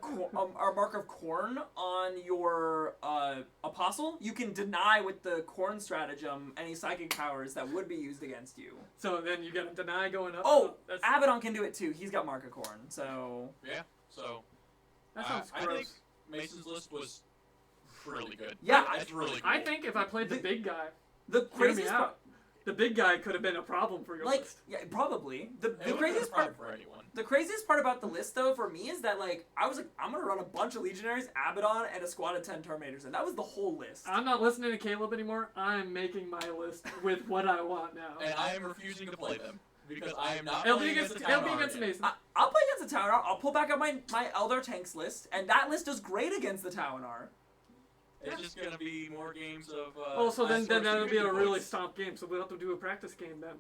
mark of corn on your apostle, you can deny with the corn stratagem any psychic powers that would be used against you. So then you get a deny going up. Oh, that's, Abaddon can do it too. He's got mark of corn, so Yeah. So that sounds I gross. think Mason's list was really good. Yeah, That's really cool. I think if I played the big guy, the hear me craziest part, out. The big guy could have been a problem for your like, list. yeah, probably the It would've been a craziest part. problem for anyone. The craziest part about the list, though, for me is that like I was like, I'm gonna run a bunch of Legionaries, Abaddon, and a squad of 10 Terminators, and that was the whole list. I'm not listening to Caleb anymore. I'm making my list with what I want now. And I am refusing to play them because I am not It'll be playing against against the town army. Mason. I'll play against the Taunar. I'll pull back up my Eldar Tanks list, and that list does great against the Taunar. It's just gonna be more games of. Oh, so then last source that'll be a community really points. stomp game. So we'll have to do a practice game then.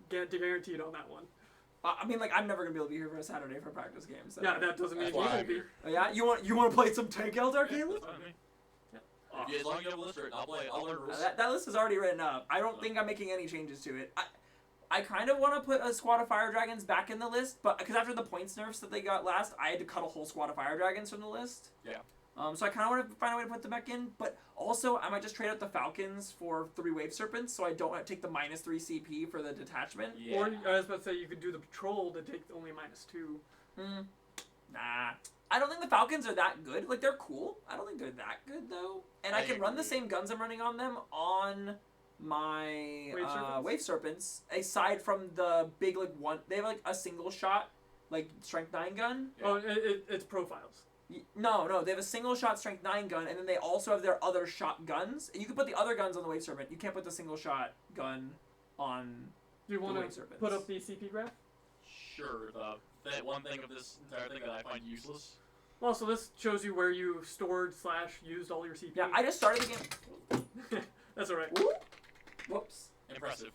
Guaranteed on that one. I mean, like I'm never gonna be able to be here for a Saturday for a practice game. So. Yeah, that doesn't mean That's you why won't I'm be. here. Oh, yeah, you want to play some Tank Eldar, Yeah, Caleb? that's fine with me. As long as you have a list written, I'll play. I'll learn rules. That list is already written up. I don't think I'm making any changes to it. I kind of want to put a squad of Fire Dragons back in the list, but because after the points nerfs that they got last, I had to cut a whole squad of Fire Dragons from the list. Yeah. So I kind of want to find a way to put them back in, but also I might just trade out the Falcons for 3 Wave Serpents, so I don't have to take the -3 CP for the detachment. Yeah. Or I was about to say you could do the patrol to take only -2. Nah. I don't think the Falcons are that good. Like, they're cool. I don't think they're that good, though. And I I can run the agree. same guns I'm running on them on my Wave Serpents? Wave Serpents, aside from the big, like, one... They have, like, a single shot, like, Strength 9 gun. Yeah. Oh, it's profiles. No, they have a single shot Strength 9 gun, and then they also have their other shot guns. And you can put the other guns on the Wave Serpent. You can't put the single shot gun on... Do you want Wave to Serpents. put up the CP graph? Sure. That one thing of this entire thing that I find useless Well, so this shows you where you stored / used all your CPU. Yeah, I just started the game. That's alright. Whoops. Impressive.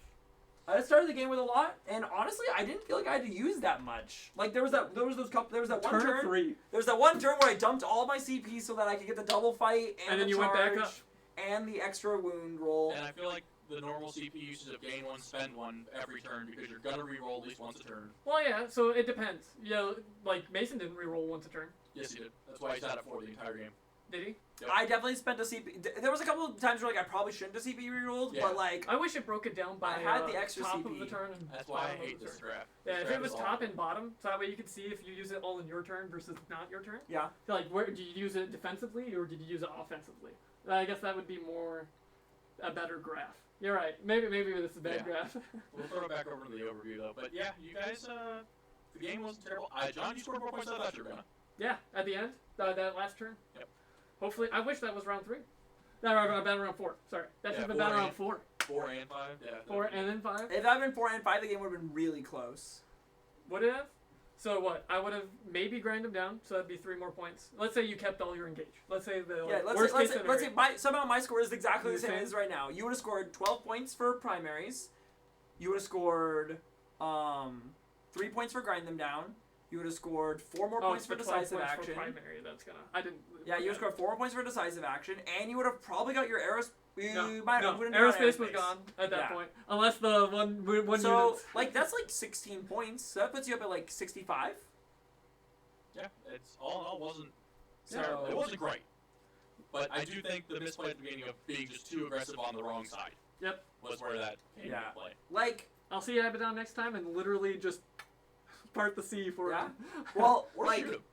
I just started the game with a lot, and honestly, I didn't feel like I had to use that much. Like there was that one turn. 3. There was that one turn where I dumped all my CP so that I could get the double fight and then the you went charge back up. and the extra wound roll. And I feel like the normal CP usage of gain 1, spend 1 every turn because you're gonna reroll at least once a turn. Well, yeah, so it depends. Yeah, like Mason didn't reroll once a turn. Yes, he did. That's why he's at it for the entire game. Did he? Yep. I definitely spent a CP. There was a couple of times where like I probably shouldn't have CP rerolled, Yeah. but like I wish it broke it down by I had the extra top CP. of the turn and That's why I bottom of hate the this turn. draft. Yeah, This if draft it was is top awful. and bottom, so that way you could see if you use it all in your turn versus not your turn. Yeah. Like, where did you use it defensively or did you use it offensively? I guess that would be more a better graph. You're right. Maybe this is a bad Yeah. graph. We'll throw it back over to the overview though. But yeah, you guys, the game wasn't terrible. John, you scored more points than I thought you were gonna. Yeah, at the end, that last turn. Yep. Hopefully, I wish that was round 3. No, round 4. Sorry, that should have been 4 round and- 4. 4 and 5. Yeah. 4 and then 5. If that had been 4 and 5, the game would have been really close. Would it have? So what? I would have maybe grind them down, so that'd be 3 more points. Let's say you kept all your engage. Let's say the Yeah, worst case let's say scenario. somehow my score is exactly the The same same? as right now. You would have scored 12 points for primaries. You would have scored 3 points for grind them down. You would have scored 4 more points for 12 decisive points action. For primary, that's gonna. I didn't. Yeah, you would have scored 4 more points for decisive action, and you would have probably got your aerospace. No, wouldn't have aerospace got was gone at that Yeah. point, unless the one So unit. like that's like 16 points. So that puts you up at like 65. Yeah, it's all in all wasn't So- terrible. It wasn't great, but I do think the misplay at the beginning of being just too aggressive on the wrong side. Yep. Was where that came Yeah. into play. Like, I'll see Abaddon next time and literally just part the sea for Yeah. him. well, Or like, shoot him.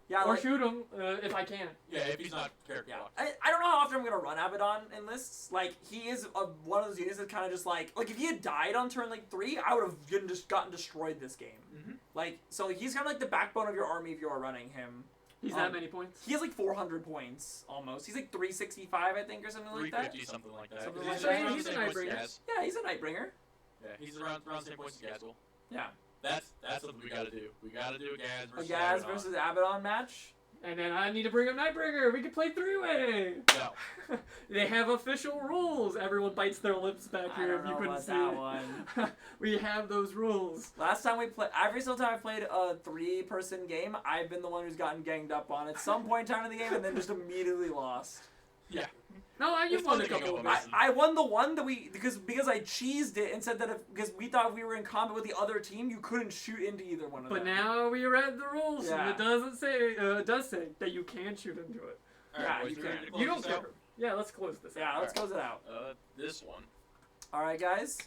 yeah, or like, shoot him if I can. Yeah, if he's not character yeah. locked. I don't know how often I'm gonna run Abaddon in lists. Like, he is one of those units that kind of just like if he had died on turn like 3, I would have just gotten destroyed this game. Mm-hmm. Like, so he's kind of like the backbone of your army if you are running him. He's that many points. He has like 400 points almost. He's like 365, I think, or something like that. 350, something like that. Something 'Cause like he's that. around the He's a same points as Nightbringer. Gaz. Yeah, he's a Nightbringer. Yeah, he's around the same points as Gazwell. Yeah. That's something we gotta do. We gotta do a Gaz A versus Gaz Abaddon. versus Abaddon match. And then I need to bring up Nightbringer. We can play 3-way. No. They have official rules. Everyone bites their lips back I here don't if you know couldn't about see that it. one. We have those rules. Last time we played, every single time I played a 3-person game, I've been the one who's gotten ganged up on at some point in time in the game and then just immediately lost. Yeah. No, you It's won fun a to go couple with of this. them. I won the one that because I cheesed it and said that because we thought we were in combat with the other team, you couldn't shoot into either one of But them. now we read the rules, Yeah. and it doesn't say. It does say that you can shoot into it. All right, Yeah, boys, you we ready can. to close You don't this care. out? Yeah, let's close this. Yeah, out. let's close it out. This one. All right, guys.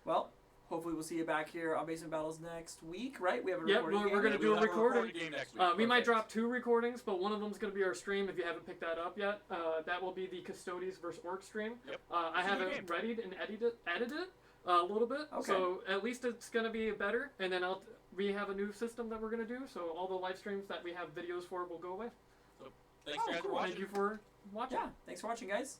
Well, hopefully we'll see you back here on Basement Battles next week, right? We have a Yep, recording we're game. gonna do a We'll have recording. recorded game next week. We might Perfect. drop 2 recordings, but one of them's going to be our stream if you haven't picked that up yet. That will be the Custodes versus Orc stream. Yep. I It's a have good it game. readied and edited it a little bit. Okay. So at least it's going to be better. And then we have a new system that we're going to do. So all the live streams that we have videos for will go away. Thanks, Oh, guys, cool. for watching. Thank you for watching. Yeah, thanks for watching, guys.